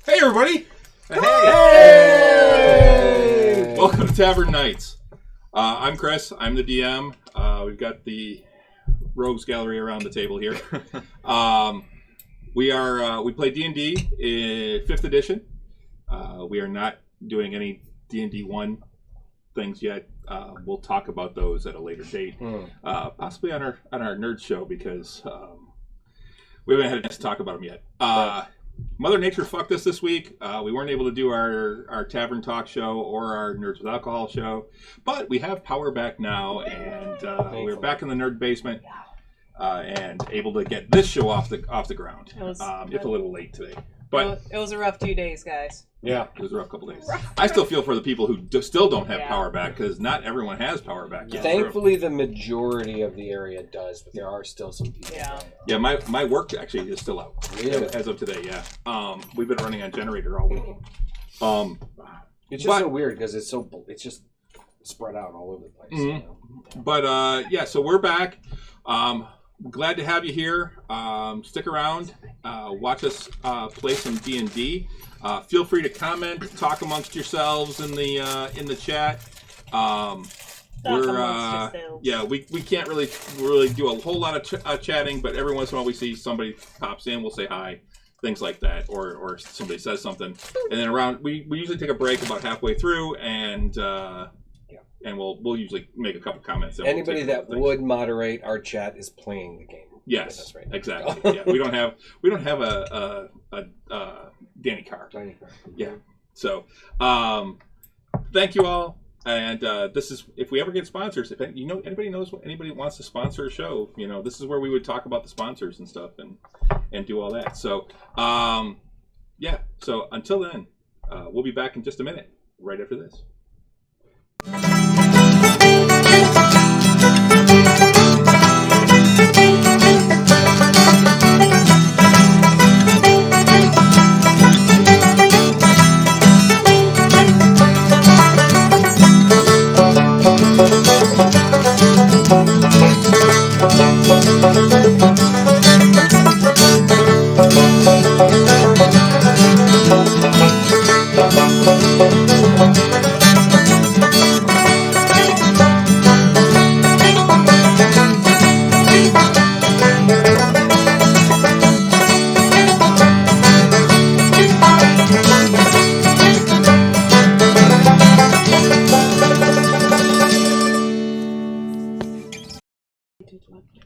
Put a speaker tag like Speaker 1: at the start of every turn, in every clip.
Speaker 1: Hey, everybody!
Speaker 2: Hey!
Speaker 1: Welcome to Tavern Knights. I'm Chris. I'm the DM. We've got the Rogues Gallery around the table here. We play D&D 5th edition. We are not doing any D&D 1 things yet. We'll talk about those at a later date, possibly on our nerd show, because we haven't had a chance to talk about them yet. Mother Nature fucked us this week. We weren't able to do our Tavern Talk show or our Nerds with Alcohol show, but we have power back now, and we're back in the nerd basement and able to get this show off the ground. It's a little late today, but
Speaker 3: it was a rough 2 days, guys.
Speaker 1: Yeah, it was a rough couple days. I still feel for the people who still don't have power back, because not everyone has power back yet.
Speaker 2: Thankfully, the majority of the area does, but there are still some people.
Speaker 1: Yeah, my work actually is still out.
Speaker 2: Really?
Speaker 1: As of today, yeah. We've been running on generator all week.
Speaker 2: It's just so weird because it's just spread out all over the place.
Speaker 1: Mm-hmm.
Speaker 2: You know?
Speaker 1: But so we're back. Glad to have you here. Stick around. Watch us play some D&D. Feel free to comment, talk amongst yourselves in the chat. We can't really do a whole lot of chatting, but every once in a while we see somebody pops in, we'll say hi, things like that, or somebody says something, and then we usually take a break about halfway through, and we'll usually make a couple comments.
Speaker 2: Anybody that would moderate our chat is playing the game.
Speaker 1: Yes,
Speaker 2: right
Speaker 1: exactly. Yeah, we don't have a Danny Carr. Yeah. So, thank you all. And this is, if we ever get sponsors, if anybody knows what anybody wants to sponsor a show, this is where we would talk about the sponsors and stuff and do all that. So, So until then, we'll be back in just a minute, right after this.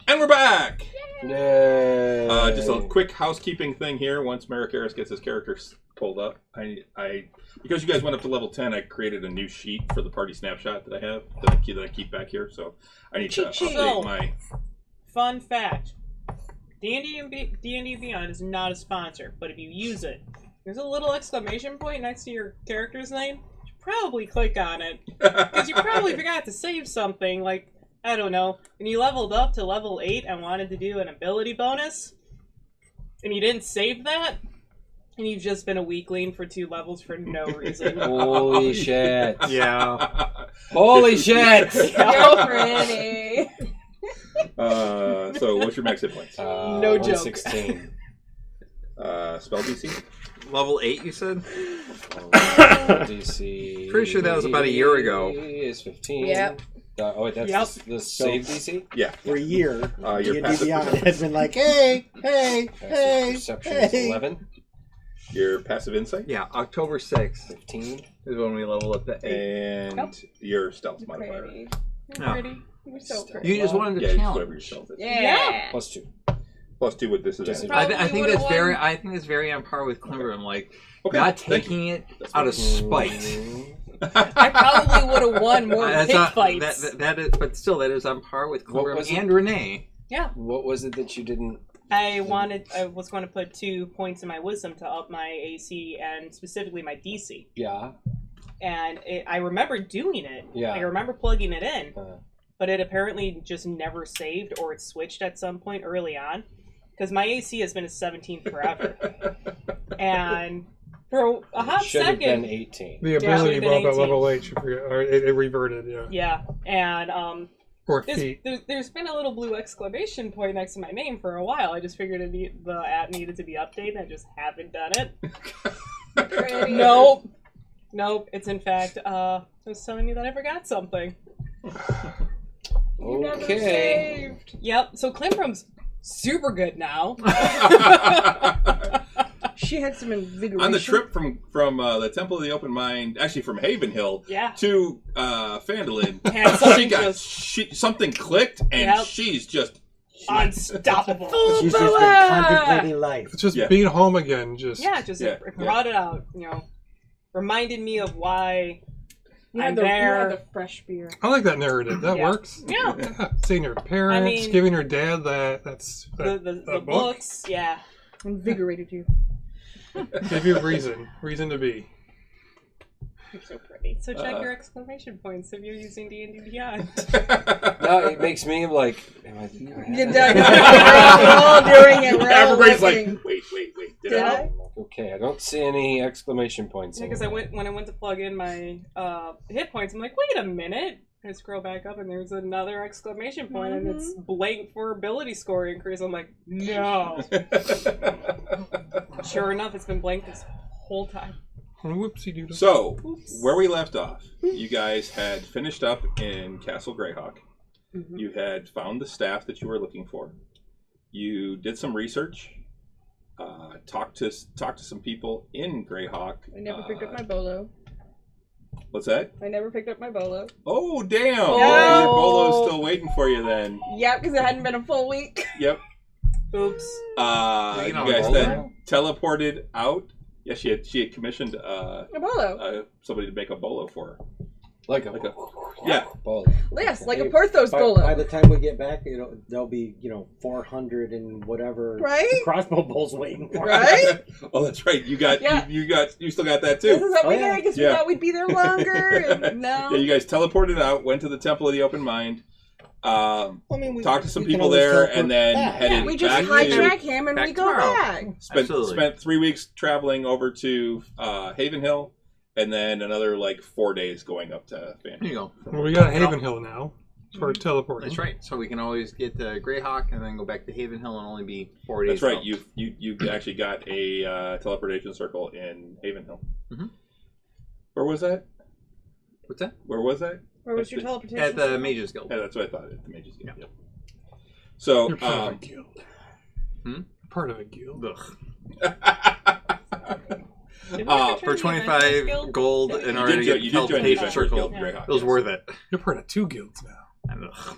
Speaker 1: And we're back!
Speaker 2: Yay!
Speaker 1: Just a quick housekeeping thing here. Once Marikaris gets his character pulled up, I because you guys went up to level 10, I created a new sheet for the party snapshot that I have that I keep back here. So I need to update my.
Speaker 3: Fun fact: D&D Beyond is not a sponsor, but if you use it, there's a little exclamation point next to your character's name. You should probably click on it because you probably forgot to save something like. I don't know, when you leveled up to level 8 and wanted to do an ability bonus, and you didn't save that, and you've just been a weakling for 2 levels for no reason.
Speaker 2: Holy shit.
Speaker 1: Yeah.
Speaker 2: Holy shit!
Speaker 4: You're pretty.
Speaker 1: So what's your max hit points?
Speaker 3: No joke.
Speaker 2: 116.
Speaker 1: Spell DC?
Speaker 5: Level 8, you said?
Speaker 2: DC.
Speaker 5: Pretty sure that was about a year ago.
Speaker 2: Is 15.
Speaker 4: Yep.
Speaker 2: Wait, that's the save DC?
Speaker 1: Yeah.
Speaker 6: For a year,
Speaker 1: your
Speaker 6: D&D Beyond has been like, hey.
Speaker 2: Perception is 11.
Speaker 1: Your passive insight?
Speaker 5: Yeah, October 6th
Speaker 2: 15.
Speaker 5: is when we level up to 8.
Speaker 1: And your stealth modifier.
Speaker 4: Pretty.
Speaker 5: No.
Speaker 4: Pretty. You're so pretty.
Speaker 5: You just wanted to
Speaker 1: Yeah, just whatever your
Speaker 5: challenge.
Speaker 1: stealth is.
Speaker 4: Yeah.
Speaker 2: Plus 2.
Speaker 1: Plus 2 with disadvantage.
Speaker 4: Probably
Speaker 5: I think
Speaker 4: would've
Speaker 5: that's
Speaker 4: won.
Speaker 5: I think that's very on par with Climber. Like
Speaker 1: Okay,
Speaker 5: not
Speaker 1: thank
Speaker 5: taking it
Speaker 1: That's
Speaker 5: out of
Speaker 1: fine.
Speaker 5: spite.
Speaker 3: I probably would have won more
Speaker 5: That's
Speaker 3: pig
Speaker 5: not-
Speaker 3: fights.
Speaker 5: that is, but still, that is on par with
Speaker 2: What
Speaker 5: Climber
Speaker 2: was it?
Speaker 5: and Renee.
Speaker 3: Yeah.
Speaker 2: What was it that you didn't...
Speaker 3: I was going to put 2 points in my wisdom to up my AC and specifically my DC.
Speaker 2: Yeah.
Speaker 3: And I remember doing it.
Speaker 2: Yeah.
Speaker 3: I remember plugging it in.
Speaker 2: Uh,
Speaker 3: But it apparently just never saved, or it switched at some point early on. Because my AC has been a 17 forever. And for a hot
Speaker 2: should have
Speaker 3: second...
Speaker 2: been 18.
Speaker 6: The ability
Speaker 3: should've been
Speaker 6: bump at
Speaker 3: 18.
Speaker 6: level 8, or it reverted, yeah.
Speaker 3: Yeah, and
Speaker 6: Or feet.
Speaker 3: there's been a little blue exclamation point next to my name for a while. I just figured the at needed to be updated. I just haven't done it.
Speaker 4: Pretty.
Speaker 3: Nope. It's in fact, it was telling me that I forgot something.
Speaker 4: You never
Speaker 2: Okay.
Speaker 4: saved.
Speaker 3: Yep. So Klimbrum's super good now.
Speaker 4: She had some invigoration.
Speaker 1: On the trip from the Temple of the Open Mind, actually from Haven Hill
Speaker 3: Yeah.
Speaker 1: to Phandalin,
Speaker 3: Had
Speaker 1: she
Speaker 3: something
Speaker 1: got something clicked, and
Speaker 3: Yep.
Speaker 1: she's just
Speaker 3: unstoppable.
Speaker 6: She's just been
Speaker 4: Boa!
Speaker 6: contemplating life. It's just
Speaker 1: Yeah.
Speaker 6: being home again. Just
Speaker 3: It brought it out. Reminded me of why
Speaker 4: You
Speaker 3: I'm
Speaker 4: had the
Speaker 3: there.
Speaker 4: fresh beer.
Speaker 6: I like that narrative. That
Speaker 3: Yeah.
Speaker 6: works.
Speaker 3: Yeah.
Speaker 6: Seeing her parents,
Speaker 3: mean-
Speaker 6: giving her dad that's
Speaker 3: The
Speaker 6: book.
Speaker 3: books. Yeah.
Speaker 4: Invigorated you.
Speaker 6: Give you reason to be.
Speaker 3: You're so pretty. So check your exclamation points if you're using D&D Beyond.
Speaker 2: No, it makes me like. Am I
Speaker 4: We're all doing it. We're all
Speaker 1: everybody's
Speaker 4: looking.
Speaker 1: like, wait. Did
Speaker 4: Did
Speaker 1: I?
Speaker 4: I?
Speaker 2: Okay, I don't see any exclamation points.
Speaker 3: Yeah, because when I went to plug in my hit points, I'm like, wait a minute. I scroll back up and there's another exclamation point, and it's blank for ability score increase. I'm like, no. Sure enough, it's been blank this whole time.
Speaker 6: Whoopsie doodle.
Speaker 1: So, where we left off, you guys had finished up in Castle Greyhawk.
Speaker 3: Mm-hmm.
Speaker 1: You had found the staff that you were looking for. You did some research. Talked to some people in Greyhawk.
Speaker 4: I never picked up my bolo.
Speaker 1: What's that?
Speaker 4: I never picked up my bolo.
Speaker 1: Oh, damn!
Speaker 3: No.
Speaker 1: Your bolo's still waiting for you then.
Speaker 4: Yep, because it hadn't been a full week.
Speaker 1: Yep.
Speaker 3: Oops.
Speaker 1: You
Speaker 5: Taking on
Speaker 1: guys
Speaker 5: bolo?
Speaker 1: then teleported out. Yeah, she had commissioned
Speaker 4: A bolo.
Speaker 1: somebody to make a bolo for her.
Speaker 2: Like a
Speaker 1: Yeah.
Speaker 2: bolo.
Speaker 4: Yes, like a Porthos bolo.
Speaker 6: By the time we get back, there'll be 400 and whatever
Speaker 4: Right?
Speaker 6: crossbow bolts waiting for us.
Speaker 4: Right?
Speaker 1: Oh, that's right. You got
Speaker 4: Yeah.
Speaker 1: you still got that
Speaker 4: This
Speaker 1: too.
Speaker 4: is what we
Speaker 6: Oh, yeah.
Speaker 4: did because
Speaker 1: Yeah.
Speaker 4: we thought we'd be there longer. And no.
Speaker 1: Yeah, you guys teleported out, went to the Temple of the Open Mind, talked to some
Speaker 6: we can
Speaker 1: people
Speaker 6: always
Speaker 1: there,
Speaker 6: teleport
Speaker 1: and then
Speaker 6: back.
Speaker 1: headed
Speaker 4: We just
Speaker 1: back
Speaker 4: hijack
Speaker 1: to
Speaker 4: him and
Speaker 5: back
Speaker 4: we go
Speaker 5: tomorrow.
Speaker 4: back.
Speaker 5: Absolutely.
Speaker 1: spent 3 weeks traveling over to Haven Hill, and then another 4 days going up to
Speaker 5: There
Speaker 1: Phandalin.
Speaker 5: you go.
Speaker 6: Well, we got Haven Hill now for teleporting.
Speaker 5: That's right. So we can always get to Greyhawk and then go back to Haven Hill and only be 4 days.
Speaker 1: That's right.
Speaker 5: out.
Speaker 1: You actually got a teleportation circle in Haven Hill.
Speaker 5: Mhm.
Speaker 1: Where was that?
Speaker 5: What's that?
Speaker 1: Where was that?
Speaker 4: Where was your teleportation?
Speaker 5: At the Mages Guild.
Speaker 1: Yeah, that's what I thought. At the Mages Guild. Yep. So,
Speaker 6: You're part of a guild.
Speaker 5: Hmm?
Speaker 6: Part of a guild.
Speaker 5: Ugh.
Speaker 3: Did we
Speaker 1: Uh,
Speaker 3: return
Speaker 5: For
Speaker 3: the Adventurers
Speaker 5: 25
Speaker 3: Guild?
Speaker 5: gold in order to get
Speaker 1: you did join the
Speaker 5: teleportation
Speaker 1: Adventurers
Speaker 5: circle.
Speaker 1: Guild
Speaker 5: It
Speaker 1: Greyhawk.
Speaker 5: was
Speaker 1: yes.
Speaker 5: worth it.
Speaker 6: You're part of 2 guilds now.
Speaker 5: Ugh.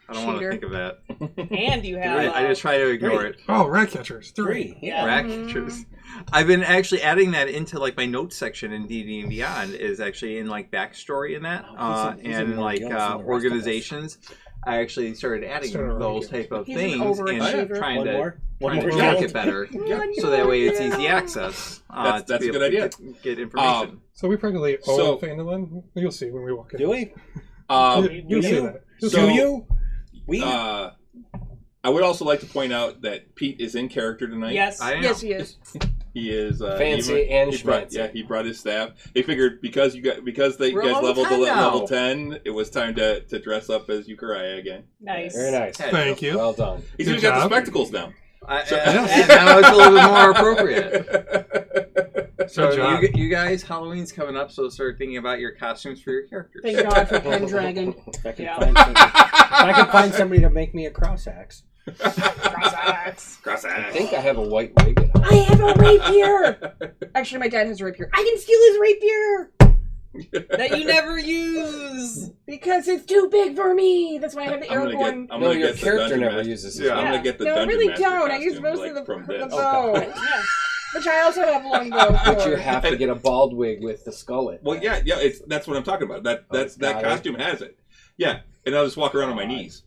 Speaker 5: I don't want to
Speaker 4: Cheater.
Speaker 5: think of that.
Speaker 3: And you have.
Speaker 5: I just try to ignore it.
Speaker 6: Oh, rat catchers. 3.
Speaker 3: Yeah.
Speaker 5: Rack catchers. I've been actually adding that into my notes section in D&D and Beyond is actually in backstory in that
Speaker 6: he's a
Speaker 5: and
Speaker 6: more guild than the rest of us.
Speaker 5: organizations. I actually started adding
Speaker 6: Started
Speaker 5: those
Speaker 6: ranking.
Speaker 5: type of
Speaker 4: He's an
Speaker 5: things and
Speaker 4: overachiever.
Speaker 5: trying
Speaker 6: One
Speaker 5: to
Speaker 6: more? One
Speaker 5: trying
Speaker 6: more
Speaker 5: to track
Speaker 6: guild?
Speaker 5: it better,
Speaker 4: One
Speaker 5: so that way it's
Speaker 4: more
Speaker 5: easy
Speaker 4: guild.
Speaker 5: access.
Speaker 1: That's
Speaker 5: to be
Speaker 1: a good
Speaker 5: able to
Speaker 1: idea.
Speaker 5: Get information.
Speaker 6: So we practically own
Speaker 1: So-
Speaker 6: Phandalin. You'll see when we walk in.
Speaker 7: Do we?
Speaker 6: You'll see that. You'll
Speaker 1: so-
Speaker 6: see that.
Speaker 7: you? We?
Speaker 1: I would also like to point out that Pete is in character tonight.
Speaker 3: Yes.
Speaker 5: I am.
Speaker 4: Yes, he is.
Speaker 1: He is
Speaker 2: Fancy and
Speaker 1: he brought,
Speaker 2: schmancy.
Speaker 1: yeah, he brought his staff. He figured because you guys
Speaker 5: We're
Speaker 1: leveled
Speaker 5: level
Speaker 1: to
Speaker 5: 10 now.
Speaker 1: level 10, it was time to dress up as Euchariah again.
Speaker 3: Nice.
Speaker 2: Very nice.
Speaker 6: Thank you.
Speaker 2: Well done.
Speaker 1: He's
Speaker 6: Good
Speaker 1: even got the
Speaker 6: job.
Speaker 1: spectacles now.
Speaker 5: And now it's a little bit more appropriate. So
Speaker 6: Good job.
Speaker 5: you guys, Halloween's coming up, so start thinking about your costumes for your characters.
Speaker 4: Thank God for Pendragon.
Speaker 7: If I can
Speaker 3: Yeah.
Speaker 7: find somebody, if I can find somebody to make me a cross axe.
Speaker 3: Cross-axe.
Speaker 2: I think I have a white wig at home.
Speaker 4: I have a rapier! Actually, my dad has a rapier. I can steal his rapier!
Speaker 3: That you never use.
Speaker 4: Because it's too big for me! That's why I have the
Speaker 1: I'm gonna
Speaker 4: Aragorn.
Speaker 1: I'm
Speaker 2: No,
Speaker 1: gonna
Speaker 2: your
Speaker 1: get the
Speaker 2: character
Speaker 1: Dungeon
Speaker 2: never
Speaker 1: Master.
Speaker 2: uses his
Speaker 1: Yeah, I'm
Speaker 3: Yeah.
Speaker 1: gonna get the
Speaker 4: No, I
Speaker 1: Dungeon
Speaker 4: really
Speaker 1: Master
Speaker 4: don't. I use
Speaker 1: costume,
Speaker 4: mostly
Speaker 1: from
Speaker 4: the
Speaker 1: this.
Speaker 4: bow.
Speaker 3: Yeah.
Speaker 4: Which I also have longbow for.
Speaker 2: But you have to get a bald wig with the skullet.
Speaker 1: Well, yeah, that's what I'm talking about. That
Speaker 2: it's got it.
Speaker 1: costume has it. Yeah, and I'll just walk around on my knees.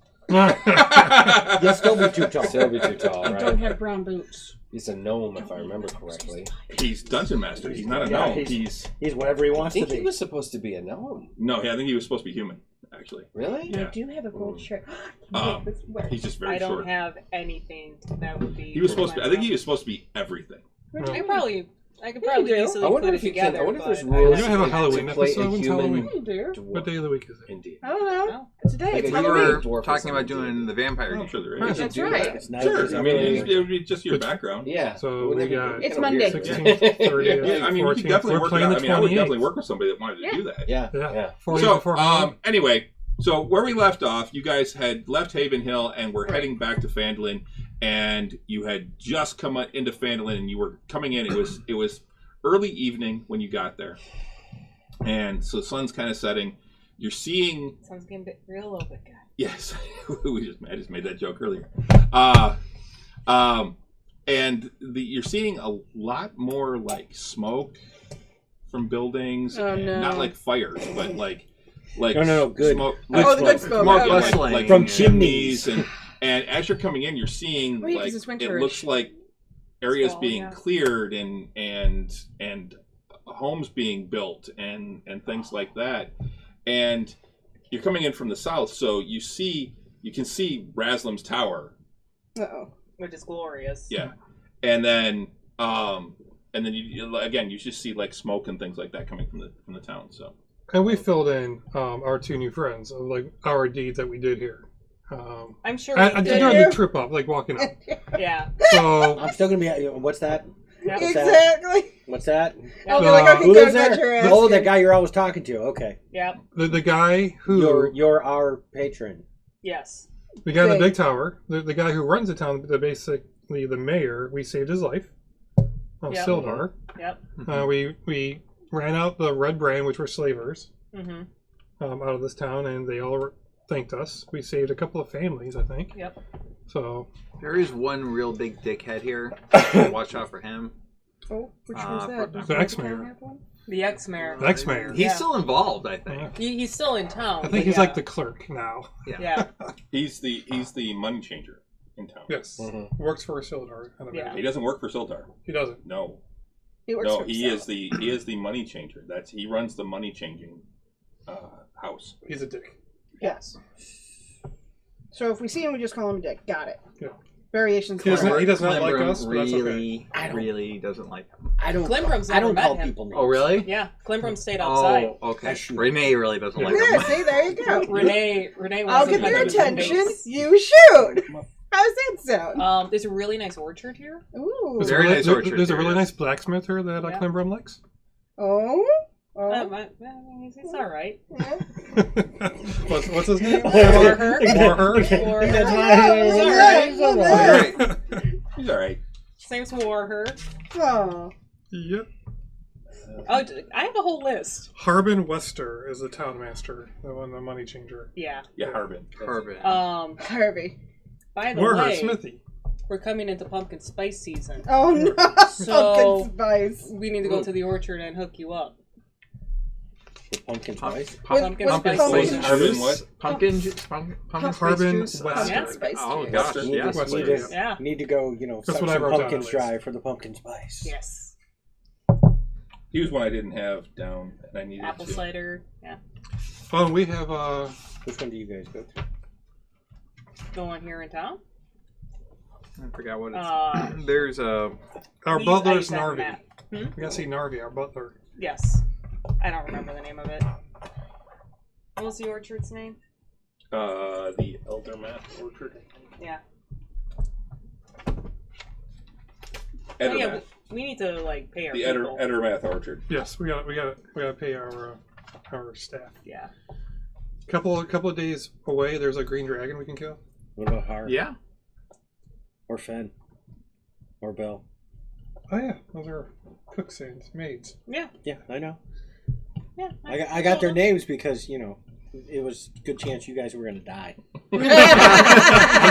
Speaker 7: You'll still be too tall.
Speaker 2: Still be too tall,
Speaker 4: I
Speaker 2: right?
Speaker 4: don't have brown boots.
Speaker 2: He's a gnome, if I remember correctly.
Speaker 1: He's Dungeon Master. He's not a
Speaker 7: Yeah,
Speaker 1: gnome.
Speaker 7: he's whatever he
Speaker 2: I
Speaker 7: wants to
Speaker 2: think
Speaker 7: be.
Speaker 2: he was supposed to be a gnome.
Speaker 1: No, yeah, I think he was supposed to be human. Actually,
Speaker 2: Really?
Speaker 4: And I
Speaker 1: Yeah.
Speaker 4: do have a gold shirt.
Speaker 1: he's just very
Speaker 3: I don't
Speaker 1: short.
Speaker 3: have anything that would be.
Speaker 1: He was supposed to be. I think he was supposed to be everything.
Speaker 3: I probably I could
Speaker 4: Yeah,
Speaker 3: probably
Speaker 4: you do.
Speaker 3: easily
Speaker 2: I wonder
Speaker 3: put it
Speaker 2: if you
Speaker 3: together.
Speaker 2: can. I wonder if there's
Speaker 3: but-
Speaker 2: rules.
Speaker 8: You don't have a
Speaker 2: to
Speaker 8: Halloween
Speaker 2: play
Speaker 8: episode?
Speaker 2: a
Speaker 8: When's
Speaker 2: human
Speaker 8: Halloween?
Speaker 4: You do.
Speaker 8: What day of the week is it?
Speaker 2: Indian.
Speaker 4: I don't know.
Speaker 3: Oh.
Speaker 4: It's today.
Speaker 2: Like
Speaker 4: It's
Speaker 2: a
Speaker 5: We
Speaker 2: hero.
Speaker 4: Halloween.
Speaker 5: were
Speaker 2: Dwarf or
Speaker 5: talking about
Speaker 2: something,
Speaker 5: doing the vampire.
Speaker 1: I'm
Speaker 5: game.
Speaker 1: sure there
Speaker 8: Right.
Speaker 1: is.
Speaker 4: That's
Speaker 2: Do
Speaker 4: right.
Speaker 2: that. It's not-
Speaker 1: Sure.
Speaker 2: it's
Speaker 1: I
Speaker 2: not
Speaker 1: mean,
Speaker 2: really-
Speaker 1: it would be just your
Speaker 8: But-
Speaker 1: background.
Speaker 2: Yeah.
Speaker 8: So
Speaker 2: Wouldn't
Speaker 8: we
Speaker 2: that be
Speaker 8: got
Speaker 4: It's
Speaker 2: kinda
Speaker 4: Monday.
Speaker 2: weird?
Speaker 8: 16th, 30th,
Speaker 1: Yeah, I mean, we could
Speaker 8: 14th.
Speaker 1: definitely
Speaker 8: We're
Speaker 1: work it
Speaker 8: playing
Speaker 1: out.
Speaker 8: the
Speaker 1: I mean, I would
Speaker 8: 28th.
Speaker 1: definitely work with somebody that wanted to
Speaker 4: Yeah.
Speaker 1: do that.
Speaker 2: Yeah.
Speaker 8: Yeah.
Speaker 2: Yeah.
Speaker 8: 40
Speaker 1: So,
Speaker 8: before Halloween.
Speaker 1: anyway, so where we left off, you guys had left Haven Hill and were heading back to Phandalin, and you had just come into Phandalin, and you were coming in. It was early evening when you got there, and so the sun's kind of setting. You're seeing,
Speaker 3: Sounds getting a bit real a little bit, guy.
Speaker 1: yes, I just made that joke earlier. And you're seeing a lot more like smoke from buildings,
Speaker 4: Oh,
Speaker 1: and
Speaker 4: no.
Speaker 1: not like fires, but like
Speaker 6: No, good.
Speaker 1: smoke.
Speaker 4: Oh, the good smoke.
Speaker 1: Smoke
Speaker 4: Okay.
Speaker 1: like,
Speaker 5: Bustling.
Speaker 6: From
Speaker 1: chimneys and as you're coming in, you're seeing
Speaker 4: Oh, yeah, 'cause
Speaker 1: like
Speaker 4: it's
Speaker 1: it
Speaker 4: winterish.
Speaker 1: looks like areas
Speaker 3: Fall,
Speaker 1: being
Speaker 3: yeah.
Speaker 1: cleared and homes being built and things like that. And you're coming in from the south, so you can see Raslam's tower.
Speaker 4: Uh-oh.
Speaker 3: Which is glorious.
Speaker 1: Yeah, and then you just see like smoke and things like that coming from the town. So
Speaker 8: And we filled in our two new friends of like our deeds that we did here.
Speaker 3: I'm sure
Speaker 8: I
Speaker 3: we
Speaker 8: did
Speaker 3: did.
Speaker 8: during the trip up, like walking up.
Speaker 3: Yeah.
Speaker 8: So
Speaker 6: I'm still gonna be. What's that?
Speaker 3: Yep.
Speaker 6: What's that?
Speaker 4: Exactly.
Speaker 6: What's that?
Speaker 4: I'll be like, okay,
Speaker 6: Who
Speaker 4: go
Speaker 6: lives
Speaker 4: get your
Speaker 6: there?
Speaker 4: ass.
Speaker 6: Oh, that guy you're always talking to. Okay,
Speaker 3: Yep.
Speaker 8: the guy who
Speaker 6: you're our patron.
Speaker 3: Yes.
Speaker 8: the guy in the
Speaker 4: Big.
Speaker 8: big tower, the guy who runs the town, basically the mayor, we saved his life on
Speaker 3: Yep.
Speaker 8: Sildar.
Speaker 3: Yep.
Speaker 8: We ran out the Red Brand, which were slavers,
Speaker 3: Mm-hmm.
Speaker 8: out of this town, and they all thanked us. We saved a couple of families, I think.
Speaker 3: Yep.
Speaker 8: So
Speaker 5: There is one real big dickhead here. Watch out for him.
Speaker 4: Oh, which
Speaker 5: Uh,
Speaker 4: one's that?
Speaker 5: for-
Speaker 4: Does
Speaker 8: The
Speaker 4: the
Speaker 8: X-Mayor.
Speaker 4: town have one?
Speaker 3: The ex-mayor.
Speaker 8: the X-Mayor.
Speaker 5: He's
Speaker 3: Yeah.
Speaker 5: still involved, I think.
Speaker 3: He's still in town.
Speaker 8: I
Speaker 3: but
Speaker 8: think he's
Speaker 3: yeah.
Speaker 8: like the clerk now.
Speaker 3: Yeah.
Speaker 1: he's the money changer in town.
Speaker 8: Yes,
Speaker 6: Mhm.
Speaker 8: works for Sildar. Kind of
Speaker 3: Yeah.
Speaker 1: He doesn't work for Sildar.
Speaker 8: He doesn't.
Speaker 1: No,
Speaker 4: He works
Speaker 1: no,
Speaker 4: for
Speaker 1: he
Speaker 4: himself.
Speaker 1: is the money changer. He runs the money changing house.
Speaker 8: He's a dick.
Speaker 4: Yes. So if we see him, we just call him a dick. Got it.
Speaker 8: Yeah.
Speaker 4: Variations.
Speaker 8: He doesn't-
Speaker 4: for it.
Speaker 8: he does not like
Speaker 5: Klimbrim
Speaker 8: us, but that's okay.
Speaker 5: really,
Speaker 6: I don't-
Speaker 5: really doesn't like him.
Speaker 6: I don't.
Speaker 3: Glimbrum's
Speaker 6: I
Speaker 3: never
Speaker 6: don't
Speaker 3: met
Speaker 6: call
Speaker 3: him.
Speaker 6: people names.
Speaker 5: Oh, really?
Speaker 3: Yeah. Klimbrum stayed outside.
Speaker 5: Oh, okay.
Speaker 6: I shoot.
Speaker 5: Renee really doesn't like
Speaker 4: Yeah,
Speaker 5: him.
Speaker 4: see, there you go.
Speaker 3: Renee
Speaker 4: I'll
Speaker 3: wasn't
Speaker 4: get their
Speaker 3: kind of in
Speaker 4: attention.
Speaker 3: base.
Speaker 4: You shoot. How's that sound?
Speaker 3: There's a really nice orchard here.
Speaker 4: Ooh.
Speaker 8: There's,
Speaker 5: Very
Speaker 8: a, really,
Speaker 5: nice
Speaker 8: there-
Speaker 5: orchard
Speaker 8: there's a
Speaker 5: here,
Speaker 8: really
Speaker 5: yes.
Speaker 8: nice blacksmith here that
Speaker 3: Yeah.
Speaker 8: Klimbrim likes.
Speaker 4: Oh. Oh.
Speaker 3: He's all right.
Speaker 4: Yeah.
Speaker 8: what's his name?
Speaker 3: Warher.
Speaker 8: Warher.
Speaker 3: Warher.
Speaker 6: That's
Speaker 3: He's all right.
Speaker 1: Right. He's all right.
Speaker 3: His name's Warher.
Speaker 4: Oh.
Speaker 8: Yep.
Speaker 3: Oh, I have a whole list.
Speaker 8: Harbin Wester is the town master, the money changer.
Speaker 3: Yeah.
Speaker 1: Yeah, Harbin.
Speaker 5: Corbin.
Speaker 4: Harvey.
Speaker 3: By the
Speaker 8: Warher
Speaker 3: way,
Speaker 8: Smithy.
Speaker 3: we're coming into pumpkin spice season.
Speaker 4: Oh no.
Speaker 3: So-
Speaker 4: Pumpkin spice.
Speaker 3: We need to go to the orchard and hook you up.
Speaker 6: The pumpkin spice.
Speaker 3: Pumpkin
Speaker 4: Pumpkin
Speaker 3: spice.
Speaker 4: spice.
Speaker 1: Harbin what?
Speaker 5: Pumpkin spice
Speaker 8: Harbin
Speaker 5: juice?
Speaker 8: Wester.
Speaker 3: Yeah.
Speaker 4: Spice
Speaker 5: Oh,
Speaker 4: juice.
Speaker 5: gosh,
Speaker 6: You need
Speaker 5: yes.
Speaker 6: to- need
Speaker 8: Wester,
Speaker 6: to-
Speaker 3: Yeah.
Speaker 6: Need to go.
Speaker 8: That's
Speaker 6: Suck
Speaker 8: what I
Speaker 6: some
Speaker 8: wrote down
Speaker 6: pumpkins
Speaker 8: at least.
Speaker 6: dry for the pumpkin spice.
Speaker 3: Yes.
Speaker 1: He was one I didn't have down, and I needed
Speaker 3: Apple
Speaker 1: to.
Speaker 3: cider. Yeah.
Speaker 8: Oh, and we have
Speaker 6: Which one do you guys go to?
Speaker 3: The one here in town.
Speaker 5: I forgot what it's. There's
Speaker 8: our
Speaker 3: Please
Speaker 8: butler's
Speaker 3: ice that
Speaker 8: Narvi.
Speaker 3: map.
Speaker 8: We gotta see Narvi, our butler.
Speaker 3: Yes. I don't remember the name of it. What was the orchard's name?
Speaker 1: The Eldermath Orchard.
Speaker 3: Yeah. Oh,
Speaker 1: Edermath.
Speaker 3: yeah, we need to like pay our
Speaker 1: The
Speaker 3: people.
Speaker 1: Edermath Orchard.
Speaker 8: Yes, we gotta pay our staff.
Speaker 3: Yeah.
Speaker 8: Couple of days away, there's a green dragon we can kill.
Speaker 6: What about Har?
Speaker 5: Yeah.
Speaker 6: Or Fen? Or Bell?
Speaker 8: Oh yeah, those are cooks and maids.
Speaker 3: Yeah.
Speaker 6: Yeah, I know.
Speaker 3: Yeah.
Speaker 6: I got their names because it was a good chance you guys were going to die.
Speaker 4: Oh.
Speaker 6: I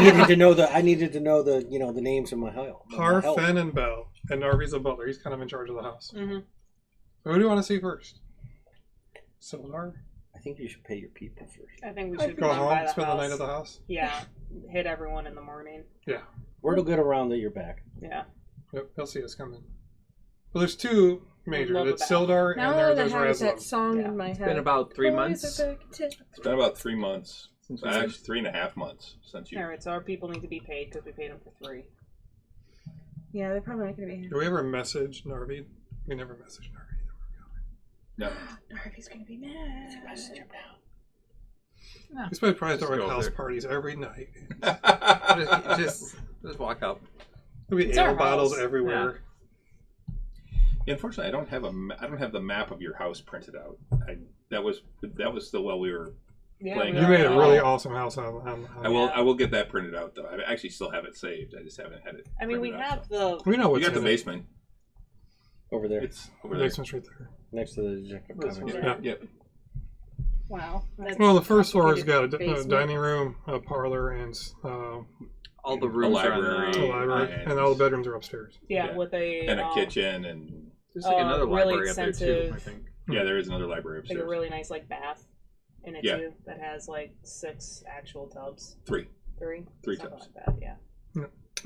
Speaker 6: needed to know the names of my help.
Speaker 8: Har, Fen, and Bell, and Narvi's a butler. He's kind of in charge of the house.
Speaker 3: Mm-hmm.
Speaker 8: So who do you want to see first? Sildar?
Speaker 6: I think you should pay your people first.
Speaker 3: I think we should
Speaker 8: Go
Speaker 3: run by
Speaker 8: home,
Speaker 3: the
Speaker 8: spend
Speaker 3: house.
Speaker 8: the night at the house.
Speaker 3: Yeah. Hit everyone in the morning.
Speaker 8: Yeah.
Speaker 6: Word will get around that you're back.
Speaker 3: Yeah.
Speaker 8: Yep, they'll see us coming. Well, there's two majors.
Speaker 3: Love
Speaker 8: It's
Speaker 3: that.
Speaker 8: Sildar
Speaker 4: Now
Speaker 8: and
Speaker 4: that I
Speaker 8: there's
Speaker 4: have that
Speaker 8: Raslam.
Speaker 4: song
Speaker 3: Yeah.
Speaker 4: in my head.
Speaker 5: It's been about 3 months.
Speaker 1: It's been about 3 months.
Speaker 5: Since we
Speaker 1: Actually, 3.5 months since you.
Speaker 3: All right. So our people need to be paid because we paid them for 3.
Speaker 4: Yeah, they're probably not going to be here.
Speaker 8: Do we ever message Narvi We never messaged Narvi.
Speaker 1: No.
Speaker 4: Narvi's gonna be mad.
Speaker 8: He's probably
Speaker 5: Just
Speaker 8: throwing
Speaker 5: go
Speaker 8: house
Speaker 5: there.
Speaker 8: parties every night.
Speaker 5: just walk up.
Speaker 8: There'll be
Speaker 3: It's our
Speaker 8: ale bottles
Speaker 3: house.
Speaker 8: everywhere.
Speaker 1: Unfortunately, I don't have the map of your house printed out. That was still while we were
Speaker 3: Yeah,
Speaker 1: playing.
Speaker 3: we
Speaker 8: You
Speaker 3: are
Speaker 8: made a
Speaker 3: all-
Speaker 8: really awesome house on
Speaker 1: I will get that printed out though. I actually still have it saved. I just haven't had it.
Speaker 3: I mean, we
Speaker 1: printed out,
Speaker 3: have
Speaker 1: so.
Speaker 3: the.
Speaker 8: We know
Speaker 1: We
Speaker 8: what's
Speaker 1: got the
Speaker 8: in it.
Speaker 1: basement.
Speaker 6: Over there,
Speaker 1: It's over
Speaker 8: The
Speaker 1: there.
Speaker 8: basement's right there.
Speaker 6: next to the Jacob
Speaker 3: Where's
Speaker 6: Commons.
Speaker 3: the-
Speaker 8: Yeah.
Speaker 1: Yep.
Speaker 4: Wow. That's
Speaker 8: Well, the first floor has got a
Speaker 4: basement.
Speaker 8: dining room, a parlor, and
Speaker 5: All the rooms are on
Speaker 1: library.
Speaker 8: a
Speaker 5: the...
Speaker 8: library,
Speaker 1: and-
Speaker 8: and all the bedrooms are upstairs.
Speaker 3: Yeah, with a.
Speaker 1: And a kitchen and
Speaker 5: There's like another
Speaker 3: really
Speaker 5: library up there too,
Speaker 3: extensive-
Speaker 5: I think.
Speaker 1: yeah, there is another library
Speaker 3: Like a
Speaker 1: upstairs.
Speaker 3: really nice bath in it
Speaker 1: Yeah.
Speaker 3: too that has like 6 actual tubs.
Speaker 1: 3.
Speaker 3: 3?
Speaker 1: Three
Speaker 3: Something
Speaker 1: tubs.
Speaker 3: like that, yeah.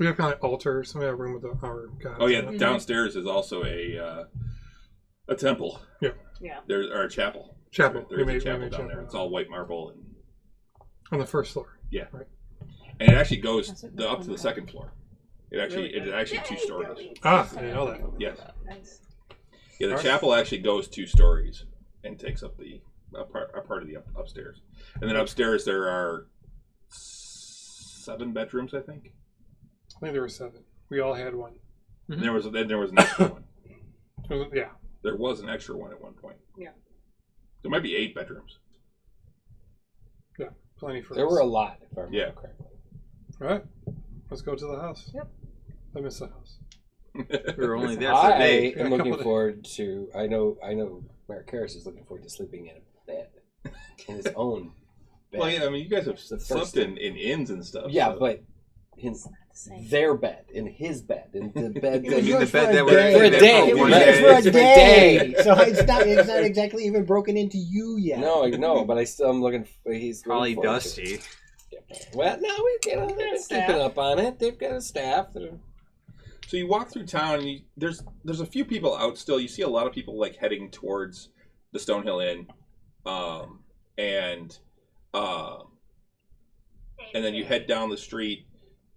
Speaker 8: We have kind of altars. We have a room with our gods.
Speaker 1: Oh yeah,
Speaker 8: in it.
Speaker 1: downstairs is also a temple.
Speaker 8: Yeah.
Speaker 3: Yeah.
Speaker 1: There's or a chapel.
Speaker 8: Chapel.
Speaker 1: There
Speaker 8: We
Speaker 1: is
Speaker 8: made-
Speaker 1: a
Speaker 8: we
Speaker 1: chapel
Speaker 8: made
Speaker 1: down
Speaker 8: chapel.
Speaker 1: there. It's all white marble and
Speaker 8: On the first floor.
Speaker 1: and it actually goes
Speaker 3: That's what
Speaker 1: up to the second floor. It actually
Speaker 3: Really
Speaker 1: it is actually 2 stories.
Speaker 8: Ah, I didn't know that.
Speaker 1: Yes.
Speaker 3: Nice.
Speaker 1: Yeah, the chapel actually goes 2 stories and takes up a part of the upstairs. And then upstairs there are 7 bedrooms, I think.
Speaker 8: I think there were 7. We all had one.
Speaker 1: And there was an extra one.
Speaker 8: Yeah.
Speaker 1: There was an extra one at one point.
Speaker 3: Yeah.
Speaker 1: There might be 8 bedrooms.
Speaker 8: Plenty for
Speaker 2: There
Speaker 8: us.
Speaker 2: were a lot, if I remember
Speaker 1: Yeah.
Speaker 2: correctly.
Speaker 8: All right. Let's go to the house.
Speaker 3: Yep.
Speaker 8: I miss the house.
Speaker 5: We were only there for a
Speaker 2: I
Speaker 5: day.
Speaker 8: Yeah,
Speaker 2: am
Speaker 8: a
Speaker 2: looking
Speaker 8: couple of-
Speaker 2: forward to. I know. Mark Karras is looking forward to sleeping in a bed, in his own bed.
Speaker 1: Well, yeah, I mean, you guys have
Speaker 2: The
Speaker 1: slept
Speaker 2: first
Speaker 1: in inns and stuff.
Speaker 2: Yeah,
Speaker 1: so-
Speaker 2: but his
Speaker 3: Not the same.
Speaker 2: their bed, in his bed, in the bed
Speaker 8: You
Speaker 2: that
Speaker 5: You mean
Speaker 8: yours
Speaker 5: the
Speaker 8: for a
Speaker 5: bed that
Speaker 8: day.
Speaker 5: we're
Speaker 2: For a
Speaker 5: there
Speaker 2: day.
Speaker 8: It
Speaker 5: one
Speaker 8: was
Speaker 2: Right.
Speaker 8: yours
Speaker 5: day.
Speaker 8: for a
Speaker 2: It's for a
Speaker 8: day.
Speaker 2: day.
Speaker 8: So it's not exactly even broken into you yet.
Speaker 2: No, I know, but I'm looking. He's
Speaker 5: Probably
Speaker 2: looking forward to
Speaker 5: dusty.
Speaker 2: it. Well, no, they've been
Speaker 3: staff.
Speaker 2: keeping up on it. They've got a staff. That are,
Speaker 1: So you walk through town, and there's a few people out still. You see a lot of people like heading towards the Stonehill Inn, and then you head down the street,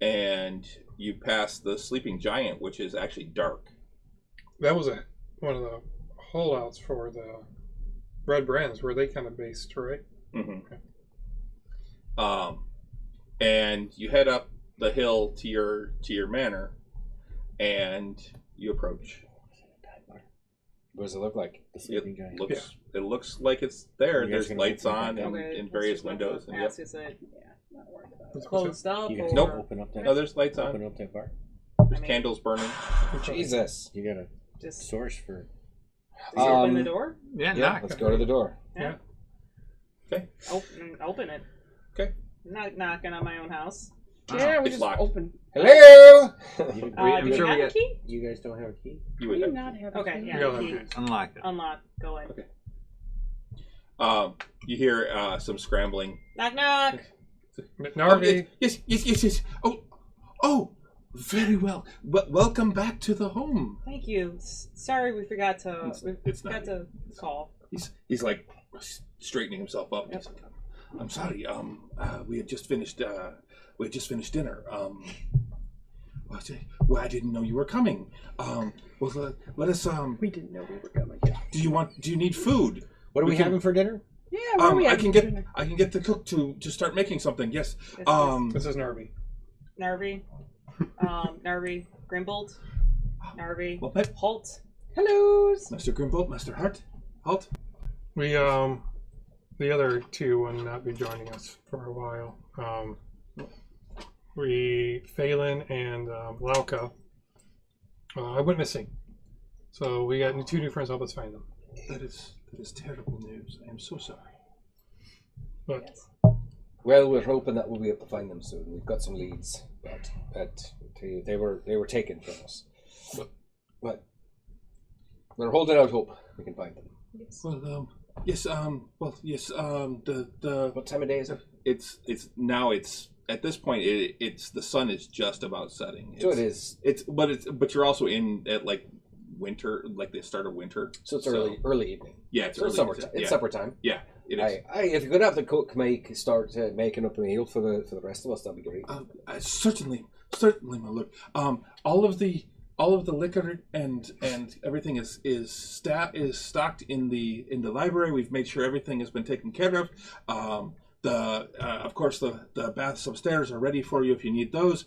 Speaker 1: and you pass the Sleeping Giant, which is actually dark.
Speaker 8: That was one of the holdouts for the Red Brands, where they kind of based, right?
Speaker 1: Mm-hmm. And you head up the hill to your manor, and you approach.
Speaker 2: what does it look like?
Speaker 6: The Sleeping Giant.
Speaker 1: It looks like it's there.
Speaker 6: You guys
Speaker 1: There's
Speaker 6: gonna
Speaker 1: lights
Speaker 6: open
Speaker 1: on
Speaker 6: that
Speaker 1: and
Speaker 6: down?
Speaker 1: in various windows. And, yep.
Speaker 3: Ask, is it
Speaker 4: not worried about it.
Speaker 8: What's
Speaker 3: closed up
Speaker 6: You guys
Speaker 3: or
Speaker 1: Nope.
Speaker 6: open up that.
Speaker 1: No, there's lights
Speaker 6: Open
Speaker 1: on.
Speaker 6: up that bar.
Speaker 1: There's
Speaker 3: I mean-
Speaker 1: candles burning.
Speaker 2: Jesus.
Speaker 6: You got a
Speaker 3: just
Speaker 6: source for.
Speaker 3: just open the door?
Speaker 5: Yeah,
Speaker 2: Yeah,
Speaker 5: knock.
Speaker 2: let's go to the door.
Speaker 3: Open it.
Speaker 1: Okay.
Speaker 3: I'm not knocking on my own house.
Speaker 4: Yeah, we
Speaker 1: It's
Speaker 4: just
Speaker 1: locked.
Speaker 4: open.
Speaker 2: Hello.
Speaker 6: You,
Speaker 5: I'm
Speaker 3: Do we
Speaker 5: sure we
Speaker 3: have a
Speaker 5: get-
Speaker 3: key?
Speaker 6: you guys don't have a key.
Speaker 1: You
Speaker 4: Do
Speaker 1: would
Speaker 4: you
Speaker 1: have.
Speaker 4: not have a
Speaker 3: Okay,
Speaker 4: key?
Speaker 3: yeah.
Speaker 8: We all
Speaker 3: key.
Speaker 8: have keys.
Speaker 5: Unlock it.
Speaker 3: Unlock. Go in.
Speaker 1: Okay. You hear some scrambling.
Speaker 3: Knock knock.
Speaker 8: Narvi.
Speaker 1: Yes. Oh, very well. Welcome back to the home.
Speaker 3: Thank you. Sorry, we forgot to.
Speaker 1: It's
Speaker 3: forgot
Speaker 1: not.
Speaker 3: to call.
Speaker 1: He's like straightening himself up.
Speaker 3: Yep.
Speaker 1: He's like, I'm sorry. We had just finished. We had just finished dinner. Well, I didn't know you were coming. Well, let us.
Speaker 4: We didn't know we were coming.
Speaker 1: Do you need food?
Speaker 6: What are we
Speaker 1: can-
Speaker 6: having for dinner?
Speaker 4: Yeah, where are we
Speaker 1: I
Speaker 4: at?
Speaker 1: can get the cook to start making something. Yes.
Speaker 8: This is Narvi.
Speaker 3: Narvi. Narvi. Grimbold. Narvi.
Speaker 1: Well,
Speaker 3: Holt.
Speaker 4: Hellos.
Speaker 1: Master Grimbold, Master Halt.
Speaker 8: We the other two will not be joining us for a while. Phelan and Lauka went missing, so we got 2 new friends to help us find them.
Speaker 1: That is terrible news. I am so sorry.
Speaker 8: But
Speaker 2: Well, we're hoping that we'll be able to find them soon. We've got some leads, but they were taken from us. But we're holding out hope we can find them.
Speaker 1: Well, yes. The
Speaker 2: What time of day is it?
Speaker 1: it's at this point it's the sun is just about setting.
Speaker 2: So it is.
Speaker 1: But you're also in at like winter, like the start of winter.
Speaker 2: So it's early evening.
Speaker 1: Yeah, it's
Speaker 2: So
Speaker 1: early.
Speaker 2: it's summertime. It's supper time.
Speaker 1: Yeah, it is.
Speaker 2: If you could have the cook start making up a meal for the rest of us, that'd be great.
Speaker 1: Certainly, my lord. All of the all of the liquor and everything is stocked in the library. We've made sure everything has been taken care of. Of course the baths upstairs are ready for you if you need those.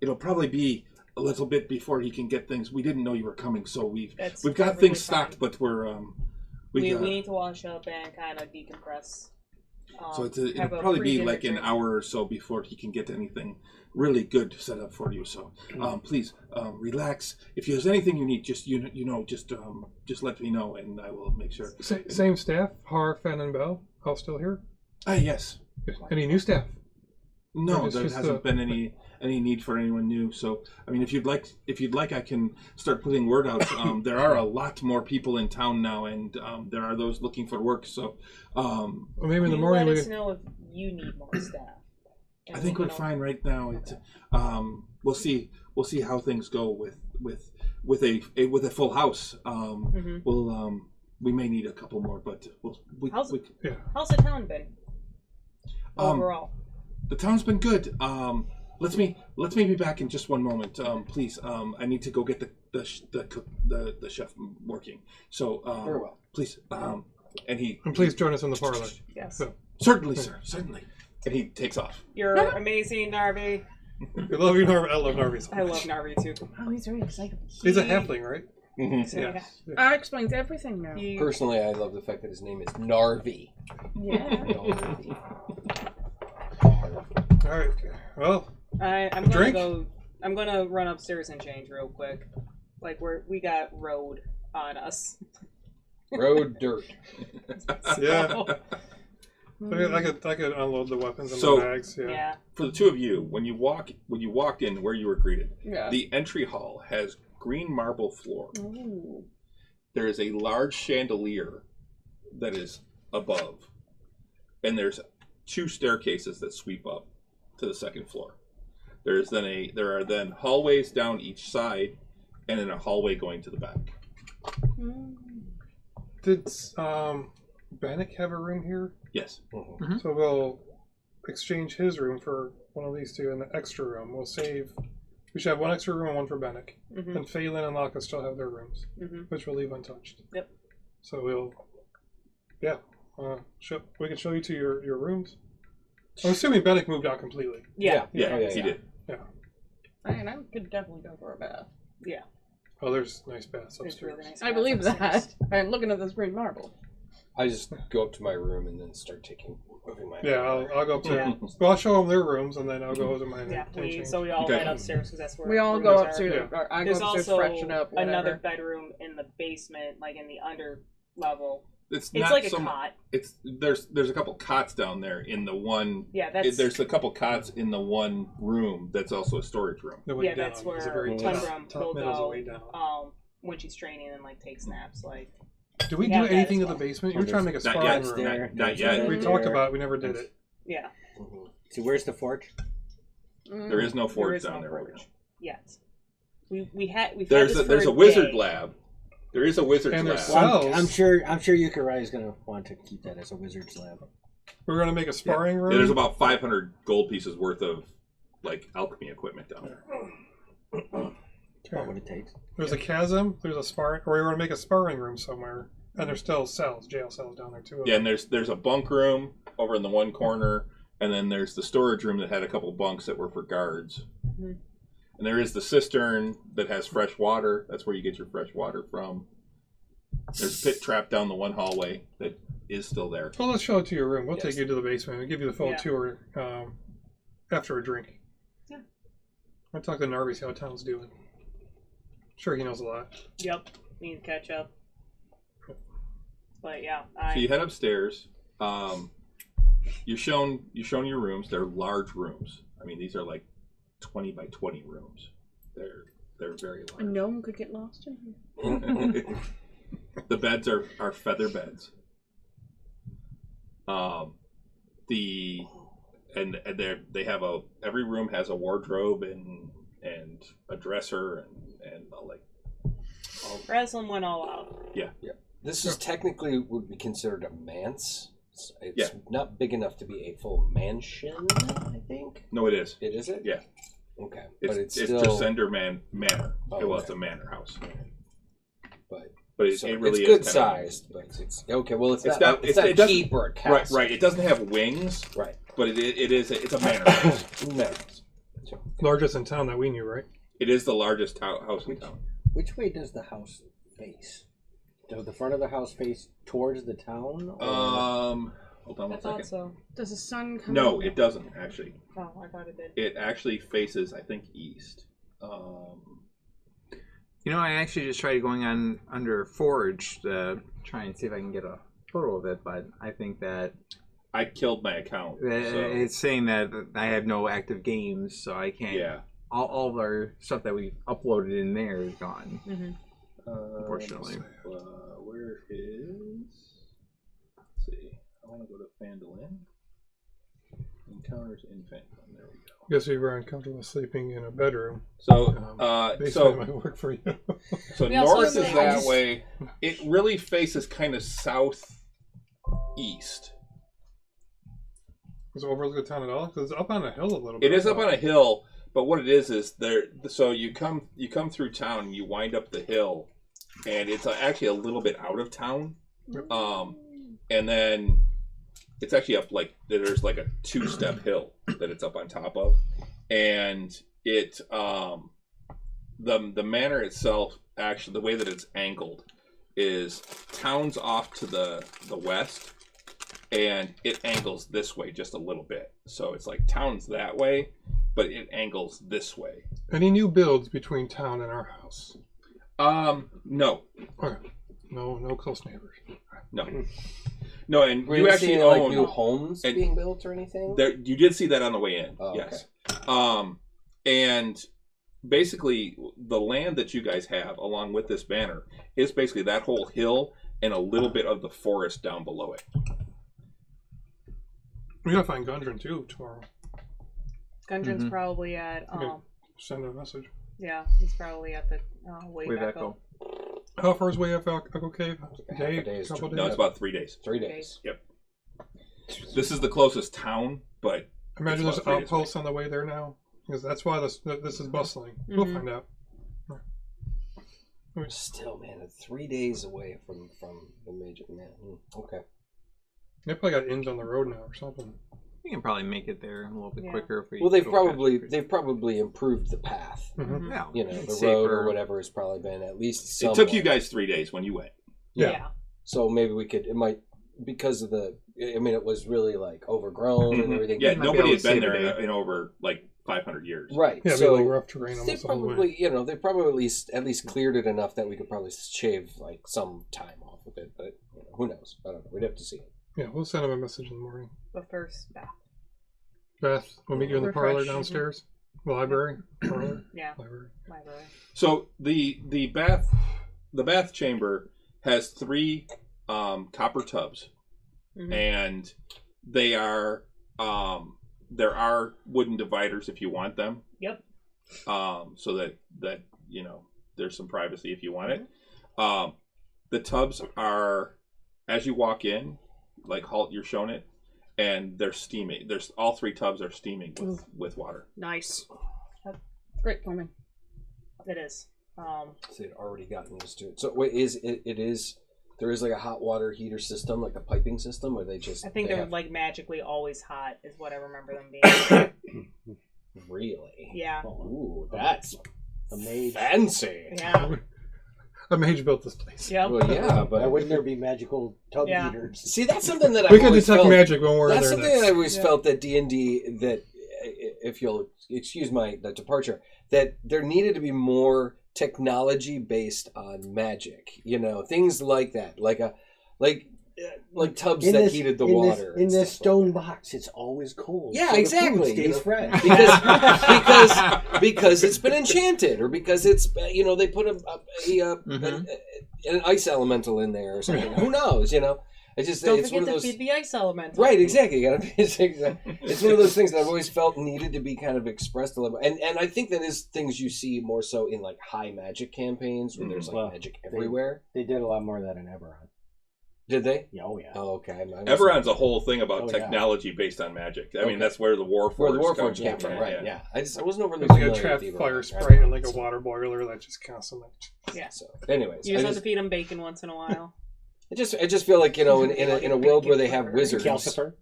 Speaker 1: It'll probably be a little bit before he can get things. We didn't know you were coming, so we've got things stocked, but we
Speaker 3: need to wash up and kind of decompress.
Speaker 1: So it'll probably be like an hour or so before he can get anything really good set up for you. So please relax. If there's anything you need, just just let me know, and I will make sure.
Speaker 8: Same staff, Har, Fen, and Bell, all still here?
Speaker 1: Yes.
Speaker 8: Any new staff?
Speaker 1: No, there hasn't been any need for anyone new. So, I mean, if you'd like, I can start putting word out. There are a lot more people in town now, and there are those looking for work. So,
Speaker 8: maybe in the morning
Speaker 3: let us know if you need more staff.
Speaker 1: I think we're fine right now. We'll see how things go with a full house. We may need a couple more, but
Speaker 3: how's the town been overall?
Speaker 1: The town's been good. Let me be back in just one moment, please. I need to go get the chef working. So
Speaker 2: very well,
Speaker 1: please. And
Speaker 8: please join us in the parlor.
Speaker 3: Yes,
Speaker 8: so.
Speaker 1: Certainly, sir. Certainly. And he takes off.
Speaker 3: You're amazing, Narvi.
Speaker 8: I love you, Narvi. I love Narvi so much.
Speaker 3: I love Narvi too.
Speaker 4: Oh, he's very excited.
Speaker 8: He's a halfling, right?
Speaker 1: Mm-hmm.
Speaker 8: Yes.
Speaker 4: That explains everything now.
Speaker 2: Personally, I love the fact that his name is Narvi.
Speaker 4: Yeah.
Speaker 2: Narvi.
Speaker 8: All right. Well,
Speaker 3: I'm gonna run upstairs and change real quick. Like we got road on us.
Speaker 2: Road dirt.
Speaker 8: Yeah. I could unload the weapons in the bags. Yeah.
Speaker 1: For the two of you, when you walked in where you were greeted,
Speaker 4: Yeah.
Speaker 1: the entry hall has green marble floor.
Speaker 4: Ooh.
Speaker 1: There is a large chandelier that is above, and there's 2 staircases that sweep up to the second floor. There are then hallways down each side, and then a hallway going to the back.
Speaker 8: Did Bannock have a room here?
Speaker 1: Yes.
Speaker 2: Mm-hmm.
Speaker 8: So we'll exchange his room for one of these 2 in the extra room. We'll save. We should have 1 extra room and 1 for Bannock.
Speaker 3: Mm-hmm.
Speaker 8: And Phandalin and Laka still have their rooms, which we'll leave untouched.
Speaker 3: Yep.
Speaker 8: So we'll, we can show you to your rooms. I'm assuming Bannock moved out completely.
Speaker 3: Yeah.
Speaker 1: He did.
Speaker 8: Yeah.
Speaker 4: And I could definitely go for a bath.
Speaker 3: Yeah.
Speaker 8: Oh, there's nice baths
Speaker 3: It's
Speaker 8: upstairs.
Speaker 3: really nice.
Speaker 4: I believe that. I'm looking at this green marble.
Speaker 2: I just go up to my room and then start moving my.
Speaker 8: Yeah, I'll go up to.
Speaker 3: Yeah.
Speaker 8: Well, I'll show them their rooms and then I'll go to mine.
Speaker 3: Yeah.
Speaker 8: and change.
Speaker 3: So we all
Speaker 1: Okay.
Speaker 3: head upstairs because that's where
Speaker 4: We all
Speaker 3: rooms
Speaker 4: go
Speaker 3: are.
Speaker 4: upstairs.
Speaker 8: Yeah.
Speaker 4: I go
Speaker 3: There's
Speaker 4: upstairs,
Speaker 3: also
Speaker 4: freshen up. Whatever.
Speaker 3: another bedroom in the basement, like in the under level.
Speaker 1: It's
Speaker 3: It's
Speaker 1: not
Speaker 3: like a
Speaker 1: some,
Speaker 3: cot.
Speaker 1: It's there's a couple cots down there in the one.
Speaker 3: Yeah, that's
Speaker 1: There's a couple cots in the one room that's also a storage room.
Speaker 8: The way
Speaker 3: yeah,
Speaker 8: down
Speaker 3: that's
Speaker 8: is
Speaker 3: where
Speaker 8: a very
Speaker 3: Tundrum
Speaker 8: top
Speaker 3: will
Speaker 8: middle's a
Speaker 3: go
Speaker 8: way down.
Speaker 3: when she's training and like takes naps. Like
Speaker 8: Do we
Speaker 3: Yeah,
Speaker 8: do
Speaker 3: that
Speaker 8: anything
Speaker 3: as
Speaker 8: in the
Speaker 3: well.
Speaker 8: basement? You were trying to make a
Speaker 1: Not
Speaker 8: sparring
Speaker 1: yet.
Speaker 8: room.
Speaker 1: Not yet.
Speaker 8: We talked about it. We never did it.
Speaker 3: yeah,
Speaker 2: Mm-hmm.
Speaker 6: So where's the forge?
Speaker 1: There is no
Speaker 3: there
Speaker 1: forge
Speaker 3: is
Speaker 1: down
Speaker 3: no
Speaker 1: there right
Speaker 3: forge
Speaker 1: now.
Speaker 3: yet. We've had
Speaker 1: There's
Speaker 3: this
Speaker 1: a
Speaker 3: for
Speaker 1: wizard
Speaker 3: day.
Speaker 1: lab. There is a wizard's
Speaker 8: And
Speaker 1: lab.
Speaker 8: there's
Speaker 6: Well,
Speaker 8: Cells.
Speaker 6: I'm sure Yukarai is going to want to keep that as a wizard's lab.
Speaker 8: We're gonna make a sparring room.
Speaker 1: Yeah, there's about 500 gold pieces worth of like alchemy equipment down there.
Speaker 6: About what it takes.
Speaker 8: There's a chasm. There's a sparring, or we want to make a sparring room somewhere. And there's still cells, jail cells down there too.
Speaker 1: Yeah, and there's a bunk room over in the one corner, and then there's the storage room that had a couple bunks that were for guards.
Speaker 3: Mhm.
Speaker 1: And there is the cistern that has fresh water. That's where you get your fresh water from. There's a pit trap down the one hallway that is still there.
Speaker 8: Well, let's show it to your room. We'll
Speaker 1: Yes.
Speaker 8: take you to the basement and give you the full
Speaker 3: Yeah.
Speaker 8: tour after a drink.
Speaker 3: Yeah.
Speaker 8: I'll talk to Narvi, see how town's doing. Sure, he knows a lot.
Speaker 3: Yep, need to catch up. But yeah,
Speaker 1: So you head upstairs. You're shown your rooms. They're large rooms. I mean, these are like 20 by 20 rooms. They're very
Speaker 4: A
Speaker 1: large.
Speaker 4: gnome could get lost in here.
Speaker 1: The beds are feather beds. They have every room has a wardrobe and a dresser and like.
Speaker 3: Breslin went all out.
Speaker 2: This is technically would be considered a manse. It's
Speaker 1: Yeah.
Speaker 2: not big enough to be a full mansion, I think.
Speaker 1: No, it is.
Speaker 2: It is it?
Speaker 1: Yeah.
Speaker 2: Okay,
Speaker 1: It's,
Speaker 2: but it's
Speaker 1: it's
Speaker 2: still
Speaker 1: Descender Manor.
Speaker 2: Oh,
Speaker 1: It was
Speaker 2: okay.
Speaker 1: a manor house.
Speaker 2: but
Speaker 1: But it,
Speaker 2: so
Speaker 1: it really
Speaker 2: it's
Speaker 1: is
Speaker 2: good
Speaker 1: kinda-
Speaker 2: sized. But it's okay. Well, it's
Speaker 1: It's
Speaker 2: not.
Speaker 1: not-
Speaker 2: It's
Speaker 1: it
Speaker 2: not a
Speaker 1: doesn't-
Speaker 2: keep or a
Speaker 1: Right,
Speaker 2: castle.
Speaker 1: right. It doesn't have wings,
Speaker 2: Right.
Speaker 1: but it's a manor house.
Speaker 2: No.
Speaker 8: Largest in town that we knew, right?
Speaker 1: It is the largest house in town.
Speaker 6: Which way does the house face? Does the front of the house face towards the town? Or...
Speaker 1: Hold on
Speaker 3: I
Speaker 1: one
Speaker 3: thought
Speaker 1: second.
Speaker 3: so.
Speaker 4: Does the sun come?
Speaker 1: No, it doesn't actually.
Speaker 3: Oh, I thought it did.
Speaker 1: It actually faces, I think, east.
Speaker 5: You know, I actually just tried going on under Forge to try and see if I can get a photo of it, but I think that
Speaker 1: I killed my account. So,
Speaker 5: it's saying that I have no active games, so I can't.
Speaker 1: yeah.
Speaker 5: All of our stuff that we uploaded in there is gone,
Speaker 3: Mm-hmm.
Speaker 5: unfortunately.
Speaker 1: Where is? Let's see. I want to go to Phandalin. Encounters in Phandalin. There we go.
Speaker 8: Guess we were uncomfortable sleeping in a bedroom.
Speaker 1: So,
Speaker 8: Basement might work for you.
Speaker 1: so
Speaker 3: We also
Speaker 1: north is
Speaker 3: have
Speaker 1: that
Speaker 3: the-
Speaker 1: way. It really faces kind of southeast.
Speaker 8: Is it overlook the town at all? Because it's up on a hill a little bit.
Speaker 1: It is up on a hill, but what it is there. So you come through town, and you wind up the hill, and it's actually a little bit out of town. And then it's actually up like there's like a 2-step hill that it's up on top of, and it the manor itself, actually the way that it's angled is town's off to the west, and it angles this way just a little bit. So it's like town's that way, but it angles this way.
Speaker 8: Any new builds between town and our house?
Speaker 1: No,
Speaker 8: Okay. No close neighbors.
Speaker 1: no, and
Speaker 2: Were
Speaker 1: you
Speaker 2: you
Speaker 1: actually
Speaker 2: seeing like
Speaker 1: own
Speaker 2: new homes
Speaker 1: and-
Speaker 2: being built or anything?
Speaker 1: there. You did see that on the way in,
Speaker 2: Oh,
Speaker 1: yes. And basically, the land that you guys have, along with this banner, is basically that whole hill and a little bit of the forest down below it.
Speaker 8: We gotta find Gundren too tomorrow.
Speaker 3: Gundren's probably at
Speaker 8: Okay. Send a message.
Speaker 3: yeah, he's probably at the Wave
Speaker 5: Wave
Speaker 3: Echo.
Speaker 5: Echo.
Speaker 8: How far is way up Echo Cave?
Speaker 2: Half a day's
Speaker 8: Couple
Speaker 2: trip.
Speaker 1: No,
Speaker 8: days?
Speaker 1: it's about 3 days.
Speaker 2: 3 days.
Speaker 1: This is the closest town, but
Speaker 8: Imagine
Speaker 1: it's
Speaker 8: there's
Speaker 1: about 3 days
Speaker 8: outposts on the way there now. Because that's why this is bustling. We'll
Speaker 3: Mhm.
Speaker 8: find out.
Speaker 2: Still, man, it's 3 days away from the major. Man, okay.
Speaker 8: They probably got inns on the road now or something.
Speaker 5: We can probably make it there a little bit
Speaker 3: Yeah.
Speaker 5: quicker if we.
Speaker 2: Well, they've
Speaker 5: go
Speaker 2: probably improved the path.
Speaker 8: Mhm.
Speaker 5: Yeah,
Speaker 2: You know,
Speaker 5: it's
Speaker 2: the road
Speaker 5: safer.
Speaker 2: or whatever has probably been at least.
Speaker 1: it took you
Speaker 2: somewhat.
Speaker 1: guys 3 days when you went.
Speaker 8: Yeah.
Speaker 2: So maybe we could. It might because of the. I mean, it was really like overgrown and everything.
Speaker 1: Yeah,
Speaker 5: Might be
Speaker 1: nobody
Speaker 5: able
Speaker 1: had
Speaker 5: to
Speaker 1: been
Speaker 5: save a
Speaker 1: there
Speaker 5: day.
Speaker 1: in over like 500 years.
Speaker 2: Right.
Speaker 8: Yeah,
Speaker 2: so
Speaker 8: like rough terrain
Speaker 2: they
Speaker 8: almost the whole way.
Speaker 2: probably, they probably at least cleared it enough that we could probably shave like some time off of it. But who knows? I don't know. We'd have to see it.
Speaker 8: Yeah, we'll send them a message in the morning.
Speaker 3: But first, Beth.
Speaker 8: Beth, we'll meet you in the parlor
Speaker 3: Refresh.
Speaker 8: downstairs. The library. Parlor.
Speaker 3: Yeah,
Speaker 8: Library.
Speaker 3: library.
Speaker 1: So the bath chamber has 3 copper tubs,
Speaker 3: Mhm.
Speaker 1: and they are there are wooden dividers if you want them.
Speaker 3: Yep.
Speaker 1: So that there's some privacy if you want it. The tubs are, as you walk in, like you're shown it, and they're steaming. There's all 3 tubs are steaming with water.
Speaker 3: Nice.
Speaker 4: Great for me.
Speaker 3: It is.
Speaker 2: So they'd already gotten used to it. So wait, there is like a hot water heater system, like a piping system, or they just?
Speaker 3: I think
Speaker 2: they
Speaker 3: they're
Speaker 2: have-
Speaker 3: like magically always hot, is what I remember them being.
Speaker 2: Really.
Speaker 3: Yeah.
Speaker 2: Ooh, that's
Speaker 6: A mage.
Speaker 2: fancy.
Speaker 3: Yeah.
Speaker 8: A mage built this place.
Speaker 3: Yep.
Speaker 2: Well, yeah,
Speaker 6: Why
Speaker 2: but
Speaker 6: wouldn't there be magical tub
Speaker 3: Yeah.
Speaker 6: heaters?
Speaker 2: see, that's something that
Speaker 8: We
Speaker 2: I've
Speaker 8: can
Speaker 2: always
Speaker 8: detect
Speaker 2: felt.
Speaker 8: magic when we're
Speaker 2: That's
Speaker 8: there
Speaker 2: something
Speaker 8: next.
Speaker 2: that I always
Speaker 3: Yeah.
Speaker 2: felt that D&D, that if you'll excuse my departure, that there needed to be more technology based on magic. Things like that, like tubs
Speaker 6: In
Speaker 2: that
Speaker 6: this-
Speaker 2: heated the
Speaker 6: in
Speaker 2: water.
Speaker 6: in
Speaker 2: and
Speaker 6: this
Speaker 2: stuff like
Speaker 6: stone
Speaker 2: that.
Speaker 6: box, it's always cold.
Speaker 2: Yeah,
Speaker 6: so the food
Speaker 2: exactly,
Speaker 6: stays fresh.
Speaker 2: because it's been enchanted, or because it's they put an ice elemental in there or something. Who knows? It's just
Speaker 3: Don't
Speaker 2: it's one
Speaker 3: forget
Speaker 2: of
Speaker 3: to
Speaker 2: those.
Speaker 3: feed the ice elemental.
Speaker 2: Right, exactly. You gotta be. It's one of those things that I've always felt needed to be kind of expressed a little, and I think that is things you see more so in like high magic campaigns where there's like
Speaker 6: Well,
Speaker 2: magic everywhere.
Speaker 6: They did a lot more of that in Eberron.
Speaker 2: Did they?
Speaker 6: Yeah, oh yeah.
Speaker 2: Oh, okay.
Speaker 1: Eberron's a whole thing about
Speaker 6: Oh, yeah.
Speaker 1: technology based on magic. I mean,
Speaker 2: Okay.
Speaker 1: that's where the Warforged
Speaker 2: Where the Warforged
Speaker 1: came
Speaker 2: came from,
Speaker 1: from.
Speaker 2: right? Yeah. I wasn't overly
Speaker 8: There's like a
Speaker 2: familiar
Speaker 8: trap
Speaker 2: with
Speaker 8: fire
Speaker 2: Eberron,
Speaker 8: spray
Speaker 2: right?
Speaker 8: and like a water boiler that just constantly.
Speaker 3: Yeah.
Speaker 2: So, anyways,
Speaker 3: You
Speaker 2: I
Speaker 3: just have
Speaker 2: just,
Speaker 3: to feed them bacon once in a while.
Speaker 2: I just feel like, in a world where they have wizards
Speaker 6: Calcifer.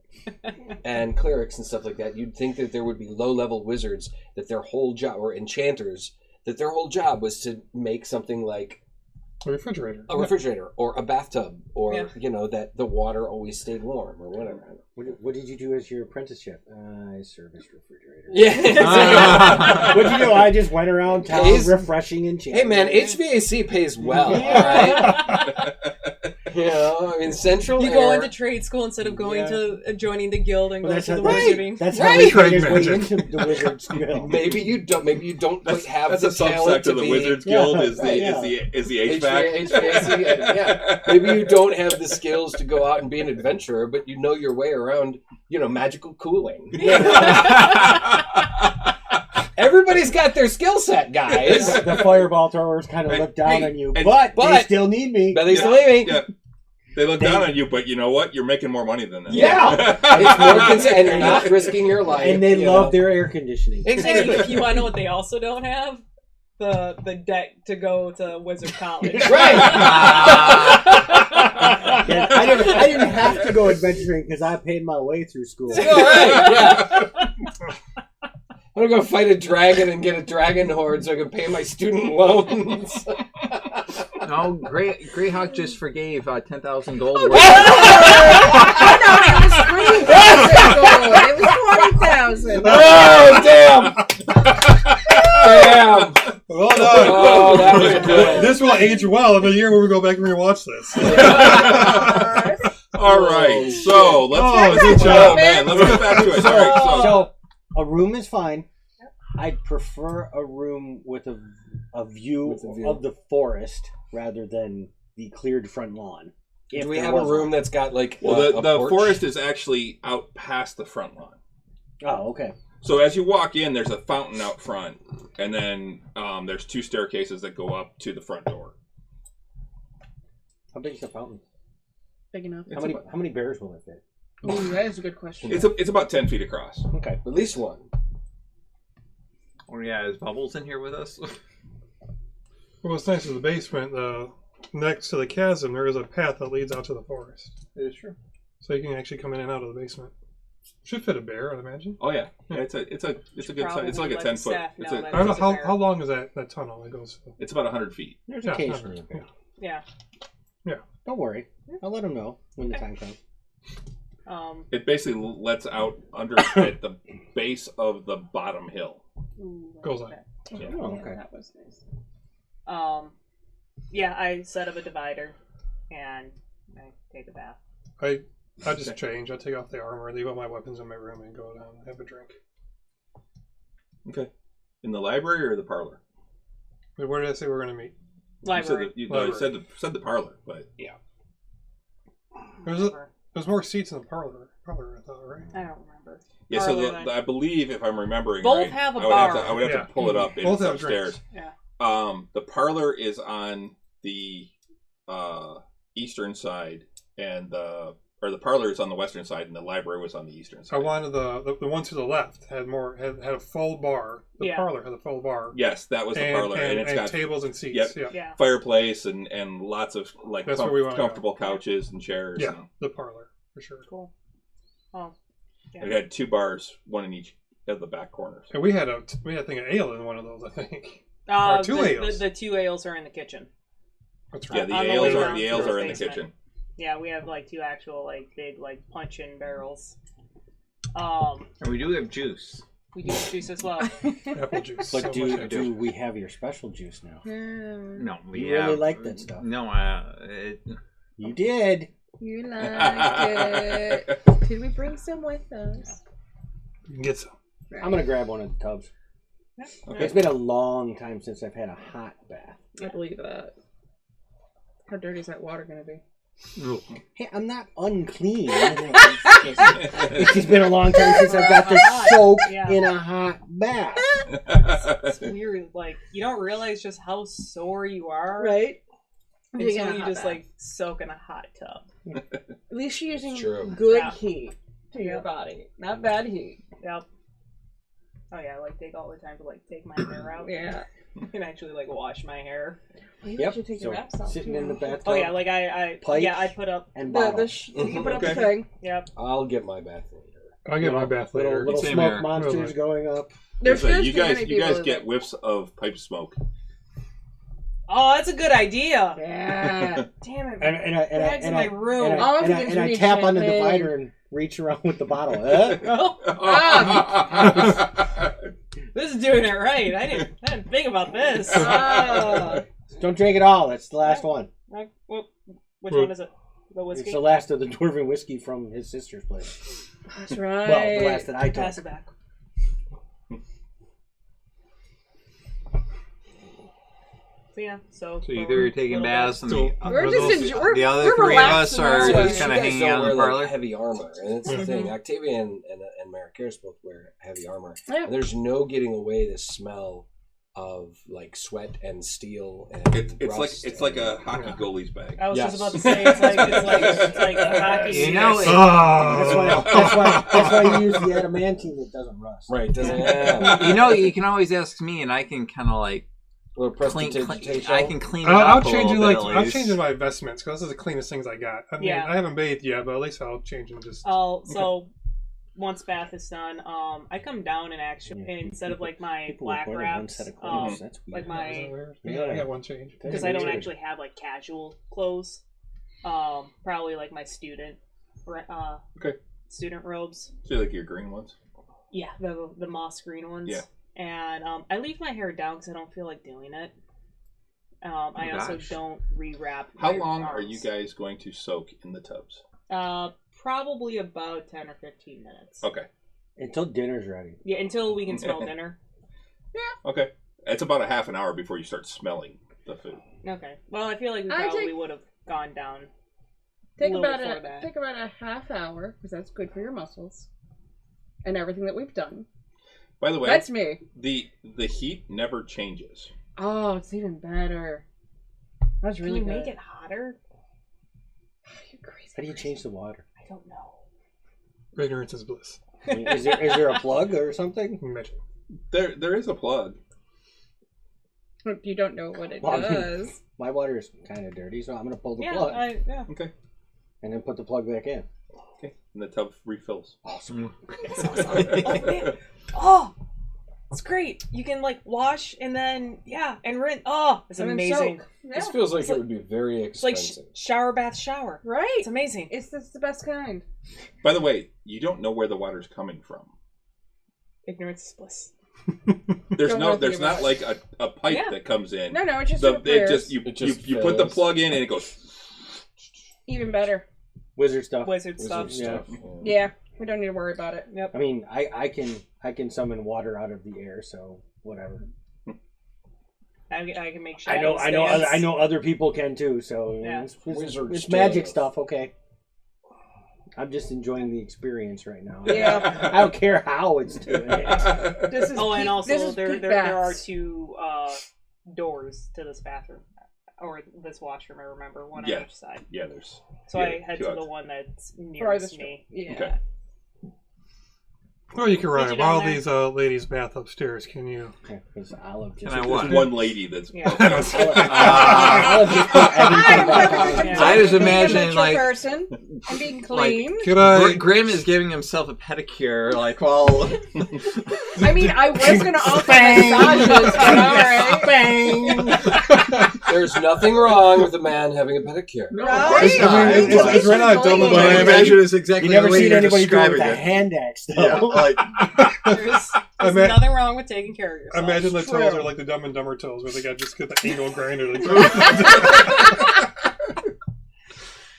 Speaker 2: and clerics and stuff like that, you'd think that there would be low-level wizards that their whole job, or enchanters, that their whole job was to make something like
Speaker 8: A refrigerator.
Speaker 2: a refrigerator or a bathtub, or
Speaker 3: Yeah.
Speaker 2: that the water always stayed warm or whatever.
Speaker 6: What did you do as your apprenticeship? I serviced refrigerators.
Speaker 2: Yeah.
Speaker 6: What'd you do? I just went around town
Speaker 2: Pays-
Speaker 6: refreshing and
Speaker 2: Hey man, HVAC pays well, alright? I mean, Central
Speaker 3: You
Speaker 2: Air.
Speaker 3: go into trade school instead of going
Speaker 6: Yeah.
Speaker 3: to joining the guild and
Speaker 6: Well,
Speaker 3: go
Speaker 6: that's
Speaker 3: to the
Speaker 6: how-
Speaker 3: wizarding.
Speaker 6: That's how
Speaker 2: Right.
Speaker 6: he made his way
Speaker 8: Magic.
Speaker 6: into the Wizards Guild.
Speaker 2: Maybe you don't
Speaker 1: That's,
Speaker 2: quite have
Speaker 1: that's
Speaker 2: the
Speaker 1: a
Speaker 2: talent
Speaker 1: subsect
Speaker 2: to
Speaker 1: of the
Speaker 2: be
Speaker 1: Wizards
Speaker 6: Yeah,
Speaker 1: Guild is the
Speaker 6: right, yeah.
Speaker 1: is the HVAC.
Speaker 2: HVAC, yeah. Maybe you don't have the skills to go out and be an adventurer, but you know your way around, magical cooling. Everybody's got their skill set, guys.
Speaker 6: The fireball throwers kind of
Speaker 1: Hey,
Speaker 6: look down
Speaker 1: hey,
Speaker 6: on you,
Speaker 1: and-
Speaker 6: but they
Speaker 2: but-
Speaker 6: still need me.
Speaker 2: But they still leaving.
Speaker 1: Yeah. They look down on you, but you know what? You're making more money than them.
Speaker 2: Yeah. It's more and you're not risking your life.
Speaker 6: And they
Speaker 2: you
Speaker 6: love
Speaker 2: know.
Speaker 6: their air conditioning.
Speaker 3: And
Speaker 2: Exactly.
Speaker 3: if you want to know what they also don't have, the debt to go to Wizard College.
Speaker 2: Right.
Speaker 6: Yeah, I didn't have to go adventuring because I paid my way through school.
Speaker 2: All right. Yeah. I'm gonna go fight a dragon and get a dragon horde so I can pay my student loans.
Speaker 5: No, Greyhawk just forgave 10,000 gold.
Speaker 4: Oh, no, it was 20,000. It was 20,000.
Speaker 2: Oh damn! Damn!
Speaker 8: Well done.
Speaker 2: Oh, that was good.
Speaker 8: This will age well in the year where we go back and rewatch this.
Speaker 1: All right, so let's
Speaker 8: good job.
Speaker 1: man, let's get back to it. All right, so
Speaker 6: So a room is fine. I'd prefer a room with a view,
Speaker 2: With a view.
Speaker 6: of the forest rather than the cleared front lawn. If
Speaker 2: Do we
Speaker 6: there
Speaker 2: have a
Speaker 6: was
Speaker 2: room
Speaker 6: one.
Speaker 2: that's got like
Speaker 1: well,
Speaker 2: a
Speaker 1: the
Speaker 2: porch?
Speaker 1: forest is actually out past the front lawn.
Speaker 6: Oh, okay.
Speaker 1: So as you walk in, there's a fountain out front, and then there's 2 staircases that go up to the front door.
Speaker 6: How big is the fountain?
Speaker 4: Big enough.
Speaker 6: How many bears will it fit?
Speaker 4: Ooh, that is a good question.
Speaker 1: It's about 10 feet across.
Speaker 6: Okay.
Speaker 2: At least one.
Speaker 5: Oh yeah, is Bubbles in here with us?
Speaker 8: Well, what's nice is the basement, next to the chasm, there is a path that leads out to the forest.
Speaker 5: It is true.
Speaker 8: So you can actually come in and out of the basement. Should fit a bear, I'd imagine.
Speaker 1: Oh yeah, it's a good size. It's like a 10 foot. It's,
Speaker 3: know that
Speaker 8: I don't know
Speaker 3: it's a bear.
Speaker 8: how long is that tunnel that goes through?
Speaker 1: it's about 100 feet.
Speaker 6: There's
Speaker 8: Yeah,
Speaker 6: occasionally a bear.
Speaker 3: Yeah.
Speaker 6: Don't worry. I'll let them know when the time comes.
Speaker 1: It basically lets out under at the base of the bottom hill.
Speaker 3: Ooh,
Speaker 8: Goes on.
Speaker 1: Yeah.
Speaker 6: Oh, okay.
Speaker 3: That was nice. Yeah, I set up a divider and I take a bath.
Speaker 8: I just change. I take off the armor, leave all my weapons in my room, and go down and have a drink.
Speaker 1: Okay. In the library or the parlor?
Speaker 8: Wait, where did I say we're going to meet?
Speaker 3: Library.
Speaker 1: You
Speaker 8: Library.
Speaker 1: said the parlor, but yeah.
Speaker 8: There's more seats in the parlor, I thought, right?
Speaker 3: I don't remember.
Speaker 1: Yeah, so
Speaker 3: Parlor, then.
Speaker 1: I believe if I'm remembering
Speaker 3: Both
Speaker 1: right,
Speaker 3: have a
Speaker 1: I would have
Speaker 3: bar.
Speaker 1: to, I would have
Speaker 8: Yeah.
Speaker 1: to pull it up.
Speaker 8: Both
Speaker 1: It's
Speaker 8: have
Speaker 1: upstairs.
Speaker 8: drinks.
Speaker 3: Yeah.
Speaker 1: The parlor is on the eastern side, and the parlor is on the western side, and the library was on the eastern side.
Speaker 8: I wanted the one to the left had a full bar. The
Speaker 3: Yeah.
Speaker 8: parlor had a full bar.
Speaker 1: Yes, that was the parlor, and it's got
Speaker 8: tables and seats.
Speaker 1: Yep.
Speaker 8: Yeah.
Speaker 3: Yeah.
Speaker 1: fireplace and lots of like
Speaker 8: That's where we wanna go.
Speaker 1: comfortable couches and chairs.
Speaker 8: Yeah,
Speaker 1: And
Speaker 8: the parlor for sure.
Speaker 3: Cool. Oh. Yeah.
Speaker 1: it had 2 bars, one in each of the back corners.
Speaker 8: And we had a thing of ale in one of those, I think. Or 2 ales.
Speaker 3: The 2 ales are in the kitchen.
Speaker 8: That's
Speaker 1: Yeah,
Speaker 8: right.
Speaker 1: the
Speaker 3: On the
Speaker 1: ales
Speaker 3: way
Speaker 1: are
Speaker 3: down
Speaker 1: the
Speaker 3: to
Speaker 1: ales
Speaker 3: the
Speaker 1: are in the
Speaker 3: basement.
Speaker 1: kitchen.
Speaker 3: Yeah, we have like 2 actual big punch-in barrels.
Speaker 5: And we do have juice.
Speaker 3: We do juice as well.
Speaker 8: Apple juice.
Speaker 6: But
Speaker 8: So much
Speaker 6: do we have your special juice now?
Speaker 5: No, we
Speaker 6: You really
Speaker 5: have,
Speaker 6: like that stuff.
Speaker 5: No,
Speaker 6: You did.
Speaker 4: You liked it. Could we bring some with us?
Speaker 8: You can get some.
Speaker 6: I'm gonna grab one of the tubs.
Speaker 1: Okay.
Speaker 6: It's been a long time since I've had a hot bath.
Speaker 4: I believe that. How dirty is that water going to be?
Speaker 6: Hey, I'm not unclean. It's just been a long time since I've got to soak
Speaker 3: Yeah.
Speaker 6: in a hot bath.
Speaker 3: It's weird. Like, you don't realize just how sore you are.
Speaker 6: Right?
Speaker 4: I'm
Speaker 3: Until
Speaker 4: taking a
Speaker 3: you
Speaker 4: hot
Speaker 3: just
Speaker 4: bath.
Speaker 3: like soak in a hot tub.
Speaker 4: At least you're using
Speaker 2: true.
Speaker 4: good
Speaker 3: Yeah.
Speaker 4: heat to your
Speaker 3: Yeah.
Speaker 4: body, not bad heat.
Speaker 3: Yep. Oh yeah, I like take all the time to like take my hair out.
Speaker 4: Yeah.
Speaker 3: And actually like wash my hair.
Speaker 4: Well, you
Speaker 6: Yep.
Speaker 4: should take
Speaker 6: So
Speaker 4: your wraps off.
Speaker 6: sitting in the bathtub.
Speaker 3: Oh yeah, like I
Speaker 6: Pipe.
Speaker 3: yeah, I put up.
Speaker 6: and
Speaker 4: The,
Speaker 6: bottle.
Speaker 4: you put up the
Speaker 1: Okay.
Speaker 4: thing.
Speaker 3: Yep.
Speaker 2: I'll get my bath later.
Speaker 8: I'll get my bath
Speaker 6: little,
Speaker 8: later.
Speaker 6: little
Speaker 5: Same
Speaker 6: smoke
Speaker 5: here.
Speaker 6: monsters going up.
Speaker 4: There's
Speaker 1: So
Speaker 4: supposed
Speaker 1: you
Speaker 4: to be
Speaker 1: guys,
Speaker 4: many
Speaker 1: you guys
Speaker 4: people
Speaker 1: get
Speaker 4: that-
Speaker 1: whiffs of pipe smoke.
Speaker 3: Oh, that's a good idea.
Speaker 4: Yeah.
Speaker 3: Damn it. Bag's in my room.
Speaker 4: All I'm
Speaker 6: and
Speaker 4: thinking is
Speaker 6: I
Speaker 4: we need
Speaker 6: tap on the
Speaker 4: champagne.
Speaker 6: divider and reach around with the bottle.
Speaker 3: This is doing it right. I didn't think about this.
Speaker 4: Oh.
Speaker 6: Don't drink it all. That's the last one.
Speaker 3: Which one is it? The whiskey?
Speaker 6: It's the last of the dwarven whiskey from his sister's place.
Speaker 4: That's right.
Speaker 6: Well, the last that I took.
Speaker 3: Pass it back. So yeah, so
Speaker 5: either you're taking baths and
Speaker 8: So-
Speaker 5: the,
Speaker 4: We're
Speaker 5: those-
Speaker 4: just enjoy-
Speaker 5: the other
Speaker 4: we're
Speaker 5: three of us
Speaker 4: relaxing
Speaker 5: are
Speaker 4: our
Speaker 2: So
Speaker 4: way.
Speaker 5: just
Speaker 2: you
Speaker 5: kind of
Speaker 2: guys
Speaker 5: hanging
Speaker 2: don't
Speaker 5: out in
Speaker 2: wear,
Speaker 5: the
Speaker 2: like,
Speaker 5: parlor.
Speaker 2: heavy armor, and it's the thing. Octavia and Maricaris both wear heavy armor.
Speaker 4: Yeah.
Speaker 2: And there's no getting away the smell of like sweat and steel and
Speaker 1: It's like a
Speaker 2: rust
Speaker 1: hockey goalie's bag.
Speaker 3: I was
Speaker 2: Yes.
Speaker 3: just about to say it's like a hockey.
Speaker 5: You know,
Speaker 3: stick.
Speaker 6: That's why you use the adamantine that doesn't rust.
Speaker 2: Right, doesn't yeah.
Speaker 5: you know, you can always ask me, and I can kind of like
Speaker 2: A little
Speaker 5: clean.
Speaker 2: prestidigitation.
Speaker 5: I can clean it
Speaker 8: I'll
Speaker 5: up a
Speaker 8: change
Speaker 5: little
Speaker 8: it
Speaker 5: bit
Speaker 8: like
Speaker 5: at
Speaker 8: I'll
Speaker 5: least.
Speaker 8: change my vestments because this is the cleanest things I got. I mean,
Speaker 3: Yeah.
Speaker 8: I haven't bathed yet, but at least I'll change them. Just
Speaker 3: So once bath is done, I come down and actually instead of like my
Speaker 6: People
Speaker 3: black
Speaker 6: reported one
Speaker 3: wraps,
Speaker 6: set of clothes. That's
Speaker 3: like
Speaker 6: weird.
Speaker 8: Is that
Speaker 3: my
Speaker 8: weird?
Speaker 6: Yeah.
Speaker 8: I got one change.
Speaker 3: because I don't actually have like casual clothes. Probably like my student robes.
Speaker 1: So like your green ones.
Speaker 3: Yeah, the moss green ones.
Speaker 1: Yeah.
Speaker 3: And I leave my hair down because I don't feel like doing it. I also
Speaker 5: gosh.
Speaker 3: don't rewrap.
Speaker 1: How
Speaker 3: my
Speaker 1: long are
Speaker 3: arms.
Speaker 1: you guys going to soak in the tubs?
Speaker 3: Probably about 10 or 15 minutes.
Speaker 1: Okay.
Speaker 6: Until dinner's ready.
Speaker 3: Yeah, until we can smell dinner.
Speaker 1: Okay. It's about a half an hour before you start smelling the food.
Speaker 3: Okay. Well, I feel like we
Speaker 4: I
Speaker 3: probably
Speaker 4: take-
Speaker 3: would have gone down.
Speaker 4: Take
Speaker 3: little
Speaker 4: about
Speaker 3: before that.
Speaker 4: take about a half hour because that's good for your muscles and everything that we've done.
Speaker 1: By the way,
Speaker 4: That's me.
Speaker 1: the heat never changes.
Speaker 4: Oh, it's even better. That's
Speaker 3: Can
Speaker 4: really
Speaker 3: you
Speaker 4: good.
Speaker 3: make it hotter?
Speaker 4: You're crazy.
Speaker 6: How do you change the water?
Speaker 3: I don't know.
Speaker 8: Ignorance is bliss.
Speaker 6: I mean, is there a plug or something?
Speaker 8: Imagine.
Speaker 1: There is a plug.
Speaker 4: You don't know what it
Speaker 6: Well, I mean-
Speaker 4: does.
Speaker 6: My water is kind of dirty, so I'm going to pull the
Speaker 3: Yeah,
Speaker 6: plug
Speaker 3: yeah.
Speaker 1: Okay.
Speaker 6: and then put the plug back in.
Speaker 1: Okay. And the tub refills.
Speaker 6: Awesome.
Speaker 3: It's awesome. Oh, man. Oh, it's great. You can like wash and then and rinse. Oh, it's
Speaker 4: And then
Speaker 3: amazing.
Speaker 4: soak.
Speaker 2: This
Speaker 4: Yeah.
Speaker 2: feels like
Speaker 3: It's
Speaker 2: it
Speaker 3: like-
Speaker 2: would be very
Speaker 3: It's like
Speaker 2: expensive.
Speaker 3: shower, bath, shower.
Speaker 4: Right.
Speaker 3: It's amazing.
Speaker 4: It's the best kind.
Speaker 1: By the way, you don't know where the water's coming from.
Speaker 3: Ignorance is bliss.
Speaker 1: There's
Speaker 4: Don't
Speaker 1: no,
Speaker 4: wanna think
Speaker 1: there's
Speaker 4: about
Speaker 1: not
Speaker 4: it.
Speaker 1: like a pipe
Speaker 3: Yeah.
Speaker 1: that comes in.
Speaker 4: No, it's just
Speaker 1: The,
Speaker 4: it
Speaker 1: it just you
Speaker 2: It just
Speaker 1: you put the
Speaker 2: fills.
Speaker 1: plug in and it goes.
Speaker 4: even better.
Speaker 6: Wizard stuff.
Speaker 3: Wizard stuff.
Speaker 2: Wizard stuff.
Speaker 4: Yeah, we don't need to worry about it.
Speaker 3: Yep.
Speaker 6: I mean, I can summon water out of the air, so whatever.
Speaker 3: I can make sure.
Speaker 6: I know other people can too. So
Speaker 3: Yeah.
Speaker 6: it's
Speaker 2: stuff.
Speaker 6: magic stuff. Okay. I'm just enjoying the experience right now.
Speaker 4: Yeah.
Speaker 6: I don't care how it's doing it.
Speaker 4: This is
Speaker 3: Oh, and
Speaker 4: peak-
Speaker 3: also
Speaker 4: this is
Speaker 3: there
Speaker 4: peak
Speaker 3: there are
Speaker 4: baths.
Speaker 3: 2 doors to this bathroom or this washroom. I remember one
Speaker 1: Yeah.
Speaker 3: on each side.
Speaker 1: Yeah, there's.
Speaker 3: So
Speaker 1: yeah,
Speaker 3: I head
Speaker 1: 2
Speaker 3: to
Speaker 1: outs.
Speaker 3: the one that's nearest
Speaker 4: Farthest
Speaker 3: me.
Speaker 4: Yeah.
Speaker 1: Okay.
Speaker 8: Or you can
Speaker 3: Did
Speaker 8: run
Speaker 3: you
Speaker 8: while
Speaker 3: down there?
Speaker 8: these ladies bath upstairs. Can you?
Speaker 6: Because Olive just.
Speaker 5: Can I
Speaker 1: There's
Speaker 5: what?
Speaker 1: one lady that's.
Speaker 3: Yeah.
Speaker 6: Olive just put everything back on.
Speaker 3: Yeah.
Speaker 5: I just
Speaker 4: Being a
Speaker 5: imagine
Speaker 4: mature
Speaker 5: like
Speaker 4: person and being clean.
Speaker 8: Could I?
Speaker 5: Grim is giving himself a pedicure, like while.
Speaker 4: I mean, I was gonna offer massages, but all right.
Speaker 2: There's nothing wrong with a man having a pedicure.
Speaker 4: Right?
Speaker 8: It's right now. Don't look
Speaker 5: What I
Speaker 8: like
Speaker 5: imagine is exactly
Speaker 6: You never
Speaker 5: the way
Speaker 6: seen
Speaker 5: you're
Speaker 6: anybody do it
Speaker 5: describing
Speaker 6: with a
Speaker 5: it.
Speaker 6: hand axe, though.
Speaker 5: Yeah, like
Speaker 3: There's
Speaker 8: Ima-
Speaker 3: nothing wrong with taking care of yourself.
Speaker 8: imagine the
Speaker 4: True.
Speaker 8: toes are like the Dumb and Dumber toes, where they got just get the angle grinder. Like,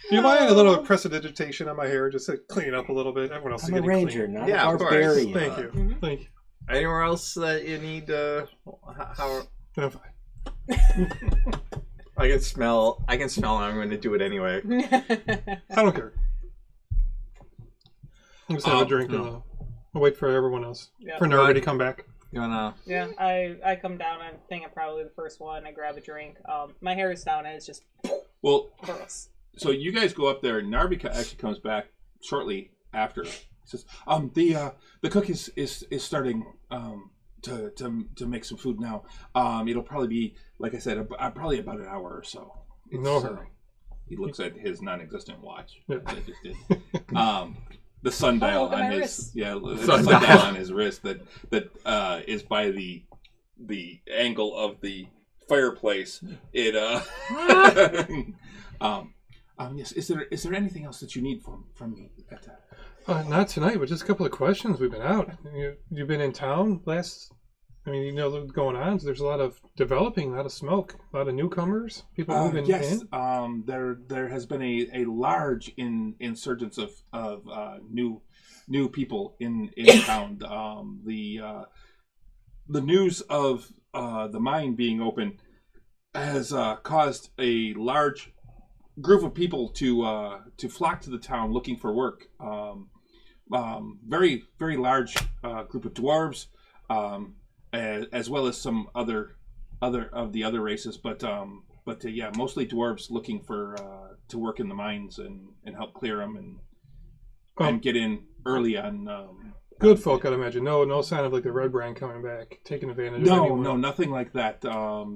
Speaker 8: do you mind a little prestidigitation on my hair, just to clean it up a little bit? Everyone else is
Speaker 6: I'm a
Speaker 8: getting
Speaker 6: ranger,
Speaker 8: clean.
Speaker 6: not
Speaker 5: Yeah,
Speaker 6: a
Speaker 5: of course.
Speaker 6: barbarian.
Speaker 8: Thank you.
Speaker 3: Mhm.
Speaker 8: Thank you.
Speaker 5: anywhere else that you need. How
Speaker 8: I'm fine.
Speaker 5: I can smell. I'm going to do it anyway.
Speaker 8: I don't care. I'm just have a drink and I'll wait for everyone else.
Speaker 3: Yeah.
Speaker 8: For Nerva to come back.
Speaker 5: You wanna?
Speaker 3: Yeah, I come down. I think I'm probably the first one. I grab a drink. My hair is down and it's just
Speaker 1: Well,
Speaker 3: Gross.
Speaker 1: so you guys go up there, and Narvi actually comes back shortly after. He says, the cook is starting to make some food now. It'll probably be, like I said, probably about an hour or so.
Speaker 8: No hurry.
Speaker 1: He looks at his non-existent watch.
Speaker 8: Yeah.
Speaker 1: That I just did. The sundial
Speaker 3: look at
Speaker 1: on
Speaker 3: my
Speaker 1: his
Speaker 3: wrist.
Speaker 1: the sundial on his wrist that is by the angle of the fireplace. It yes. Is there anything else that you need from me at that?
Speaker 8: Not tonight, but just a couple of questions. We've been out. You've been in town last. I mean, you know what's going on. So there's a lot of developing, a lot of smoke, a lot of newcomers, people moving
Speaker 1: yes.
Speaker 8: in.
Speaker 1: There has been a large insurgence of new people in town. The news of the mine being open has caused a large group of people to flock to the town looking for work. Very very large group of dwarves, as well as some other of the other races, but yeah, mostly dwarves looking for to work in the mines and help clear them and get in early on.
Speaker 8: Good folk, I'd imagine. No sign of like the Red Brand coming back, taking advantage of anyone.
Speaker 1: No, nothing like that.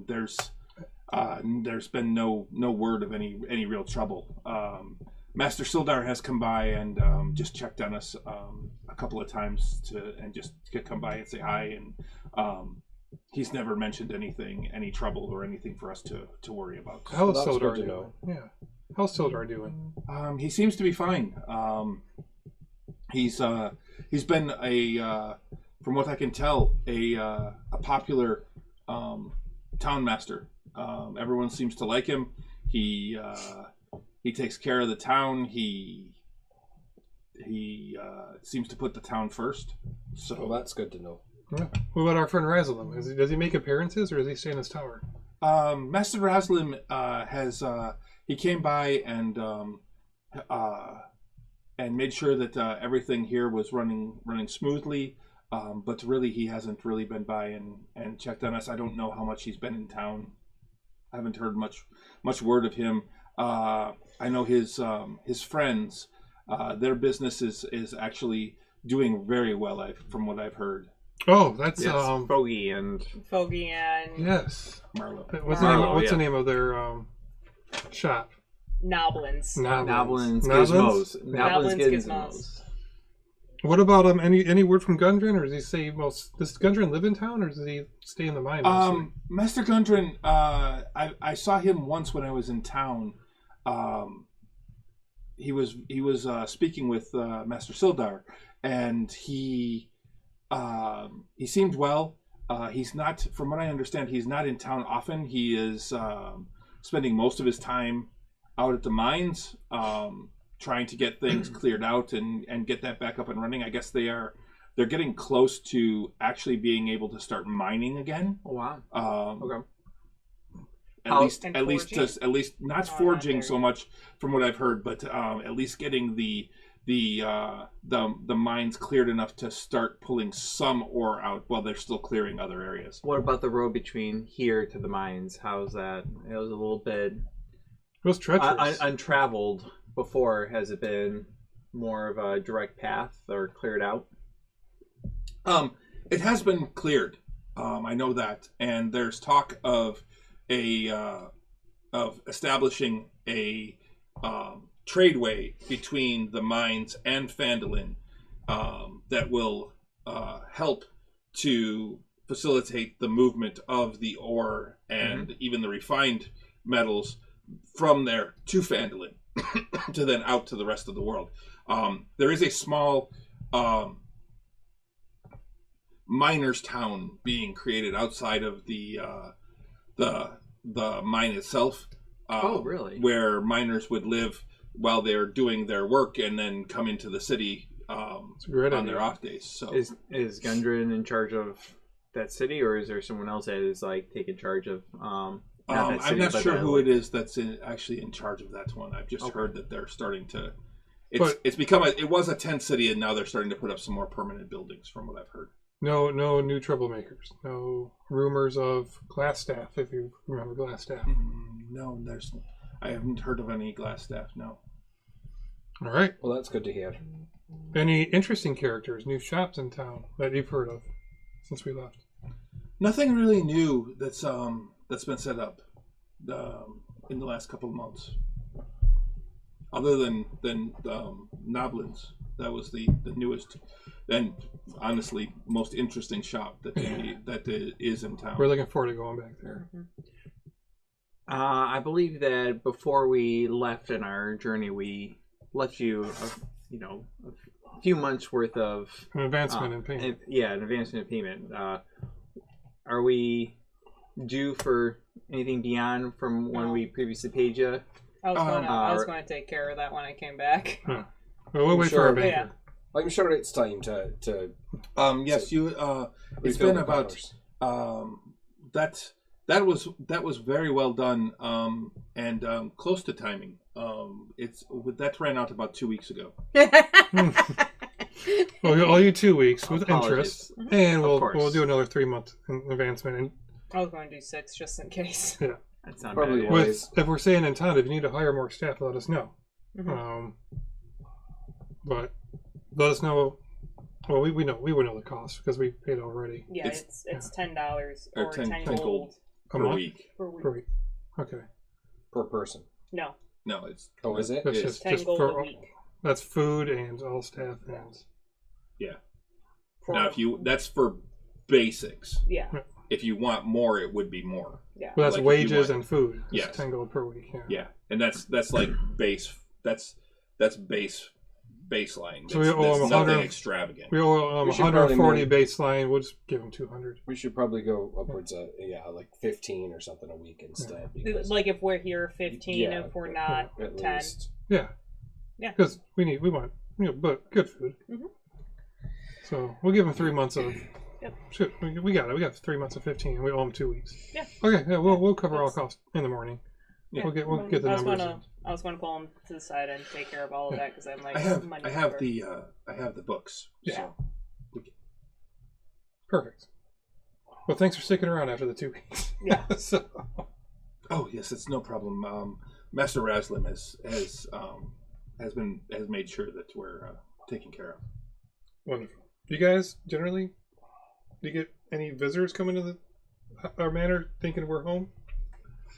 Speaker 1: There's been no word of any real trouble. Master Sildar has come by and just checked on us a couple of times and just come by and say hi, and he's never mentioned any trouble or anything for us to worry about.
Speaker 8: How's
Speaker 2: That's
Speaker 8: Sildar
Speaker 2: good to
Speaker 8: doing?
Speaker 2: know.
Speaker 8: Yeah. How's Sildar doing?
Speaker 1: He seems to be fine. He's been from what I can tell, a popular town master. Everyone seems to like him. He takes care of the town. He seems to put the town first. So
Speaker 2: Well, that's good to know.
Speaker 8: Yeah. What about our friend Razalim? Does he make appearances, or does he stay in his tower?
Speaker 1: Master Razalim has he came by and made sure that everything here was running smoothly. But really, he hasn't really been by and checked on us. I don't know how much he's been in town. I haven't heard much word of him. I know his friends. Their business is actually doing very well. From what I've heard.
Speaker 8: Oh, that's
Speaker 5: Yes, Foggy and
Speaker 8: yes.
Speaker 1: Marlo.
Speaker 8: What's
Speaker 5: Marlo,
Speaker 8: the name of their shop?
Speaker 3: Noblins.
Speaker 5: Noblin's
Speaker 8: Noblins?
Speaker 5: Gizmos.
Speaker 3: Noblins
Speaker 5: Gizmos.
Speaker 3: Gizmos.
Speaker 8: What about any word from Gundren, or does he say? Well, does Gundren live in town, or does he stay in the mine? Mostly?
Speaker 1: Master Gundren, I saw him once when I was in town. He was speaking with Master Sildar, and he seemed well. He's not, from what I understand, he's not in town often. He is spending most of his time out at the mines, trying to get things cleared out and get that back up and running. I guess they're getting close to actually being able to start mining again.
Speaker 5: Oh wow. Okay.
Speaker 1: At least not
Speaker 3: Oh,
Speaker 1: forging
Speaker 3: not
Speaker 1: so much from what I've heard, but at least getting the mines cleared enough to start pulling some ore out while they're still clearing other areas.
Speaker 5: What about the road between here to the mines? How's that? It was a little bit
Speaker 8: It was treacherous.
Speaker 5: untraveled before. Has it been more of a direct path or cleared out?
Speaker 1: It has been cleared. I know that, and there's talk of establishing a tradeway between the mines and Phandalin that will help to facilitate the movement of the ore and even the refined metals from there to Phandalin to then out to the rest of the world. There is a small miners' town being created outside of the mine itself.
Speaker 5: Oh, really?
Speaker 1: Where miners would live while they're doing their work and then come into the city on their off days. So
Speaker 5: Is Gundren in charge of that city, or is there someone else that is like taking charge of? Not that
Speaker 1: I'm
Speaker 5: city,
Speaker 1: not
Speaker 5: but
Speaker 1: sure
Speaker 5: that,
Speaker 1: who
Speaker 5: like-
Speaker 1: it is that's actually in charge of that one. I've just
Speaker 5: Okay.
Speaker 1: heard that they're starting to.
Speaker 8: But-
Speaker 1: It's become it was a tent city, and now they're starting to put up some more permanent buildings, from what I've heard.
Speaker 8: No new troublemakers. No rumors of Glassstaff, if you remember Glassstaff.
Speaker 1: No, there's. I haven't heard of any glass staff. No.
Speaker 8: All right.
Speaker 2: Well, that's good to hear.
Speaker 8: Any interesting characters, new shops in town that you've heard of since we left?
Speaker 1: Nothing really new that's been set up in the last couple of months. Other than Noblins, that was the newest and honestly most interesting shop that is in town.
Speaker 8: We're looking forward to going back there.
Speaker 5: I believe that before we left on our journey, we left you, a few months worth of
Speaker 8: An advancement in payment.
Speaker 5: an advancement in payment. Are we due for anything beyond from when we previously paid you?
Speaker 3: I was going to take care of that when I came back.
Speaker 8: Well, we'll wait for
Speaker 2: Sure.
Speaker 8: our banker.
Speaker 3: Yeah.
Speaker 2: I'm sure it's time to
Speaker 1: Yes, you. It's
Speaker 2: refill
Speaker 1: been
Speaker 2: the
Speaker 1: about
Speaker 2: coffers.
Speaker 1: that was very well done and close to timing. That ran out about 2 weeks ago.
Speaker 8: Well, I'll you 2 weeks with
Speaker 5: Apologies.
Speaker 8: interest, and
Speaker 5: Of
Speaker 8: we'll
Speaker 5: course.
Speaker 8: do another 3 month advancement. And
Speaker 3: I was going to do 6 just in case.
Speaker 8: yeah,
Speaker 5: That's not
Speaker 2: Probably
Speaker 5: bad.
Speaker 2: was.
Speaker 8: with if we're staying in town, if you need to hire more staff, let us know. But let us know. Well, we would know the cost because we paid already
Speaker 3: Yeah,
Speaker 1: It's-
Speaker 3: it's $10
Speaker 1: Or
Speaker 3: or
Speaker 1: 10
Speaker 3: 10 gold
Speaker 8: a
Speaker 1: per
Speaker 8: month
Speaker 1: week.
Speaker 3: per week.
Speaker 8: per week. Okay,
Speaker 2: per person.
Speaker 3: No,
Speaker 1: No, it's
Speaker 2: Oh, is it?
Speaker 8: that's
Speaker 1: It is.
Speaker 3: 10 gold a week.
Speaker 8: that's food and all staff and
Speaker 1: now that's for basics.
Speaker 3: Yeah,
Speaker 1: If you want more, it would be more.
Speaker 3: yeah.
Speaker 8: well, that's
Speaker 1: Like if you
Speaker 8: wages
Speaker 1: want-
Speaker 8: and food. It's
Speaker 1: Yes.
Speaker 8: 10 gold per week. Yeah.
Speaker 1: Yeah, and that's like base. That's baseline.
Speaker 8: So we
Speaker 1: That's,
Speaker 8: owe
Speaker 1: that's
Speaker 8: them
Speaker 1: nothing
Speaker 8: 100
Speaker 1: extravagant.
Speaker 8: We owe
Speaker 2: We should probably
Speaker 8: 140 baseline. We'll just give them 200.
Speaker 2: We should probably go upwards of like 15 or something a week instead. Because,
Speaker 3: Like if we're here 15,
Speaker 2: yeah,
Speaker 3: if we're not
Speaker 2: at
Speaker 3: 10.
Speaker 2: least.
Speaker 8: Yeah.
Speaker 3: Yeah.
Speaker 8: Because we want but good food.
Speaker 3: Mhm.
Speaker 8: So we'll give them 3 months of.
Speaker 3: Yep.
Speaker 8: Shit, we got it. We got 3 months of 15. We owe them 2 weeks.
Speaker 3: Yeah.
Speaker 8: Okay. Yeah. We'll cover all
Speaker 3: That's-
Speaker 8: costs in the morning.
Speaker 3: Yeah.
Speaker 8: We'll get the numbers.
Speaker 3: I was going to pull them to the side and take care of all of that because I'm like
Speaker 1: I have
Speaker 3: money
Speaker 1: I have
Speaker 3: over.
Speaker 1: the books.
Speaker 3: Yeah.
Speaker 1: So
Speaker 8: Perfect. Well, thanks for sticking around after the 2 weeks.
Speaker 3: Yeah.
Speaker 8: So,
Speaker 1: oh yes, it's no problem. Master Raslim has made sure that we're taken care of.
Speaker 8: wonderful. You guys generally, do you get any visitors coming to our manor thinking we're home?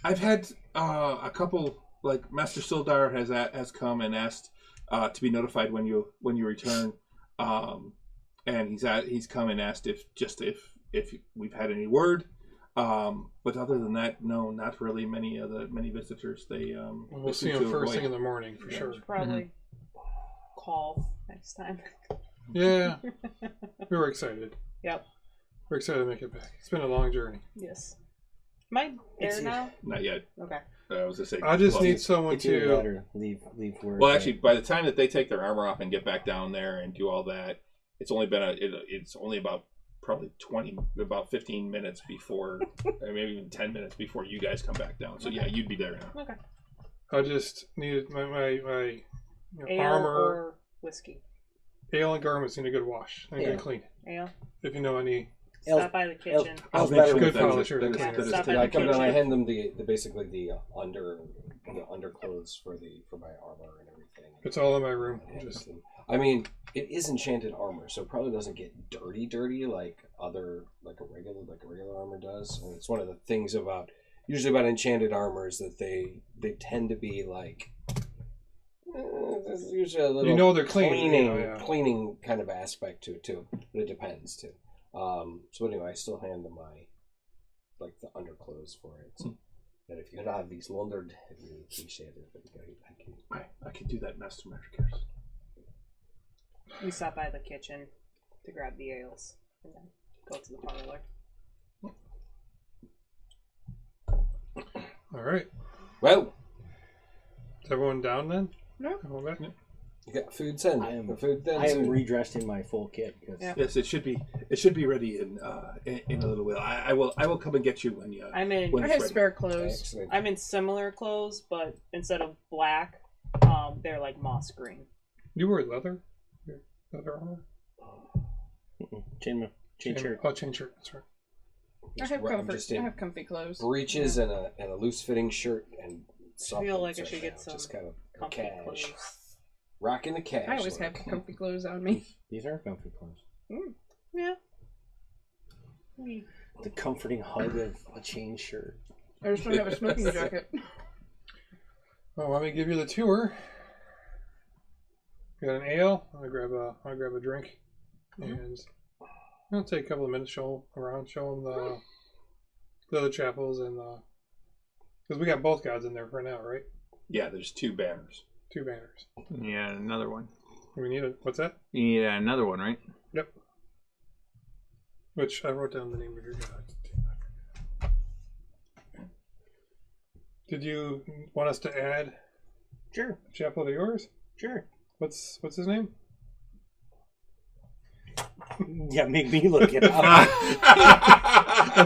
Speaker 1: I've had a couple, like Master Sildar has come and asked to be notified when you return, and he's come and asked if we've had any word. But other than that, no, not really many visitors.
Speaker 8: We'll see them first thing in the morning for sure.
Speaker 3: Probably call next time.
Speaker 8: Yeah, we were excited.
Speaker 3: Yep.
Speaker 8: We're excited to make it back. It's been a long journey.
Speaker 3: Yes. Am I there now?
Speaker 1: Not yet.
Speaker 3: Okay.
Speaker 1: I was gonna say.
Speaker 8: I just
Speaker 1: well,
Speaker 8: need someone
Speaker 6: If you
Speaker 8: to.
Speaker 6: letter, leave word.
Speaker 1: Well, actually, by the time that they take their armor off and get back down there and do all that, it's only about probably 15 minutes before, or maybe even 10 minutes before you guys come back down. So yeah, you'd be there now.
Speaker 3: Okay.
Speaker 8: I just needed my
Speaker 3: Ale
Speaker 8: armor,
Speaker 3: or whiskey?
Speaker 8: ale and garments need a good wash and a
Speaker 6: Ale.
Speaker 8: good clean.
Speaker 3: Ale.
Speaker 8: If you know any.
Speaker 3: Stop by the kitchen.
Speaker 6: Ale's
Speaker 1: make
Speaker 6: better
Speaker 1: sure
Speaker 8: good
Speaker 1: that is-
Speaker 8: polisher
Speaker 1: that is-
Speaker 8: to clean.
Speaker 1: that is-
Speaker 3: Stop
Speaker 2: Yeah, I come down. I
Speaker 3: kitchen.
Speaker 2: hand them the basically the underclothes for my armor and everything.
Speaker 8: It's all in my room.
Speaker 2: And
Speaker 8: Just
Speaker 2: I mean, it is enchanted armor, so it probably doesn't get dirty like a regular armor does. And it's one of the things usually about enchanted armor is that they tend to be like there's usually a little
Speaker 8: they're clean.
Speaker 2: cleaning kind of aspect to it too, but it depends too. So anyway, I still hand them the underclothes for it. So that if you could have these laundered, I'd really appreciate it. But
Speaker 1: I can do that, Master Magickers.
Speaker 3: We stop by the kitchen to grab the ales and then go to the parlor.
Speaker 8: all right.
Speaker 2: Well,
Speaker 8: Is everyone down then?
Speaker 3: No.
Speaker 8: Everyone back?
Speaker 2: you got food sent.
Speaker 6: I am-
Speaker 2: The food then.
Speaker 6: I am redressed in my full kit. Cause
Speaker 3: Yeah.
Speaker 1: Yes, it should be ready in a little while. I will come and get you when you.
Speaker 3: I'm in.
Speaker 1: When
Speaker 4: I
Speaker 1: it's
Speaker 4: have
Speaker 1: ready.
Speaker 4: spare clothes.
Speaker 2: Excellent.
Speaker 3: I'm in similar clothes, but instead of black, they're like moss green.
Speaker 8: You wear leather? Your leather armor?
Speaker 6: chain shirt.
Speaker 8: Oh, chain shirt. That's right.
Speaker 4: I have
Speaker 2: I'm
Speaker 4: comfort.
Speaker 2: just
Speaker 4: I
Speaker 2: in
Speaker 4: have comfy clothes.
Speaker 2: breeches and a loose fitting shirt and
Speaker 3: I feel like I should get some
Speaker 2: just kind of
Speaker 3: comfy
Speaker 2: cash.
Speaker 3: clothes.
Speaker 2: Rocking the cash.
Speaker 4: I always have
Speaker 2: look.
Speaker 4: comfy clothes on me.
Speaker 6: These are comfy clothes.
Speaker 3: Yeah. Hmm.
Speaker 6: The comforting hug of a chain shirt.
Speaker 4: I just don't have a smoking jacket.
Speaker 8: Well, let me give you the tour. Got an ale. I'll grab a drink, and I'll take a couple of minutes, show them the other chapels, and because we got both gods in there for now, right?
Speaker 1: Yeah, there's 2 banners.
Speaker 8: 2 banners.
Speaker 5: Yeah, another one.
Speaker 8: We need what's that?
Speaker 5: You need another one, right?
Speaker 8: Yep. Which I wrote down the name of your god. Did you want us to add
Speaker 6: Sure.
Speaker 8: a chapel to yours?
Speaker 6: Sure.
Speaker 8: What's his name?
Speaker 6: Yeah, make me look it up.
Speaker 8: I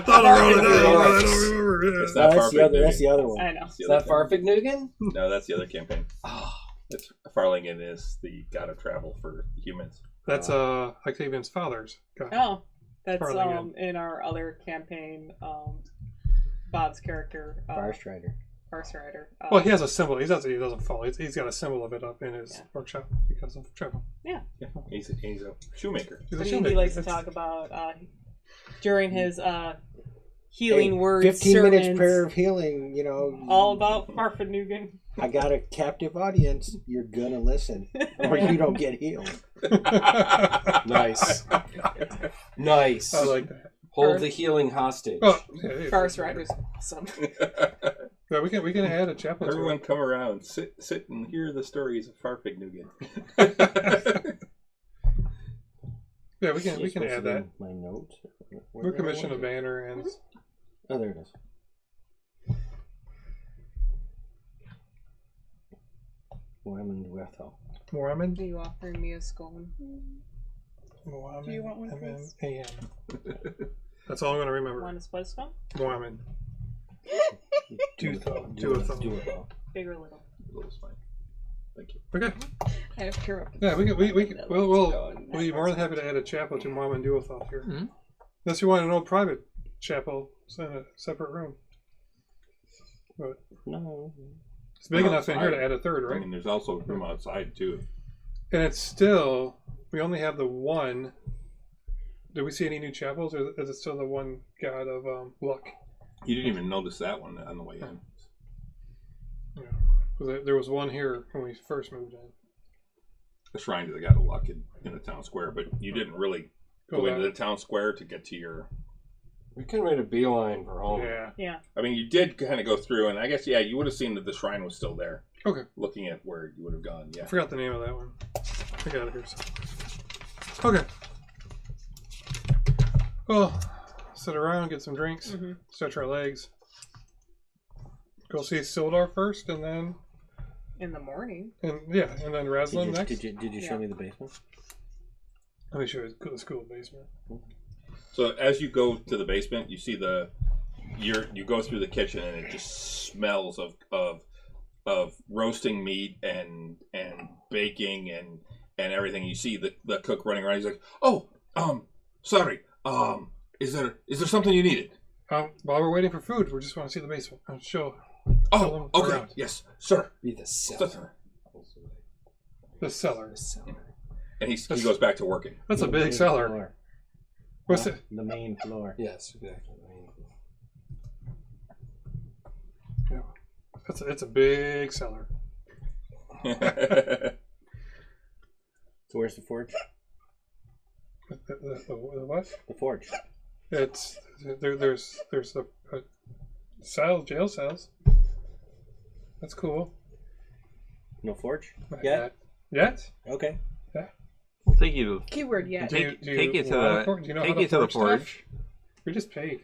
Speaker 8: thought I wrote it down. I don't remember.
Speaker 1: It's
Speaker 6: No,
Speaker 1: not
Speaker 6: that's the other one.
Speaker 3: I know.
Speaker 2: Is that Farfignugan?
Speaker 1: No, that's the other campaign.
Speaker 2: Oh,
Speaker 1: It's Farlingen is the god of travel for humans.
Speaker 8: That's Octavian's father's god.
Speaker 3: Oh, that's
Speaker 8: Farlingen.
Speaker 3: in our other campaign. Bob's character,
Speaker 6: Farstrider.
Speaker 3: Farstrider.
Speaker 8: Well, he has a symbol. He doesn't fall. He's got a symbol of it up in his workshop because of travel.
Speaker 1: Yeah, he's a shoemaker.
Speaker 8: He's a
Speaker 3: But he
Speaker 8: shoemaker.
Speaker 3: likes to talk about during his healing words.
Speaker 6: 15 minutes
Speaker 3: sermons,
Speaker 6: prayer of healing, you know.
Speaker 3: all about Farfignugan.
Speaker 6: I got a captive audience. You're gonna listen, or you don't get healed.
Speaker 2: nice. Nice.
Speaker 8: I like that.
Speaker 2: Hold the healing hostage.
Speaker 8: Oh, yeah,
Speaker 3: Farstrider's awesome.
Speaker 8: yeah, we can add a chapel. to
Speaker 1: Everyone
Speaker 8: it.
Speaker 1: come around, sit and hear the stories of Farfignugan.
Speaker 8: Yeah, we can add that.
Speaker 6: My notes.
Speaker 8: We'll commission a banner and
Speaker 6: Oh, there it is. Women Wethel.
Speaker 8: Mohammed.
Speaker 3: Are you offering me a scone?
Speaker 8: Mohammed.
Speaker 3: Do you want one of those?
Speaker 8: M-M-A-N. That's all I'm gonna remember.
Speaker 3: Want a split scone?
Speaker 8: Mohammed.
Speaker 6: Do it.
Speaker 3: Big or little?
Speaker 1: Little's fine. Thank you.
Speaker 8: Okay.
Speaker 4: I have to tear up.
Speaker 8: Yeah, we'll be more than happy to add a chapel to Mohammed Duothal here.
Speaker 5: Mhm.
Speaker 8: Unless you want an old private chapel in a separate room. But
Speaker 6: No.
Speaker 8: it's big
Speaker 1: Well,
Speaker 8: enough in here to
Speaker 1: outside.
Speaker 8: add a third,
Speaker 1: I
Speaker 8: right?
Speaker 1: mean, there's also room outside too.
Speaker 8: And it's still, we only have the one. Do we see any new chapels, or is it still the one god of luck?
Speaker 1: You didn't even notice that one on the way in.
Speaker 8: Yeah. 'Cause there was one here when we first moved in.
Speaker 1: The shrine to the god of luck in the town square, but you didn't really go into the town square to get to your.
Speaker 2: We can make a beeline for home.
Speaker 8: Yeah.
Speaker 3: Yeah.
Speaker 1: I mean, you did kind of go through, and I guess you would have seen that the shrine was still there.
Speaker 8: Okay.
Speaker 1: Looking at where you would have gone,
Speaker 8: I
Speaker 1: yeah.
Speaker 8: forgot the name of that one. I got it here. Okay. Well, sit around, get some drinks, stretch our legs. Go see Sildar first, and then
Speaker 3: In the morning.
Speaker 8: and then Raslin next.
Speaker 6: Did you show me the basement?
Speaker 8: Let me show you the school basement.
Speaker 1: So as you go to the basement, you see you go through the kitchen, and it just smells of roasting meat and baking and everything. You see the cook running around. He's like, "Oh, sorry. Is there something you needed?"
Speaker 8: While we're waiting for food, we just want to see the basement. I'll show.
Speaker 1: Oh, okay.
Speaker 8: around.
Speaker 1: Yes, sir.
Speaker 2: Be the cellar.
Speaker 8: The cellar.
Speaker 1: And he goes back to working.
Speaker 8: That's a
Speaker 6: The
Speaker 8: big
Speaker 6: main
Speaker 8: cellar.
Speaker 6: floor.
Speaker 8: What's it?
Speaker 6: The main floor.
Speaker 2: Yes, exactly.
Speaker 8: Yeah. It's a big cellar.
Speaker 6: So where's the forge?
Speaker 8: The what?
Speaker 6: The forge.
Speaker 8: It's there's the cells, jail cells. That's cool.
Speaker 6: No forge?
Speaker 8: Not
Speaker 6: Yet?
Speaker 8: Yet?
Speaker 6: Okay.
Speaker 5: We'll take you to
Speaker 4: Keyword yet.
Speaker 8: Do you
Speaker 5: take you to
Speaker 8: want
Speaker 5: the
Speaker 8: forge? Do you know
Speaker 5: take
Speaker 8: how
Speaker 5: you to the
Speaker 8: stuff?
Speaker 5: forge.
Speaker 8: We just pay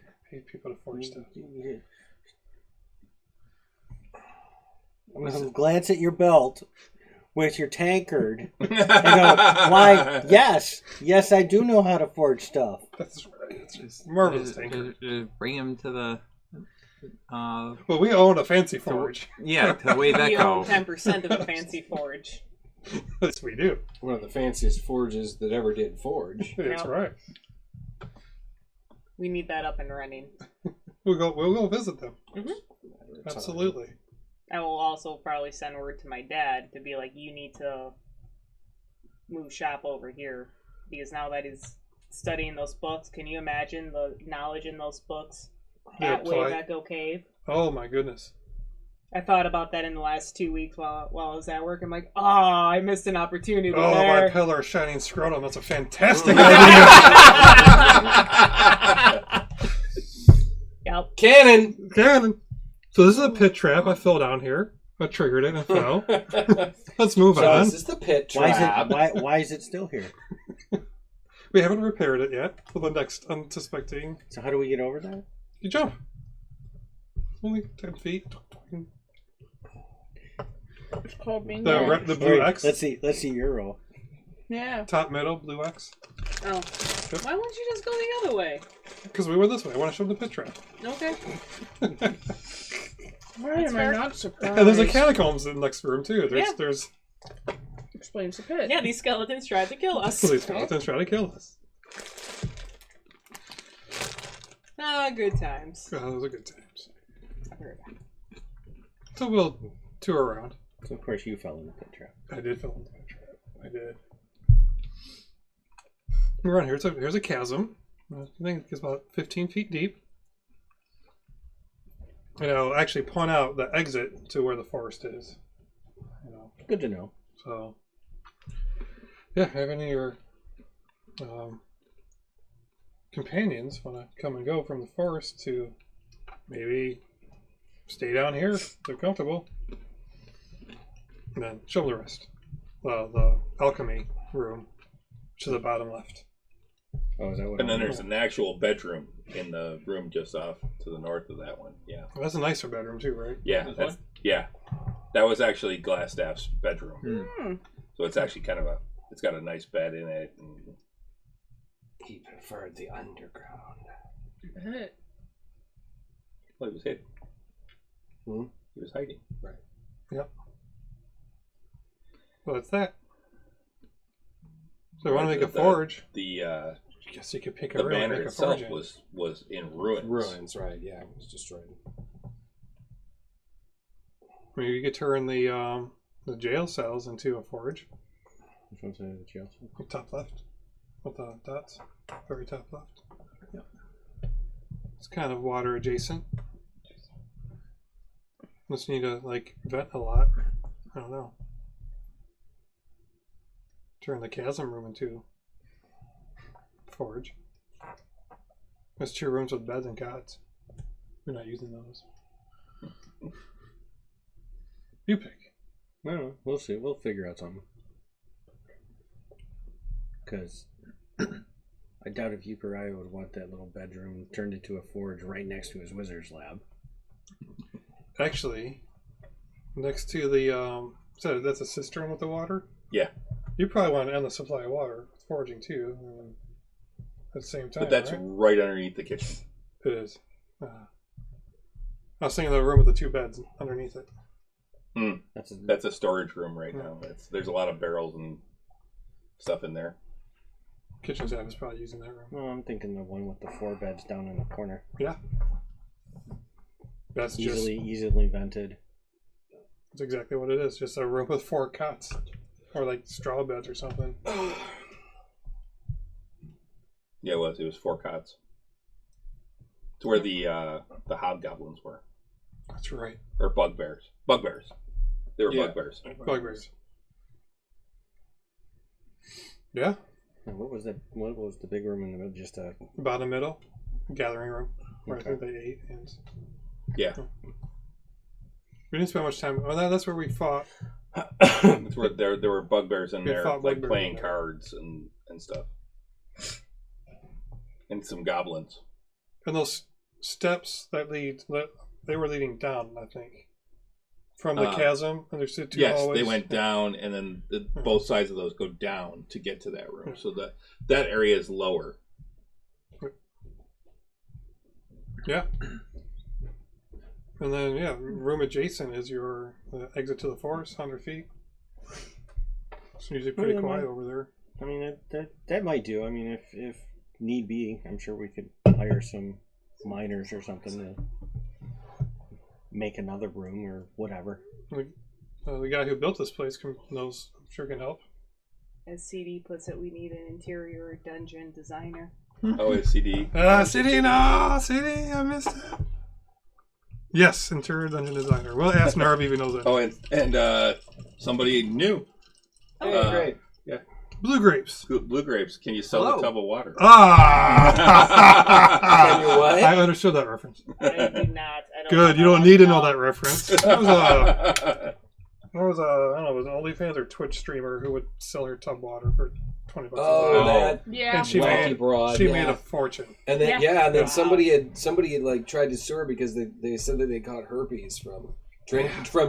Speaker 8: people to forge stuff.
Speaker 6: I'm gonna glance at your belt with your tankard and go, why, yes, I do know how to forge stuff.
Speaker 8: That's right. It's just marvelous tanker.
Speaker 5: Just bring him to the.
Speaker 8: Well, we own a fancy forge.
Speaker 5: Yeah, to the way that
Speaker 3: We own
Speaker 5: goes.
Speaker 3: 10% of the fancy forge.
Speaker 8: Yes, we do.
Speaker 2: One of the fanciest forges that ever did forge.
Speaker 8: That's
Speaker 3: Yep.
Speaker 8: right.
Speaker 3: We need that up and running.
Speaker 8: We'll go visit them.
Speaker 3: Mhm.
Speaker 8: Absolutely.
Speaker 3: I will also probably send word to my dad to be like, you need to move shop over here. Because now that he's studying those books, can you imagine the knowledge in those books at Wave Echo Cave?
Speaker 8: Oh my goodness.
Speaker 3: I thought about that in the last 2 weeks while I was at work. I'm like, I missed an opportunity
Speaker 8: Oh,
Speaker 3: there.
Speaker 8: my pillar shining scrotum. That's a fantastic idea.
Speaker 3: Yep.
Speaker 2: Cannon.
Speaker 8: Cannon. So this is a pit trap I fell down here. I triggered it and fell. Let's move
Speaker 2: So
Speaker 8: on.
Speaker 2: this is the pit trap.
Speaker 6: Why is it still here?
Speaker 8: We haven't repaired it yet for the next unsuspecting.
Speaker 6: So how do we get over that?
Speaker 8: You jump. Only 10 feet.
Speaker 4: It's called being
Speaker 8: The blue X.
Speaker 6: Let's see your roll.
Speaker 4: Yeah.
Speaker 8: Top middle, blue X.
Speaker 3: Oh. Why won't you just go the other way?
Speaker 8: Because we went this way. I want to show them the pit trap.
Speaker 3: Okay.
Speaker 4: Why am I not surprised?
Speaker 8: And there's a catacombs in the next room too.
Speaker 3: Yeah.
Speaker 8: There's
Speaker 4: Explains the pit.
Speaker 3: Yeah, these skeletons tried to kill us.
Speaker 8: these skeletons trying to kill us.
Speaker 3: Good times.
Speaker 8: Oh, those are good times. So we'll tour around.
Speaker 6: So of course you fell in the pit trap.
Speaker 8: I did fall in the pit trap. I did. We're on here. So here's a chasm. I think it's about 15 feet deep. And I'll actually point out the exit to where the forest is.
Speaker 6: Good to know.
Speaker 8: So, yeah, have any of your companions want to come and go from the forest to maybe stay down here if they're comfortable. And then show them the rest. The alchemy room, which is the bottom left.
Speaker 6: Oh, is that what?
Speaker 1: And then there's an actual bedroom in the room just off to the north of that one. Yeah.
Speaker 8: Well, that's a nicer bedroom too, right?
Speaker 1: Yeah. That was actually Glassstaff's bedroom.
Speaker 3: Hmm.
Speaker 1: So it's actually it's got a nice bed in it. And
Speaker 2: He preferred the underground.
Speaker 1: well, he was hidden.
Speaker 2: Hmm?
Speaker 1: He was hiding.
Speaker 2: Right.
Speaker 8: Yep. Well, that's that. So I want to make a forge.
Speaker 1: The
Speaker 8: I guess you could pick a
Speaker 1: the
Speaker 8: room and
Speaker 1: banner
Speaker 8: make a
Speaker 1: itself
Speaker 8: forge in.
Speaker 1: was in ruins.
Speaker 2: Ruins, right? Yeah, it was destroyed.
Speaker 8: I mean, you could turn the jail cells into a forge.
Speaker 6: Which one's the jail?
Speaker 8: Top left, with the dots, very top left. Yep. It's kind of water adjacent. Unless you need to vent a lot. I don't know. Turn the chasm room into forge. There's 2 rooms with beds and cots. We're not using those. You pick.
Speaker 6: No, we'll see. We'll figure out something. Because I doubt if Euchariah would want that little bedroom turned into a forge right next to his wizard's lab.
Speaker 8: Actually, next to the so that's a cistern with the water.
Speaker 1: Yeah.
Speaker 8: You probably want to end the supply of water with forging too. At the same time,
Speaker 1: But that's right underneath the kitchen.
Speaker 8: It is. I was thinking of the room with the 2 beds underneath it.
Speaker 1: Mm. That's a storage room right now. There's a lot of barrels and stuff in there.
Speaker 8: Kitchen staff is probably using that room.
Speaker 6: Well, I'm thinking the one with the 4 beds down in the corner.
Speaker 8: Yeah. That's
Speaker 6: easily vented.
Speaker 8: That's exactly what it is. Just a room with 4 cots. Or straw beds or something.
Speaker 1: Yeah, it was. It was 4 cots. It's where the hobgoblins were.
Speaker 8: That's right.
Speaker 1: Or bugbears. Bugbears. They were bugbears.
Speaker 8: Bugbears. Yeah.
Speaker 6: And what was the big room in the middle? Just a
Speaker 8: Bottom middle. Gathering room. Where
Speaker 6: Okay.
Speaker 8: I think they ate. And
Speaker 1: Yeah.
Speaker 8: we didn't spend much time. Well, that's where we fought.
Speaker 1: It's where there were bugbears in
Speaker 8: We
Speaker 1: there,
Speaker 8: fought bugbears
Speaker 1: playing
Speaker 8: in there.
Speaker 1: cards and stuff. And some goblins.
Speaker 8: And those steps that they were leading down, I think. From the chasm, and there's 2
Speaker 1: Yes,
Speaker 8: hallways.
Speaker 1: they went down, and then both sides of those go down to get to that room. So that area is lower.
Speaker 8: Yeah. And then, room adjacent is your exit to the forest, 100 feet. It's usually pretty quiet over there.
Speaker 6: I mean, that might do. I mean, if need be, I'm sure we could hire some miners or something to make another room or whatever.
Speaker 8: The guy who built this place knows. I'm sure can help.
Speaker 3: As CD puts it, we need an interior dungeon designer.
Speaker 1: Oh, it's CD.
Speaker 8: CD, no! CD, I missed it. Yes, interior dungeon designer. We'll ask Narv if he knows that.
Speaker 1: Oh, and somebody new.
Speaker 2: Oh, great.
Speaker 1: Yeah.
Speaker 8: Blue grapes.
Speaker 1: Blue grapes. Can you sell
Speaker 2: Hello.
Speaker 1: a tub of water?
Speaker 8: Ah!
Speaker 2: Can you what?
Speaker 8: I understood that reference.
Speaker 3: I do not. I don't
Speaker 8: Good,
Speaker 3: know
Speaker 8: you don't
Speaker 3: how
Speaker 8: need to
Speaker 3: I
Speaker 8: know that reference. There was a, I don't know, it was an OnlyFans or Twitch streamer who would sell her tub water for $20
Speaker 2: Oh,
Speaker 8: a
Speaker 2: that
Speaker 3: Yeah.
Speaker 8: And she
Speaker 2: wacky
Speaker 8: made,
Speaker 2: broad.
Speaker 8: she
Speaker 2: yeah.
Speaker 8: made a fortune.
Speaker 2: And then
Speaker 3: Yeah.
Speaker 2: and then
Speaker 3: Wow.
Speaker 2: somebody had like tried to sue her because they said that they caught herpes from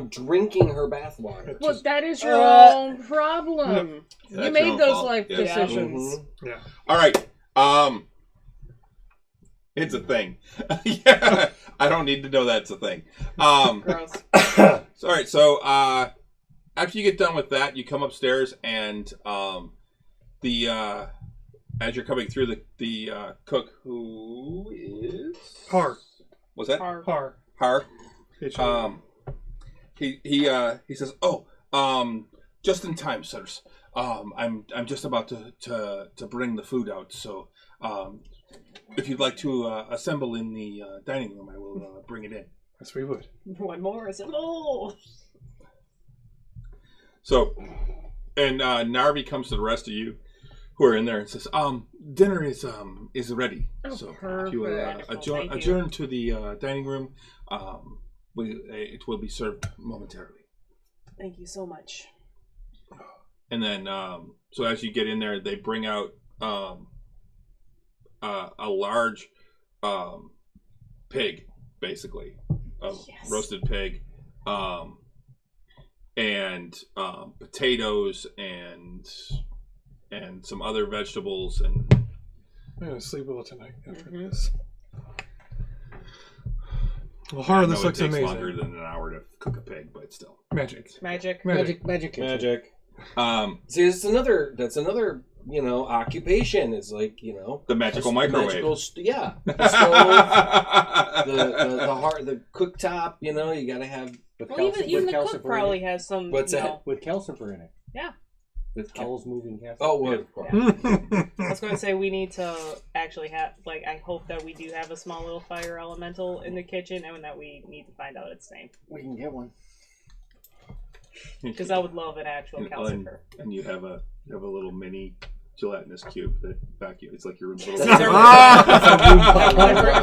Speaker 2: drinking her bathwater.
Speaker 4: Well, that is your
Speaker 3: Uh,
Speaker 4: own problem.
Speaker 1: That's
Speaker 4: You
Speaker 1: your
Speaker 4: made
Speaker 1: own
Speaker 4: those
Speaker 1: fault.
Speaker 4: life
Speaker 1: Yeah.
Speaker 4: decisions.
Speaker 8: Yeah.
Speaker 1: All right. It's a thing. Yeah. I don't need to know that's a thing.
Speaker 3: Gross.
Speaker 1: All right. So after you get done with that, you come upstairs and as you're coming through the cook who is
Speaker 8: Har.
Speaker 1: What's that?
Speaker 8: Har.
Speaker 1: Har.
Speaker 8: H-A-R.
Speaker 1: He says, "Oh, just in time, sirs. I'm just about to bring the food out. So, if you'd like to assemble in the dining room, I will bring it in."
Speaker 8: Yes, we would.
Speaker 3: One more is oh.
Speaker 1: So, and Narvi comes to the rest of you who are in there and says, "Dinner is ready.
Speaker 4: Oh,
Speaker 1: So if you will
Speaker 3: perfect. Wonderful, thank you.
Speaker 1: adjourn to the dining room, it will be served momentarily."
Speaker 3: Thank you so much.
Speaker 1: And then, so as you get in there, they bring out a large pig, basically, a
Speaker 3: Yes.
Speaker 1: roasted pig, and potatoes and some other vegetables and.
Speaker 8: I'm going to sleep well tonight after
Speaker 3: Mhm.
Speaker 8: this. Well, Har,
Speaker 1: I
Speaker 8: this
Speaker 1: know
Speaker 8: looks
Speaker 1: it takes
Speaker 8: amazing.
Speaker 1: longer than an hour to cook a pig, but still.
Speaker 8: Magic.
Speaker 3: Magic.
Speaker 6: Magic kitchen.
Speaker 2: Magic.
Speaker 1: Um,
Speaker 2: See, that's another occupation. It's like
Speaker 1: the magical microwave.
Speaker 2: Yeah. The stove, the cooktop. You got to have
Speaker 6: With
Speaker 3: Well, even the cook
Speaker 6: calcifer in
Speaker 3: probably
Speaker 6: it.
Speaker 3: has some.
Speaker 2: What's
Speaker 3: you
Speaker 2: that?
Speaker 3: know-
Speaker 6: With calcifer in it.
Speaker 3: Yeah.
Speaker 2: with
Speaker 6: Howl's moving calcifer.
Speaker 2: Oh, well,
Speaker 1: Yeah.
Speaker 2: of course.
Speaker 3: I was going to say we need to actually have, I hope that we do have a small little fire elemental in the kitchen, and that we need to find out its name.
Speaker 6: We can get one.
Speaker 3: Because I would love an actual calcifer.
Speaker 1: And you have a little mini gelatinous cube that vacuum. It's like your little.
Speaker 3: I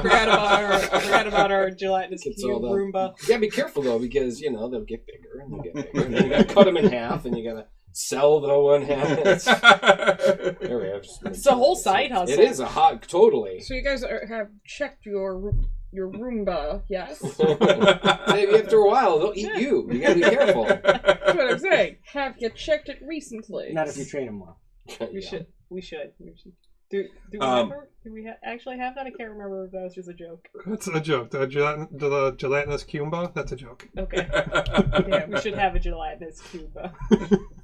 Speaker 3: forgot about our gelatinous
Speaker 2: It's
Speaker 3: cube
Speaker 2: all the-
Speaker 3: Roomba.
Speaker 2: You gotta be careful though, because they'll get bigger and they'll get bigger. And then you gotta cut them in half, and you gotta sell the one half. There we go.
Speaker 3: It's a whole side hustle.
Speaker 2: It is a hot, totally.
Speaker 4: So you guys have checked your Roomba, yes?
Speaker 2: Maybe after a while they'll eat you. You gotta be careful.
Speaker 4: That's what I'm saying. Have you checked it recently?
Speaker 6: Not if you train them well.
Speaker 3: We should. Do we actually have that? I can't remember if that was just a joke.
Speaker 8: That's a joke. The gelatinous Kumba, that's a joke.
Speaker 3: Okay. Yeah, we should have a gelatinous cube.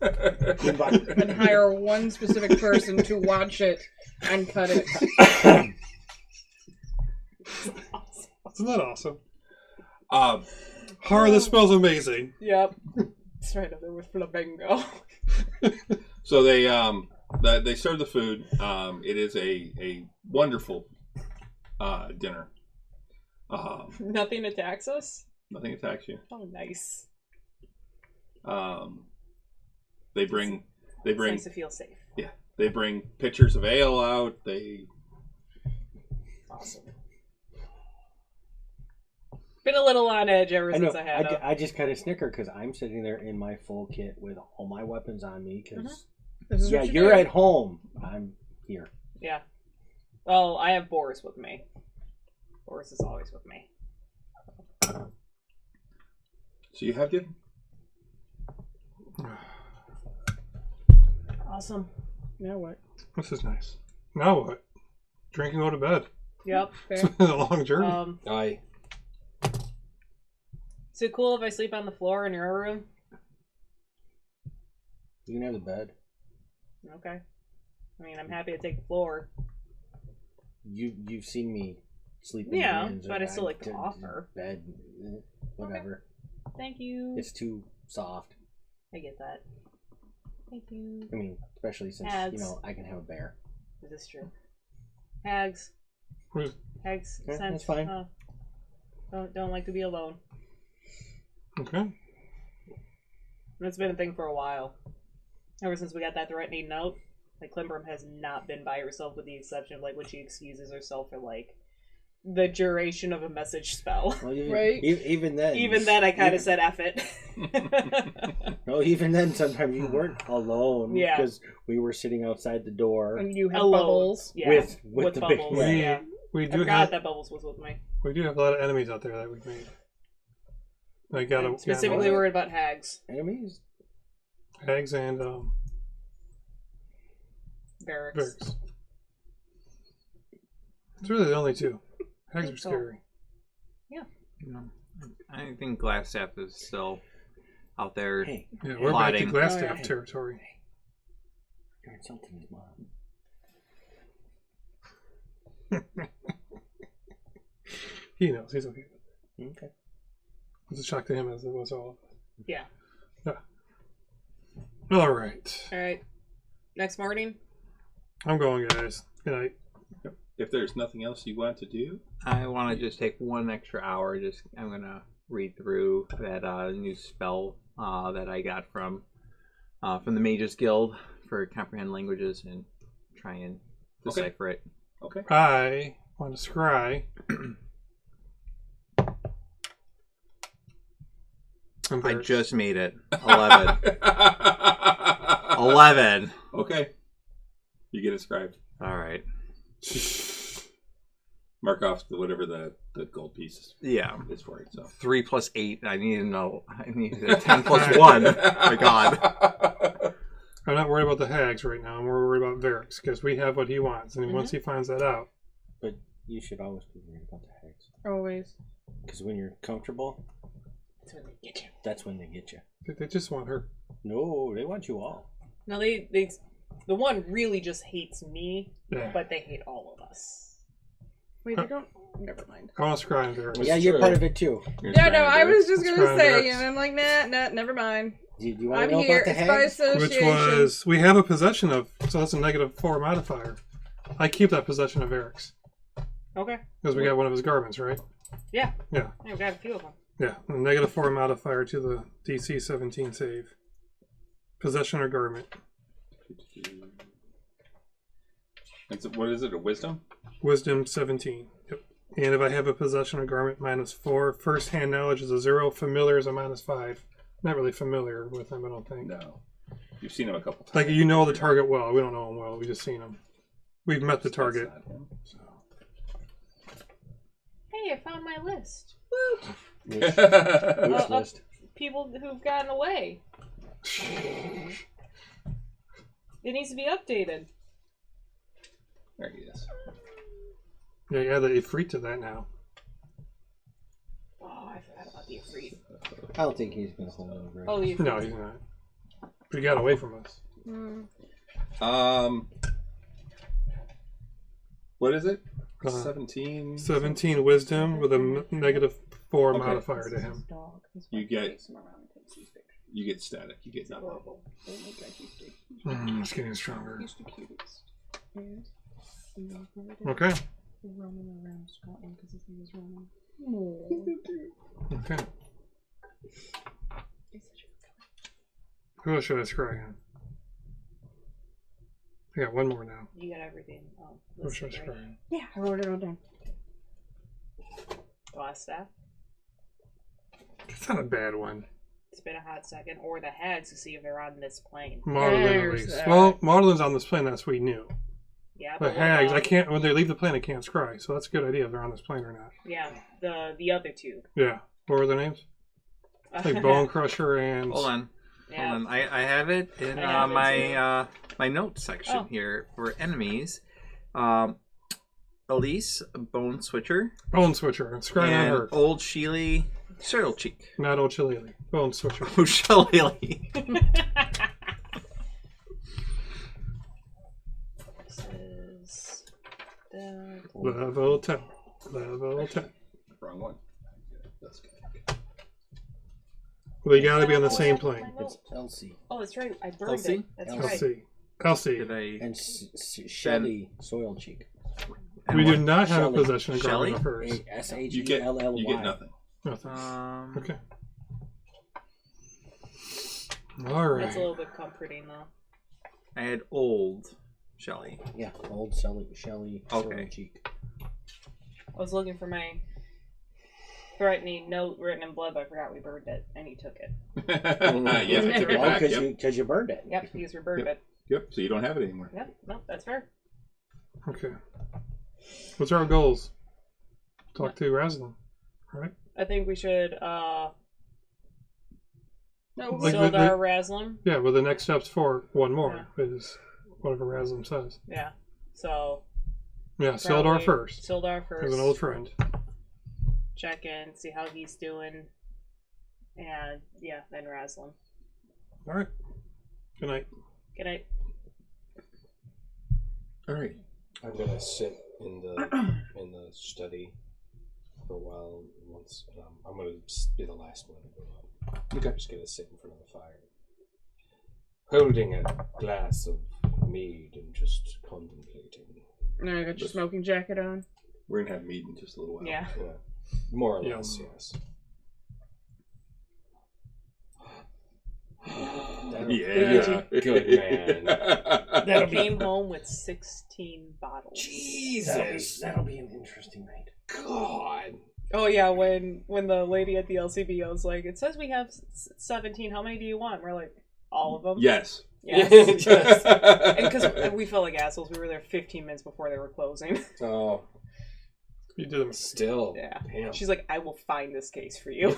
Speaker 4: And hire one specific person to watch it and cut it.
Speaker 8: Isn't that awesome?
Speaker 1: Um,
Speaker 8: Har, this smells amazing.
Speaker 3: Yep. That's right up there with Flamingo.
Speaker 1: so they serve the food. It is a wonderful dinner.
Speaker 3: Nothing attacks us?
Speaker 1: Nothing attacks you.
Speaker 3: Oh, nice.
Speaker 1: They bring
Speaker 3: It's nice to feel safe.
Speaker 1: yeah. They bring pitchers of ale out.
Speaker 3: Awesome. Been a little on edge ever
Speaker 6: I know.
Speaker 3: since I had
Speaker 6: I just kind of snicker because I'm sitting there in my full kit with all my weapons on me. Because
Speaker 4: This is
Speaker 6: yeah,
Speaker 4: what
Speaker 6: you're
Speaker 4: do.
Speaker 6: at home. I'm here.
Speaker 3: Yeah. Well, I have Boris with me. Boris is always with me.
Speaker 1: So you have given.
Speaker 3: Awesome.
Speaker 4: Now what?
Speaker 8: This is nice. Now what? Drink and go to bed.
Speaker 3: Yep.
Speaker 8: It's been a long journey.
Speaker 2: Aye.
Speaker 3: Is it cool if I sleep on the floor in your room?
Speaker 6: You can have the bed.
Speaker 3: Okay. I mean, I'm happy to take the floor.
Speaker 6: You've seen me sleep in
Speaker 3: Yeah,
Speaker 6: the winds,
Speaker 3: but I still like to
Speaker 6: did
Speaker 3: offer.
Speaker 6: bed. whatever.
Speaker 3: Thank you.
Speaker 6: It's too soft.
Speaker 3: I get that. Thank you.
Speaker 6: I mean, especially since
Speaker 3: Hags.
Speaker 6: I can have a bear.
Speaker 3: Is this true? Hags.
Speaker 8: Where's-
Speaker 3: Hags.
Speaker 6: Yeah,
Speaker 3: sense.
Speaker 6: that's fine.
Speaker 3: Don't like to be alone.
Speaker 8: Okay.
Speaker 3: And it's been a thing for a while. Ever since we got that threatening note, like Klimbram has not been by herself, with the exception of like when she excuses herself for like the duration of a message spell.
Speaker 6: Well, even,
Speaker 4: Right.
Speaker 6: Even then.
Speaker 3: Even then, I kind of said F it.
Speaker 6: No, even then, sometimes you weren't alone.
Speaker 3: Yeah.
Speaker 6: Because we were sitting outside the door
Speaker 4: And you have
Speaker 3: Alone.
Speaker 4: bubbles.
Speaker 3: Yeah.
Speaker 6: with the
Speaker 3: Bubbles.
Speaker 6: big.
Speaker 3: Yeah.
Speaker 8: We
Speaker 3: I
Speaker 8: do
Speaker 3: forgot
Speaker 8: have
Speaker 3: that Bubbles was with me.
Speaker 8: we do have a lot of enemies out there that we've made. I got
Speaker 3: I'm specifically worried about hags.
Speaker 6: Enemies.
Speaker 8: Hags and
Speaker 3: Barracks.
Speaker 8: Barracks. It's really the only two. Hags are
Speaker 3: So-
Speaker 8: scary.
Speaker 5: You know, I think Glassstaff is still out there.
Speaker 6: Hey,
Speaker 8: Yeah, we're back to
Speaker 5: Plotting.
Speaker 8: Glassstaff
Speaker 4: Oh, yeah.
Speaker 8: territory.
Speaker 6: you're insulting his mom.
Speaker 8: He knows. He's okay.
Speaker 6: Okay.
Speaker 8: It's a shock to him as it was all of us.
Speaker 3: Yeah.
Speaker 8: All right.
Speaker 3: All right. Next morning.
Speaker 8: I'm going, guys. Good night.
Speaker 1: If there's nothing else you want to do,
Speaker 5: I want to just take 1 extra hour. I'm gonna read through that new spell that I got from the Mages Guild for comprehend languages and try and
Speaker 1: Okay.
Speaker 5: decipher it.
Speaker 1: okay.
Speaker 8: I want to scry.
Speaker 5: I just made it. 11. 11.
Speaker 1: Okay. You get it scribed.
Speaker 5: All right.
Speaker 1: Mark off whatever the gold piece
Speaker 5: Yeah.
Speaker 1: is for it. So
Speaker 5: 3 plus 8. I need to know. I need a 10 plus 1. My God.
Speaker 8: I'm not worried about the hags right now. I'm more worried about Varix because we have what he wants, and once he finds that out,
Speaker 6: But you should always be worried about the hags.
Speaker 4: Always.
Speaker 6: Because when you're comfortable,
Speaker 3: That's when they get you.
Speaker 6: that's when they get you.
Speaker 8: they just want her.
Speaker 6: No, they want you all.
Speaker 3: No, they the one really just hates me,
Speaker 8: Yeah.
Speaker 3: but they hate all of us.
Speaker 4: Wait, you don't. Never mind.
Speaker 8: I want to scry on Varix.
Speaker 6: Yeah, you're
Speaker 1: true.
Speaker 6: part of it too.
Speaker 1: You're
Speaker 4: Yeah,
Speaker 1: trying
Speaker 4: no,
Speaker 1: to
Speaker 4: I
Speaker 1: do it.
Speaker 4: was just
Speaker 8: Let's
Speaker 4: gonna
Speaker 8: try
Speaker 4: say,
Speaker 8: Varix.
Speaker 4: and I'm like, nah, never mind.
Speaker 6: Do you want
Speaker 4: I'm
Speaker 6: to know
Speaker 4: here.
Speaker 6: about the
Speaker 4: It's by
Speaker 6: hags?
Speaker 8: Which
Speaker 4: association.
Speaker 8: was, we have a possession of, so that's a -4 modifier. I keep that possession of Varix
Speaker 3: Okay.
Speaker 8: because we got one of his garments, right?
Speaker 3: Yeah.
Speaker 8: Yeah.
Speaker 3: I've got a few of them.
Speaker 8: Yeah, a -4 modifier to the DC 17 save. Possession or garment.
Speaker 1: What is it? A wisdom?
Speaker 8: Wisdom 17. Yep. And if I have a possession or garment, -4. First hand knowledge is a 0. Familiar is a -5. Not really familiar with him, I don't think.
Speaker 1: No. You've seen him a couple times.
Speaker 8: Like, you know the target well. We don't know him well. We just seen him. We've met the
Speaker 1: That's
Speaker 8: target.
Speaker 1: not him.
Speaker 8: So.
Speaker 3: Hey, I found my list.
Speaker 6: Which
Speaker 3: Uh,
Speaker 6: list?
Speaker 3: People who've gotten away. It needs to be updated.
Speaker 1: There he is.
Speaker 8: Yeah, you add the Ifrit to that now.
Speaker 3: Oh, I forgot about the Ifrit.
Speaker 6: I don't think he's going to hold over.
Speaker 3: Oh, the Ifrit.
Speaker 8: No, he's not. But he got away from us.
Speaker 1: What is it?
Speaker 8: Uh,
Speaker 1: 17.
Speaker 8: 17 wisdom with a -4
Speaker 1: Okay.
Speaker 8: modifier to him.
Speaker 1: You get static. You get nothing.
Speaker 8: It's getting stronger. Okay. Okay. Who else should I scry on? I got one more now.
Speaker 3: You got everything.
Speaker 8: Who should I
Speaker 3: listed,
Speaker 8: scry
Speaker 3: right?
Speaker 8: on?
Speaker 4: Yeah, I wrote it all down.
Speaker 3: Glassstaff.
Speaker 8: It's not a bad one.
Speaker 3: It's been a hot second. Or the hags to see if they're on this plane.
Speaker 8: Maudlin, at
Speaker 4: There's
Speaker 8: least.
Speaker 4: that.
Speaker 8: Well, Maudlin's on this plane, that's we knew.
Speaker 3: Yeah,
Speaker 8: The
Speaker 3: but what
Speaker 8: hags, I
Speaker 3: about-
Speaker 8: can't, when they leave the plane, I can't scry. So that's a good idea if they're on this plane or not.
Speaker 3: Yeah, the other two.
Speaker 8: Yeah. What were their names? Like Bone Crusher and...
Speaker 5: Hold on.
Speaker 3: Yeah.
Speaker 5: Hold on. I have it in
Speaker 3: I have it
Speaker 5: my my notes section
Speaker 3: Oh.
Speaker 5: here for enemies. Elise, Bone Switcher,
Speaker 8: Bone Switcher. Scry on
Speaker 5: and
Speaker 8: her.
Speaker 5: Old Sheely, Cereal Cheek.
Speaker 8: Not Old Chili. Bone Switcher.
Speaker 5: Oh, Shillelagh.
Speaker 3: This is the
Speaker 8: Level 10. Level 10.
Speaker 1: Wrong one. That's good.
Speaker 8: They gotta be on the same plane.
Speaker 6: It's Elsie.
Speaker 3: Oh, that's right. I burned
Speaker 5: Elsie?
Speaker 3: it. That's right.
Speaker 8: Elsie. Elsie.
Speaker 5: Did I?
Speaker 6: And Shelly Soil Cheek.
Speaker 8: We do not have
Speaker 6: Shelley.
Speaker 8: a possession of
Speaker 5: Shelley?
Speaker 8: garment of hers.
Speaker 1: You get
Speaker 6: S-H-E-L-L-Y.
Speaker 1: nothing.
Speaker 8: Nothing. Okay. All
Speaker 3: That's a
Speaker 8: right.
Speaker 3: little bit comforting, though.
Speaker 5: I had old Shelly.
Speaker 6: Yeah, old Shelly Soil
Speaker 5: Okay.
Speaker 6: Cheek.
Speaker 3: I was looking for my threatening note written in blood, but I forgot we burned it, and he took it.
Speaker 1: Yeah, I took it
Speaker 6: Oh,
Speaker 1: back. Yep.
Speaker 6: because you burned it.
Speaker 3: Yep, because we burned it.
Speaker 1: Yep. So you don't have it anymore.
Speaker 3: Yep, no, that's fair.
Speaker 8: Okay. What's our goals? Talk to Raslin, right?
Speaker 3: I think we should,
Speaker 8: Like
Speaker 3: Sildar Raslam.
Speaker 8: Yeah, well, the next steps for one more is whatever Raslin says.
Speaker 3: Yeah, so.
Speaker 8: Yeah, Sildar
Speaker 3: probably
Speaker 8: first.
Speaker 3: Sildar first.
Speaker 8: As an old friend.
Speaker 3: Check in, see how he's doing. And, yeah, then Raslam.
Speaker 8: All right. Good night.
Speaker 3: Good night.
Speaker 1: All right.
Speaker 2: I'm gonna sit in the study for a while. Once I'm gonna be the last one to go up.
Speaker 1: Okay.
Speaker 2: I'm just gonna sit in front of the fire, holding a glass of mead and just contemplating.
Speaker 3: Now you got your smoking jacket on?
Speaker 1: We're gonna have meat in just a little while.
Speaker 3: Yeah.
Speaker 2: Yeah, more or less, yes.
Speaker 1: Yeah.
Speaker 2: Good man.
Speaker 3: I came home with 16 bottles.
Speaker 2: Jesus,
Speaker 6: That'll be an interesting night.
Speaker 2: God.
Speaker 3: Oh yeah, when the lady at the LCB was like, it says we have 17. How many do you want? We're like, all of them.
Speaker 1: Yes.
Speaker 3: Yes.
Speaker 2: Yes.
Speaker 3: And because we felt like assholes, we were there 15 minutes before they were closing.
Speaker 2: Oh,
Speaker 8: You did them.
Speaker 2: still.
Speaker 3: Yeah.
Speaker 2: Damn.
Speaker 3: She's like, I will find this case for you.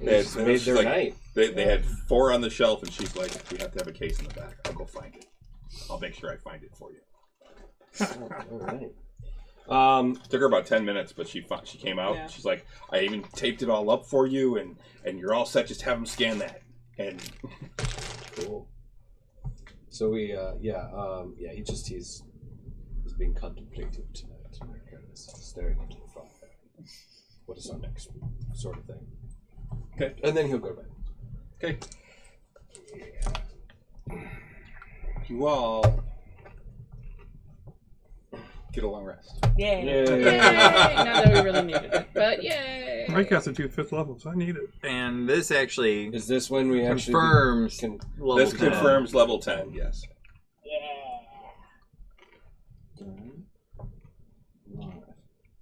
Speaker 2: It's made their night.
Speaker 1: They had 4 on the shelf, and she's like, we have to have a case in the back. I'll go find it. I'll make sure I find it for you.
Speaker 2: All right.
Speaker 1: Took her about 10 minutes, but she came out.
Speaker 3: Yeah.
Speaker 1: She's like, I even taped it all up for you, and you're all set. Just have them scan that. And
Speaker 2: Cool. So we, he's being contemplative tonight. Kind of staring into the fire. What is our next sort of thing?
Speaker 1: Okay.
Speaker 2: And then he'll go back.
Speaker 1: okay, you all get a long rest.
Speaker 3: Yay.
Speaker 4: Yay! Not that we really needed it, but yay!
Speaker 8: I cast it to 5th level, so I need it.
Speaker 5: And this actually
Speaker 2: Is this when we actually
Speaker 5: confirms
Speaker 2: can?
Speaker 5: level
Speaker 1: This
Speaker 5: 10.
Speaker 1: confirms level 10. Yes.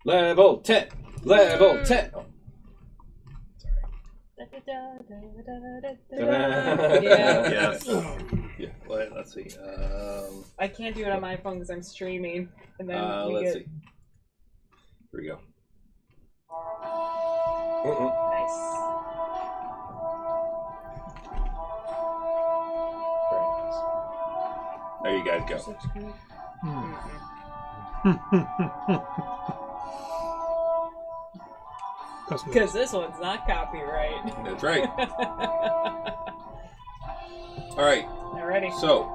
Speaker 2: Level 10. Level 10. Oh.
Speaker 3: Yeah.
Speaker 5: Yes.
Speaker 1: Yeah. Let's see.
Speaker 3: I can't do it on my phone because I'm streaming. And then
Speaker 1: Let's see. Here we go.
Speaker 3: Nice.
Speaker 1: There you guys go.
Speaker 8: That's me.
Speaker 3: Because this one's not copyright.
Speaker 1: That's right. All right.
Speaker 3: Alrighty.
Speaker 1: So,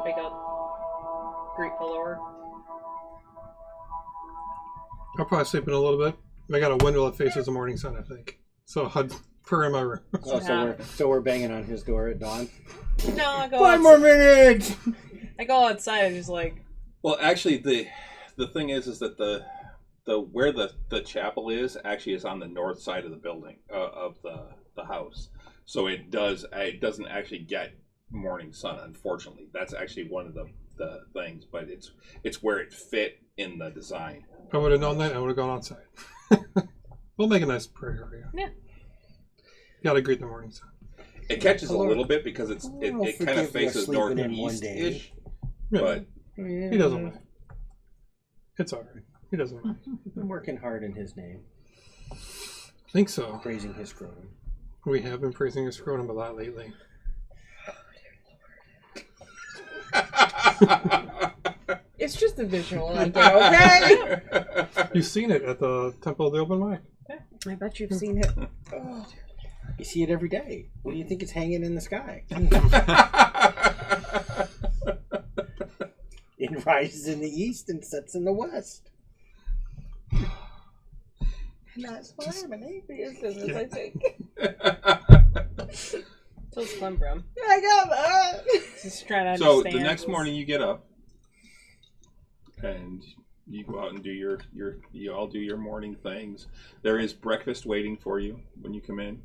Speaker 3: Wake up. Greet the Lord.
Speaker 8: I'll probably sleep in a little bit. I got a window that faces the morning sun, I think. So I'd purr in my room.
Speaker 6: Oh, so we're banging on his door at dawn.
Speaker 3: No, I go
Speaker 6: 5 more minutes!
Speaker 3: I go outside and just like,
Speaker 1: well, actually, the thing is that the where the chapel is actually is on the north side of the building of the house. So it doesn't actually get morning sun, unfortunately. That's actually one of the things, but it's where it fit in the design.
Speaker 8: If I would have known that, I would have gone outside. We'll make a nice prayer area.
Speaker 3: Yeah.
Speaker 8: You gotta greet the morning sun.
Speaker 1: It catches a
Speaker 6: Lord,
Speaker 1: little bit because it kind of faces
Speaker 6: sleeping in one day.
Speaker 1: northeast-ish,
Speaker 8: Yeah,
Speaker 1: but
Speaker 8: he doesn't mind. It's alright. He doesn't mind.
Speaker 6: I'm working hard in his name,
Speaker 8: I think so.
Speaker 6: praising his scrotum.
Speaker 8: We have been praising his scrotum a lot lately.
Speaker 4: It's just a visual, okay?
Speaker 8: You've seen it at the Temple of the Open Mic.
Speaker 4: I bet you've seen it.
Speaker 6: Oh, you see it every day. What do you think it's hanging in the sky? It rises in the east and sets in the west.
Speaker 4: That's why I'm an atheist, as I think.
Speaker 3: So it's Climbrum.
Speaker 4: I got that.
Speaker 3: Just trying to
Speaker 1: So
Speaker 3: understand.
Speaker 1: the next morning you get up and you go out and do you all do your morning things. There is breakfast waiting for you when you come in.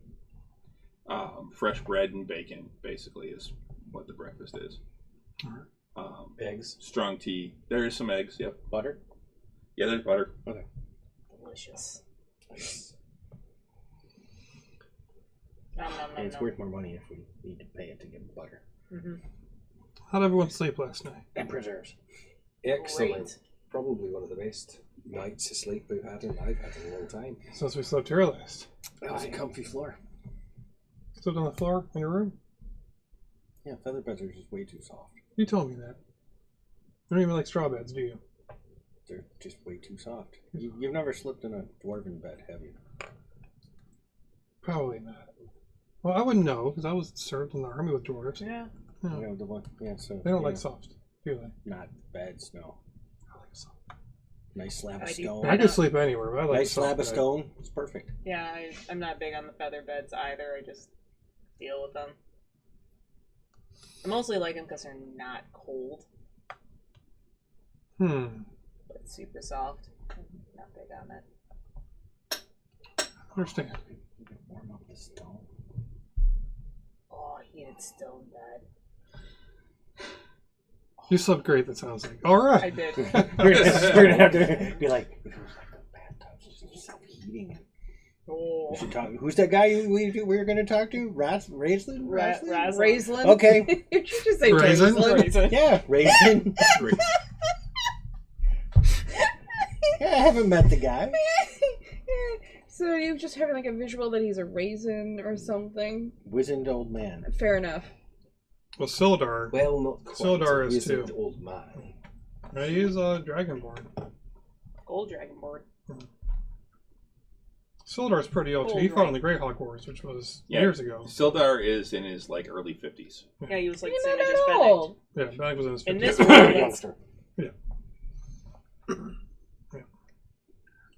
Speaker 1: Fresh bread and bacon basically is what the breakfast is.
Speaker 2: Eggs.
Speaker 1: Strong tea. There is some eggs. Yep.
Speaker 2: Butter.
Speaker 1: Yeah, there's butter.
Speaker 2: Okay.
Speaker 3: Delicious.
Speaker 6: And it's worth more money if we need to pay it to get butter.
Speaker 3: Mm-hmm.
Speaker 8: How'd everyone sleep last night?
Speaker 6: And preserves.
Speaker 2: Excellent.
Speaker 3: Great.
Speaker 2: Probably one of the best nights of sleep I've had in a long time.
Speaker 8: Since we slept here last.
Speaker 2: That was a comfy floor.
Speaker 8: Slept on the floor in your room?
Speaker 6: Yeah, feather beds are just way too soft.
Speaker 8: You told me that. You don't even like straw beds, do you?
Speaker 6: They're just way too soft. You've never slept in a dwarven bed, have you?
Speaker 8: Probably not. Well, I wouldn't know, because I was served in the army with dwarves.
Speaker 3: Yeah.
Speaker 8: Yeah.
Speaker 6: You know, the one. Yeah, so
Speaker 8: They don't
Speaker 6: yeah,
Speaker 8: like soft, do they?
Speaker 6: Not beds, no.
Speaker 8: I like soft.
Speaker 6: Nice slab of
Speaker 3: I do.
Speaker 6: stone.
Speaker 8: I could sleep anywhere, but I like
Speaker 6: Nice
Speaker 8: soft
Speaker 6: slab of
Speaker 8: bed.
Speaker 6: stone. It's perfect.
Speaker 3: Yeah, I'm not big on the feather beds either. I just deal with them. I mostly like them because they're not cold, but super soft. I'm not big on it.
Speaker 8: Understand.
Speaker 6: You can warm up the stone.
Speaker 3: Oh, heated stone bed.
Speaker 8: You slept great, that sounds like. All right.
Speaker 3: I did.
Speaker 6: We're gonna have to be like, if it was like the bathtub's just self-heating.
Speaker 3: Oh.
Speaker 6: We should talk. Who's that guy we were going to talk to? Raislin?
Speaker 4: Raislin.
Speaker 6: Okay.
Speaker 4: You should just say
Speaker 8: Raisin?
Speaker 4: Raislin.
Speaker 6: Yeah, Raisin. Yeah, I haven't met the guy.
Speaker 4: So you just having like a visual that he's a raisin or something.
Speaker 6: Wizened old man.
Speaker 4: Fair enough.
Speaker 8: Well, Sildar.
Speaker 2: Well, not quite.
Speaker 8: Sildar is
Speaker 2: Wizened
Speaker 8: too.
Speaker 2: old man.
Speaker 8: He's Dragonborn.
Speaker 3: Gold Dragonborn.
Speaker 8: Sildar's pretty old too. He fought in the Greyhawk Wars, which was years ago.
Speaker 1: Sildar is in his early 50s.
Speaker 3: Yeah, he was like
Speaker 4: You're
Speaker 3: the same
Speaker 4: not
Speaker 3: age as
Speaker 4: that
Speaker 3: Benedict.
Speaker 4: old.
Speaker 8: Yeah, Benedict was in his 50s.
Speaker 3: In this world,
Speaker 6: Youngster.
Speaker 8: Yeah.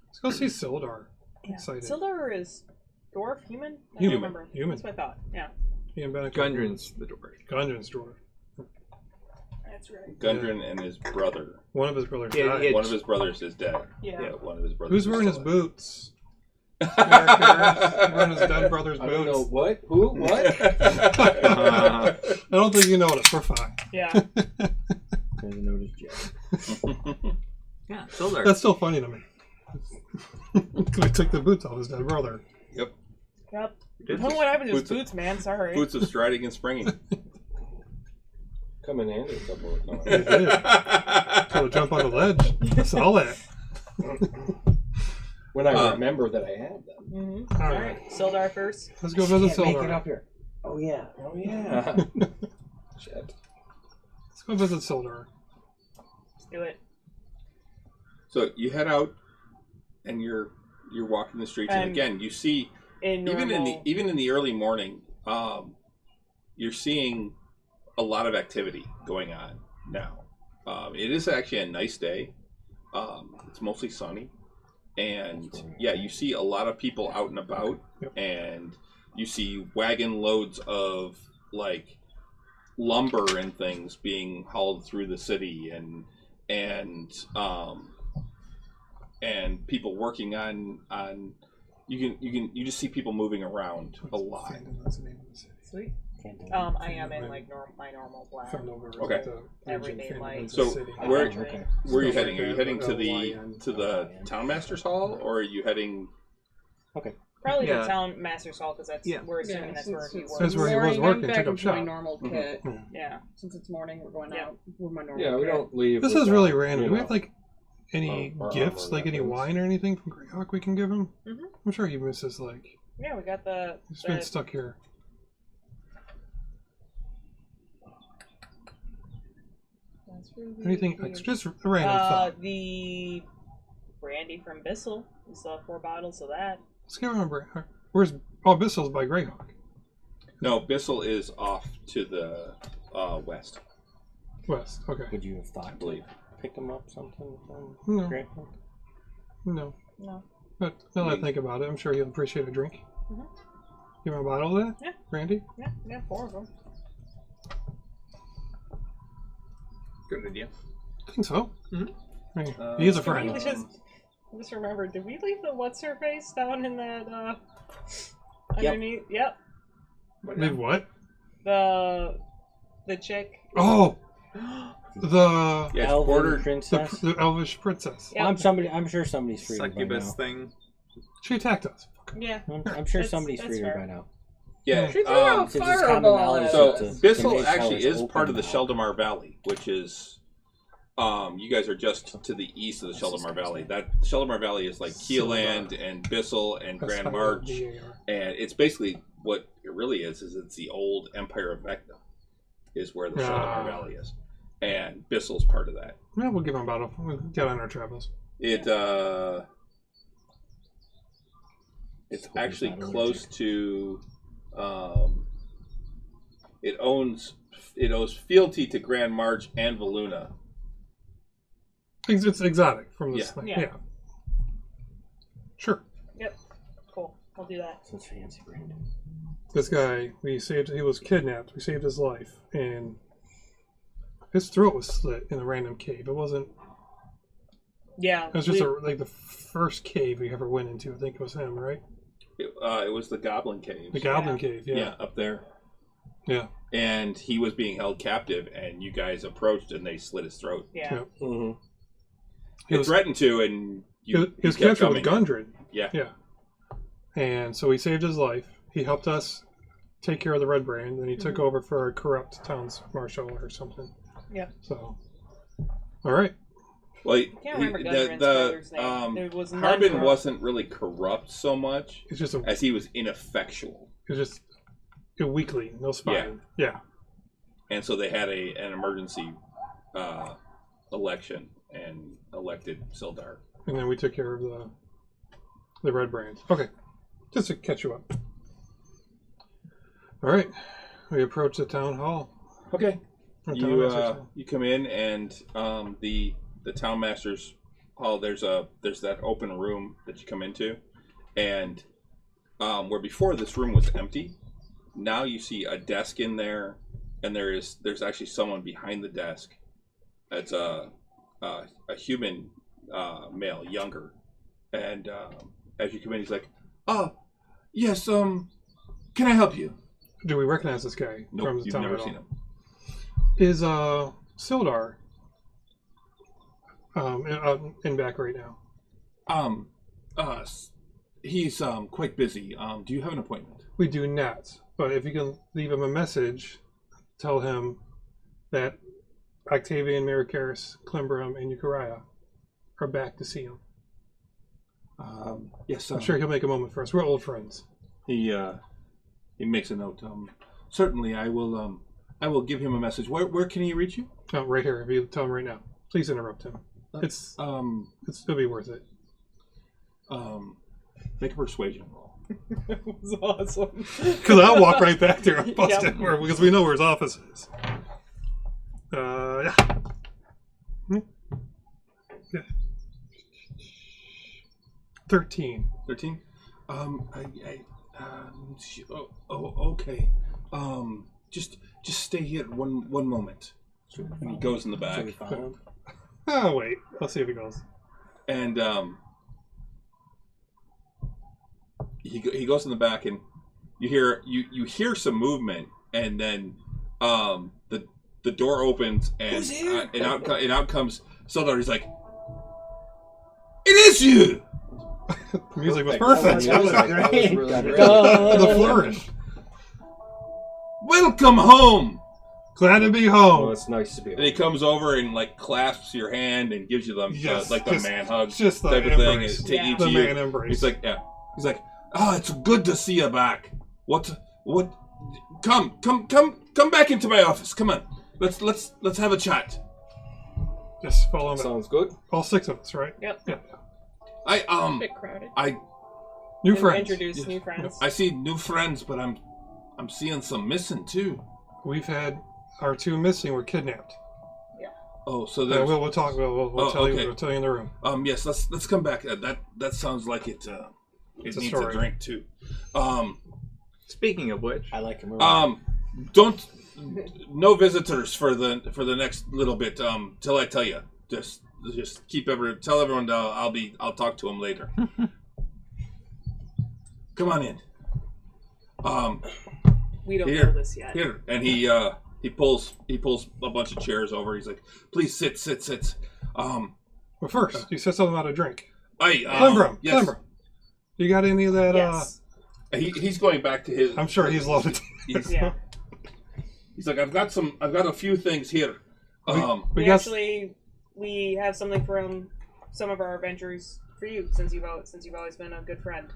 Speaker 8: Let's go see Sildar.
Speaker 3: yeah.
Speaker 8: Excited.
Speaker 3: Sildar is dwarf, human? I
Speaker 8: Human.
Speaker 3: don't remember.
Speaker 8: Human.
Speaker 3: That's what I thought. Yeah,
Speaker 8: He and Benedict.
Speaker 5: Gundren's the dwarf.
Speaker 8: Gundren's dwarf.
Speaker 3: that's right.
Speaker 1: Gundren and his brother.
Speaker 8: One of his brothers
Speaker 5: Yeah,
Speaker 8: died.
Speaker 5: he had-
Speaker 1: One of his brothers is dead.
Speaker 3: Yeah.
Speaker 1: One of his brothers.
Speaker 8: Who's
Speaker 1: is
Speaker 8: wearing his
Speaker 1: still
Speaker 8: boots? Wearing his dead brother's
Speaker 2: I don't know
Speaker 8: boots.
Speaker 2: what. Who? What?
Speaker 8: I don't think you noticed. We're fine.
Speaker 3: Yeah.
Speaker 6: Hasn't noticed yet.
Speaker 5: Yeah, Sildar.
Speaker 8: That's still funny to me. We took the boots off his dead brother.
Speaker 1: Yep.
Speaker 3: Yep. I don't know what happened to his
Speaker 1: Boots of-
Speaker 3: boots, man. Sorry.
Speaker 1: Boots of striding and springing.
Speaker 2: Come in handy a couple of
Speaker 8: He
Speaker 2: times.
Speaker 8: did. Trying to jump on the ledge. I saw that.
Speaker 2: When I remember that I had them.
Speaker 3: Mm-hmm.
Speaker 8: All
Speaker 3: All
Speaker 8: right.
Speaker 3: right. Sildar first.
Speaker 8: Let's go visit
Speaker 6: Can't make it
Speaker 8: Sildar.
Speaker 6: up here. Oh, yeah.
Speaker 2: Oh yeah. Shit.
Speaker 8: Let's go visit Sildar.
Speaker 3: Let's do it.
Speaker 1: So you head out, and you're walking the streets, and
Speaker 3: And
Speaker 1: again you see even in the early morning, you're seeing a lot of activity going on now. It is actually a nice day. It's mostly sunny, and yeah, you see a lot of people out and about, and you see wagon loads of like lumber and things being hauled through the city, and people working on you just see people moving around a lot.
Speaker 8: Phandalin, that's the name of the city.
Speaker 3: Sweet. I am in like my normal black.
Speaker 8: Phandalin is
Speaker 1: Okay.
Speaker 8: the
Speaker 3: Everyday
Speaker 8: region.
Speaker 3: life.
Speaker 8: Phandalin's
Speaker 1: So
Speaker 8: the city.
Speaker 1: where
Speaker 3: Okay.
Speaker 1: where are you
Speaker 8: Stuff
Speaker 1: heading?
Speaker 8: like
Speaker 1: Are you
Speaker 8: that,
Speaker 1: heading
Speaker 8: but
Speaker 1: to the
Speaker 8: YN.
Speaker 1: to the Townmaster's Hall, or are you heading?
Speaker 3: Probably
Speaker 5: Yeah.
Speaker 3: the town master's hall because that's we're assuming that's where he works.
Speaker 8: That's where he was
Speaker 4: morning,
Speaker 8: working,
Speaker 4: I'm back
Speaker 8: took up
Speaker 4: into my
Speaker 8: shop.
Speaker 4: normal kit.
Speaker 3: Yeah.
Speaker 4: Since it's morning, we're going
Speaker 3: Yeah.
Speaker 4: out with my normal
Speaker 2: Yeah, we
Speaker 4: kit.
Speaker 2: don't leave.
Speaker 8: This is
Speaker 2: without,
Speaker 8: really random.
Speaker 2: you
Speaker 8: Do we
Speaker 2: know.
Speaker 8: have like any
Speaker 2: Our
Speaker 8: gifts,
Speaker 2: armor
Speaker 8: like any
Speaker 2: weapons.
Speaker 8: wine or anything from Greyhawk we can give him?
Speaker 3: Mhm.
Speaker 8: I'm sure he misses like
Speaker 3: Yeah, we got the.
Speaker 8: he's been stuck here. Anything extra? Just a random thought.
Speaker 3: The brandy from Bissell. We still have 4 bottles of that.
Speaker 8: Let's give him a break. Where's Bissell's by Greyhawk?
Speaker 1: No, Bissell is off to the west.
Speaker 8: West. Okay.
Speaker 6: Would you have thought
Speaker 1: I believe.
Speaker 6: to pick him up something?
Speaker 8: No.
Speaker 6: Great.
Speaker 8: No.
Speaker 3: No.
Speaker 8: But now that I think about it, I'm sure he'll appreciate a drink.
Speaker 3: Mhm.
Speaker 8: You want a bottle of that?
Speaker 3: Yeah.
Speaker 8: Randy?
Speaker 3: Yeah, 4 of them.
Speaker 1: Good idea.
Speaker 8: I think so.
Speaker 5: Mhm.
Speaker 8: I mean, he is a
Speaker 3: Did we
Speaker 8: friend.
Speaker 3: just remember, did we leave the what's-her-face down in that, underneath? Yep.
Speaker 8: Leave what?
Speaker 3: The chick.
Speaker 8: Oh! The
Speaker 1: Yeah, it's
Speaker 6: Elven
Speaker 1: bordered.
Speaker 6: princess.
Speaker 8: the elvish princess.
Speaker 3: Yep.
Speaker 6: I'm sure somebody's freed her by
Speaker 5: Succubus
Speaker 6: now.
Speaker 5: thing.
Speaker 8: She attacked us.
Speaker 3: Yeah.
Speaker 6: I'm sure
Speaker 3: That's-
Speaker 6: somebody's
Speaker 3: that's
Speaker 6: freed her
Speaker 3: fair.
Speaker 6: by now.
Speaker 1: Yeah.
Speaker 3: She threw a
Speaker 6: Since it's
Speaker 3: fireball
Speaker 6: common knowledge
Speaker 3: at
Speaker 1: So
Speaker 6: that
Speaker 3: us.
Speaker 6: the
Speaker 1: Bissell
Speaker 6: mage tower
Speaker 1: actually is
Speaker 6: open
Speaker 1: part of the
Speaker 6: now.
Speaker 1: Sheldamar Valley, which is you guys are just to the east of the Sheldamar Valley. That Sheldamar Valley is like Keeland and Bissell and
Speaker 8: That's
Speaker 1: Grand
Speaker 8: how
Speaker 1: March,
Speaker 8: the DAR.
Speaker 1: and it's basically what it really is it's the old Empire of Vecna is where the Sheldamar Valley is, and Bissell's part of that.
Speaker 8: Yeah, we'll give him a bottle. We'll get on our travels.
Speaker 1: It's actually close to it owes fealty to Grand March and Valuna.
Speaker 8: It's exotic from this
Speaker 1: Yeah.
Speaker 8: thing.
Speaker 3: Yeah.
Speaker 8: Yeah. Sure.
Speaker 3: Yep. Cool. I'll do that.
Speaker 6: That's fancy brand.
Speaker 8: This guy, he was kidnapped. We saved his life, and his throat was slit in a random cave. It wasn't.
Speaker 3: Yeah.
Speaker 8: It was just like the first cave we ever went into. I think it was him, right?
Speaker 1: It was the Goblin Caves.
Speaker 8: The Goblin Cave.
Speaker 1: yeah,
Speaker 8: Yeah.
Speaker 1: up there.
Speaker 8: Yeah.
Speaker 1: And he was being held captive, and you guys approached, and they slit his throat.
Speaker 3: Yeah.
Speaker 8: Yeah.
Speaker 6: Mm-hmm.
Speaker 8: He
Speaker 1: They threatened to, and
Speaker 8: He was
Speaker 1: kept
Speaker 8: captured with
Speaker 1: coming.
Speaker 8: Gundred.
Speaker 1: Yeah.
Speaker 8: Yeah. And so he saved his life. He helped us take care of the Red Brand, and he took over for a corrupt town's marshal or something.
Speaker 3: Yeah.
Speaker 8: So, all right.
Speaker 1: Well,
Speaker 3: I can't remember Gundren's brother's name. It was
Speaker 1: Harbin
Speaker 3: Nunra.
Speaker 1: wasn't really corrupt so much
Speaker 8: It's just
Speaker 1: as he was ineffectual,
Speaker 8: a weekly, no spying. Yeah.
Speaker 1: and so they had an emergency election and elected Sildar.
Speaker 8: And then we took care of the Red Brand. Okay. Just to catch you up. All right. We approach the town hall.
Speaker 1: Okay.
Speaker 8: Or town master's hall.
Speaker 1: You come in, and the town master's hall. There's that open room that you come into, and where before this room was empty, now you see a desk in there, and there's actually someone behind the desk. It's a human male, younger, and as you come in, he's like, "Oh, yes. Can I help you?"
Speaker 8: Do we recognize this guy
Speaker 1: Nope,
Speaker 8: from the
Speaker 1: you've
Speaker 8: town
Speaker 1: never
Speaker 8: at all?
Speaker 1: seen him.
Speaker 8: Is Sildar in back right now?
Speaker 1: He's quite busy. Do you have an appointment?
Speaker 8: We do not. But if you can leave him a message, tell him that Octavian, Maricaris, Klimbram, and Eucharia are back to see him.
Speaker 1: Yes,
Speaker 8: I'm sure he'll make a moment for us. We're old friends.
Speaker 1: He makes a note. Certainly, I will give him a message. Where can he reach you?
Speaker 8: Oh, right here. If you tell him right now, please interrupt him. It'll be worth it.
Speaker 1: Make a persuasion roll.
Speaker 3: That was awesome.
Speaker 8: Because I'll walk right back there and bust
Speaker 3: Yep.
Speaker 8: it because we know where his office is. Yeah. Yeah. 13.
Speaker 1: 13. Okay. Just stay here one moment. And he goes in the back,
Speaker 6: Should we follow him?
Speaker 8: Oh, wait. Let's see if he goes.
Speaker 1: and he goes in the back, and you hear some movement, and then the door opens, and
Speaker 2: Who's here?
Speaker 1: and out comes Sildar. He's like, "It is you!"
Speaker 8: The music was
Speaker 2: Perfect.
Speaker 8: perfect.
Speaker 6: That was
Speaker 2: That was
Speaker 6: great.
Speaker 2: really great.
Speaker 8: The flourish.
Speaker 1: Welcome home.
Speaker 8: Glad to be
Speaker 2: Oh,
Speaker 8: home.
Speaker 2: it's nice to be.
Speaker 1: And he comes over and like clasps your hand and gives you the
Speaker 8: Yes,
Speaker 1: like the
Speaker 8: just-
Speaker 1: man hug
Speaker 8: just the
Speaker 1: type of thing,
Speaker 8: embrace.
Speaker 1: and take you
Speaker 3: Yeah.
Speaker 1: to
Speaker 8: The
Speaker 1: you.
Speaker 8: man embrace.
Speaker 1: He's like, yeah. He's like, oh, it's good to see you back. What? Come back into my office. Come on. Let's have a chat.
Speaker 8: Just follow him.
Speaker 2: Sounds good.
Speaker 8: All 6 of us, right?
Speaker 3: Yep.
Speaker 8: Yeah.
Speaker 3: A bit crowded.
Speaker 8: New
Speaker 3: And
Speaker 8: friends.
Speaker 3: Introduce
Speaker 1: Yes.
Speaker 3: new friends.
Speaker 1: I see new friends, but I'm seeing some missing too.
Speaker 8: We've had our 2 missing were kidnapped.
Speaker 1: Oh, so there's...
Speaker 8: we'll talk. We'll tell
Speaker 1: okay.
Speaker 8: you. We'll tell you in the room.
Speaker 1: Yes, let's come back. That sounds like it. It
Speaker 8: a
Speaker 1: needs
Speaker 8: story.
Speaker 1: a drink too.
Speaker 5: Speaking of which,
Speaker 6: I like him.
Speaker 1: No visitors for the next little bit. Till I tell you. Just tell everyone I'll talk to him later. Come on in.
Speaker 3: We don't
Speaker 1: Here.
Speaker 3: know this yet.
Speaker 1: Here, and he pulls a bunch of chairs over. He's like, "Please sit."
Speaker 8: But first, you said something about a drink.
Speaker 1: Yes.
Speaker 8: Clembrum. You got any of that?
Speaker 3: Yes.
Speaker 1: He's going back to his.
Speaker 8: I'm sure he's loaded.
Speaker 3: Yeah.
Speaker 1: He's like, I've got a few things here.
Speaker 3: We have something from some of our adventures for you, since you've always been a good friend.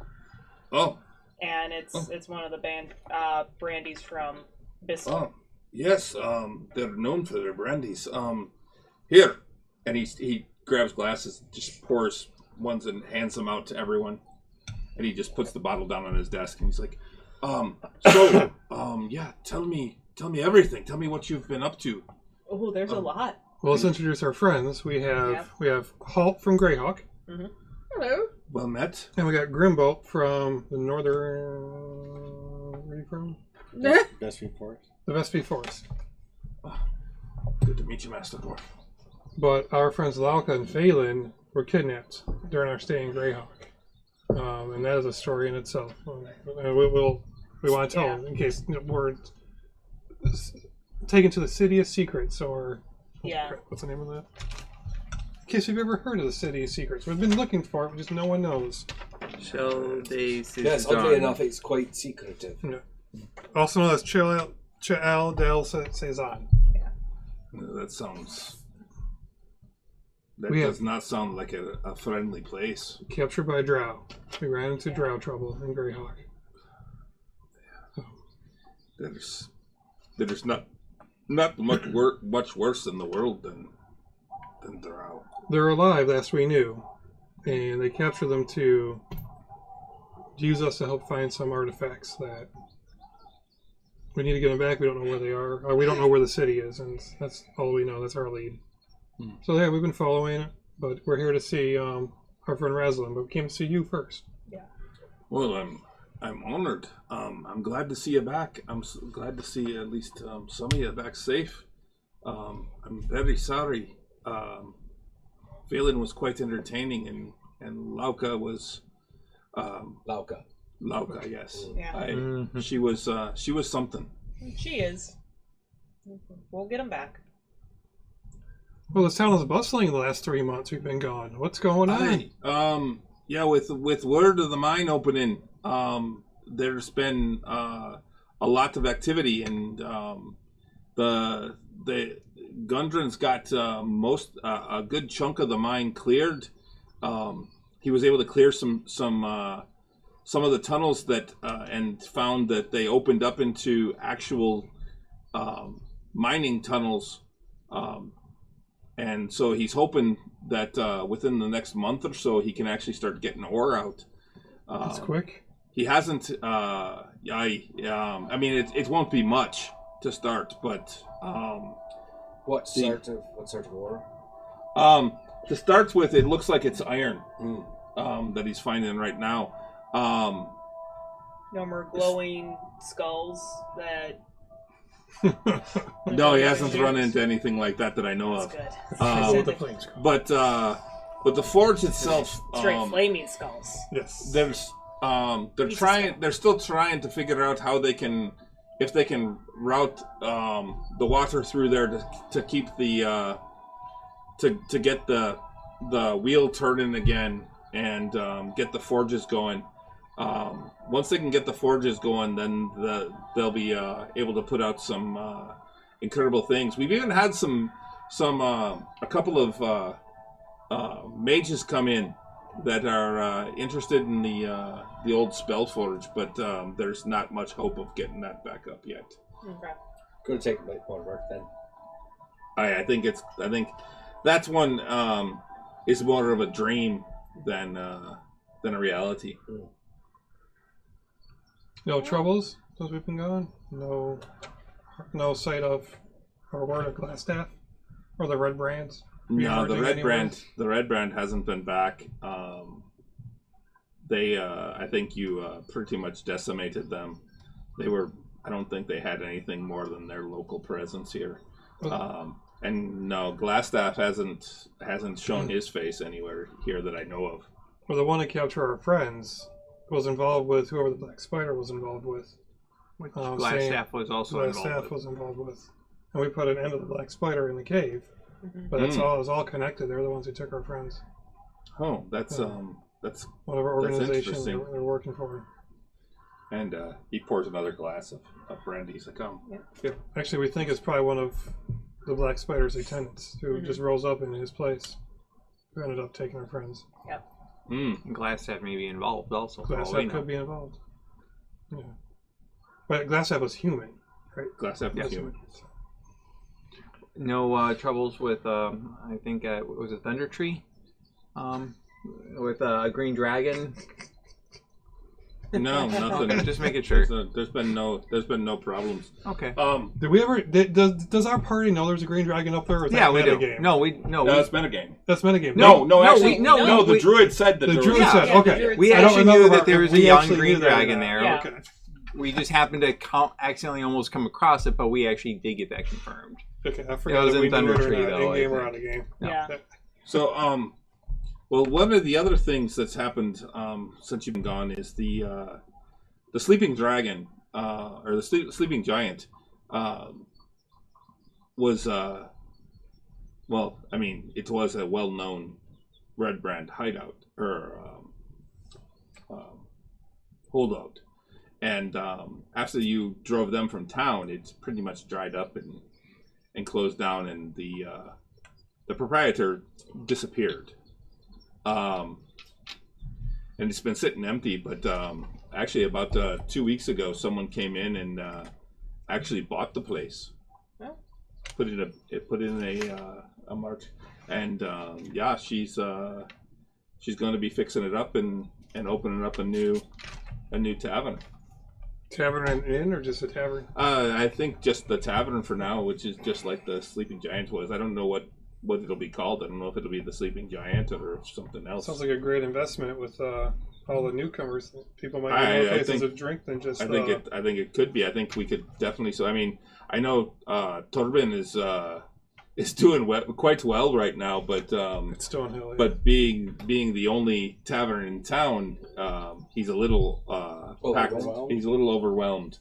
Speaker 1: Oh.
Speaker 3: And it's one of the brandies from Bissell.
Speaker 1: Oh. Yes. They're known for their brandies. Here, and he grabs glasses, just pours ones and hands them out to everyone, and he just puts the bottle down on his desk, and he's like, yeah, tell me everything. Tell me what you've been up to.
Speaker 3: Oh, there's a lot.
Speaker 8: Well, let's introduce our friends. We have Halt from Greyhawk.
Speaker 3: Mm-hmm. Hello.
Speaker 1: Well met.
Speaker 8: And we got Grimbolt from the northern... Where are you from?
Speaker 6: Vespy Forest.
Speaker 8: The Vespy Forest.
Speaker 1: Good to meet you, Master Dwarf.
Speaker 8: But our friends Lauka and Phandalin were kidnapped during our stay in Greyhawk. And that is a story in itself. And we want to tell them in case we're taken to the City of Secrets, or...
Speaker 3: Yeah.
Speaker 8: What's the name of that? In case you've ever heard of the City of Secrets. We've been looking for it, but just no one knows.
Speaker 5: shall they see
Speaker 2: Yes,
Speaker 5: the
Speaker 2: oddly
Speaker 5: dawn?
Speaker 2: enough, it's quite secretive.
Speaker 8: Yeah. Also known as Cha'al del Cezanne.
Speaker 1: That sounds...
Speaker 8: We
Speaker 1: does not sound like a friendly place.
Speaker 8: Captured by Drow. We ran into Drow trouble in Greyhawk.
Speaker 1: There's not much worse in the world than Drow.
Speaker 8: They're alive, last we knew. And they captured them to use us to help find some artifacts that we need to get them back. We don't know where they are. Or we don't know where the city is, and that's all we know. That's our lead. So yeah, we've been following it, but we're here to see our friend Raslin, but we came to see you first.
Speaker 3: Yeah.
Speaker 1: Well, I'm honored. I'm glad to see you back. I'm glad to see at least some of you back safe. I'm very sorry. Phandalin was quite entertaining, and Lauka was Lauka, yes.
Speaker 3: Yeah.
Speaker 1: She was something.
Speaker 3: She is. We'll get him back.
Speaker 8: Well, this town is bustling the last 3 months we've been gone. What's going on?
Speaker 1: Yeah, with word of the mine opening, there's been a lot of activity, and the Gundren's got a good chunk of the mine cleared. He was able to clear some of the tunnels that and found that they opened up into actual mining tunnels. And so he's hoping that within the next month or so he can actually start getting ore out.
Speaker 8: That's quick.
Speaker 1: He hasn't. I mean, it won't be much to start, but
Speaker 2: What sort of ore?
Speaker 1: to start with, it looks like it's iron that he's finding right now.
Speaker 3: No more glowing skulls that.
Speaker 1: No, he hasn't run into anything like that I know
Speaker 3: That's
Speaker 1: of.
Speaker 3: good.
Speaker 8: With the flames.
Speaker 1: But the forge itself,
Speaker 3: Straight flaming skulls.
Speaker 8: Yes.
Speaker 1: they're
Speaker 3: Pieces
Speaker 1: they're still trying to figure out how they can, if they can route the water through there to keep the to get the wheel turning again and get the forges going. Once they can get the forges going, then they'll be able to put out some incredible things. We've even had a couple of mages come in that are interested in the old spell forge, but there's not much hope of getting that back up yet.
Speaker 3: Okay.
Speaker 2: Going to take a bit more work then.
Speaker 1: I think that's one is more of a dream than a reality.
Speaker 8: No troubles since we've been gone? No sight of our word of Glassstaff? Or the red brands?
Speaker 1: No, the
Speaker 8: Emerging
Speaker 1: red
Speaker 8: anywhere?
Speaker 1: the red brand hasn't been back. They, I think you pretty much decimated them. They were, I don't think they had anything more than their local presence here. And no, Glassstaff hasn't shown his face anywhere here that I know of.
Speaker 8: Well, the one that captured our friends was involved with whoever the Black Spider was involved with.
Speaker 5: Which
Speaker 8: saying
Speaker 5: Glassstaff was also involved
Speaker 8: Glassstaff
Speaker 5: with.
Speaker 8: was involved with. And we put an end to the Black Spider in the cave.
Speaker 3: Mhm.
Speaker 8: But it's all, it was all connected. They're the ones who took our friends.
Speaker 1: Oh, that's
Speaker 8: One of our
Speaker 1: That's
Speaker 8: organizations
Speaker 1: interesting.
Speaker 8: they're working for.
Speaker 1: and he pours another glass of brandy. He's like, "Come."
Speaker 8: Yep. Actually, we think it's probably one of the Black Spider's lieutenants who
Speaker 3: Mhm.
Speaker 8: just rose up in his place. Who ended up taking our friends.
Speaker 1: Mm.
Speaker 5: Glassstaff may be involved also. for all we
Speaker 8: Glassstaff
Speaker 5: know.
Speaker 8: could be involved. Yeah. But Glassstaff was human, right?
Speaker 1: Glassstaff was human.
Speaker 5: No troubles with I think was it Thunder Tree, with a green dragon.
Speaker 1: No, nothing.
Speaker 5: Just making sure.
Speaker 1: There's been no problems.
Speaker 5: Okay.
Speaker 8: Did we ever? Does our party know there's a green dragon up there? Or is
Speaker 5: Yeah,
Speaker 8: that
Speaker 5: we do.
Speaker 8: metagame?
Speaker 5: No,
Speaker 1: It's been a game.
Speaker 8: That's metagame.
Speaker 1: No, actually,
Speaker 5: no,
Speaker 1: the
Speaker 5: we-
Speaker 1: druid said that
Speaker 8: The
Speaker 1: there
Speaker 8: druid
Speaker 1: was.
Speaker 8: said,
Speaker 3: Yeah,
Speaker 8: okay.
Speaker 3: the druid
Speaker 5: We
Speaker 3: said-
Speaker 8: I don't
Speaker 5: actually
Speaker 8: remember
Speaker 5: knew that
Speaker 8: if
Speaker 5: there was a
Speaker 8: we
Speaker 5: young
Speaker 8: actually
Speaker 5: green
Speaker 8: knew that or
Speaker 5: dragon
Speaker 8: not.
Speaker 5: there.
Speaker 3: Yeah.
Speaker 8: Okay.
Speaker 5: We just happened to accidentally almost come across it, but we actually did get that confirmed.
Speaker 8: Okay, I forgot
Speaker 5: was
Speaker 8: if
Speaker 5: in
Speaker 8: we knew
Speaker 5: Thunder
Speaker 8: it or
Speaker 5: Tree,
Speaker 8: not,
Speaker 5: though,
Speaker 8: in-game
Speaker 5: I
Speaker 8: or out
Speaker 5: think.
Speaker 8: of game.
Speaker 3: Yeah.
Speaker 1: So, well, one of the other things that's happened since you've been gone is the sleeping dragon, or the sleeping giant, was well, I mean, it was a well-known Red Brand hideout or holdout, and after you drove them from town, it's pretty much dried up and closed down, and the proprietor disappeared. And it's been sitting empty, but actually about 2 weeks ago, someone came in and actually bought the place.
Speaker 3: Oh.
Speaker 1: Put in a mark, and yeah, she's going to be fixing it up and opening up a new tavern.
Speaker 8: Tavern and inn, or just a tavern?
Speaker 1: I think just the tavern for now, which is just like the Sleeping Giant was. I don't know what it'll be called. I don't know if it'll be the Sleeping Giant or something else.
Speaker 8: Sounds like a great investment with all the newcomers. People might
Speaker 1: I
Speaker 8: get more places
Speaker 1: think-
Speaker 8: to drink than just.
Speaker 1: I think it could be. I think we could definitely. So I mean, I know Torben is doing quite well right now, but
Speaker 8: It's Stonehill. Yeah.
Speaker 1: but being the only tavern in town, he's a little packed.
Speaker 2: Overwhelmed?
Speaker 1: He's a little overwhelmed.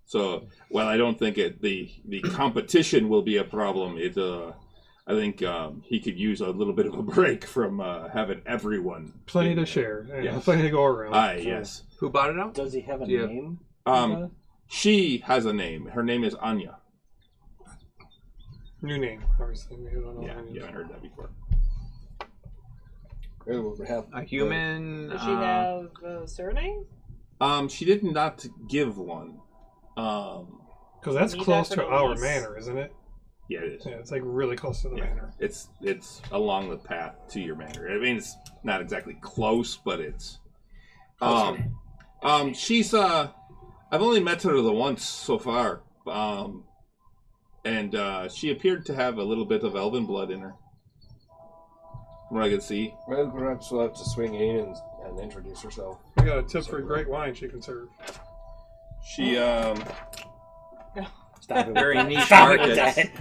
Speaker 1: So while I don't think the competition will be a problem, I think he could use a little bit of a break from having everyone.
Speaker 8: Plenty to share. And
Speaker 1: Yes.
Speaker 8: plenty to go around.
Speaker 1: Aye,
Speaker 8: So,
Speaker 1: yes.
Speaker 5: Who bought it out?
Speaker 6: Does he have a
Speaker 5: Yeah.
Speaker 6: name?
Speaker 1: She has a name. Her name is Anya.
Speaker 8: New name, obviously. We don't know
Speaker 1: Yeah,
Speaker 8: what it is.
Speaker 1: you haven't heard that before.
Speaker 5: A human.
Speaker 3: Does she have a surname?
Speaker 1: She did not give one.
Speaker 8: Because that's
Speaker 3: Need
Speaker 8: close
Speaker 3: that for
Speaker 8: to
Speaker 3: the
Speaker 8: our
Speaker 3: lease.
Speaker 8: manor, isn't it?
Speaker 1: Yeah, it is.
Speaker 8: Yeah, it's like really close to the
Speaker 1: Yeah.
Speaker 8: manor.
Speaker 1: It's along the path to your manor. I mean, it's not exactly close, but it's. She's I've only met her the once so far, and she appeared to have a little bit of elven blood in her, from what I could see.
Speaker 2: Well, perhaps we'll have to swing in and introduce herself.
Speaker 8: We got a tip for great wine she can serve.
Speaker 1: She
Speaker 6: Stop it.
Speaker 5: Very niche
Speaker 6: Stop it
Speaker 5: market.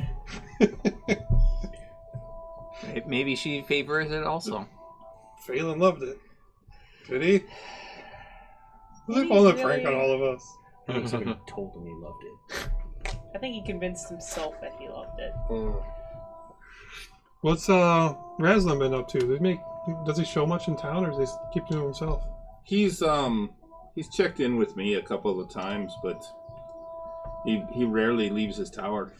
Speaker 6: with that.
Speaker 5: Maybe she favors it also.
Speaker 8: Phelan loved it. Did he? He's
Speaker 3: Maybe
Speaker 8: pulling a
Speaker 3: really-
Speaker 8: prank on all of us.
Speaker 6: He looks like he told him he loved it.
Speaker 3: I think he convinced himself that he loved it.
Speaker 8: What's Raslin been up to? Does he show much in town, or does he keep to himself?
Speaker 1: he's checked in with me a couple of times, but he rarely leaves his tower.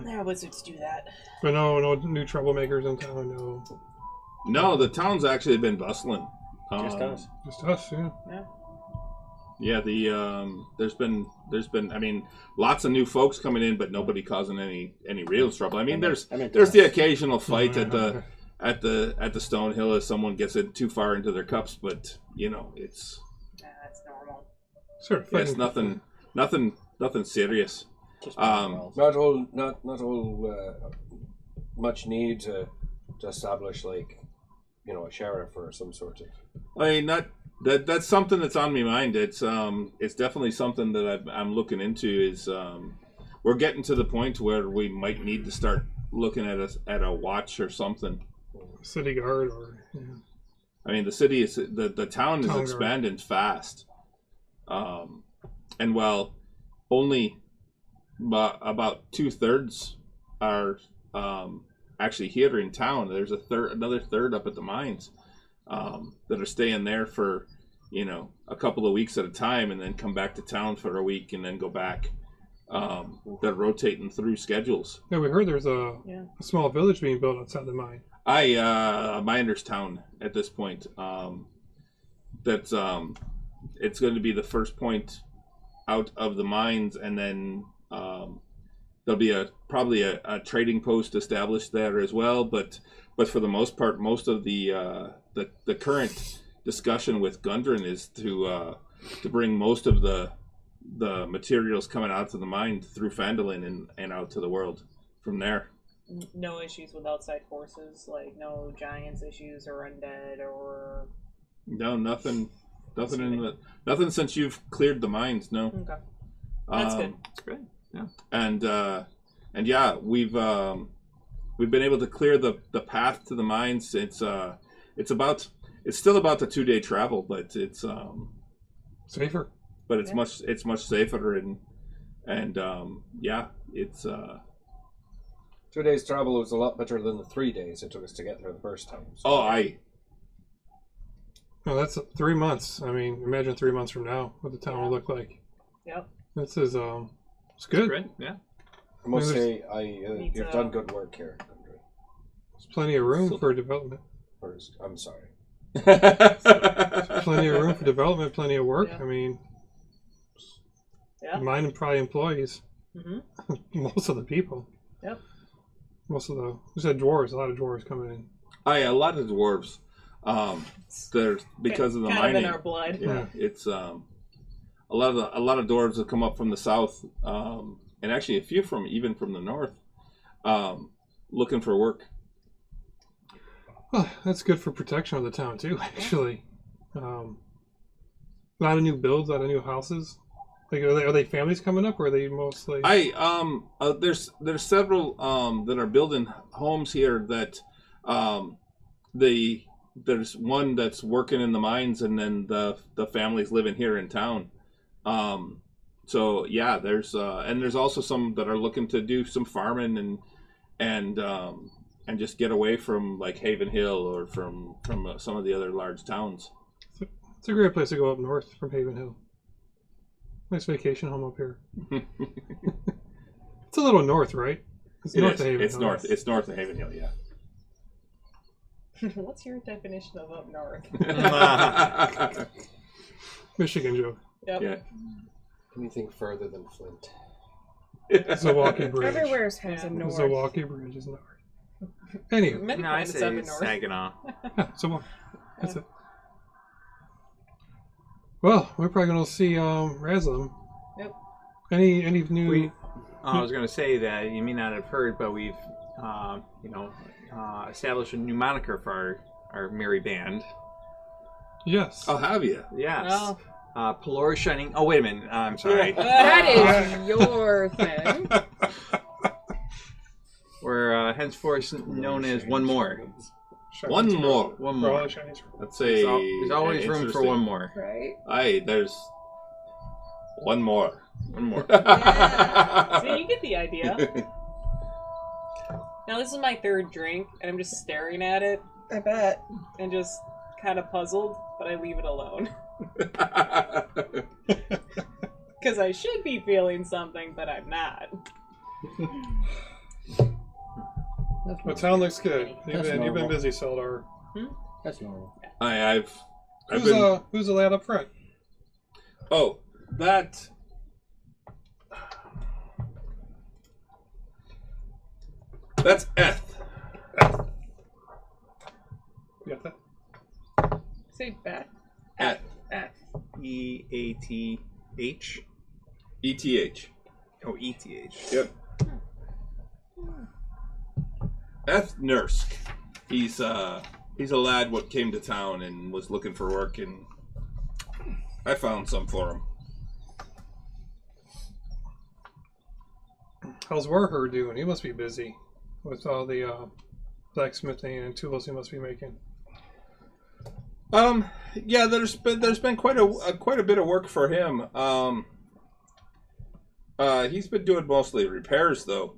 Speaker 3: Yeah, wizards do that.
Speaker 8: But no new troublemakers in town. No,
Speaker 1: No, the town's actually been bustling.
Speaker 6: Just us.
Speaker 8: just us. Yeah.
Speaker 1: Yeah, there's been I mean, lots of new folks coming in, but nobody causing any real trouble. I mean, there's the occasional fight at the Stonehill if someone gets it too far into their cups, but you know, it's
Speaker 3: Nah, that's normal.
Speaker 8: Sure.
Speaker 1: it's nothing serious.
Speaker 2: Not all much need to establish like a sheriff or some sort of.
Speaker 1: I mean, that's something that's on my mind. It's definitely something that I'm looking into. Is we're getting to the point where we might need to start looking at a watch or something.
Speaker 8: City guard or. Yeah.
Speaker 1: I mean, the city is the town is expanding fast, and while only about 2/3 are actually here in town, there's another third up at the mines that are staying there for a couple of weeks at a time, and then come back to town for a week and then go back. They're rotating through schedules.
Speaker 8: Yeah, we heard there's a small village being built outside the mine.
Speaker 1: Miners Town at this point. That's it's going to be the first point out of the mines, and then there'll be probably a trading post established there as well. But for the most part, most of the current discussion with Gundren is to bring most of the materials coming out to the mine through Phandalin and out to the world from there.
Speaker 3: No issues with outside forces, like no giants issues or undead or.
Speaker 1: No, nothing nothing since you've cleared the mines. No.
Speaker 3: Okay, that's good.
Speaker 5: That's good. Yeah.
Speaker 1: And yeah, we've been able to clear the path to the mines. It's still about the 2-day travel, but it's
Speaker 8: safer.
Speaker 1: But it's much safer and yeah, it's
Speaker 2: 2 days travel was a lot better than the 3 days it took us to get there the first time. So.
Speaker 8: Oh, that's 3 months. I mean, imagine 3 months from now what the town will look like.
Speaker 3: Yep.
Speaker 8: This is it's good.
Speaker 5: Great. Yeah.
Speaker 2: I must say, you've done good work here.
Speaker 8: There's plenty of room for development.
Speaker 2: I'm sorry.
Speaker 8: Plenty of room for development. Plenty of work.
Speaker 3: Yeah.
Speaker 8: I mean,
Speaker 3: Yeah.
Speaker 8: mine and probably employees.
Speaker 3: Mm-hmm.
Speaker 8: Most of the people.
Speaker 3: Yep.
Speaker 8: Most of the we said dwarves. A lot of dwarves coming in.
Speaker 1: A lot of dwarves. There's because of the
Speaker 3: kind
Speaker 1: mining.
Speaker 3: of in our blood.
Speaker 1: Yeah, it's a lot of dwarves that come up from the south, and actually a few even from the north, looking for work.
Speaker 8: Well, that's good for protection of the town too. Actually, a lot of new builds, a lot of new houses. Like, are they families coming up, or are they mostly?
Speaker 1: There's several that are building homes here that there's one that's working in the mines, and then the family's living here in town. So yeah, there's also some that are looking to do some farming and just get away from like Haven Hill or from some of the other large towns.
Speaker 8: It's a great place to go up north from Haven Hill. Nice vacation home up here. It's a little north, right? It's north of Haven Hill.
Speaker 1: It's north of Haven Hill, yeah.
Speaker 3: What's your definition of up north?
Speaker 8: Michigan joke.
Speaker 3: Yep.
Speaker 1: Yeah.
Speaker 2: Anything further than Flint?
Speaker 8: Zilwaukee Bridge.
Speaker 4: Everywhere has a north.
Speaker 8: Zilwaukee Bridge is north. Anyway.
Speaker 3: Many
Speaker 5: No, I
Speaker 3: planets up
Speaker 5: say
Speaker 3: in north.
Speaker 5: Saginaw.
Speaker 8: So that's it. Well, we're probably gonna see Raslam.
Speaker 3: Yep.
Speaker 8: Any new?
Speaker 5: I was going to say that you may not have heard, but we've established a new moniker for our merry band.
Speaker 8: Yes.
Speaker 1: I'll have you.
Speaker 5: Yes.
Speaker 3: Oh.
Speaker 5: Pelor Shining. Oh, wait a minute. I'm sorry.
Speaker 4: That is your thing.
Speaker 5: We're henceforth known as One More.
Speaker 1: One more.
Speaker 5: One more.
Speaker 1: That's a.
Speaker 5: There's always room for one more.
Speaker 4: Right?
Speaker 1: There's one more.
Speaker 5: One more.
Speaker 3: Yeah. See, you get the idea. Now, this is my third drink, and I'm just staring at it
Speaker 4: I bet.
Speaker 3: and just kind of puzzled, but I leave it alone. Because I should be feeling something, but I'm not.
Speaker 8: The town looks good. You've
Speaker 6: That's
Speaker 8: been
Speaker 6: normal.
Speaker 8: busy, Seldar.
Speaker 6: That's normal.
Speaker 1: I've
Speaker 8: Who's
Speaker 1: been.
Speaker 8: who's the lad up front?
Speaker 1: Oh, that. That's Eth.
Speaker 8: You got that?
Speaker 3: Say Beth.
Speaker 1: Eth.
Speaker 5: EATH.
Speaker 1: ETH.
Speaker 5: Oh, ETH.
Speaker 1: Yep. That's Nursk. He's a lad what came to town and was looking for work, and I found some for him.
Speaker 8: How's Warher doing? He must be busy with all the blacksmithing and tools he must be making.
Speaker 1: Yeah, there's been quite a bit of work for him. He's been doing mostly repairs though.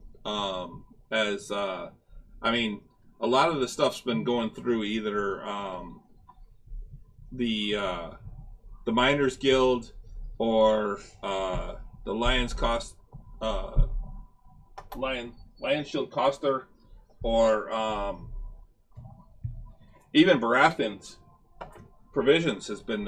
Speaker 1: I mean, a lot of the stuff's been going through either the Miners Guild or the Lions Shield Coster, or even Baratheon's Provisions has been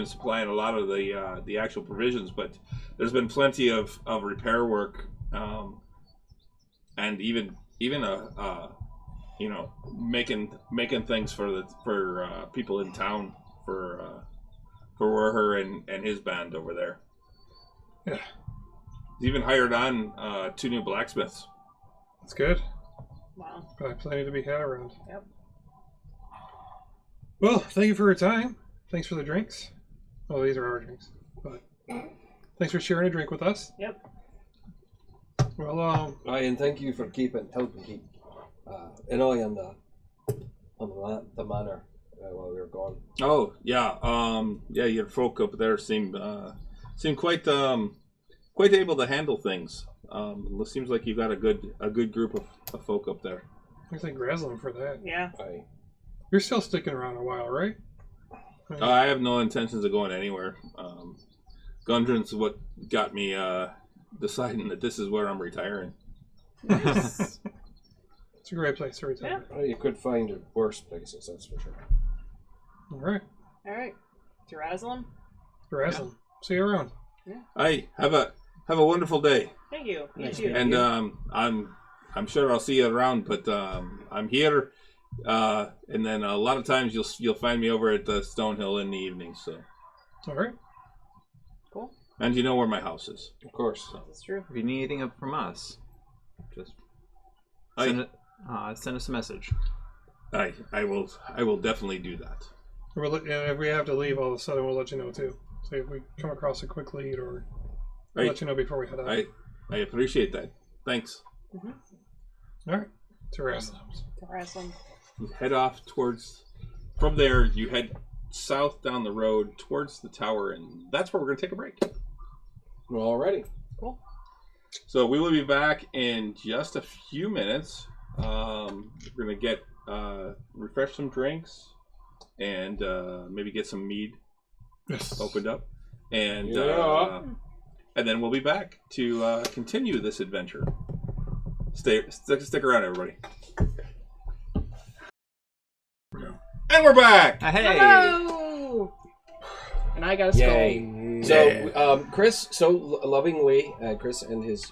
Speaker 1: supplying a lot of the actual provisions, but there's been plenty of repair work, and even making things for people in town for Warher and his band over there.
Speaker 8: Yeah.
Speaker 1: He's even hired on 2 new blacksmiths.
Speaker 8: That's good.
Speaker 3: Wow.
Speaker 8: Plenty to be had around.
Speaker 3: Yep.
Speaker 8: Well, thank you for your time. Thanks for the drinks. Well, these are our drinks, but thanks for sharing a drink with us.
Speaker 3: Yep.
Speaker 8: Well,
Speaker 2: And thank you for helping keep an eye on the manor while we were gone.
Speaker 1: Oh yeah, your folk up there seem quite able to handle things. It seems like you've got a good group of folk up there.
Speaker 8: I think Graslin for that.
Speaker 3: Yeah.
Speaker 8: You're still sticking around a while, right?
Speaker 1: I have no intentions of going anywhere. Gundren's what got me deciding that this is where I'm retiring.
Speaker 8: It's a great place to retire.
Speaker 2: Well, you could find worse places, that's for sure.
Speaker 8: All right.
Speaker 3: All right. Jerusalem.
Speaker 8: Graslin. See you around.
Speaker 1: Hey, have a wonderful day.
Speaker 3: Thank you. You
Speaker 2: Nice
Speaker 3: too.
Speaker 1: And I'm sure I'll see you around, but I'm here. And then a lot of times you'll find me over at the Stonehill in the evening. So,
Speaker 8: All right.
Speaker 3: Cool.
Speaker 1: and you know where my house is.
Speaker 2: Of course.
Speaker 3: That's true.
Speaker 5: If you need anything up from us, just send us a message.
Speaker 1: I will definitely do that.
Speaker 8: And if we have to leave all of a sudden, we'll let you know too. So if we come across a quick lead, or we'll let you know before we head out.
Speaker 1: I appreciate that. Thanks.
Speaker 8: All right. To Graslin.
Speaker 3: Jerusalem.
Speaker 1: You head off from there, you head south down the road towards the tower, and that's where we're going to take a break.
Speaker 2: Alrighty.
Speaker 3: Cool.
Speaker 1: So we will be back in just a few minutes. We're going to get refresh some drinks and maybe get some mead opened up. And and then we'll be back to continue this adventure. Stick around, everybody. And we're back!
Speaker 5: Hey!
Speaker 4: Hello! And I got a skull.
Speaker 2: Yay. So, Chris, so lovingly, Chris and his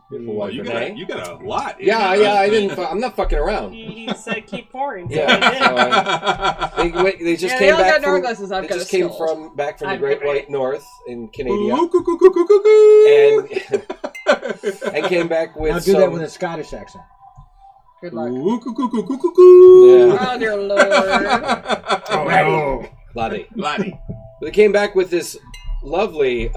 Speaker 2: beautiful wife,
Speaker 1: you
Speaker 2: Renee.
Speaker 1: got a lot.
Speaker 2: I didn't. I'm not fucking around.
Speaker 3: He said keep pouring. So
Speaker 2: Yeah,
Speaker 3: he did.
Speaker 2: They just
Speaker 4: Yeah,
Speaker 2: came
Speaker 4: they all
Speaker 2: back
Speaker 4: got
Speaker 2: from.
Speaker 4: glasses. I've
Speaker 2: They
Speaker 4: got
Speaker 2: just
Speaker 4: a
Speaker 2: came
Speaker 4: skull.
Speaker 2: back from the
Speaker 4: I'm
Speaker 2: Great
Speaker 4: ready.
Speaker 2: White North in Canada,
Speaker 1: And
Speaker 2: and came back with.
Speaker 6: I'll do that with a Scottish accent.
Speaker 4: Good luck.
Speaker 2: Yeah.
Speaker 4: Oh, dear Lord.
Speaker 1: Oh no,
Speaker 2: Laddie.
Speaker 1: Laddie.
Speaker 2: But they came back with this lovely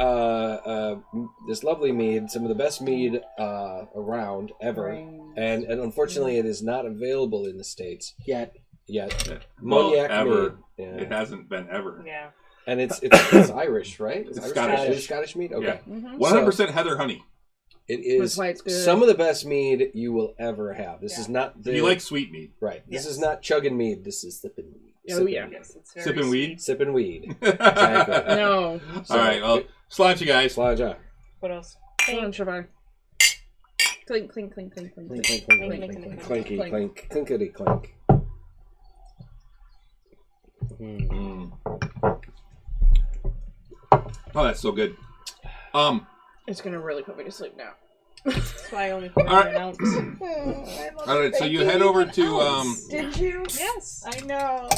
Speaker 2: mead, some of the best mead around ever, and unfortunately, it is not available in the States
Speaker 6: Yet.
Speaker 2: Cognac
Speaker 1: ever.
Speaker 2: mead. Yeah.
Speaker 1: It hasn't been ever.
Speaker 3: Yeah.
Speaker 2: And it's Irish, right?
Speaker 1: It's
Speaker 2: Irish
Speaker 1: Scottish.
Speaker 2: mead? It's Scottish mead. Okay,
Speaker 1: Yeah.
Speaker 3: Mm-hmm.
Speaker 1: 100% heather honey.
Speaker 2: it is
Speaker 4: That's why it's good.
Speaker 2: some of the best mead you will ever have. This is not the
Speaker 1: You like sweet mead.
Speaker 2: right. This
Speaker 3: Yes.
Speaker 2: is not chugging mead. This is sipping mead.
Speaker 4: Oh,
Speaker 2: Sipping
Speaker 4: yeah.
Speaker 2: mead.
Speaker 3: Yes, it's very
Speaker 1: Sipping weed.
Speaker 2: Sipping weed.
Speaker 1: Exactly.
Speaker 4: No.
Speaker 2: So,
Speaker 1: All right, well, sláinte you guys.
Speaker 2: Slaja.
Speaker 3: What else?
Speaker 4: Come on, Siobhan. Clink, clink, clink, clink, clink,
Speaker 2: Clink,
Speaker 4: clink.
Speaker 2: clink, clink, clink, clink, clinky, clink, clinkety, clink.
Speaker 1: Mm. Oh, that's so good.
Speaker 4: It's gonna really put me to sleep now.
Speaker 3: That's why I only poured
Speaker 1: All right.
Speaker 3: an ounce.
Speaker 1: All right, so you head over to
Speaker 4: Did you?
Speaker 3: Yes, I know.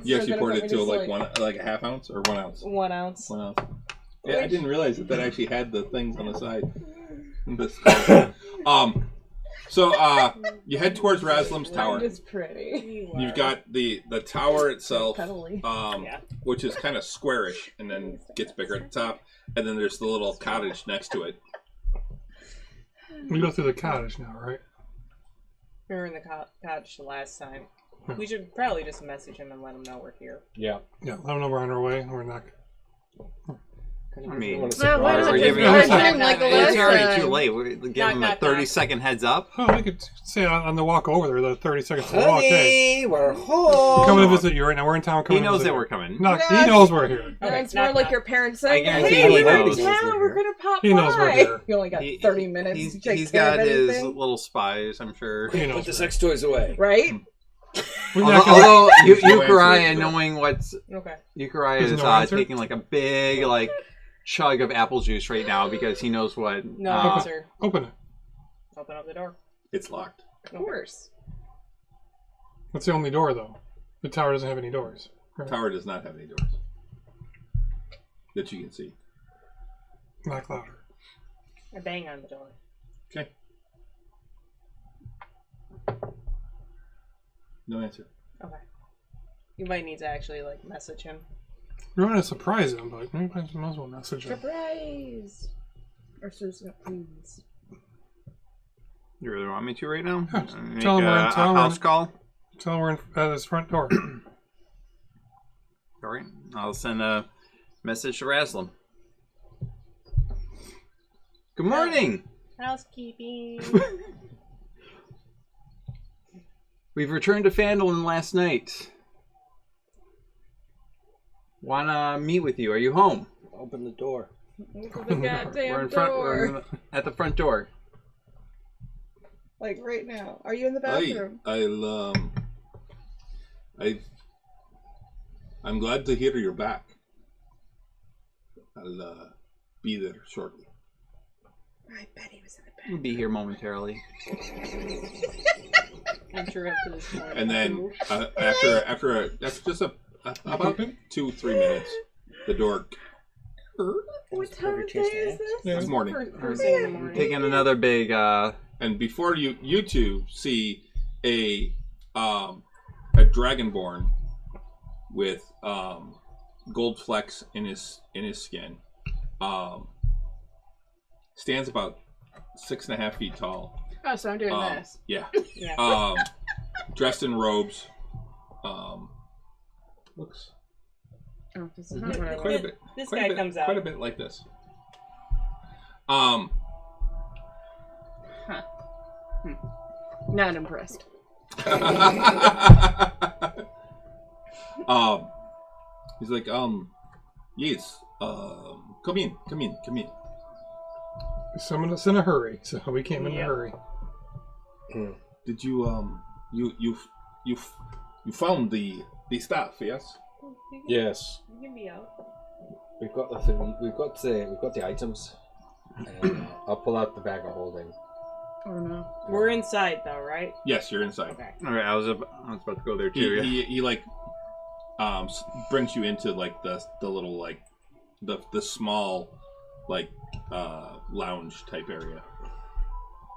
Speaker 1: you actually
Speaker 4: gonna
Speaker 1: poured
Speaker 4: put
Speaker 1: it
Speaker 4: me
Speaker 1: to
Speaker 4: to sleep.
Speaker 1: like a half ounce or 1 ounce.
Speaker 3: 1 ounce.
Speaker 1: 1 ounce. Yeah, I didn't realize that actually had the things on the side. The skull. So you head towards Raslam's tower.
Speaker 4: It's pretty.
Speaker 1: You've got the tower itself,
Speaker 4: Cuddly.
Speaker 1: which is kind of squarish and then gets bigger at the top, and then there's the little cottage next to it.
Speaker 8: We go through the cottage now, right?
Speaker 3: We were in the cottage the last time. We should probably just message him and let him know we're here.
Speaker 2: Yeah.
Speaker 8: Yeah, let them know we're on our way. We're not.
Speaker 5: I mean,
Speaker 4: Well, why not
Speaker 5: we're
Speaker 4: just
Speaker 5: giving
Speaker 4: barge
Speaker 5: him-
Speaker 4: in like the
Speaker 5: it's
Speaker 4: last
Speaker 5: already too
Speaker 4: time?
Speaker 5: late. We're giving him a
Speaker 3: knock,
Speaker 5: 30-second heads up.
Speaker 8: Oh, we could say on the walk over there, the 30 seconds to walk. Hey,
Speaker 2: Honey, we're home.
Speaker 8: coming to visit you right now. We're in town.
Speaker 5: He
Speaker 8: Coming to
Speaker 5: knows
Speaker 8: visit
Speaker 5: that
Speaker 8: you.
Speaker 5: we're coming.
Speaker 8: No,
Speaker 4: Yes.
Speaker 8: he knows we're here.
Speaker 4: No,
Speaker 3: Okay,
Speaker 4: it's more
Speaker 3: knock,
Speaker 4: like
Speaker 3: knock.
Speaker 4: your parents saying,
Speaker 5: guarantee
Speaker 4: "Hey,
Speaker 5: he
Speaker 4: we're in
Speaker 5: knows.
Speaker 4: town. We're gonna pop
Speaker 8: He knows we're
Speaker 4: by."
Speaker 8: here.
Speaker 4: You only got
Speaker 5: He-
Speaker 4: 30 minutes to take
Speaker 5: He's
Speaker 4: care
Speaker 5: got
Speaker 4: of
Speaker 5: his
Speaker 4: anything,
Speaker 5: little spies, I'm sure.
Speaker 8: He knows
Speaker 2: Put the
Speaker 8: we're
Speaker 2: sex toys away.
Speaker 4: right?
Speaker 8: We're not gonna-
Speaker 5: Although
Speaker 1: No answer.
Speaker 5: Euchariah, knowing what's
Speaker 3: Okay.
Speaker 5: Euchariah
Speaker 8: There's
Speaker 5: is
Speaker 8: no answer?
Speaker 5: taking like a big chug of apple juice right now because he knows what.
Speaker 3: No answer.
Speaker 8: Open it.
Speaker 3: Open up the door.
Speaker 1: It's locked.
Speaker 4: Of course.
Speaker 8: That's the only door, though. The tower doesn't have any doors.
Speaker 1: The tower does not have any doors that you can see.
Speaker 8: Knock louder.
Speaker 3: I bang on the door.
Speaker 1: Okay. No answer.
Speaker 3: Okay. You might need to actually message him.
Speaker 8: We want to surprise him, but maybe I might as well message him.
Speaker 4: Surprise! Or Susan, please.
Speaker 5: You really want me to right now?
Speaker 8: Yeah,
Speaker 5: Make
Speaker 8: tell him we're in
Speaker 5: a
Speaker 8: town.
Speaker 5: house call.
Speaker 8: Tell him we're at his front door.
Speaker 5: All right, I'll send a message to Raslam. Good morning.
Speaker 3: Housekeeping.
Speaker 5: We've returned to Phandalin last night. Wanna meet with you? Are you home?
Speaker 2: Open the door.
Speaker 4: Open the goddamn
Speaker 5: We're in front.
Speaker 4: door.
Speaker 5: We're at the front door.
Speaker 4: Like right now. Are you in the bathroom?
Speaker 1: I'm glad to hear you're back. I'll be there shortly.
Speaker 4: I bet he was in the
Speaker 5: We'll be here momentarily.
Speaker 3: Interrupted this morning.
Speaker 1: And then after just about 2-3 minutes, the door.
Speaker 4: What time of day is this?
Speaker 8: Yeah.
Speaker 1: It's morning.
Speaker 3: First thing in the morning.
Speaker 5: Taking another big.
Speaker 1: And before you two see a dragonborn with gold flecks in his skin, stands about 6.5 feet tall.
Speaker 4: Oh, so I'm doing this.
Speaker 1: Yeah.
Speaker 3: Yeah.
Speaker 1: Dressed in robes. Looks
Speaker 4: Oh, this is not what I
Speaker 1: quite a
Speaker 4: want.
Speaker 1: bit.
Speaker 3: This
Speaker 1: quite
Speaker 3: guy
Speaker 1: a bit,
Speaker 3: comes out.
Speaker 1: quite a bit like this.
Speaker 4: Not impressed.
Speaker 1: He's like, yes, come in.
Speaker 8: He summoned us in a hurry, so we came in a
Speaker 3: Yep.
Speaker 8: hurry.
Speaker 1: Did you, you found the staff, yes?
Speaker 2: Yes.
Speaker 3: You can be out.
Speaker 2: We've got the thing. We've got the items. And, I'll pull out the bag of holding.
Speaker 4: Oh no.
Speaker 3: We're inside though, right?
Speaker 1: Yes, you're inside.
Speaker 3: Okay.
Speaker 5: All right, I was about to go there too.
Speaker 1: He brings you into the little the small lounge type area.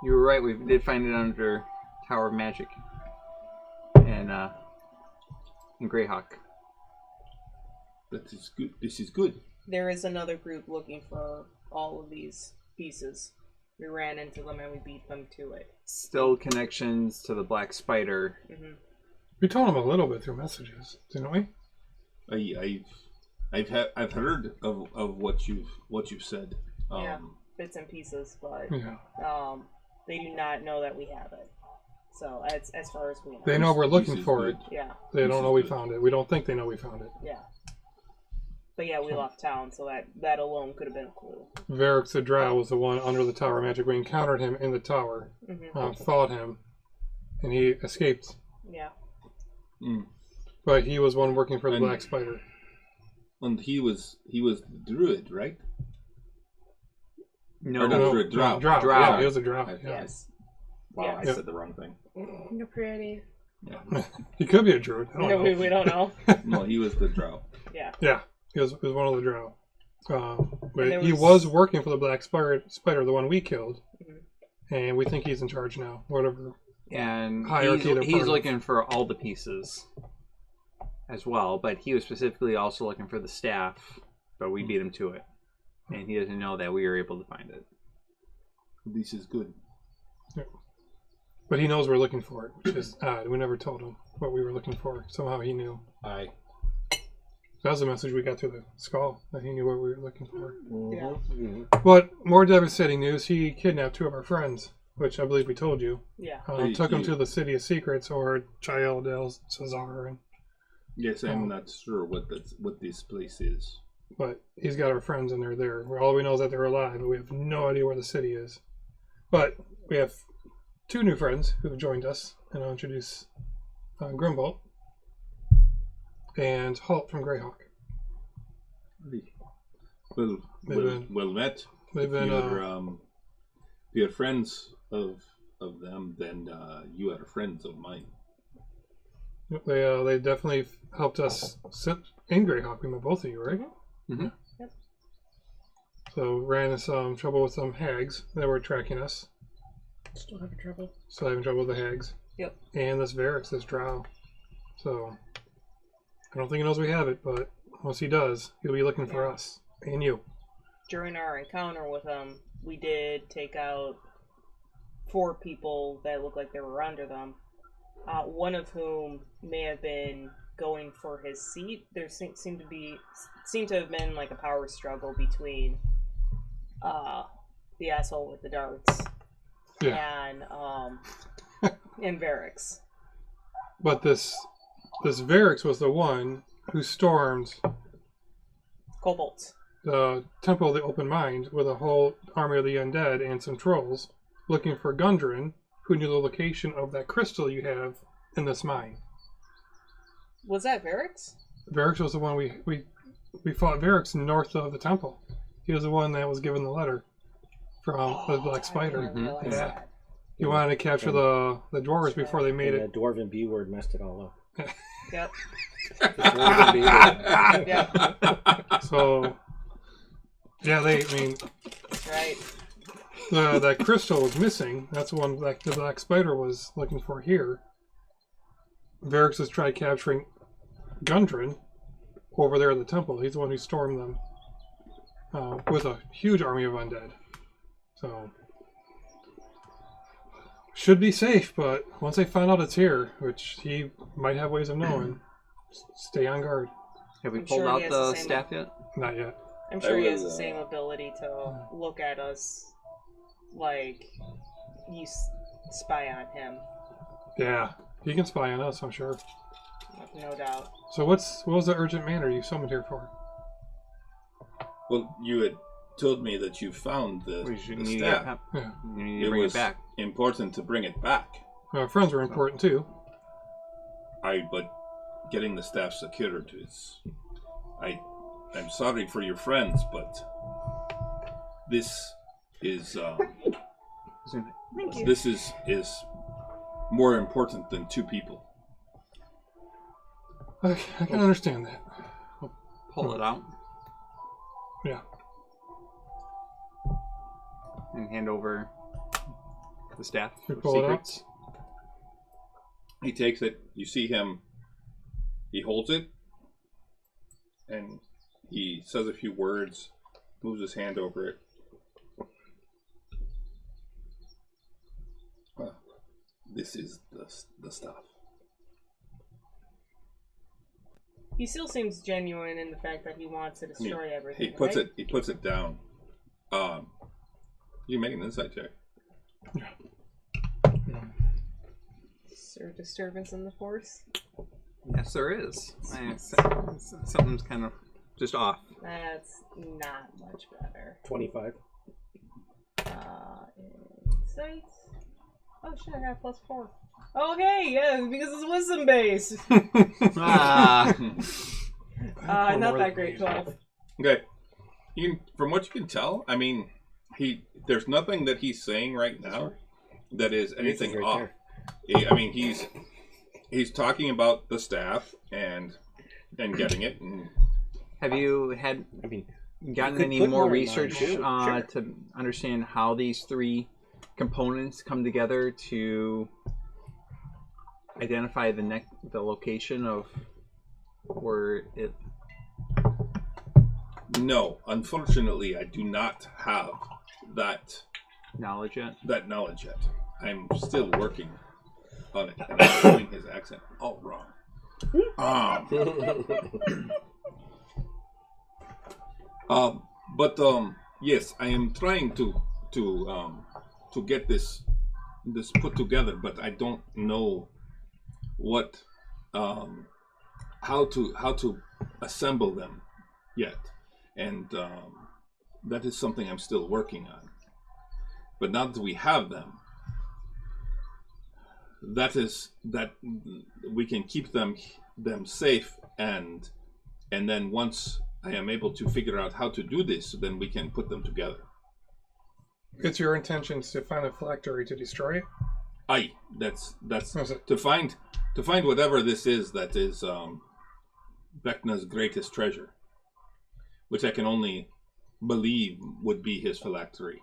Speaker 5: You were right. We did find it under Tower of Magic, and in Greyhawk.
Speaker 1: That is good. This is good.
Speaker 3: There is another group looking for all of these pieces. We ran into them and we beat them to it.
Speaker 5: Still connections to the Black Spider.
Speaker 3: Mm-hmm.
Speaker 8: We told him a little bit through messages, didn't we?
Speaker 1: I've heard of what you've said.
Speaker 3: Yeah, bits and pieces, but
Speaker 8: Yeah.
Speaker 3: they do not know that we have it. So as far as we know,
Speaker 8: They know we're looking
Speaker 1: is
Speaker 8: for
Speaker 1: good.
Speaker 8: it.
Speaker 3: Yeah,
Speaker 8: They don't know we found it. We don't think they know we found it.
Speaker 3: yeah. But yeah, we left town, so that alone could have been a clue.
Speaker 8: Varric the Drow was the one under the Tower of Magic. We encountered him in the tower,
Speaker 3: Mm-hmm.
Speaker 8: fought him, and he escaped.
Speaker 3: Yeah.
Speaker 1: Mm.
Speaker 8: But he was one working for the
Speaker 1: And-
Speaker 8: Black Spider.
Speaker 1: And he was druid, right?
Speaker 5: No,
Speaker 1: Or no, druid, drow.
Speaker 8: Drow.
Speaker 5: Drow.
Speaker 8: Yeah, he was a Drow. Yeah.
Speaker 3: Yes.
Speaker 1: Wow,
Speaker 3: Yeah.
Speaker 1: I said the wrong thing.
Speaker 4: You're pretty.
Speaker 8: He could be a druid. I don't
Speaker 3: No,
Speaker 8: know.
Speaker 3: we don't know.
Speaker 1: No, he was the drow.
Speaker 3: Yeah.
Speaker 8: Yeah, he was one of the Drow. But he was working for the Black Spider, the one we killed, and we think he's in charge now. Whatever.
Speaker 5: And
Speaker 8: hierarchy
Speaker 5: he's looking for all the pieces as well, but he was specifically also looking for the staff, but we beat him to it. And he doesn't know that we were able to find it.
Speaker 1: This is good.
Speaker 8: Yeah. But he knows we're looking for it, which is odd. We never told him what we were looking for. Somehow he knew.
Speaker 2: Aye.
Speaker 8: That was the message we got through the skull, that he knew what we were looking for.
Speaker 3: Yeah.
Speaker 8: But more devastating news, he kidnapped 2 of our friends, which I believe we told you.
Speaker 3: Yeah.
Speaker 8: Took them to the City of Secrets, or Child El Cesar. And,
Speaker 1: Yes, I'm not sure what this place is.
Speaker 8: but he's got our friends and they're there. All we know is that they're alive, but we have no idea where the city is. But we have 2 new friends who have joined us, and I'll introduce Grimbolt and Halt from Greyhawk.
Speaker 1: Well met.
Speaker 8: They've been
Speaker 1: If you're friends of them, then you are friends of mine.
Speaker 8: they definitely helped us sit in Greyhawk. We met both of you, right?
Speaker 1: Mm-hmm.
Speaker 3: Yep.
Speaker 8: So ran into some trouble with some hags that were tracking us.
Speaker 3: Still having trouble.
Speaker 8: Still having trouble with the hags.
Speaker 3: Yep.
Speaker 8: And this Varix, this drow. So I don't think he knows we have it, but once he does, he'll be looking for us and you.
Speaker 3: During our encounter with him, we did take out 4 people that looked like they were under them. One of whom may have been going for his seat. There seemed to have been like a power struggle between the asshole with the darts and Varix.
Speaker 8: But this Varix was the one who stormed
Speaker 3: Kobolds.
Speaker 8: the Temple of the Open Mind with a whole army of the undead and some trolls looking for Gundren, who knew the location of that crystal you have in this mine.
Speaker 3: Was that Varix?
Speaker 8: Varix was the one we fought Varix north of the temple. He was the one that was given the letter from the Black Spider.
Speaker 3: That.
Speaker 8: He wanted to capture the dwarves before they made
Speaker 6: And
Speaker 8: it.
Speaker 6: the dwarven B word messed it all up.
Speaker 3: Yep.
Speaker 6: The dwarven B word.
Speaker 3: Yep.
Speaker 8: So, yeah,
Speaker 3: Right.
Speaker 8: that crystal was missing. That's the one that the Black Spider was looking for here. Varix has tried capturing Gundren over there at the temple. He's the one who stormed them with a huge army of undead. So, should be safe, but once they find out it's here, which he might have ways of knowing, stay on guard.
Speaker 5: Have we
Speaker 3: I'm
Speaker 5: pulled
Speaker 3: sure he
Speaker 5: out
Speaker 3: has the
Speaker 5: the
Speaker 3: same
Speaker 5: staff yet?
Speaker 8: Not yet.
Speaker 3: I'm sure he has
Speaker 1: will,
Speaker 3: the same ability to look at us like you spy on him.
Speaker 8: Yeah, he can spy on us, I'm sure.
Speaker 3: No doubt.
Speaker 8: So what was the urgent matter you summoned here for?
Speaker 1: Well, you had told me that you found the
Speaker 5: need
Speaker 1: staff.
Speaker 8: Yeah.
Speaker 5: You need to
Speaker 1: It
Speaker 5: bring
Speaker 1: was
Speaker 5: it back.
Speaker 1: important to bring it back.
Speaker 8: Our friends were important too.
Speaker 1: But getting the staff secured is... I'm sorry for your friends, but this is
Speaker 3: Thank you.
Speaker 1: this is more important than 2 people.
Speaker 8: I can understand that.
Speaker 5: Pull it out
Speaker 8: Yeah.
Speaker 5: and hand over the staff.
Speaker 8: You
Speaker 5: with
Speaker 8: pull it out?
Speaker 5: secrets.
Speaker 1: He takes it. You see him. He holds it, and he says a few words. Moves his hand over it. This is the stuff.
Speaker 3: He still seems genuine in the fact that he wants to destroy everything.
Speaker 1: He puts
Speaker 3: right?
Speaker 1: it. He puts it down. You make an insight check.
Speaker 3: Is there disturbance in the force?
Speaker 5: Yes, there is. Something's kind of just off.
Speaker 3: That's not much better.
Speaker 6: 25.
Speaker 3: Insight. Oh shit! I got +4. Okay, yeah, because it's wisdom based.
Speaker 5: Ah.
Speaker 3: Not that great. 12.
Speaker 1: Okay. From what you can tell, I mean, there's nothing that he's saying right now that is anything
Speaker 6: right
Speaker 1: off.
Speaker 6: there.
Speaker 1: I mean, he's talking about the staff and getting it. And
Speaker 5: Have you had?
Speaker 6: I mean,
Speaker 5: gotten
Speaker 6: could
Speaker 5: any
Speaker 6: put
Speaker 5: more
Speaker 6: more in
Speaker 5: research
Speaker 6: mine, too.
Speaker 5: to understand how these three components come together to identify the location of where it?
Speaker 1: No, unfortunately, I do not have that
Speaker 5: Knowledge yet?
Speaker 1: I'm still working on it, and I'm doing his accent all wrong. But yes, I am trying to get this put together, but I don't know what how to assemble them yet, and that is something I'm still working on. But now that we have them, that we can keep them safe, and then once I am able to figure out how to do this, then we can put them together.
Speaker 8: It's your intentions to find a phylactery to destroy it?
Speaker 1: Aye, that's to find whatever this is that is Vecna's greatest treasure, which I can only believe would be his phylactery.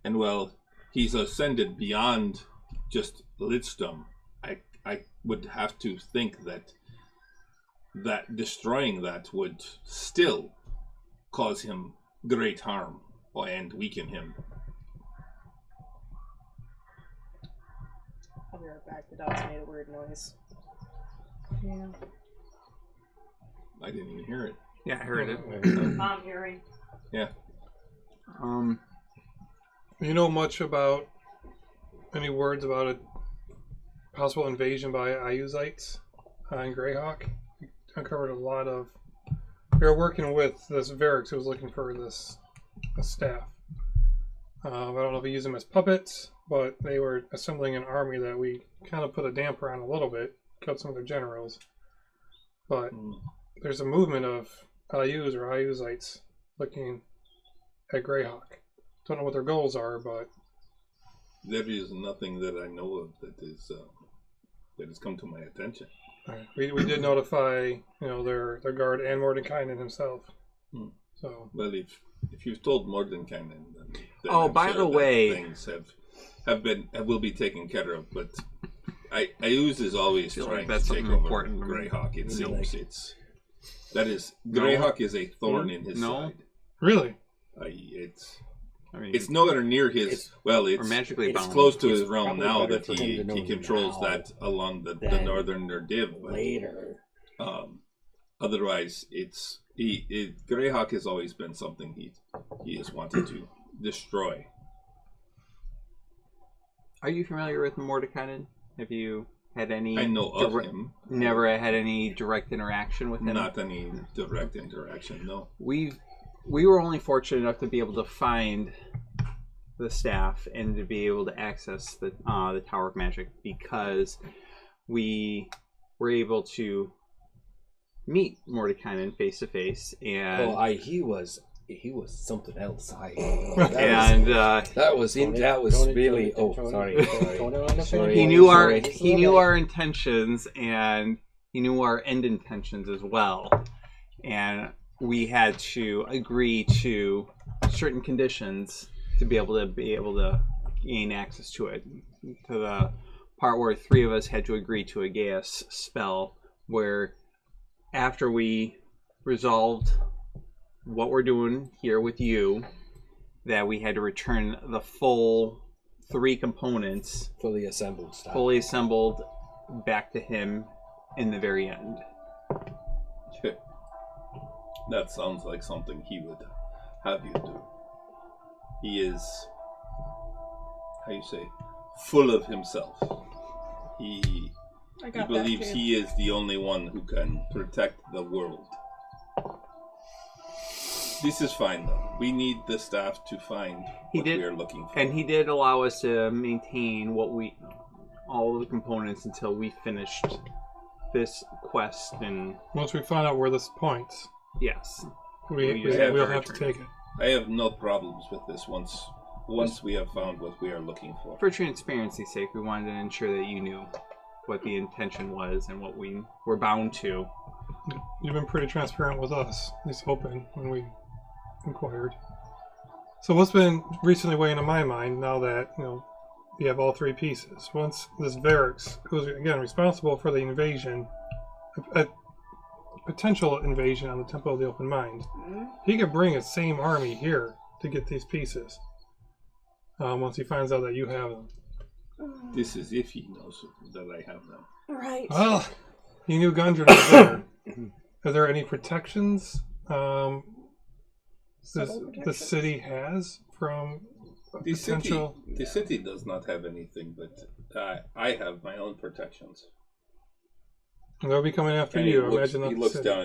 Speaker 1: And well, he's ascended beyond just Lidstone. I would have to think that destroying that would still cause him great harm and weaken him.
Speaker 3: I'll be right back. The dog's made a weird noise. Yeah.
Speaker 1: I didn't even hear it.
Speaker 5: Yeah, I heard it.
Speaker 3: I'm hearing.
Speaker 1: Yeah.
Speaker 8: You know much about any words about a possible invasion by Ayuzites in Greyhawk? We uncovered a lot of. We were working with this Varix who was looking for a staff. I don't know if he used them as puppets, but they were assembling an army that we kind of put a damper on a little bit, killed some of their generals. But there's a movement of Ayus or Ayuzites looking at Greyhawk. Don't know what their goals are, but
Speaker 1: there is nothing that I know of that has come to my attention.
Speaker 8: we did notify their guard and Mordenkainen himself. So
Speaker 1: well, if you've told Mordenkainen, then
Speaker 5: Oh,
Speaker 1: I'm
Speaker 5: by
Speaker 1: sure
Speaker 5: the
Speaker 1: that
Speaker 5: way,
Speaker 1: things will be taken care of. But Ayuz is always
Speaker 5: feel
Speaker 1: trying
Speaker 5: like that's
Speaker 1: to take
Speaker 5: something
Speaker 1: over
Speaker 5: important.
Speaker 1: Greyhawk. It
Speaker 5: No.
Speaker 1: seems Greyhawk is a thorn in his
Speaker 5: No.
Speaker 1: side.
Speaker 8: really,
Speaker 1: It's nowhere near his. It's
Speaker 5: magically
Speaker 1: it's
Speaker 5: bound.
Speaker 1: close to his
Speaker 6: It's
Speaker 1: realm
Speaker 6: probably
Speaker 1: now
Speaker 6: better
Speaker 1: that
Speaker 6: for him to know
Speaker 1: he controls
Speaker 6: now
Speaker 1: that along the
Speaker 6: than
Speaker 1: northern Nerdiv. But,
Speaker 6: later.
Speaker 1: otherwise, Greyhawk has always been something he has wanted to destroy.
Speaker 5: Are you familiar with Mordenkainen? Have you had any?
Speaker 1: I know of him.
Speaker 5: Never had any direct interaction with him.
Speaker 1: Not any direct interaction. No.
Speaker 5: We were only fortunate enough to be able to find the staff and to be able to access the Tower of Magic because we were able to meet Mordenkainen face to face, and
Speaker 2: he was something else.
Speaker 5: that
Speaker 2: was really. Sorry.
Speaker 5: He knew
Speaker 2: Sorry.
Speaker 5: our intentions, and he knew our end intentions as well, and we had to agree to certain conditions to be able to gain access to it. To the part where three of us had to agree to a Gaius spell, where after we resolved what we're doing here with you, that we had to return the full three components,
Speaker 2: fully assembled stuff,
Speaker 5: back to him in the very end.
Speaker 1: That sounds like something he would have you do. He is, full of himself. He believes he is the only one who can protect the world. This is fine, though. We need the staff to find what we are looking for.
Speaker 5: And he did allow us to maintain all of the components until we finished this quest. And
Speaker 8: once we find out where this points,
Speaker 5: yes,
Speaker 8: we'll have to take it.
Speaker 1: I have no problems with this once we have found what we are looking for.
Speaker 5: For transparency's sake, we wanted to ensure that you knew what the intention was and what we were bound to
Speaker 8: You've been pretty transparent with us, at least open when we inquired. So what's been recently weighing on my mind now that you have all three pieces? Once this Varix, who's again responsible for the invasion, a potential invasion on the Temple of the Open Mind, he could bring his same army here to get these pieces. Once he finds out that you have them.
Speaker 1: This is if he knows that I have them.
Speaker 3: Right.
Speaker 8: Well, he knew Gundren was there. Are there any protections the city has from
Speaker 1: The
Speaker 8: potential?
Speaker 1: city does not have anything, but I have my own protections.
Speaker 8: They'll be coming after
Speaker 1: And
Speaker 8: you.
Speaker 1: he
Speaker 8: Imagine
Speaker 1: looks,
Speaker 8: that.
Speaker 1: he looks down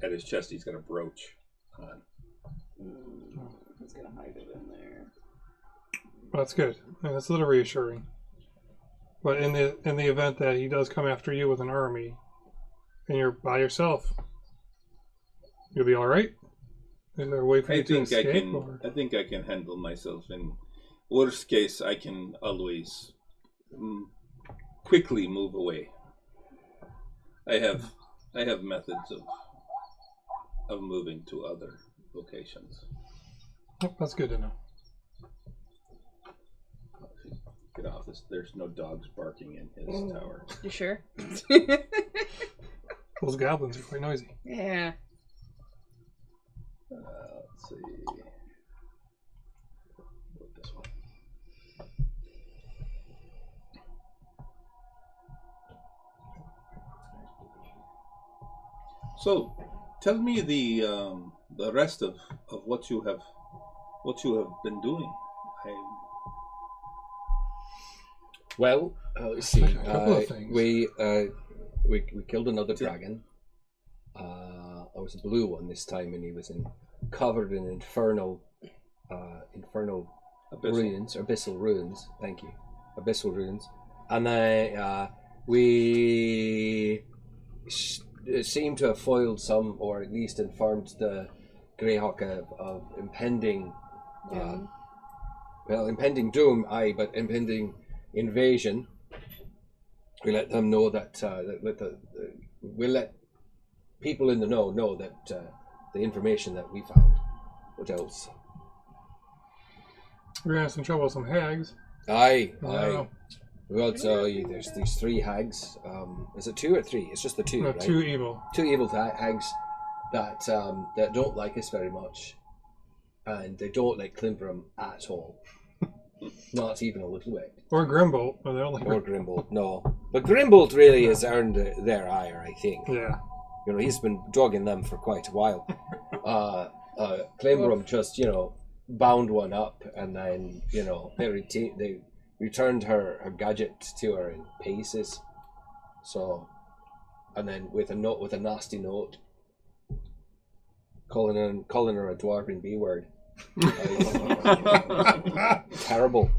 Speaker 1: at his chest. He's got a brooch on.
Speaker 4: He's gonna hide it in there.
Speaker 8: Well, that's good. Yeah, that's a little reassuring. But in the event that he does come after you with an army, and you're by yourself, you'll be all right. Is there a way for you to escape?
Speaker 1: I think I can handle myself. In worst case, I can always quickly move away. I have methods of moving to other locations.
Speaker 8: Oh, that's good to know.
Speaker 1: Get off this. There's no dogs barking in his tower.
Speaker 4: You sure?
Speaker 8: Those goblins are quite noisy.
Speaker 4: Yeah.
Speaker 1: Let's see. Put this one. So, tell me the rest of what you have been doing.
Speaker 2: Well, let's see.
Speaker 8: A couple of things.
Speaker 2: We killed another dragon. It was a blue one this time, and he was covered in infernal ruins, abyssal ruins. Thank you, abyssal ruins. And then we seem to have foiled some, or at least informed the Greyhawk of impending, impending doom. But impending invasion. We let them know that we let people in the know that the information that we found. What else?
Speaker 8: We're gonna have some trouble with some hags.
Speaker 2: Aye.
Speaker 8: Wow.
Speaker 2: Well, there's these 3 hags. Is it 2 or 3? It's just the 2,
Speaker 8: No,
Speaker 2: right?
Speaker 8: 2 evil.
Speaker 2: 2 evil hags that don't like us very much, and they don't like Klimbram at all. Not even a little bit.
Speaker 8: Or Grimbolt, but they don't like
Speaker 2: Or Grimbolt, no. But Grimbolt really has earned their ire, I think.
Speaker 8: Yeah.
Speaker 2: He's been dogging them for quite a while. Klimbram just, bound one up, and then, they returned her gadget to her in pieces. So, and then with a nasty note, calling her a dwarven B word. Terrible.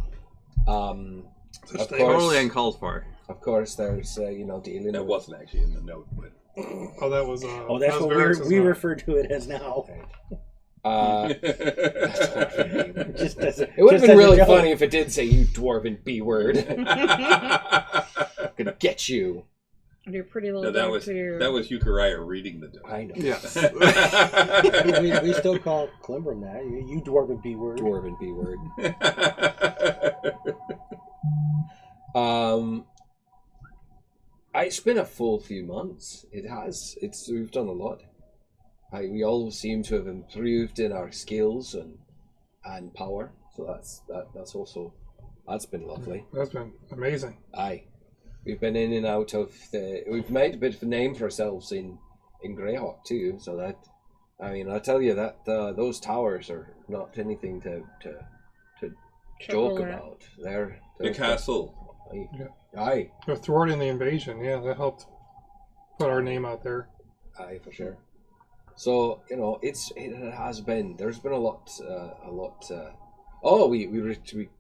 Speaker 2: Of
Speaker 5: Totally uncalled for.
Speaker 2: Of course, there's dealing.
Speaker 1: That wasn't actually in the note, but
Speaker 8: Oh, that was.
Speaker 6: That's what
Speaker 8: Varix's
Speaker 6: we
Speaker 8: note.
Speaker 6: refer to it as now. Just as
Speaker 2: It would have been really funny if it did say you dwarven B word. Gonna get you.
Speaker 4: Your pretty little
Speaker 1: no, that
Speaker 4: dog
Speaker 1: was
Speaker 4: too.
Speaker 1: Uriah reading the note.
Speaker 2: I know.
Speaker 8: Yes.
Speaker 6: we still call Klimbram that. You dwarven B word.
Speaker 2: Dwarven B word. It's been a full few months. It has. We've done a lot. We all seem to have improved in our skills and power. So that's been lovely.
Speaker 8: That's been amazing.
Speaker 2: Aye. We've been in and out of we've made a bit of a name for ourselves in Greyhawk too. So that, I tell you that those towers are not anything to joke about. They're
Speaker 1: the castle.
Speaker 2: Aye.
Speaker 8: With thwarting the invasion, yeah, that helped put our name out there.
Speaker 2: Aye, for sure. So it has been. There's been a lot. We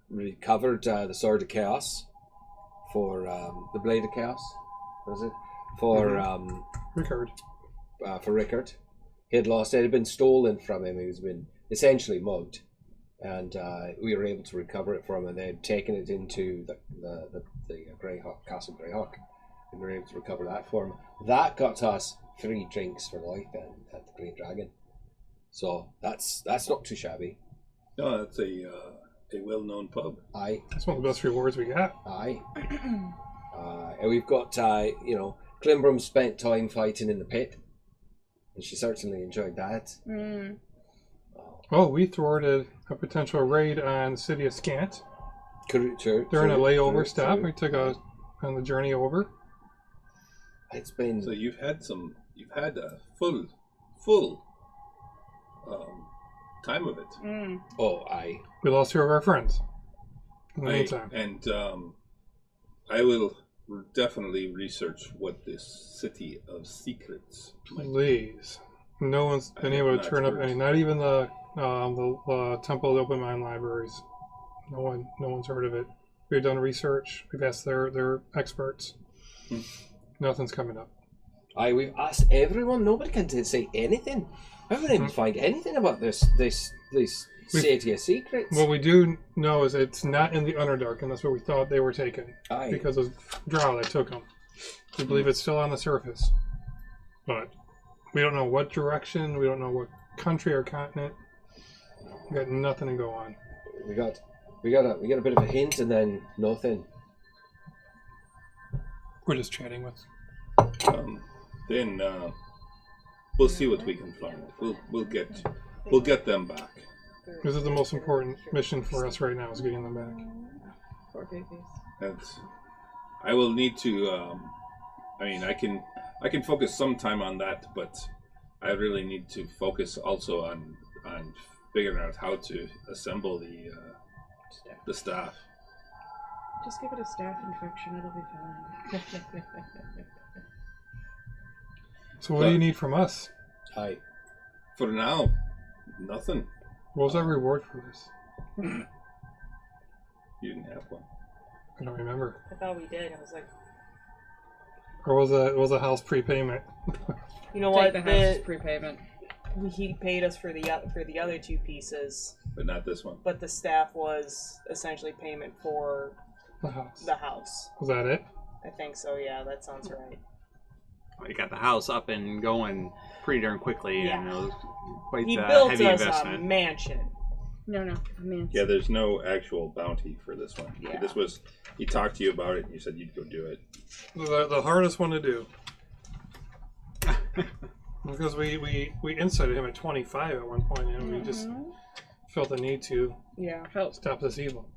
Speaker 2: recovered the Sword of Chaos for the Blade of Chaos. Was it for
Speaker 8: Rickard?
Speaker 2: For Rickard? He had lost. It had been stolen from him. He was been essentially mugged, and we were able to recover it from him. They had taken it into the Greyhawk, Castle Greyhawk, and we were able to recover that for him. That got us free drinks for life at the Great Dragon. So that's not too shabby.
Speaker 1: No, that's a well-known pub.
Speaker 2: Aye,
Speaker 8: That's one of the best rewards we got.
Speaker 2: aye. And we've got Klimbrum spent time fighting in the pit, and she certainly enjoyed that.
Speaker 4: Mm.
Speaker 8: Oh, we thwarted a potential raid on the city of Scant.
Speaker 2: True.
Speaker 8: During a layover
Speaker 2: true,
Speaker 8: stop,
Speaker 2: true.
Speaker 8: we took on the journey over.
Speaker 2: It's been
Speaker 1: So you've had a full time of it.
Speaker 4: Mm.
Speaker 2: aye.
Speaker 8: We lost two of our friends. In the
Speaker 1: Right.
Speaker 8: meantime,
Speaker 1: And I will definitely research what this city of secrets might be.
Speaker 8: please. No one's been
Speaker 1: I have
Speaker 8: able to
Speaker 1: not
Speaker 8: turn up
Speaker 1: heard.
Speaker 8: any. Not even the Temple of the Open Mind libraries. No one's heard of it. We've done research. We've asked their experts.
Speaker 1: Hmm.
Speaker 8: Nothing's coming up.
Speaker 2: Aye, we've asked everyone. Nobody can say anything. I haven't even find anything about this city of secrets.
Speaker 8: What we do know is it's not in the Underdark, and that's where we thought they were taken.
Speaker 2: Aye.
Speaker 8: Because of Drow that took them. We believe it's still on the surface. But we don't know what direction, we don't know what country or continent. We got nothing to go on.
Speaker 2: We got a bit of a hint and then nothing.
Speaker 8: We're just chatting with.
Speaker 1: Then we'll see what we can find. We'll get them back.
Speaker 8: This is the most important mission for us right now, is getting them back.
Speaker 3: Poor babies.
Speaker 1: And I will need to. I can focus some time on that, but I really need to focus also on figuring out how to assemble the staff.
Speaker 4: Just give it a staph infection, it'll be fine.
Speaker 8: So what do you need from us?
Speaker 2: Aye.
Speaker 1: For now, nothing.
Speaker 8: What was our reward for this?
Speaker 1: You didn't have one.
Speaker 8: I don't remember.
Speaker 3: I thought we did. I was like,
Speaker 8: Or was a house prepayment?
Speaker 3: you know
Speaker 4: Take
Speaker 3: what?
Speaker 4: the house's prepayment.
Speaker 3: He paid us for the other two pieces,
Speaker 1: But not this one.
Speaker 3: but the staff was essentially payment for
Speaker 8: The house.
Speaker 3: the house.
Speaker 8: Was that it?
Speaker 3: I think so. Yeah, that sounds right.
Speaker 5: Well, you got the house up and going pretty darn quickly, and it was quite
Speaker 3: He
Speaker 5: a
Speaker 3: built
Speaker 5: heavy
Speaker 3: us
Speaker 5: investment.
Speaker 3: a mansion.
Speaker 4: No, I mean,
Speaker 1: Yeah, there's no actual bounty for this one.
Speaker 3: Yeah.
Speaker 1: This was, he talked to you about it and you said you'd go do it.
Speaker 8: The hardest one to do. Because we incited him at 25 at one point, and we just felt the need to
Speaker 4: yeah, help.
Speaker 8: stop this evil.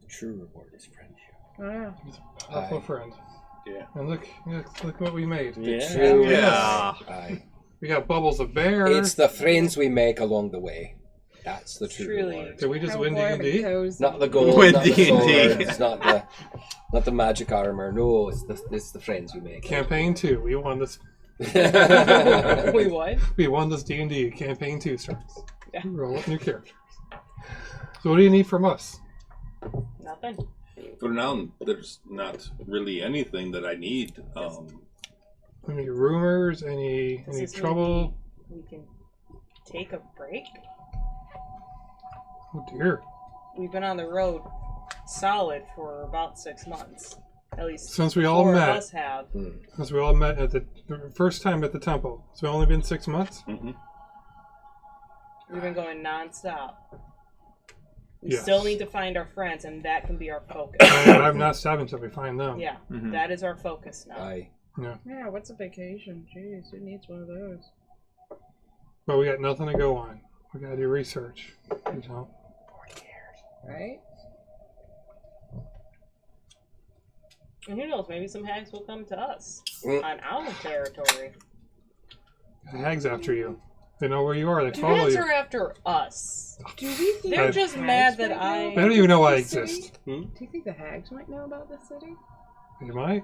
Speaker 2: The true reward is friendship.
Speaker 4: Oh, yeah.
Speaker 8: He's a powerful
Speaker 2: Aye.
Speaker 8: friend.
Speaker 1: Yeah.
Speaker 8: And look what we made.
Speaker 2: True.
Speaker 5: Yeah.
Speaker 2: Aye.
Speaker 8: We got Bubbles of Bear.
Speaker 2: It's the friends we make along the way. That's the true
Speaker 3: Truly.
Speaker 2: reward.
Speaker 8: Did we just
Speaker 4: How
Speaker 8: win
Speaker 4: warm and
Speaker 8: D&D?
Speaker 4: cozy.
Speaker 2: Not the gold,
Speaker 5: With
Speaker 2: not the
Speaker 5: D&D.
Speaker 2: swords, not the magic armor. No, it's the friends we make.
Speaker 8: Campaign 2. We won this.
Speaker 3: We what?
Speaker 8: We won this D&D. Campaign 2 starts.
Speaker 3: Yeah.
Speaker 8: Roll up new characters. So what do you need from us?
Speaker 3: Nothing.
Speaker 1: For now, there's not really anything that I need.
Speaker 8: Any rumors? Any
Speaker 3: Does this mean
Speaker 8: trouble?
Speaker 3: We can take a break.
Speaker 8: Oh dear.
Speaker 3: We've been on the road solid for about 6 months. At least
Speaker 8: Since we all
Speaker 3: 4
Speaker 8: met.
Speaker 3: of us have.
Speaker 8: Since we all met at the first time at the temple. It's only been 6 months?
Speaker 1: Mm-hmm.
Speaker 3: We've been going non-stop. We
Speaker 8: Yes.
Speaker 3: still need to find our friends, and that can be our focus.
Speaker 8: I'm not stopping until we find them.
Speaker 3: Yeah,
Speaker 5: Mhm.
Speaker 3: that is our focus now.
Speaker 2: Aye.
Speaker 4: Yeah, what's a vacation? Jeez, who needs one of those?
Speaker 8: But we got nothing to go on. We gotta do research. You know?
Speaker 4: Right?
Speaker 3: And who knows, maybe some hags will come to us
Speaker 2: Mm.
Speaker 3: on our territory.
Speaker 8: The hag's after you. They know where you are. They
Speaker 3: The
Speaker 8: follow
Speaker 3: hags
Speaker 8: you.
Speaker 3: are after us.
Speaker 4: Do we think
Speaker 3: They're
Speaker 8: I-
Speaker 3: just
Speaker 4: hags
Speaker 3: mad that
Speaker 4: might know
Speaker 8: They don't even know I
Speaker 4: this city?
Speaker 8: exist.
Speaker 4: Do you think the hags might know about this city?
Speaker 8: You might.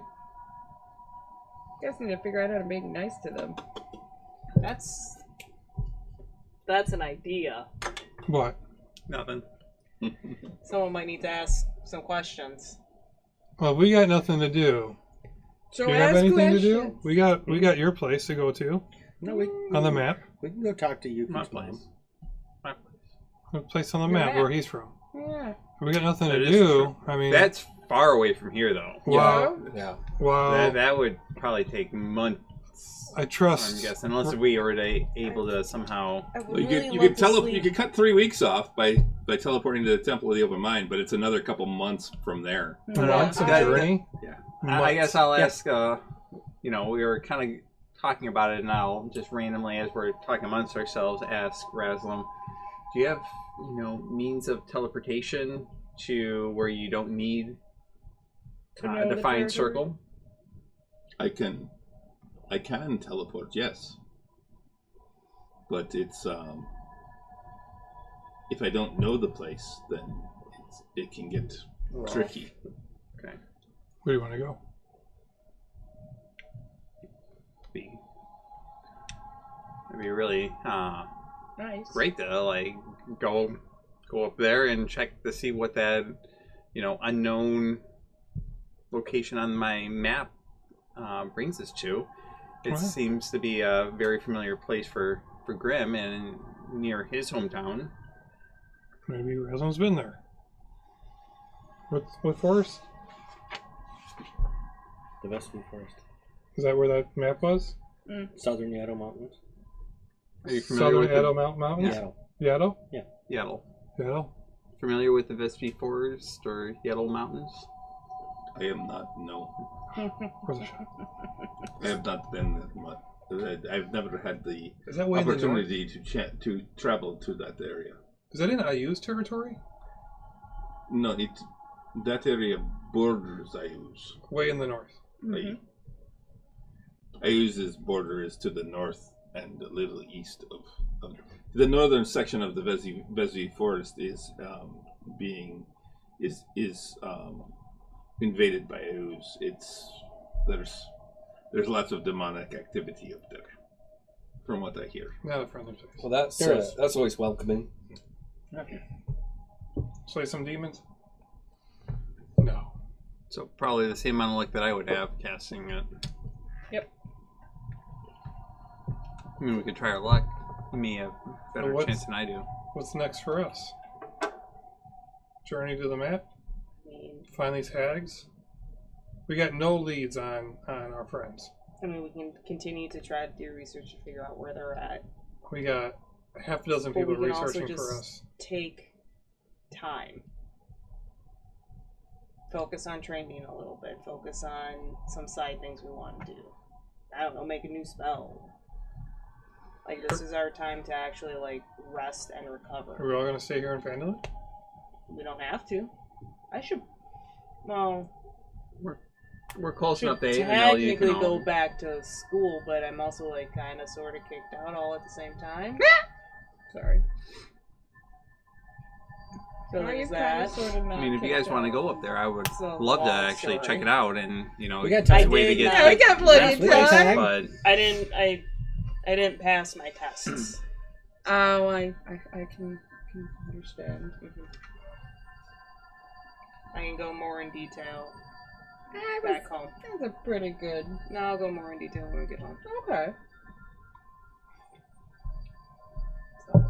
Speaker 4: You guys need to figure out how to be nice to them.
Speaker 3: That's an idea.
Speaker 8: What?
Speaker 5: Nothing.
Speaker 3: Someone might need to ask some questions.
Speaker 8: Well, we got nothing to do.
Speaker 4: So
Speaker 8: Do you have
Speaker 4: ask
Speaker 8: anything to do?
Speaker 4: questions.
Speaker 8: We got your place to go to
Speaker 6: No, we
Speaker 8: on the map.
Speaker 6: can go talk to
Speaker 5: My
Speaker 6: Yuki's mom.
Speaker 5: place.
Speaker 8: A place on the
Speaker 4: Your
Speaker 8: map
Speaker 4: map.
Speaker 8: where he's from.
Speaker 4: Yeah.
Speaker 8: We got nothing
Speaker 5: That
Speaker 8: to
Speaker 5: is
Speaker 8: do.
Speaker 5: true.
Speaker 8: I mean,
Speaker 5: That's far away from here, though.
Speaker 8: Wow.
Speaker 2: Yeah.
Speaker 8: Wow.
Speaker 5: That would probably take months.
Speaker 8: I trust.
Speaker 5: I'm guessing, unless we were able to somehow.
Speaker 3: I would
Speaker 1: Well, you
Speaker 3: really
Speaker 1: could
Speaker 3: love to
Speaker 1: you
Speaker 3: sleep.
Speaker 1: could cut 3 weeks off by teleporting to the Temple of the Open Mind, but it's another couple months from there.
Speaker 8: Months of
Speaker 5: Yeah.
Speaker 8: journey.
Speaker 5: Yeah.
Speaker 8: Months.
Speaker 5: I guess I'll ask. We were kind of talking about it, and I'll just randomly, as we're talking amongst ourselves, ask Raslam, do you have means of teleportation to where you don't need
Speaker 4: To know
Speaker 5: a
Speaker 4: the
Speaker 5: defined
Speaker 4: territory?
Speaker 5: circle?
Speaker 1: I can teleport, yes, but it's if I don't know the place, then it can get tricky.
Speaker 5: Okay.
Speaker 8: Where do you want to go?
Speaker 5: It'd be really
Speaker 4: Nice.
Speaker 5: great to go up there and check to see what that unknown location on my map brings us to. It
Speaker 8: Wow.
Speaker 5: seems to be a very familiar place for Grimm and near his hometown.
Speaker 8: Maybe Rasmus's been there. What forest?
Speaker 6: The Western Forest.
Speaker 8: Is that where that map was?
Speaker 6: Southern Yaddle Mountains.
Speaker 5: Are you familiar
Speaker 8: Southern
Speaker 5: with
Speaker 8: Yaddle Mountains?
Speaker 6: Yaddle.
Speaker 8: Yaddle?
Speaker 5: Yaddle?
Speaker 8: Yaddle?
Speaker 5: Familiar with the Vespi Forest or Yaddle Mountains?
Speaker 1: I am not. No,
Speaker 8: Where's the shop?
Speaker 1: I have not been that much. I've never had the
Speaker 8: Is that way in the north?
Speaker 1: opportunity to travel to that area.
Speaker 8: Is that in IU's territory?
Speaker 1: No, that area borders Ayuz.
Speaker 8: Way in the north.
Speaker 1: Ayuz's border is to the north and a little east of the northern section of the Vesvi Forest is invaded by Ayuz. There's lots of demonic activity up there, from what I hear.
Speaker 8: Not a friendly place.
Speaker 2: Well, that's
Speaker 6: There is.
Speaker 2: that's always welcoming.
Speaker 8: Slay some demons? No.
Speaker 5: So probably the same amount of luck that I would have casting it.
Speaker 4: Yep.
Speaker 5: I mean, we could try our luck. You may have a better
Speaker 8: Well,
Speaker 5: chance than I do.
Speaker 8: What's next for us? Journey to the map? Find these hags? We got no leads on our friends.
Speaker 3: I mean, we can continue to try to do research to figure out where they're at.
Speaker 8: We got half a dozen
Speaker 3: But
Speaker 8: people
Speaker 3: we can also
Speaker 8: researching
Speaker 3: just
Speaker 8: for us.
Speaker 3: take time. Focus on training a little bit. Focus on some side things we want to do. I don't know, make a new spell. Like, this is our time to actually, rest and
Speaker 8: Are
Speaker 3: recover.
Speaker 8: we all going to stay here in Phandalin?
Speaker 3: We don't have to. I should... Well,
Speaker 5: We're close
Speaker 3: should
Speaker 5: enough to Avenel, you
Speaker 3: technically
Speaker 5: can
Speaker 3: go
Speaker 5: all...
Speaker 3: back to school, but I'm also, kind of, sort of kicked out all at the same time. Sorry. So
Speaker 4: Are you
Speaker 3: there's
Speaker 4: kind
Speaker 3: that.
Speaker 4: of sort of not
Speaker 5: I mean, if you guys want to go up there, I would
Speaker 3: It's a
Speaker 5: love to
Speaker 3: long
Speaker 5: actually
Speaker 3: story.
Speaker 5: check it out, and
Speaker 6: We got
Speaker 5: it's
Speaker 6: time.
Speaker 5: a way to
Speaker 3: did
Speaker 5: get.
Speaker 3: not-
Speaker 4: Yeah, we got plenty
Speaker 6: We
Speaker 4: of
Speaker 6: got
Speaker 4: time.
Speaker 6: time.
Speaker 5: But
Speaker 3: I didn't pass my tests.
Speaker 4: Oh, I can understand.
Speaker 3: I can go more in detail
Speaker 4: That
Speaker 3: back home.
Speaker 4: was a pretty good.
Speaker 3: No, I'll go more in detail when we get home.
Speaker 4: Okay.
Speaker 3: So,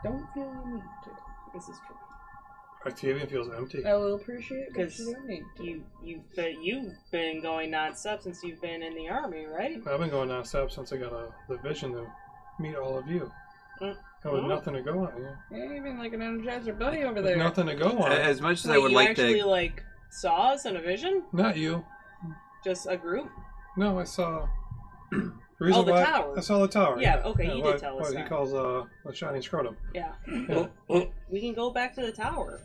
Speaker 4: Don't feel you need to.
Speaker 3: this is true.
Speaker 8: Octavian feels empty.
Speaker 4: I will appreciate it, but
Speaker 3: 'Cause
Speaker 4: you don't need to.
Speaker 3: You've been going non-stop since you've been in the army, right?
Speaker 8: I've been going non-stop since I got the vision to meet all of you.
Speaker 3: Mm.
Speaker 8: And with nothing to go on, yeah.
Speaker 4: Yeah, even like an Energizer Bunny over
Speaker 8: With
Speaker 4: there.
Speaker 8: nothing to go on.
Speaker 5: as much as I
Speaker 3: Wait,
Speaker 5: would
Speaker 3: you
Speaker 5: like
Speaker 3: actually
Speaker 5: to,
Speaker 3: saw us in a vision?
Speaker 8: Not you.
Speaker 3: Just a group?
Speaker 8: No, I saw.
Speaker 3: Oh, the tower.
Speaker 8: I saw the tower.
Speaker 3: Yeah, okay, you did
Speaker 8: what,
Speaker 3: tell us
Speaker 8: what he
Speaker 3: that.
Speaker 8: calls a shining scrotum.
Speaker 3: Yeah.
Speaker 8: Yeah.
Speaker 3: We can go back to the tower.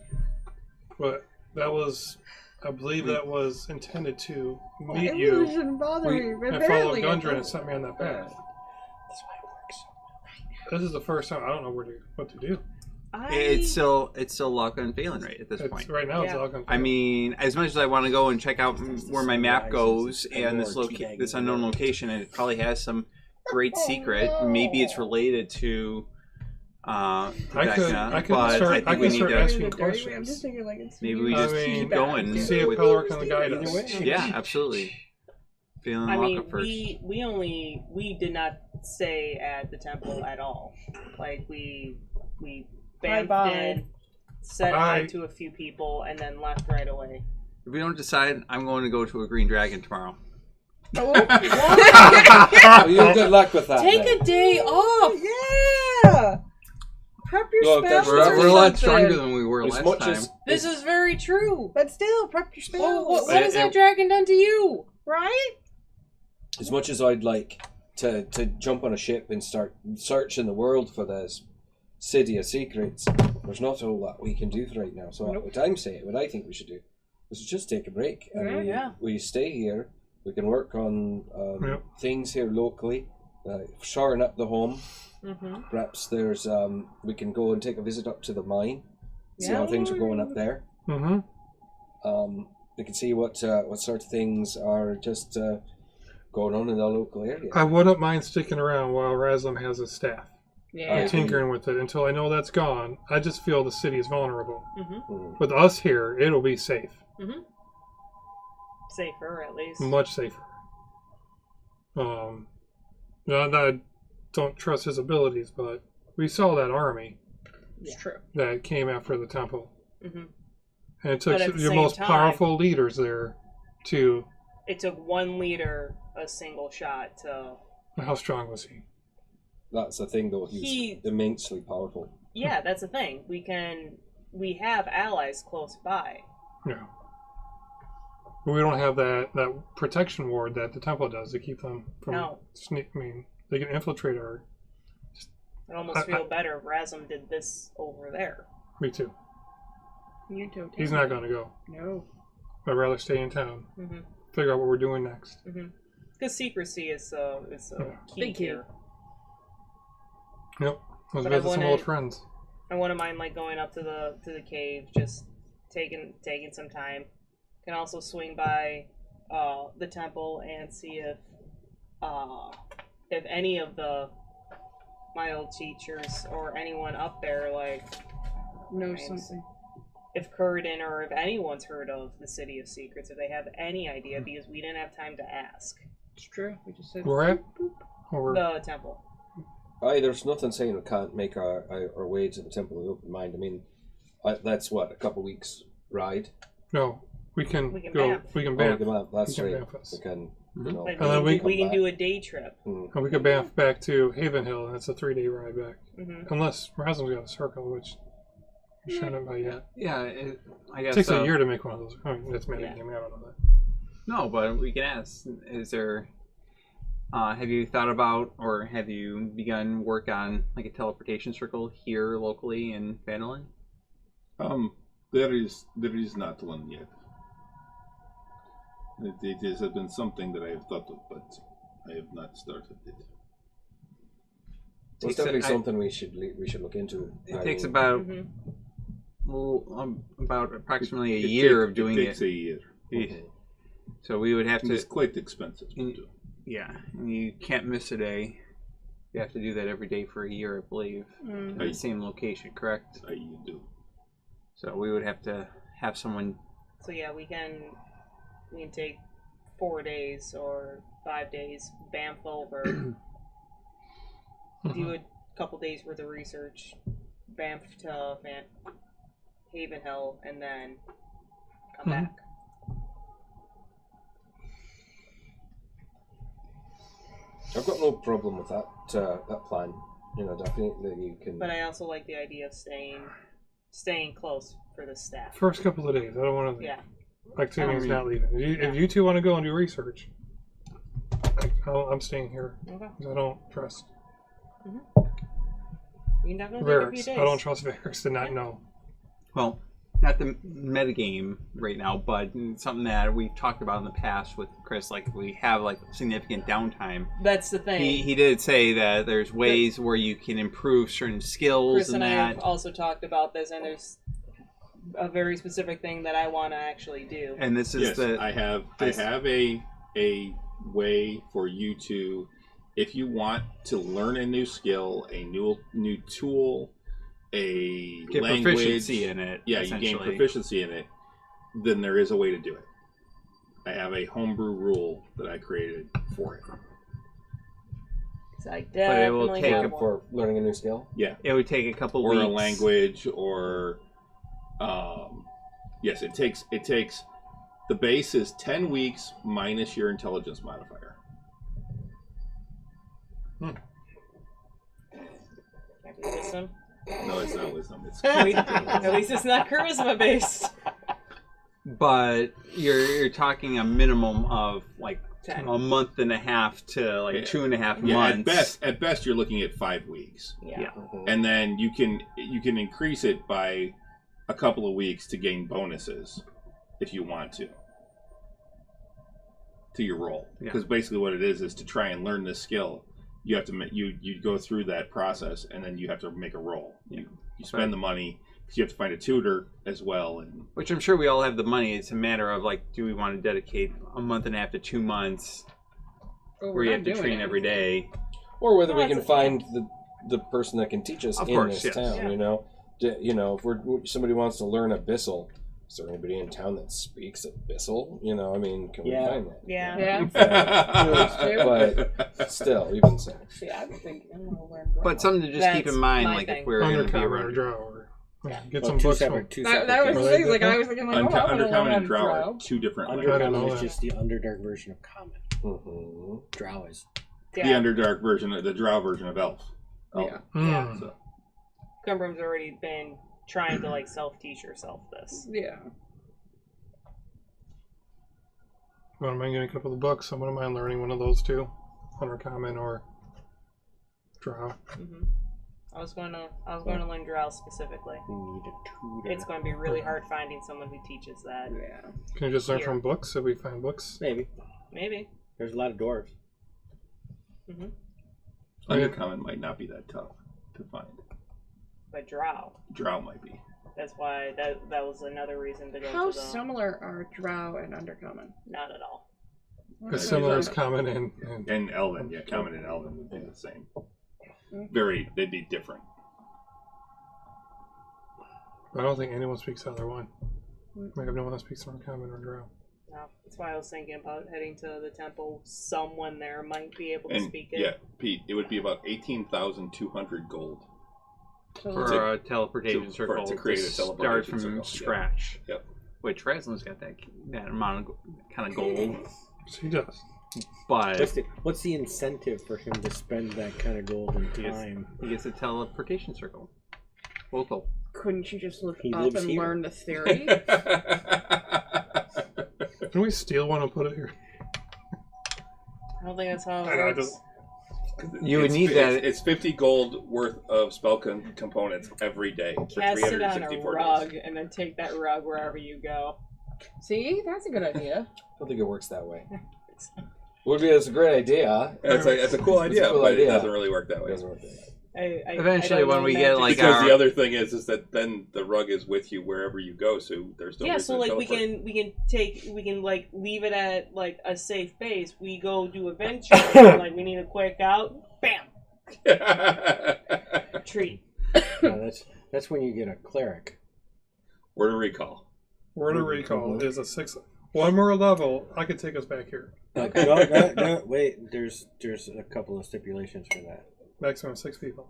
Speaker 8: But that was, I believe that was intended to meet
Speaker 4: It really
Speaker 8: you
Speaker 4: shouldn't bother me. But
Speaker 8: and follow
Speaker 4: apparently it
Speaker 8: Gundren and
Speaker 4: does.
Speaker 8: set me on that path.
Speaker 6: That's why it works so well right now.
Speaker 8: This is the first time I don't know what to do.
Speaker 5: it's still lock on Phandalin right at this
Speaker 8: It's,
Speaker 5: point.
Speaker 8: right now, it's
Speaker 3: Yeah.
Speaker 8: all confused.
Speaker 5: I mean, as much as I want to go and check out where my map goes
Speaker 6: and
Speaker 5: and this
Speaker 6: more teabagging
Speaker 5: this
Speaker 6: the
Speaker 5: unknown
Speaker 6: world.
Speaker 5: location, and it probably has some great
Speaker 4: Oh,
Speaker 5: secret.
Speaker 4: no.
Speaker 5: Maybe it's related to
Speaker 8: I could
Speaker 5: Vecna, but
Speaker 8: start-
Speaker 5: I
Speaker 8: I
Speaker 5: think
Speaker 8: could
Speaker 5: we need
Speaker 8: start
Speaker 5: to.
Speaker 8: asking
Speaker 4: In the dirty way, I'm
Speaker 8: questions.
Speaker 4: just thinking like it's
Speaker 5: Maybe we
Speaker 8: I
Speaker 5: just
Speaker 8: mean,
Speaker 5: keep going.
Speaker 8: see if
Speaker 5: with-
Speaker 8: Pelor can guide
Speaker 6: Either
Speaker 8: us.
Speaker 6: way.
Speaker 5: Yeah, absolutely. Feeling
Speaker 3: I
Speaker 5: lock
Speaker 3: mean,
Speaker 5: up first.
Speaker 3: we did not stay at the temple at all. Like we
Speaker 4: Bye-bye.
Speaker 3: bamfed in, said hi to a few people, and then left right away.
Speaker 5: If we don't decide, I'm going to go to a green dragon tomorrow.
Speaker 3: Oh,
Speaker 2: Well, you have good luck with that.
Speaker 3: Take
Speaker 2: then.
Speaker 3: a day off.
Speaker 4: Yeah. Prep your
Speaker 2: Look, that's
Speaker 4: spells
Speaker 2: right.
Speaker 4: or
Speaker 5: We're a lot
Speaker 4: something.
Speaker 5: stronger than we were
Speaker 2: As
Speaker 5: last
Speaker 2: much
Speaker 5: time.
Speaker 2: as
Speaker 3: This is very true.
Speaker 4: But still, prep your spells.
Speaker 3: Well, what has that dragon done to you?
Speaker 4: Right?
Speaker 2: as much as I'd like to jump on a ship and start searching the world for this City of Secrets, there's not a whole lot we can do right now. So what I'm saying, what I think we should do, is just take a break and we stay here. We can work on things here locally, shoring up the home.
Speaker 3: Mm-hmm.
Speaker 2: Perhaps there's we can go and take a visit up to the mine, see how things are going up there.
Speaker 8: Mm-hmm.
Speaker 2: We can see what sort of things are just going on in the local area.
Speaker 8: I wouldn't mind sticking around while Razum has his staff.
Speaker 3: Yeah.
Speaker 8: Tinkering with it until I know that's gone. I just feel the city is vulnerable.
Speaker 3: Mm-hmm.
Speaker 8: With us here, it'll be safe.
Speaker 3: Mm-hmm. Safer, at least.
Speaker 8: Much safer. I don't trust his abilities, but we saw that army
Speaker 3: It's true.
Speaker 8: that came after the temple.
Speaker 3: Mm-hmm.
Speaker 8: And it took
Speaker 3: But at the
Speaker 8: your
Speaker 3: same
Speaker 8: most
Speaker 3: time-
Speaker 8: powerful leaders there to...
Speaker 3: It took one leader a single shot to...
Speaker 8: How strong was he?
Speaker 2: That's the thing, though. He's immensely powerful.
Speaker 3: Yeah, that's the thing. We have allies close by.
Speaker 8: Yeah. But we don't have that protection ward that the temple does to keep them from they can infiltrate our...
Speaker 3: I'd almost feel better if Razum did this over there.
Speaker 8: Me too.
Speaker 4: You too.
Speaker 8: He's not going to go.
Speaker 4: No.
Speaker 8: I'd rather stay in town.
Speaker 3: Mm-hmm.
Speaker 8: Figure out what we're doing next.
Speaker 3: Because secrecy is a key
Speaker 4: Big key.
Speaker 3: here.
Speaker 8: Yep. Let's
Speaker 3: But I
Speaker 8: visit some
Speaker 3: wanna-
Speaker 8: old friends.
Speaker 3: I wouldn't mind going up to the cave, just taking some time. Can also swing by the temple and see if any of my old teachers or anyone up there
Speaker 4: Knows something.
Speaker 3: if Kurden or if anyone's heard of the City of Secrets, if they have any idea, because we didn't have time to ask.
Speaker 4: It's true. We just said
Speaker 8: Where at? Or
Speaker 3: The temple.
Speaker 2: There's nothing saying we can't make our way to the Temple with open mind. I mean, that's what, a couple weeks ride?
Speaker 8: no, we can
Speaker 3: We can
Speaker 8: go.
Speaker 3: Banff.
Speaker 8: We can
Speaker 2: Oh,
Speaker 8: Banff.
Speaker 2: that's
Speaker 8: We can
Speaker 2: right.
Speaker 8: Banff us.
Speaker 2: We can,
Speaker 3: Like,
Speaker 8: And then
Speaker 3: we
Speaker 8: we
Speaker 3: can
Speaker 2: come
Speaker 3: do
Speaker 2: back.
Speaker 3: a day trip.
Speaker 8: And we can Banff back to Haven Hill, and it's a 3-day ride back.
Speaker 3: Mm-hmm.
Speaker 8: Unless Razum's got a circle, which we shouldn't by yet.
Speaker 5: Yeah, I guess
Speaker 8: It takes a year to make one of those. I mean, that's maybe
Speaker 3: Yeah.
Speaker 8: I don't know that.
Speaker 5: No, but we can ask. Is there? Have you thought about, or have you begun work on like a teleportation circle here locally in Phandalin?
Speaker 1: There is not one yet. It has been something that I have thought of, but I have not started it.
Speaker 2: It's definitely something we should look into.
Speaker 5: It takes about about approximately a year of doing
Speaker 1: it. Takes
Speaker 5: it.
Speaker 1: a year.
Speaker 5: So we would have to.
Speaker 1: It's quite expensive to do.
Speaker 5: Yeah, and you can't miss a day. You have to do that every day for a year, I believe, in the same location, correct?
Speaker 1: You do.
Speaker 5: So we would have to have someone.
Speaker 3: So yeah, we can take 4 days or 5 days, Banff over, do a couple days worth of research, Banff to Haven Hill, and then come back.
Speaker 2: I've got no problem with that plan. Definitely you can.
Speaker 3: But I also like the idea of staying close for the staff.
Speaker 8: First couple of days, I don't want to.
Speaker 3: Yeah.
Speaker 8: Octavian's not leaving. If you two want to go and do research, I'm staying here.
Speaker 3: Okay.
Speaker 8: 'Cause I don't trust
Speaker 3: We can definitely take a few
Speaker 8: Varix.
Speaker 3: days.
Speaker 8: I don't trust Varix to not know.
Speaker 5: Well, not the metagame right now, but something that we've talked about in the past with Chris. Like we have like significant downtime.
Speaker 3: That's the thing.
Speaker 5: He did say that there's ways where you can improve certain skills
Speaker 3: Chris
Speaker 5: and
Speaker 3: and I
Speaker 5: that.
Speaker 3: have also talked about this, and there's a very specific thing that I want to actually do.
Speaker 5: And this is
Speaker 1: I have a way for you to, if you want to learn a new skill, a new tool, a
Speaker 5: get
Speaker 1: language,
Speaker 5: proficiency in it.
Speaker 1: Yeah, you gain proficiency in it. Then there is a way to do it. I have a homebrew rule that I created for it.
Speaker 3: So I
Speaker 5: But it will
Speaker 3: definitely
Speaker 5: take
Speaker 3: want
Speaker 2: for learning a new skill.
Speaker 1: Yeah,
Speaker 5: It would take a couple
Speaker 1: or
Speaker 5: weeks.
Speaker 1: a language, or Yes, it takes the base is 10 weeks minus your intelligence modifier.
Speaker 3: Can't be wisdom.
Speaker 1: No, it's not wisdom. It's
Speaker 3: At least it's not charisma based.
Speaker 5: But you're talking a minimum of like
Speaker 3: 10.
Speaker 5: a month and a half to like 2.5
Speaker 1: yeah,
Speaker 5: months.
Speaker 1: at best you're looking at 5 weeks.
Speaker 3: Yeah.
Speaker 1: And then you can increase it by a couple of weeks to gain bonuses if you want to your roll. Because basically what it is to try and learn this skill, you have to you go through that process and then you have to make a roll. You spend the money because you have to find a tutor as well, and
Speaker 5: which I'm sure we all have the money. It's a matter of like, do we want to dedicate a month and a half to 2 months where you have to train every day,
Speaker 2: or whether we can find the person that can teach us in this town.
Speaker 3: Yeah.
Speaker 2: You know, if somebody wants to learn Abyssal, is there anybody in town that speaks Abyssal? You know, I mean, can we find that?
Speaker 3: Yeah.
Speaker 2: But still, even so.
Speaker 4: See, I would think I'm gonna learn Drow.
Speaker 5: but something to just keep in mind,
Speaker 3: my
Speaker 5: like
Speaker 3: thing.
Speaker 5: if we're going to be
Speaker 8: Undercommon or
Speaker 5: around.
Speaker 8: Drow. Or, get
Speaker 6: Well,
Speaker 8: some
Speaker 6: two
Speaker 8: books.
Speaker 6: separate
Speaker 4: That was the
Speaker 8: Right.
Speaker 4: thing. Like I was thinking, like, oh, I want to
Speaker 1: Undercommon
Speaker 4: learn
Speaker 1: and Drow are
Speaker 4: Drow.
Speaker 1: 2 different
Speaker 8: I don't know
Speaker 6: Undercommon is
Speaker 8: that.
Speaker 6: just the Underdark version of Common.
Speaker 2: Mm-hmm.
Speaker 6: Drow is.
Speaker 1: the Underdark version, the Drow version of Elf.
Speaker 4: Yeah.
Speaker 3: Yeah.
Speaker 1: So.
Speaker 3: Cumbrum's already been trying to like self-teach herself this.
Speaker 4: Yeah.
Speaker 8: I wouldn't mind getting a couple of books. I wouldn't mind learning one of those two, Undercommon or Drow.
Speaker 3: Mm-hmm. I was going to learn Drow specifically.
Speaker 6: We need a tutor.
Speaker 3: It's going to be really hard finding someone who teaches that.
Speaker 4: Yeah.
Speaker 8: Can you just learn
Speaker 3: Here.
Speaker 8: from books if we find books?
Speaker 6: Maybe.
Speaker 3: Maybe.
Speaker 6: There's a lot of dwarves.
Speaker 3: Mm-hmm.
Speaker 1: Undercommon might not be that tough to find.
Speaker 3: But Drow.
Speaker 1: Drow might be.
Speaker 3: That's why that was another reason to go
Speaker 4: How
Speaker 3: to the...
Speaker 4: similar are Drow and Undercommon?
Speaker 3: Not at all.
Speaker 8: As similar as Common and
Speaker 1: And Elven, Common and Elven would be the same.
Speaker 3: Mm-hmm.
Speaker 1: They'd be different.
Speaker 8: I don't think anyone speaks either one. I have no one that speaks Undercommon or Drow.
Speaker 3: No, that's why I was thinking about heading to the temple. Someone there might be able to
Speaker 1: And
Speaker 3: speak it.
Speaker 1: yeah, Pete, it would be about 18,200 gold.
Speaker 5: For a teleportation circle
Speaker 1: to create a
Speaker 5: start
Speaker 1: teleportation
Speaker 5: from
Speaker 1: circle.
Speaker 5: scratch.
Speaker 1: Yep.
Speaker 5: Which Raslin's got that amount of kind of gold,
Speaker 8: He does.
Speaker 5: but
Speaker 6: What's the incentive for him to spend that kind of gold and time?
Speaker 5: he gets a teleportation circle. Local.
Speaker 4: Couldn't you just look
Speaker 6: He
Speaker 4: up
Speaker 6: lives
Speaker 4: and
Speaker 6: here.
Speaker 4: learn the theory?
Speaker 8: Can we steal one and put it here?
Speaker 3: I don't think that's how
Speaker 8: I
Speaker 3: it
Speaker 8: know, it
Speaker 3: works.
Speaker 8: doesn't-
Speaker 5: You would need that.
Speaker 1: It's 50 gold worth of spell components every day for
Speaker 3: Cast it on a
Speaker 1: 364
Speaker 3: rug
Speaker 1: days.
Speaker 3: and then take that rug wherever you go.
Speaker 4: See, that's a good idea.
Speaker 2: I don't think it works that way. It's a great idea.
Speaker 1: It's a cool idea,
Speaker 2: cool
Speaker 1: but
Speaker 2: idea.
Speaker 1: it doesn't really work that
Speaker 2: It
Speaker 1: way.
Speaker 2: doesn't work that way.
Speaker 5: Eventually, when we get like
Speaker 1: Because
Speaker 5: our
Speaker 1: the other thing is that then the rug is with you wherever you go, so there's no
Speaker 3: Yeah,
Speaker 1: reason
Speaker 3: so
Speaker 1: to
Speaker 3: like we
Speaker 1: teleport.
Speaker 3: can like leave it at like a safe base. We go do adventure, and, like we need a quick out. Bam, treat.
Speaker 6: Yeah, that's when you get a cleric.
Speaker 1: Word of recall.
Speaker 8: Word of Recall is a 6. One more level, I could take us back here.
Speaker 3: Okay.
Speaker 6: No, wait. There's a couple of stipulations for that.
Speaker 8: Maximum 6 people.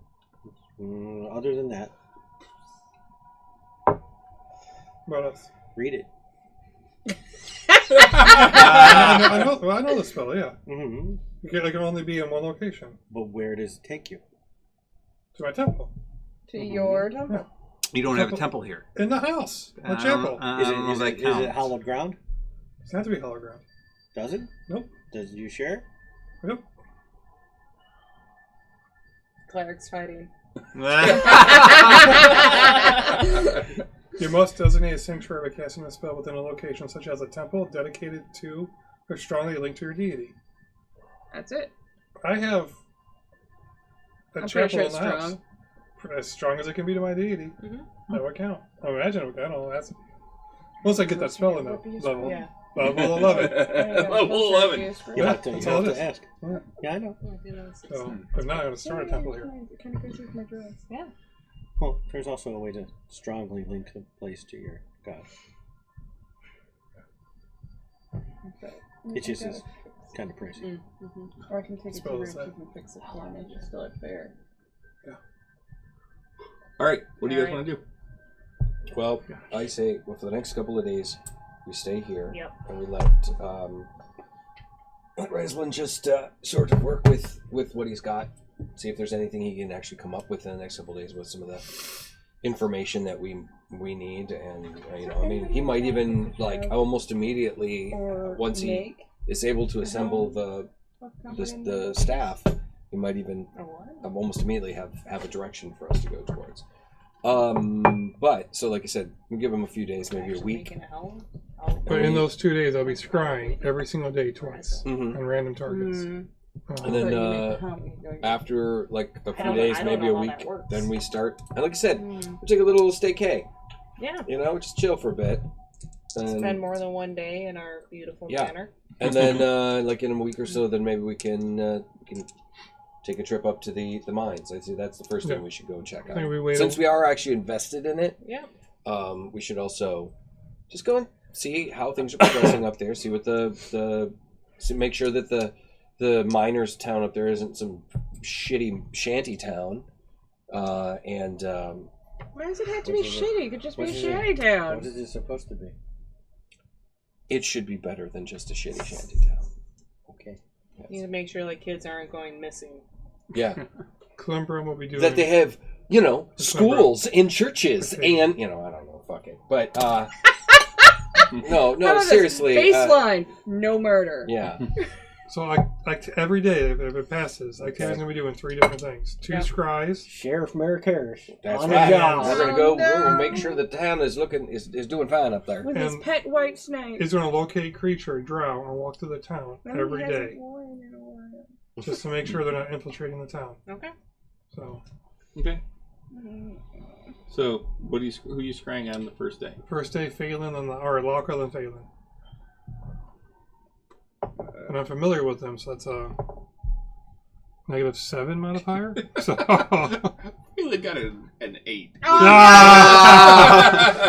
Speaker 6: Other than that,
Speaker 8: About us.
Speaker 6: read it.
Speaker 8: I know the spell, yeah.
Speaker 6: Mm-hmm.
Speaker 8: I can only be in one location.
Speaker 6: But where does it take you?
Speaker 8: To my temple.
Speaker 4: To your temple.
Speaker 5: you don't have a temple here.
Speaker 8: In the house. The
Speaker 5: I don't-
Speaker 8: chapel.
Speaker 5: I don't know if that
Speaker 6: Is
Speaker 5: counts.
Speaker 6: it hallowed ground?
Speaker 8: It doesn't have to be hollow ground.
Speaker 6: Does it?
Speaker 8: Nope.
Speaker 6: Does you share?
Speaker 8: Nope.
Speaker 3: Cleric's fighting.
Speaker 8: You must designate a sanctuary by casting a spell within a location such as a temple dedicated to or strongly linked to your deity.
Speaker 4: That's it.
Speaker 8: I have a
Speaker 4: I'm pretty
Speaker 8: chapel
Speaker 4: sure
Speaker 8: in
Speaker 4: it's
Speaker 8: the house.
Speaker 4: strong.
Speaker 8: As strong as it can be to my deity.
Speaker 3: Mhm.
Speaker 8: That would count. I imagine it would count. That's once I get that spell in that level.
Speaker 3: Yeah.
Speaker 8: Level 11.
Speaker 1: Level 11.
Speaker 6: You
Speaker 8: Yeah,
Speaker 6: have to,
Speaker 8: that's
Speaker 6: you
Speaker 8: all
Speaker 6: have
Speaker 8: it
Speaker 6: to
Speaker 8: is.
Speaker 6: ask.
Speaker 8: Yeah.
Speaker 6: Yeah, I know.
Speaker 8: So, if not, I'm going to start a temple here.
Speaker 3: Yeah.
Speaker 6: Well, there's also a way to strongly link the place to your god. It just is kind of pricey.
Speaker 4: Or I can take it to
Speaker 8: Spell
Speaker 4: her
Speaker 8: is
Speaker 4: and she
Speaker 8: that.
Speaker 4: can fix it for me. Just still at fair.
Speaker 1: All right, what do you guys
Speaker 3: All right.
Speaker 1: want to do?
Speaker 2: Well, I say, for the next couple of days, we stay here.
Speaker 3: Yep.
Speaker 2: And we let Reslin just sort of work with what he's got. See if there's anything he can actually come up with in the next couple of days with some of the information that we need. And, he might even, almost immediately, once he is able to assemble the staff, he might even almost immediately have a direction for us to go towards. But so like I said, we give him a few days, maybe a week.
Speaker 8: But in those 2 days, I'll be scrying every single day twice on random targets.
Speaker 2: And then after a few days, maybe a week, then we start. And like I said, we take a little staycay.
Speaker 3: Yeah.
Speaker 2: Just chill for a bit. And,
Speaker 3: spend more than one day in our beautiful manor.
Speaker 2: And then, in a week or so, then maybe we can take a trip up to the mines. I'd say that's the first thing we should go and check out. Since we are actually invested in it, we should also just go and see how things are progressing up there. See what make sure that the miners' town up there isn't some shitty shanty town. Why
Speaker 4: does it have to be shitty? It could just be a shanty town.
Speaker 6: What is it supposed to be?
Speaker 2: It should be better than just a shitty shanty town.
Speaker 6: Okay.
Speaker 3: Yes. You need to make sure kids aren't going missing.
Speaker 2: Yeah.
Speaker 8: Clumbrum will be doing
Speaker 2: that. They have, schools and churches and, I don't know, fuck it. But, no, seriously.
Speaker 4: Baseline, no murder.
Speaker 2: Yeah.
Speaker 8: So, every day, if it passes, Activity's going to be doing 3 different things. 2 scries.
Speaker 6: Sheriff Merrick Harris.
Speaker 2: That's right. We're going to go and make sure the town is doing fine up there.
Speaker 4: With his pet white snake.
Speaker 8: He's going to locate creature, drow, and walk through the town every day. Just to make sure they're not infiltrating the town.
Speaker 3: Okay.
Speaker 8: So.
Speaker 1: Okay. So, who are you scrying on the first day?
Speaker 8: First day, Phandalin, or Lockhart and Phandalin. And I'm familiar with them, so that's a -7 modifier. So
Speaker 1: really got an 8.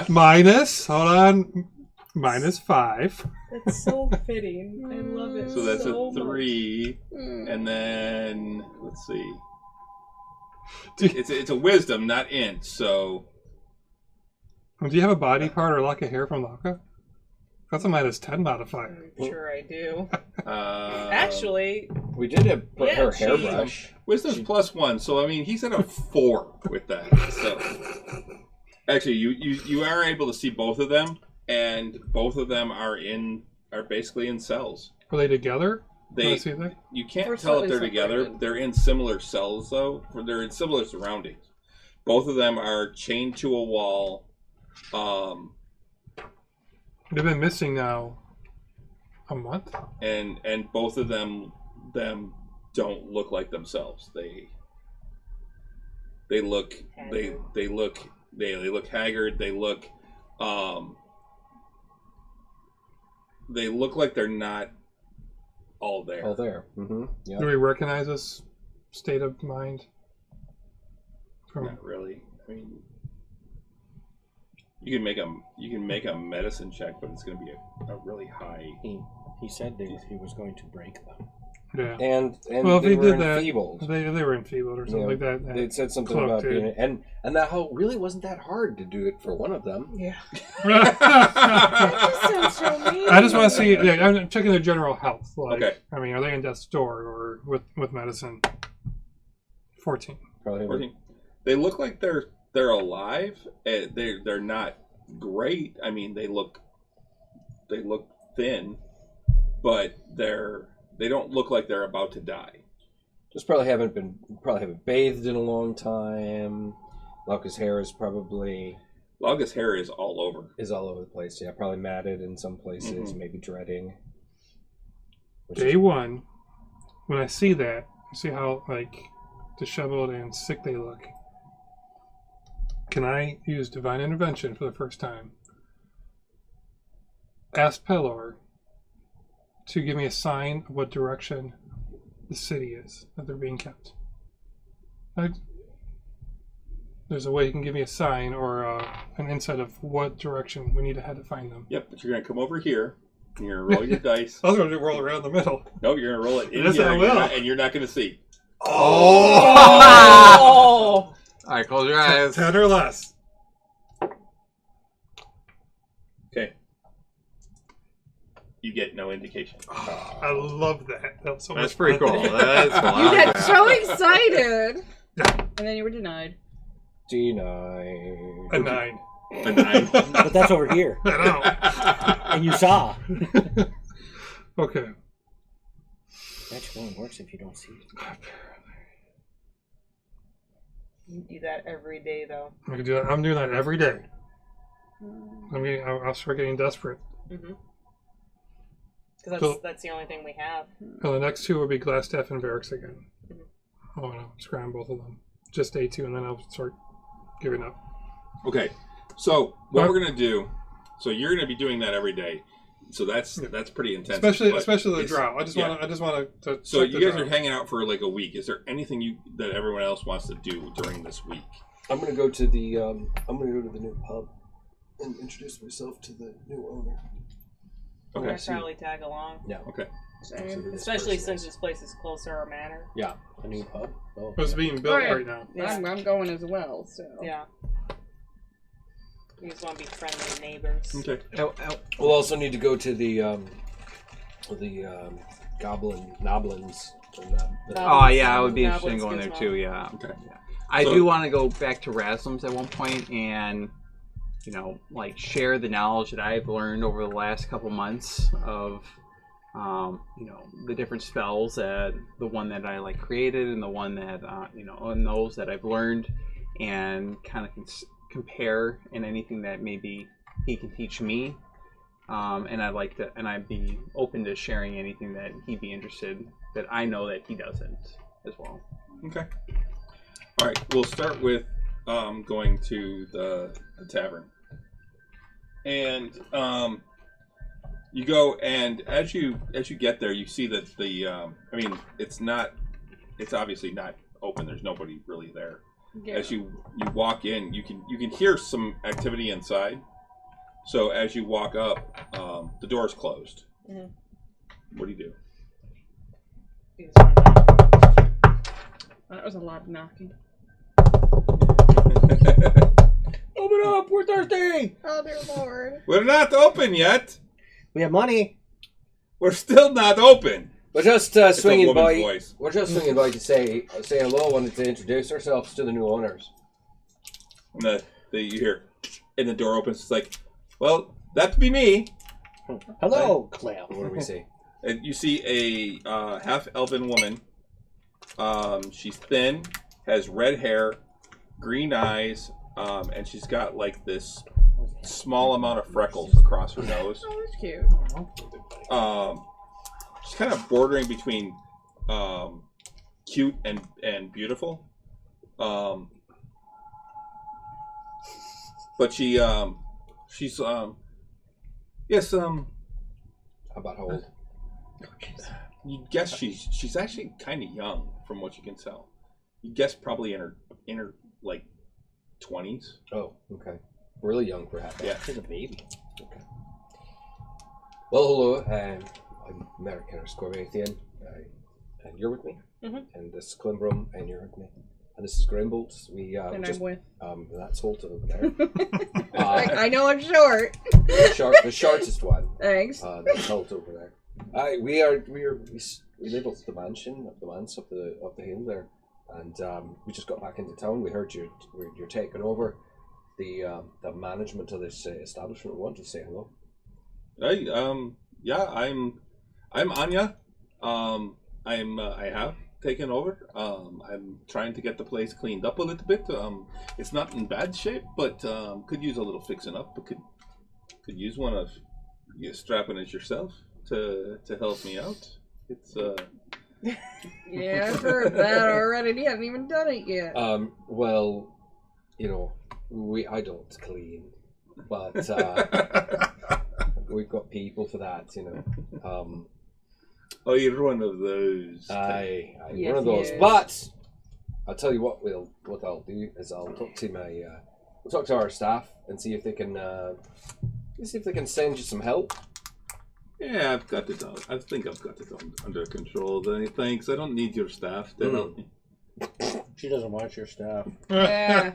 Speaker 8: Minus, hold on, -5.
Speaker 3: That's so fitting. I love it.
Speaker 1: So that's a 3, and then let's see. It's a wisdom, not int. So,
Speaker 8: do you have a body part or a lock of hair from Laka? That's a -10 modifier.
Speaker 3: I'm sure I do. Actually,
Speaker 2: we did have her hairbrush.
Speaker 1: Wisdom's +1, so he's at a 4 with that. So, actually, you are able to see both of them, and both of them are basically in cells.
Speaker 8: Are they together?
Speaker 1: You can't tell if they're together. They're in similar cells, though. They're in similar surroundings. Both of them are chained to a wall.
Speaker 8: They've been missing now a month,
Speaker 1: and both of them don't look like themselves. They look haggard. They look haggard. They look like they're not all there.
Speaker 2: All there. Mm-hmm. Yep.
Speaker 8: Do we recognize this state of mind?
Speaker 1: Not really. You can make a medicine check, but it's going to be a really high.
Speaker 6: He said he was going to break them.
Speaker 8: Yeah.
Speaker 2: And
Speaker 8: well,
Speaker 2: they were
Speaker 8: did
Speaker 2: enfeebled.
Speaker 8: That, they were enfeebled or something like that.
Speaker 2: They said something about being and that how really wasn't that hard to do it for one of them.
Speaker 3: Yeah.
Speaker 4: That just sounds so mean.
Speaker 8: I just want to see. Yeah, I'm checking their general health.
Speaker 1: Okay.
Speaker 8: Are they in death's door or with medicine? 14.
Speaker 2: Probably
Speaker 1: 14. They look like they're alive. They're not great. They look thin, but they don't look like they're about to die.
Speaker 2: Just probably haven't bathed in a long time. Locke's hair is probably
Speaker 1: Laga's hair is all over.
Speaker 2: Is all over the place, yeah. Probably matted in some places, maybe dreading.
Speaker 8: Day one, when I see that, I see how, like, disheveled and sick they look. Can I use Divine Intervention for the first time? Ask Pelor to give me a sign of what direction the city is that they're being kept. There's a way you can give me a sign or an insight of what direction we need to head to find them.
Speaker 1: Yep, but you're going to come over here, and you're going to roll your dice.
Speaker 8: I was going to roll around the middle.
Speaker 1: No, you're going to roll it in
Speaker 8: Yes,
Speaker 1: here,
Speaker 8: I will.
Speaker 1: and you're not going to see.
Speaker 5: Oh! All right, close your eyes.
Speaker 8: 10 or less.
Speaker 1: you get no indication.
Speaker 8: I love that. That's so
Speaker 5: That's
Speaker 8: much
Speaker 5: pretty
Speaker 8: fun.
Speaker 5: cool. That's cool.
Speaker 4: You
Speaker 5: I like
Speaker 4: got
Speaker 5: that.
Speaker 4: so excited, and then you were denied.
Speaker 2: Denied.
Speaker 8: A 9.
Speaker 1: A 9.
Speaker 6: But that's over here.
Speaker 8: I
Speaker 6: And you saw.
Speaker 8: know. Okay.
Speaker 6: Magic only works if you don't see it.
Speaker 3: You do that every day, though.
Speaker 8: I can do that. I'm doing that every day. I'll start getting desperate.
Speaker 3: Mm-hmm. Because
Speaker 8: So-
Speaker 3: that's the only thing we have.
Speaker 8: And the next 2 will be Glassstaff and Varix again.
Speaker 3: Mhm.
Speaker 8: I'm gonna scram both of them. Just day 2, and then I'll start giving up.
Speaker 1: Okay, so what
Speaker 8: Huh?
Speaker 1: we're gonna do? So you're gonna be doing that every day. So that's pretty intense.
Speaker 8: Especially
Speaker 1: but
Speaker 8: the
Speaker 1: it's-
Speaker 8: drought. I just
Speaker 1: yeah.
Speaker 8: want to.
Speaker 1: So
Speaker 8: check the
Speaker 1: you guys are
Speaker 8: drought.
Speaker 1: hanging out for like a week. Is there anything that everyone else wants to do during this week?
Speaker 2: I'm gonna go to the new pub and introduce myself to the new owner.
Speaker 1: Okay.
Speaker 3: I'd probably tag along.
Speaker 2: Yeah.
Speaker 1: Okay.
Speaker 3: Especially since this place is close to our manor.
Speaker 2: Yeah. A new pub. Oh.
Speaker 8: It's being built
Speaker 4: Alright.
Speaker 8: right now.
Speaker 3: Yeah.
Speaker 4: I'm going as well. So
Speaker 3: Yeah. We just want to be friendly neighbors.
Speaker 1: Okay.
Speaker 2: We'll also need to go to the Noblins.
Speaker 5: Oh yeah, I would be
Speaker 3: Goblins
Speaker 5: interested in going there
Speaker 3: Gizmo.
Speaker 5: too. Yeah.
Speaker 1: Okay.
Speaker 5: Yeah. I
Speaker 1: So-
Speaker 5: do want to go back to Raslam's at one point and, like share the knowledge that I've learned over the last couple months of, the different spells that the one that I like created and the one that and those that I've learned, and kind of compare in anything that maybe he can teach me. And I'd be open to sharing anything that he'd be interested that I know that he doesn't as well.
Speaker 1: Okay. All right. We'll start with going to the tavern, and you go, and as you get there, you see that it's obviously not open. There's nobody really there.
Speaker 4: yeah.
Speaker 1: As you walk in, you can hear some activity inside. So as you walk up, the door's closed.
Speaker 3: Mhm.
Speaker 1: What do you do?
Speaker 3: We just want to-
Speaker 4: that was a lot of knocking.
Speaker 6: Open up! We're thirsty!
Speaker 4: Oh dear Lord!
Speaker 1: We're not open yet.
Speaker 6: We have money.
Speaker 1: We're still not open.
Speaker 2: We're just
Speaker 1: It's a
Speaker 2: swinging
Speaker 1: woman's
Speaker 2: by.
Speaker 1: voice.
Speaker 2: We're just swinging by to say hello. Wanted to introduce ourselves to the new owners.
Speaker 1: And you hear, and the door opens. It's like, well, that'd be me.
Speaker 6: Hello, Clem.
Speaker 2: What do we see?
Speaker 1: And you see a half-elven woman. She's thin, has red hair, green eyes, and she's got like this small amount of freckles across her nose.
Speaker 4: Oh, that's cute.
Speaker 1: She's kind of bordering between cute and beautiful. But she's yes,
Speaker 2: How about how old?
Speaker 1: you guess she's actually kind of young from what you can tell. You guess probably in her like 20s.
Speaker 2: Oh, okay. Really young, perhaps.
Speaker 1: Yeah.
Speaker 6: She's a baby.
Speaker 2: Well, hello. I'm American Scorvathian. And you're with me.
Speaker 3: Mhm.
Speaker 2: And this is Climbrum, and you're with me. And this is Grimbolt. We
Speaker 4: And
Speaker 2: just
Speaker 4: I'm with.
Speaker 2: that's Holt over there.
Speaker 4: I know I'm short.
Speaker 2: the shortest one.
Speaker 4: Thanks.
Speaker 2: That's Holt over there. We live up the mansion, up the manse, up the hill there, and we just got back into town. We heard you're taking over the management of this establishment. We wanted to say hello.
Speaker 1: Hey, yeah, I'm Anya. I have taken over. I'm trying to get the place cleaned up a little bit. It's not in bad shape, but could use a little fixing up. But could use one of you strapping it yourself to help me out. It's
Speaker 4: Yeah, I've heard that already. He hasn't even done it yet.
Speaker 2: Well, I don't clean, but we've got people for that.
Speaker 1: Oh, you're one of those.
Speaker 2: Aye,
Speaker 4: Yes,
Speaker 2: one of those.
Speaker 4: he is.
Speaker 2: But I'll tell you what I'll do is I'll talk to we'll talk to our staff and see if they can send you some help.
Speaker 1: Yeah, I've got it. I think I've got it under control. Thanks. I don't need your staff to help me.
Speaker 6: She doesn't watch your staff.
Speaker 4: Yeah.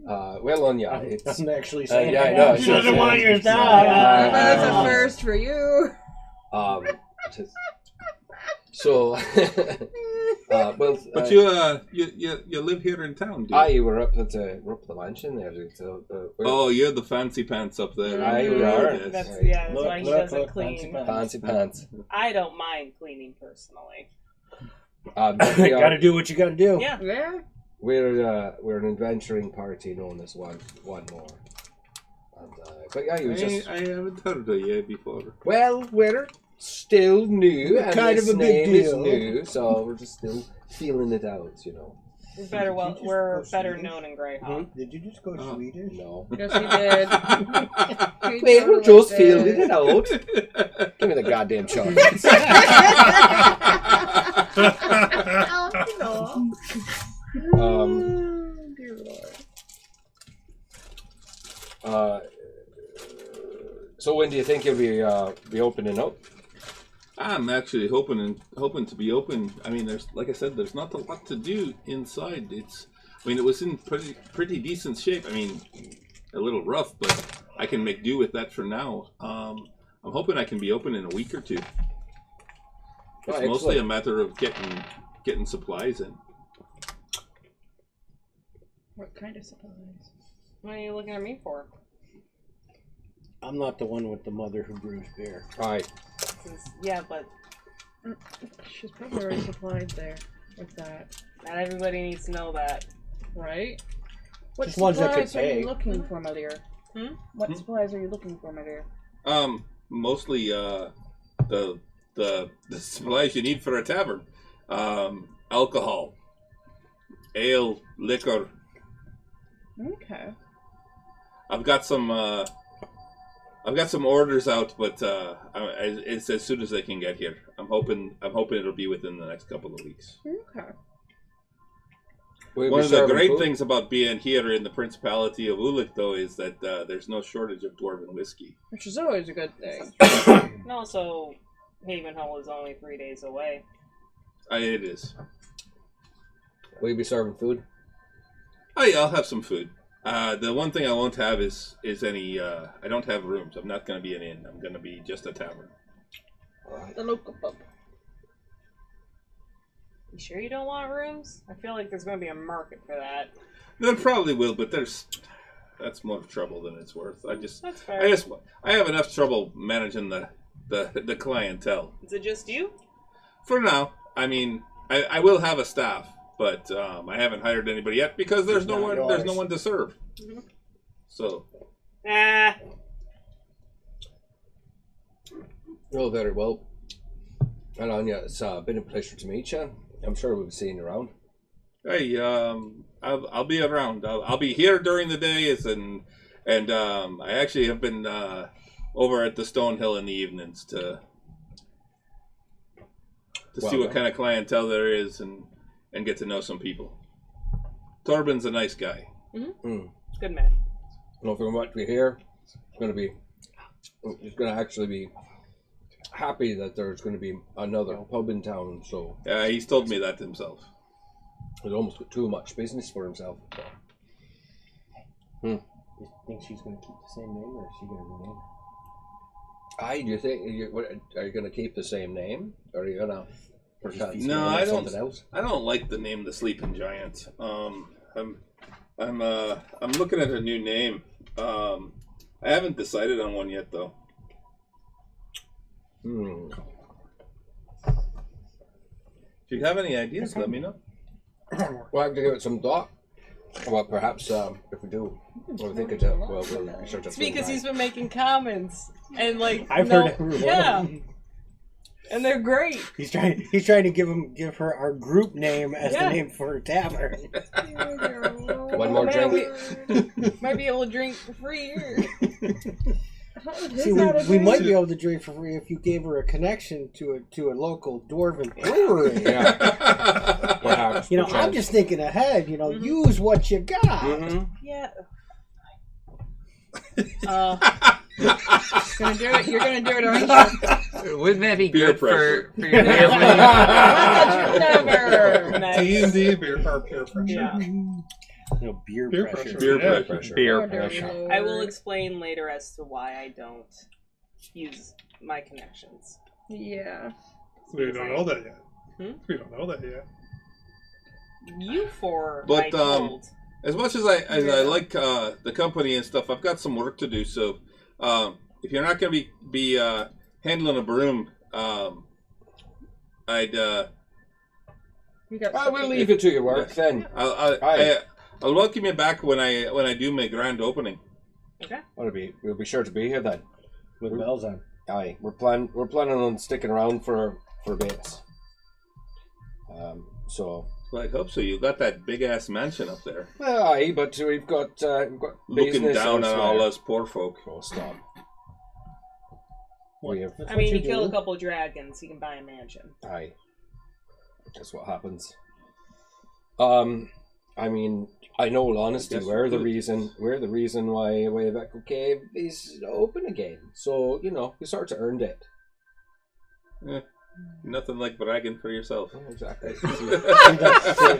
Speaker 2: Well, Anya, it's
Speaker 6: I'm actually saying
Speaker 2: yeah, I know.
Speaker 6: She doesn't want your stuff.
Speaker 4: That's a first for you.
Speaker 2: So, well,
Speaker 1: But you live here in town, dude.
Speaker 2: you were up at the mansion there. So,
Speaker 1: Oh, you're the fancy pants up there.
Speaker 2: Aye, we are.
Speaker 1: Yes.
Speaker 3: That's
Speaker 6: Look,
Speaker 3: why he
Speaker 6: look,
Speaker 3: doesn't
Speaker 6: look,
Speaker 3: clean.
Speaker 2: fancy pants.
Speaker 3: I don't mind cleaning personally.
Speaker 2: We
Speaker 6: Got to do what you got to do.
Speaker 3: Yeah.
Speaker 4: Yeah.
Speaker 2: We're an adventuring party known as one more. And, but yeah, you just
Speaker 1: I haven't heard of you before.
Speaker 2: well, we're still new, and
Speaker 6: Kind
Speaker 2: this
Speaker 6: of a big
Speaker 2: name is
Speaker 6: deal.
Speaker 2: new, so we're just still feeling it out, you know.
Speaker 3: We're better known in Greyhawk.
Speaker 6: Did you just go Swedish?
Speaker 2: No.
Speaker 4: Yes, he did. He
Speaker 2: Well, we're
Speaker 4: totally
Speaker 2: just
Speaker 4: did.
Speaker 2: feeling it out. Give me the goddamn chocolates.
Speaker 4: Dear Lord.
Speaker 2: So when do you think you'll be opening up?
Speaker 1: I'm actually hoping to be open. I mean, like I said, there's not a lot to do inside. It was in pretty decent shape. I mean, a little rough, but I can make do with that for now. I'm hoping I can be open in a week or two. It's mostly a matter of getting supplies in.
Speaker 4: What kind of supplies?
Speaker 3: What are you looking at me for?
Speaker 6: I'm not the one with the mother who brews beer.
Speaker 2: Right.
Speaker 3: Yeah, but
Speaker 4: She's probably already supplied there with that,
Speaker 3: not everybody needs to know that.
Speaker 4: right? What
Speaker 6: Just ones that could
Speaker 4: supplies are
Speaker 6: pay.
Speaker 4: you looking for, my dear?
Speaker 3: Hmm?
Speaker 4: What supplies are you looking for, my dear?
Speaker 1: Mostly the supplies you need for a tavern. Alcohol, ale, liquor.
Speaker 4: Okay.
Speaker 1: I've got some orders out, but it's as soon as they can get here. I'm hoping it'll be within the next couple of weeks.
Speaker 4: Okay.
Speaker 1: One of the great things about being here in the Principality of Ulik, though, is that there's no shortage of dwarven whiskey.
Speaker 4: Which is always a good thing.
Speaker 3: And also, Havenhall is only 3 days away.
Speaker 1: It is.
Speaker 2: Will you be serving food?
Speaker 1: Oh yeah, I'll have some food. The one thing I won't have is any. I don't have rooms. I'm not going to be an inn. I'm going to be just a tavern.
Speaker 4: The local pub.
Speaker 3: You sure you don't want rooms? I feel like there's going to be a market for that.
Speaker 1: There probably will, but that's more trouble than it's worth.
Speaker 3: That's fair.
Speaker 1: I have enough trouble managing the clientele.
Speaker 3: Is it just you?
Speaker 1: For now, I mean, I will have a staff, but I haven't hired anybody yet because there's no one to serve.
Speaker 3: Mhm.
Speaker 1: So.
Speaker 2: Oh, very well. And Anya, it's been a pleasure to meet you. I'm sure we'll be seeing you around.
Speaker 1: Hey, I'll be around. I'll be here during the days, and I actually have been over at the Stonehill in the evenings to see what kind of clientele there is and get to know some people. Torben's a nice guy.
Speaker 2: Mm.
Speaker 3: Good man.
Speaker 2: Well, from what we hear, he's going to actually be happy that there's going to be another pub in town. So
Speaker 1: He's told me that himself.
Speaker 2: he's almost got too much business for himself. So.
Speaker 6: You think she's going to keep the same name, or is she going to rename it?
Speaker 2: Do you think are you going to keep the same name, or are you going to
Speaker 1: No, I don't.
Speaker 2: something else?
Speaker 1: I don't like the name, the Sleeping Giant. I'm looking at a new name. I haven't decided on one yet, though. If you have any ideas, let me know.
Speaker 2: Well, I have to give it some thought. Well, perhaps if we do, we'll think it out. Well, we'll research it.
Speaker 3: It's because he's been making comments and
Speaker 6: I've heard every one.
Speaker 3: Yeah, and they're great.
Speaker 6: He's trying to give her our group name as the name for her tavern.
Speaker 2: One more drink.
Speaker 3: Might be able to drink for free here.
Speaker 6: See, we might be able to drink for free if you gave her a connection to a local dwarven brewery.
Speaker 2: Yeah. Perhaps.
Speaker 6: I'm just thinking ahead. Use what you got.
Speaker 2: Mm-hmm.
Speaker 3: Yeah.
Speaker 4: Gonna do it. You're gonna do it, aren't you?
Speaker 5: Wouldn't that be
Speaker 1: Peer
Speaker 5: good
Speaker 1: pressure.
Speaker 5: for your family?
Speaker 4: Never.
Speaker 3: Nice.
Speaker 8: D&D beer pressure.
Speaker 3: Yeah.
Speaker 6: Beer
Speaker 8: Beer
Speaker 6: pressure.
Speaker 8: pressure.
Speaker 1: Beer
Speaker 8: Yeah.
Speaker 1: pressure.
Speaker 5: Beer
Speaker 4: Oh, dirty
Speaker 5: pressure.
Speaker 4: Lord.
Speaker 3: I will explain later as to why I don't use my connections.
Speaker 4: Yeah.
Speaker 8: We don't know that yet.
Speaker 3: Hmm?
Speaker 8: We don't know that yet.
Speaker 3: You four,
Speaker 1: But,
Speaker 3: I told.
Speaker 1: As much as I like the company and stuff, I've got some work to do. So if you're not going to be handling a broom, I'd
Speaker 4: You got
Speaker 2: I will leave it to your work then.
Speaker 1: I'll welcome you back when I do my grand opening.
Speaker 3: Okay.
Speaker 2: We'll be sure to be here then.
Speaker 6: With bells on.
Speaker 2: Aye, we're planning on sticking around for a bit. So.
Speaker 1: Well, I hope so. You got that big ass mansion up there,
Speaker 2: Well, aye, but we've got
Speaker 1: looking
Speaker 2: business
Speaker 1: down on
Speaker 2: elsewhere.
Speaker 1: all us poor folk.
Speaker 2: Oh, stop. We have,
Speaker 3: I mean, you kill a couple dragons, you can buy a mansion.
Speaker 2: aye. That's what happens. I mean, I know, in honesty,
Speaker 1: Yes,
Speaker 2: we're the
Speaker 1: good.
Speaker 2: reason why Way of Echo Cave is open again. So, we sort of earned it.
Speaker 1: Eh, nothing like bragging for yourself.
Speaker 2: Oh, exactly.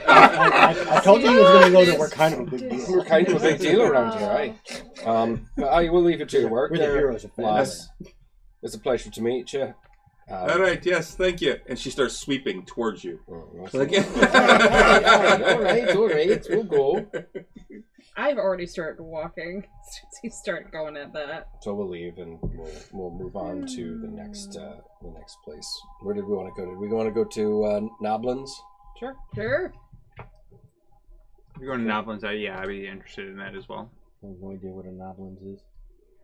Speaker 6: I told you he was going to go there. We're kind of a big deal.
Speaker 2: We're kind of a big deal around here, aye. But I will leave it to your work.
Speaker 6: We're the heroes of
Speaker 2: lads. It's a pleasure to meet you.
Speaker 1: All right, yes, thank you. And she starts sweeping towards you.
Speaker 2: All right, we'll go.
Speaker 4: I've already started walking since he started going at that.
Speaker 2: So we'll leave and we'll move on to the next place. Where did we want to go? Did we want to go to Noblin's?
Speaker 3: Sure.
Speaker 4: Sure.
Speaker 5: If you're going to Noblin's, I'd be interested in that as well.
Speaker 6: I have no idea what a Noblins is.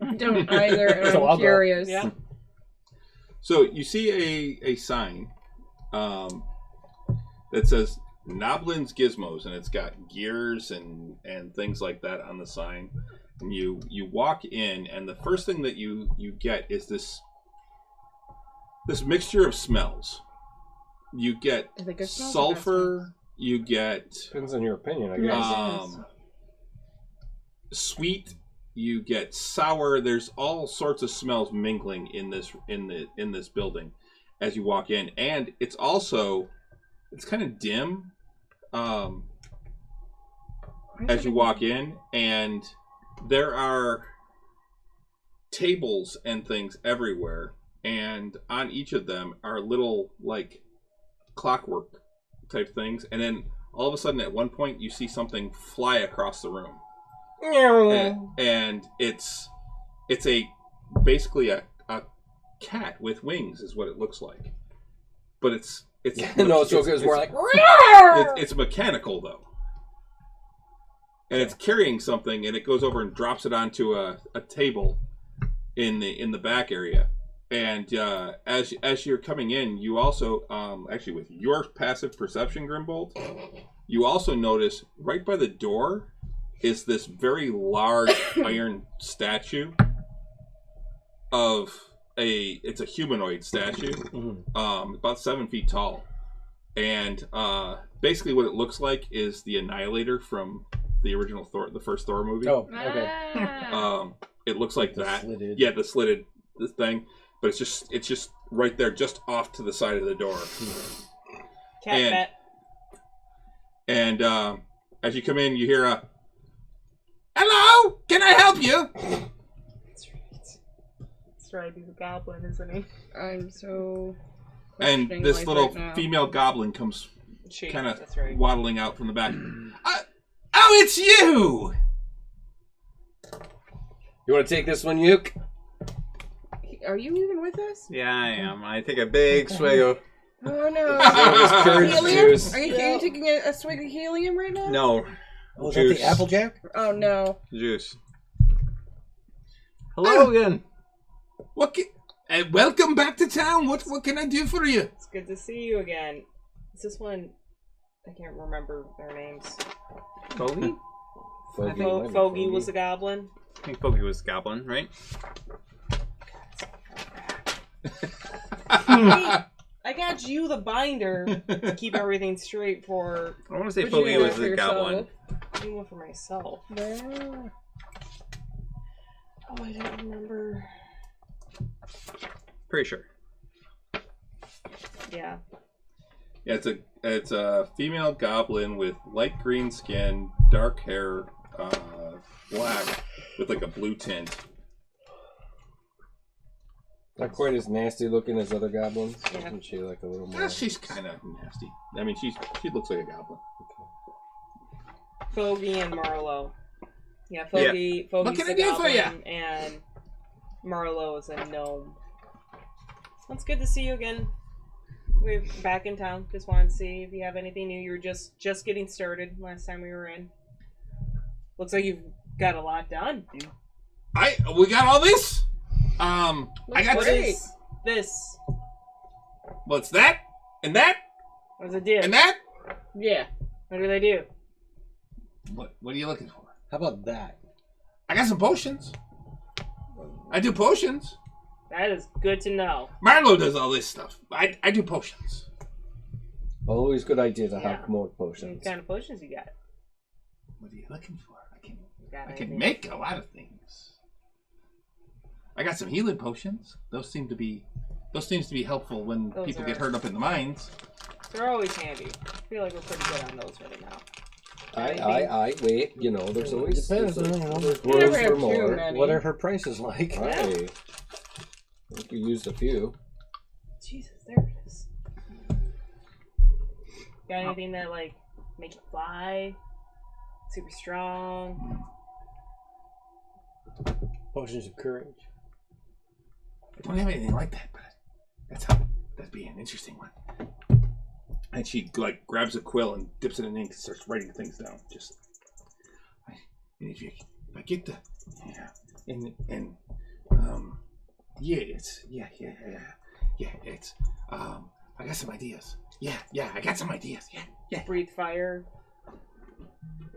Speaker 4: I don't either, and
Speaker 6: So I'll
Speaker 4: I'm
Speaker 6: go.
Speaker 4: curious.
Speaker 3: Yeah.
Speaker 1: So you see a sign that says Noblin's Gizmos, and it's got gears and things like that on the sign. And you walk in, and the first thing that you get is this mixture of smells. You get
Speaker 4: Are they good smells or bad
Speaker 1: sulfur. You get
Speaker 2: Depends on your opinion, I
Speaker 4: Yeah.
Speaker 2: guess.
Speaker 1: sweet. You get sour. There's all sorts of smells mingling in this building as you walk in, and it's kind of dim as you walk in, and there are tables and things everywhere, and on each of them are little like clockwork type things, and then all of a sudden at one point you see something fly across the room. And it's basically a cat with wings is what it looks like, but it's
Speaker 2: No, so it's more like.
Speaker 1: it's mechanical though, and it's carrying something, and it goes over and drops it onto a table in the back area. And as you're coming in, you also actually with your passive perception, Grimbold, you also notice right by the door is this very large iron statue of it's a humanoid statue, about 7 feet tall, and basically what it looks like is the Annihilator from the original Thor, the first Thor movie.
Speaker 2: Oh, okay.
Speaker 1: It looks like
Speaker 6: The
Speaker 1: that.
Speaker 6: slitted.
Speaker 1: Yeah, the slitted thing, but it's just right there, just off to the side of the door.
Speaker 3: Cat
Speaker 1: And as you come in, you hear a "Hello, can I help you?"
Speaker 3: That's right, he's a goblin, isn't he?
Speaker 4: I'm so.
Speaker 1: And
Speaker 4: questioning
Speaker 1: this
Speaker 4: life
Speaker 1: little
Speaker 4: right now.
Speaker 1: female goblin comes
Speaker 3: She,
Speaker 1: kind of
Speaker 3: that's right.
Speaker 1: waddling out from the back. Oh, it's you!
Speaker 2: You want to take this one, Yuke?
Speaker 4: Are you even with us?
Speaker 5: Yeah, I am. I take a big swig of.
Speaker 4: Oh no.
Speaker 2: This courage
Speaker 4: Helium?
Speaker 2: juice.
Speaker 4: Are you taking a swig of helium right now?
Speaker 5: No,
Speaker 6: Oh, is that
Speaker 5: Juice.
Speaker 6: the Applejack?
Speaker 4: Oh no.
Speaker 5: juice. Hello again.
Speaker 1: Welcome back to town. What can I do for you?
Speaker 3: It's good to see you again. Is this one? I can't remember their names.
Speaker 5: Foggy?
Speaker 3: Foggy was a goblin.
Speaker 5: I think Foggy was Goblin, right?
Speaker 3: I got you the binder to keep everything straight for
Speaker 5: I want to say
Speaker 4: What'd you
Speaker 5: Foggy
Speaker 4: do
Speaker 5: was
Speaker 4: for
Speaker 5: the
Speaker 4: yourself?
Speaker 5: Goblin.
Speaker 3: even for myself.
Speaker 4: Well,
Speaker 3: Oh, I don't remember.
Speaker 5: Pretty sure.
Speaker 3: Yeah.
Speaker 1: Yeah, it's a female goblin with light green skin, dark hair, black with like a blue tint.
Speaker 2: Not quite as nasty looking as other goblins.
Speaker 3: Yeah.
Speaker 2: Isn't she like a little more?
Speaker 1: Yeah, she's kind of nasty. I mean, she looks like a goblin.
Speaker 3: Foggy and Marlowe. Yeah, Foggy's
Speaker 1: What can
Speaker 3: a
Speaker 1: I do for ya?
Speaker 3: goblin, and Marlowe is a gnome. Well, it's good to see you again. We're back in town. Just wanted to see if you have anything new. You were just getting started last time we were in. Looks like you've got a lot done.
Speaker 1: We got all this. I got
Speaker 3: What is this?
Speaker 1: What's that? And that?
Speaker 3: What does it do?
Speaker 1: And that?
Speaker 4: Yeah.
Speaker 3: What do they do?
Speaker 1: What are you looking for?
Speaker 6: How about that?
Speaker 1: I got some potions. I do potions.
Speaker 3: That is good to know.
Speaker 1: Marlowe does all this stuff. I do potions.
Speaker 2: Always good idea to
Speaker 3: Yeah.
Speaker 2: have more
Speaker 3: What
Speaker 2: potions.
Speaker 3: kind of potions you got?
Speaker 1: What are you looking for?
Speaker 3: Got
Speaker 1: I can
Speaker 3: anything?
Speaker 1: make a lot of things. I got some healing potions. Those seem to be helpful when
Speaker 3: Those
Speaker 1: people
Speaker 3: are-
Speaker 1: get hurt up in the mines.
Speaker 3: They're always handy. I feel like we're pretty good on those right now.
Speaker 2: Wait, you know, there's always
Speaker 6: Depends,
Speaker 2: there's,
Speaker 6: you know.
Speaker 2: there's
Speaker 4: You never
Speaker 2: room
Speaker 4: have
Speaker 2: for
Speaker 4: too
Speaker 2: more.
Speaker 4: many.
Speaker 6: What are her prices like?
Speaker 2: Aye. I think we used a few.
Speaker 3: Jesus, there it is. Got anything that like make you fly? Super strong.
Speaker 6: Potions of courage.
Speaker 1: I don't have anything like that, but that'd be an interesting one. And she like grabs a quill and dips it in ink and starts writing things down. And if I get the it's I got some ideas. I got some ideas. Yeah.
Speaker 3: Breathe fire.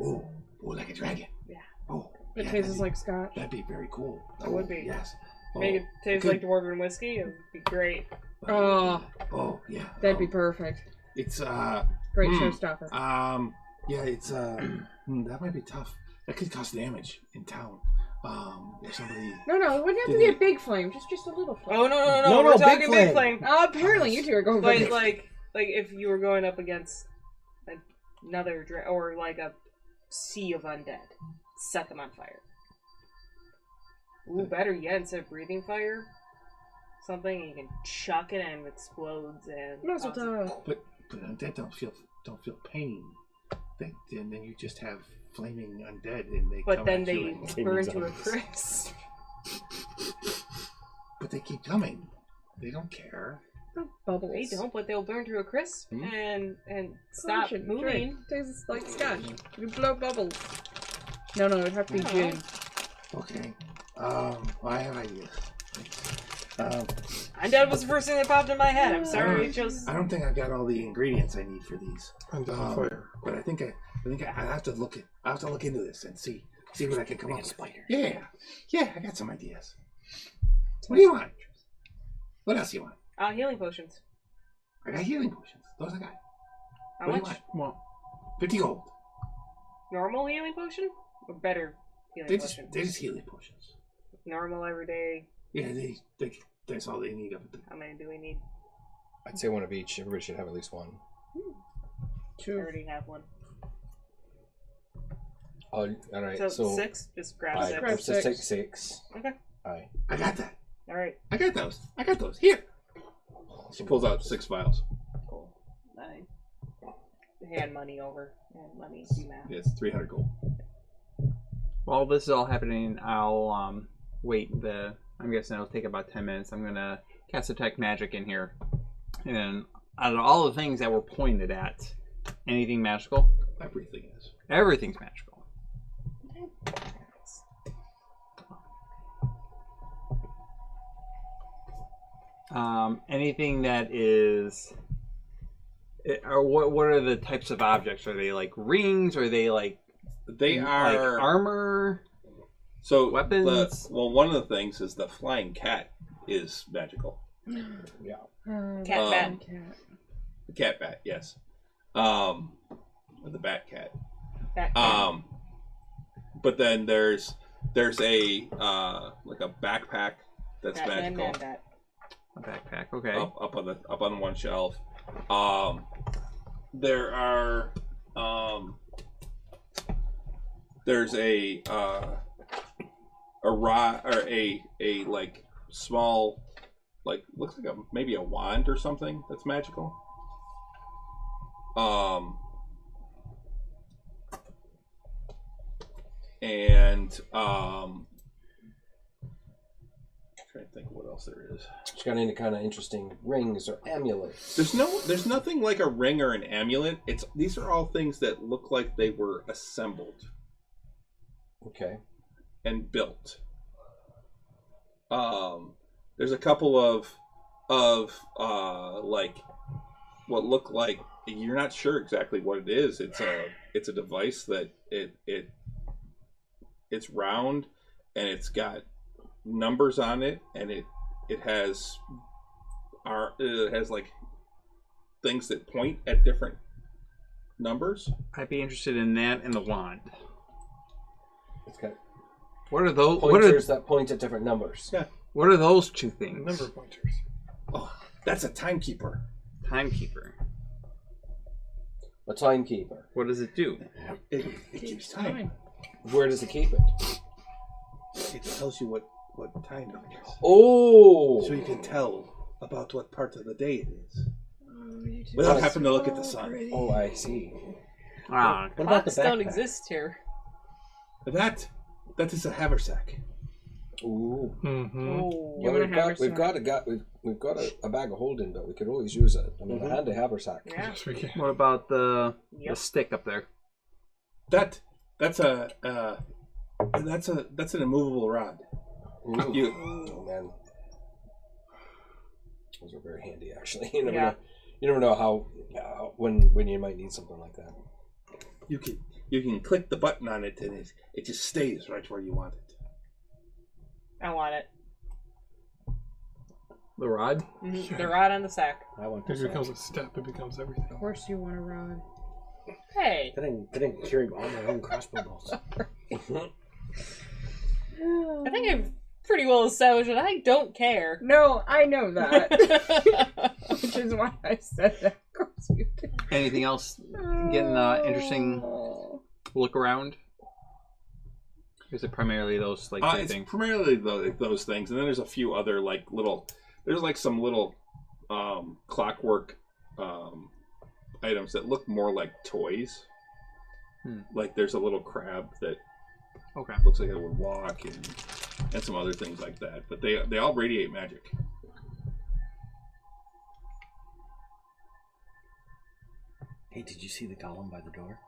Speaker 1: Oh, like a dragon.
Speaker 3: Yeah.
Speaker 1: Oh,
Speaker 4: It tastes like scotch.
Speaker 1: that'd be very cool.
Speaker 3: It would be.
Speaker 1: Yes.
Speaker 3: Make it taste
Speaker 1: good.
Speaker 3: like dwarven whiskey. It would be great.
Speaker 4: Oh,
Speaker 1: Oh, yeah.
Speaker 4: that'd be perfect.
Speaker 1: It's
Speaker 4: Great
Speaker 1: Hmm.
Speaker 4: showstopper.
Speaker 1: yeah, it's that might be tough. That could cause damage in town. If somebody
Speaker 4: No, it wouldn't have to be a big flame. Just a little flame.
Speaker 3: Oh no!
Speaker 6: No,
Speaker 3: We're
Speaker 6: big
Speaker 3: talking big
Speaker 6: flame.
Speaker 3: flame.
Speaker 4: Apparently you two are going for
Speaker 3: But
Speaker 4: it.
Speaker 3: like if you were going up against another or like a sea of undead, set them on fire. Ooh, better yet, instead of breathing fire, something you can chuck it and it explodes and.
Speaker 4: Mazel tov.
Speaker 1: but undead don't feel pain. Then you just have flaming undead and they
Speaker 3: But
Speaker 1: come
Speaker 3: then
Speaker 1: at
Speaker 3: they
Speaker 1: you and-
Speaker 3: burn to a crisp.
Speaker 1: But they keep coming. They don't care.
Speaker 4: Bubbles.
Speaker 3: They don't, but they'll burn to a crisp
Speaker 1: Hmm?
Speaker 3: and stop
Speaker 4: Scotch and
Speaker 3: moving.
Speaker 4: drink. Tastes like scotch. You blow bubbles. No, it'd have to be
Speaker 3: No.
Speaker 4: gin.
Speaker 1: Okay. I have ideas.
Speaker 3: Undead was the first thing that popped in my head. I'm sorry, it just.
Speaker 1: I don't think I've got all the ingredients I need for these.
Speaker 8: Undead fire.
Speaker 1: But I think I have to look into this and see what I can come up with. Yeah, I got some ideas. What do you want? What else do you want?
Speaker 3: Healing potions.
Speaker 1: I got healing potions. Those I got.
Speaker 3: How
Speaker 1: What do you
Speaker 3: much?
Speaker 1: want? 50 gold.
Speaker 3: Normal healing potion? Or better healing
Speaker 1: They're
Speaker 3: potion?
Speaker 1: just healing potions.
Speaker 3: Normal everyday.
Speaker 1: Yeah, that's all they need of it.
Speaker 3: How many do we need?
Speaker 2: I'd say one of each. Everybody should have at least one.
Speaker 3: I already have one.
Speaker 2: Oh, all right.
Speaker 3: So,
Speaker 2: So
Speaker 3: 6? Just grab
Speaker 2: aye,
Speaker 3: 6.
Speaker 4: Grab
Speaker 2: let's just take
Speaker 4: six.
Speaker 2: 6.
Speaker 3: Okay.
Speaker 2: Aye.
Speaker 1: I got that.
Speaker 3: Alright.
Speaker 1: I got those. Here. She pulls out 6 vials.
Speaker 3: Cool. I hand money over. Hand money, do math.
Speaker 1: Yes, 300 gold.
Speaker 5: While this is all happening, I'll wait. I'm guessing it'll take about 10 minutes. I'm gonna cast detect magic in here, and out of all the things that were pointed at, anything magical?
Speaker 1: Everything is.
Speaker 5: Everything's magical. Anything that is. Or what are the types of objects? Are they like rings? Are they like
Speaker 1: They
Speaker 5: like
Speaker 1: are
Speaker 5: armor?
Speaker 1: so
Speaker 5: weapons?
Speaker 1: one of the things is the flying cat is magical.
Speaker 3: Cat bat.
Speaker 1: The cat bat, yes. The bat cat.
Speaker 3: Bat cat.
Speaker 1: But then there's a like a backpack that's
Speaker 3: Batman,
Speaker 1: magical
Speaker 3: man bat.
Speaker 5: A backpack. Okay.
Speaker 1: up on one shelf. there are there's a rod or a like small, like looks like maybe a wand or something that's magical. And I'm trying to think what else there is.
Speaker 2: It's got any kind of interesting rings or amulets.
Speaker 1: There's nothing like a ring or an amulet. These are all things that look like they were assembled.
Speaker 2: Okay.
Speaker 1: And built. There's a couple of like what look like, you're not sure exactly what it is. It's a device that it's round and it's got numbers on it, and it has like things that point at different numbers.
Speaker 5: I'd be interested in that and the wand.
Speaker 2: It's got
Speaker 5: What are those?
Speaker 2: pointers that point at different numbers.
Speaker 1: Yeah.
Speaker 5: What are those two things?
Speaker 8: Number pointers.
Speaker 1: Oh, that's a timekeeper.
Speaker 5: Timekeeper.
Speaker 2: A timekeeper.
Speaker 5: What does it do?
Speaker 1: It keeps time.
Speaker 2: Where does it keep it?
Speaker 1: It tells you what time it is.
Speaker 2: Oh!
Speaker 1: So you can tell about what part of the day it is. Without having to look at the sun.
Speaker 2: Oh, I see.
Speaker 5: Ah,
Speaker 6: What about the
Speaker 3: Clocks don't
Speaker 6: backpack?
Speaker 3: exist here.
Speaker 1: That is a haversack.
Speaker 2: Ooh.
Speaker 8: Mm-hmm.
Speaker 3: Oh.
Speaker 4: You
Speaker 2: Well,
Speaker 4: want a
Speaker 2: we've got a bag of holding, but we could always use it. I mean, a handy haversack.
Speaker 3: Yeah.
Speaker 8: Yes, we can.
Speaker 5: what about the
Speaker 3: Yep.
Speaker 5: stick up there?
Speaker 1: That's an immovable rod.
Speaker 2: Ooh. Oh man, those are very handy. Actually, you never know how when you might need something like that.
Speaker 1: You can click the button on it and it just stays right where you want it.
Speaker 3: I want it.
Speaker 5: The rod?
Speaker 3: Mm-hmm. The rod on the sack.
Speaker 6: I want
Speaker 8: It
Speaker 6: this.
Speaker 8: becomes a step. It becomes everything.
Speaker 4: Of course you want a rod.
Speaker 3: Hey.
Speaker 6: I didn't carry all my own crossbow bolts.
Speaker 3: I think I've pretty well established that I don't care.
Speaker 4: No, I know that. Which is why I said that. Of course you do.
Speaker 5: Anything else getting interesting look around? Or is it primarily those like two
Speaker 1: It's
Speaker 5: things?
Speaker 1: primarily those things, and then there's a few other there's like some little clockwork items that look more like toys. Like there's a little crab that looks like it would walk, and some other things like that. But they all radiate magic.
Speaker 6: Hey, did you see the golem by the door?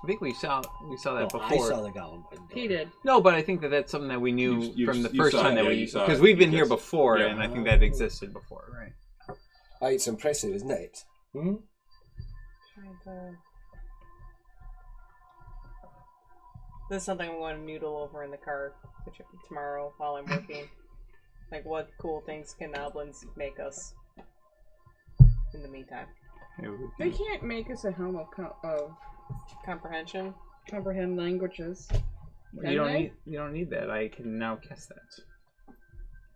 Speaker 5: I think we saw that before.
Speaker 6: I saw the golem by the door.
Speaker 4: He did.
Speaker 5: No, but I think that's something that we knew
Speaker 1: You
Speaker 5: from the
Speaker 1: you
Speaker 5: first
Speaker 1: saw
Speaker 5: time
Speaker 1: it,
Speaker 5: that
Speaker 1: you saw
Speaker 5: because
Speaker 1: it.
Speaker 5: we've been here
Speaker 1: Because-
Speaker 5: before,
Speaker 1: yeah.
Speaker 5: and I think that existed before, right?
Speaker 2: Oh, it's impressive, isn't it?
Speaker 6: Hmm?
Speaker 3: This is something I'm going to noodle over in the car tomorrow while I'm working. Like, what cool things can goblins make us in the meantime?
Speaker 4: They can't make us a helm of
Speaker 3: Comprehension?
Speaker 4: comprehend languages. Can
Speaker 5: You don't
Speaker 4: they?
Speaker 5: need that. I can now cast that.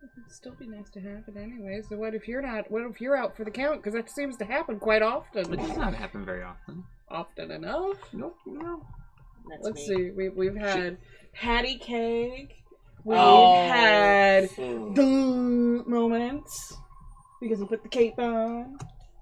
Speaker 4: It'd still be nice to have it anyway. So what if you're not? What if you're out for the count? Because that seems to happen quite often.
Speaker 5: It does not happen very often.
Speaker 4: Often enough.
Speaker 5: Nope. No.
Speaker 3: That's
Speaker 4: Let's
Speaker 3: me.
Speaker 4: see. We've had patty cake. We've
Speaker 3: Oh.
Speaker 4: had the moments because he put the cape on.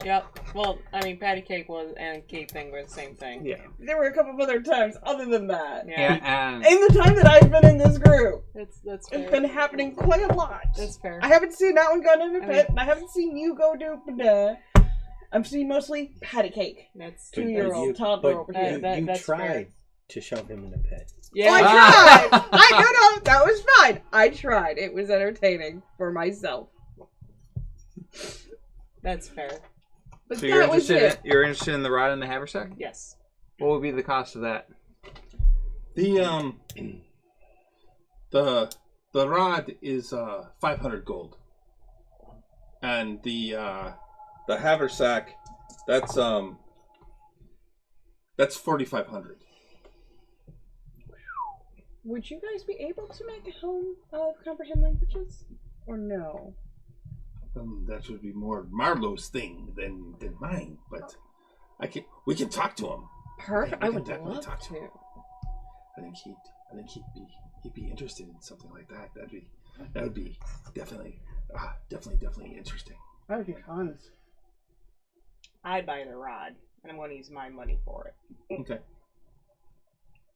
Speaker 3: Yep. Well, I mean, patty cake and cake thing were the same thing.
Speaker 5: Yeah.
Speaker 4: There were a couple of other times other than that.
Speaker 3: Yeah.
Speaker 5: And
Speaker 4: In the time that I've been in this group,
Speaker 3: That's fair.
Speaker 4: it's been happening quite a lot.
Speaker 3: That's fair.
Speaker 4: I haven't seen that one go to the
Speaker 3: I
Speaker 4: pit, and I haven't seen you go to I've seen mostly patty cake.
Speaker 3: That's
Speaker 4: 2-year-old toddler over here.
Speaker 3: That-
Speaker 6: You
Speaker 3: that's
Speaker 6: tried
Speaker 3: fair.
Speaker 6: to shove him in the pit.
Speaker 3: Yeah.
Speaker 4: Oh, I tried! No, that was fine. I tried. It was entertaining for myself.
Speaker 3: That's fair.
Speaker 4: But
Speaker 5: so you're
Speaker 4: that was
Speaker 5: interested.
Speaker 4: it.
Speaker 5: You're interested in the rod and the haversack?
Speaker 3: Yes.
Speaker 5: What would be the cost of that?
Speaker 1: The rod is 500 gold, and the haversack that's 4,500.
Speaker 4: Would you guys be able to make a helm of comprehend languages? Or no?
Speaker 1: that would be more Marlowe's thing than mine. But we can talk to him.
Speaker 4: Perfect.
Speaker 1: We
Speaker 4: I
Speaker 1: can
Speaker 4: would
Speaker 1: definitely
Speaker 4: love
Speaker 1: talk
Speaker 4: to.
Speaker 1: him. I think he'd be interested in something like that. That would be definitely interesting.
Speaker 4: That would be fun.
Speaker 3: I'd buy the rod, and I'm going to use my money for it.
Speaker 1: Okay.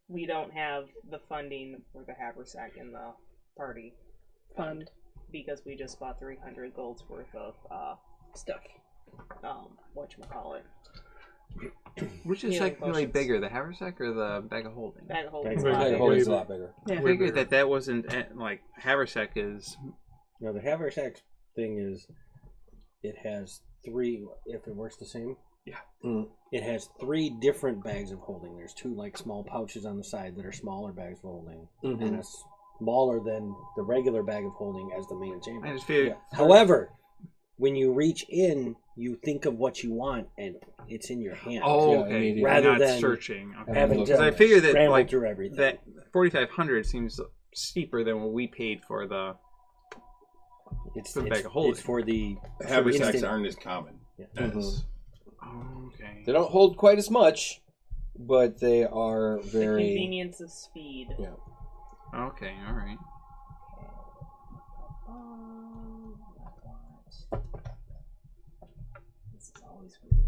Speaker 3: We don't have the funding for the haversack in the party
Speaker 4: Fund.
Speaker 3: because we just bought 300 gold's worth of
Speaker 4: Stuff.
Speaker 3: whatchamacallit.
Speaker 5: Which is
Speaker 3: Healing
Speaker 5: technically
Speaker 3: potions.
Speaker 5: bigger, the haversack or the bag of holding?
Speaker 3: Bag of holding.
Speaker 6: Bag
Speaker 2: Bag of holding's a lot bigger.
Speaker 4: Yeah.
Speaker 5: I figured that wasn't like haversack is.
Speaker 6: No, the haversack thing is, it has 3. If it works the same, it has 3 different bags of holding. There's 2 like small pouches on the side that are smaller bags of holding, and a smaller than the regular bag of holding as the main chamber.
Speaker 5: I just figured.
Speaker 6: However, when you reach in, you think of what you want, and it's in your hand.
Speaker 5: Oh,
Speaker 2: Yeah,
Speaker 5: okay.
Speaker 2: immediately.
Speaker 5: You're
Speaker 6: Rather
Speaker 5: not
Speaker 6: than
Speaker 5: searching. Okay.
Speaker 6: having to
Speaker 5: Because I figured that
Speaker 6: scramble
Speaker 5: like
Speaker 6: through everything.
Speaker 5: that 4,500 seems steeper than what we paid for the.
Speaker 6: It's
Speaker 5: for the bag of holding.
Speaker 6: It's for the
Speaker 1: Haversacks
Speaker 6: instant-
Speaker 1: aren't as common
Speaker 6: Yeah.
Speaker 1: as
Speaker 5: Oh, okay.
Speaker 2: They don't hold quite as much, but they are
Speaker 3: The
Speaker 2: very.
Speaker 3: convenience of speed.
Speaker 2: Yeah.
Speaker 5: Okay. All right.
Speaker 3: This is always weird.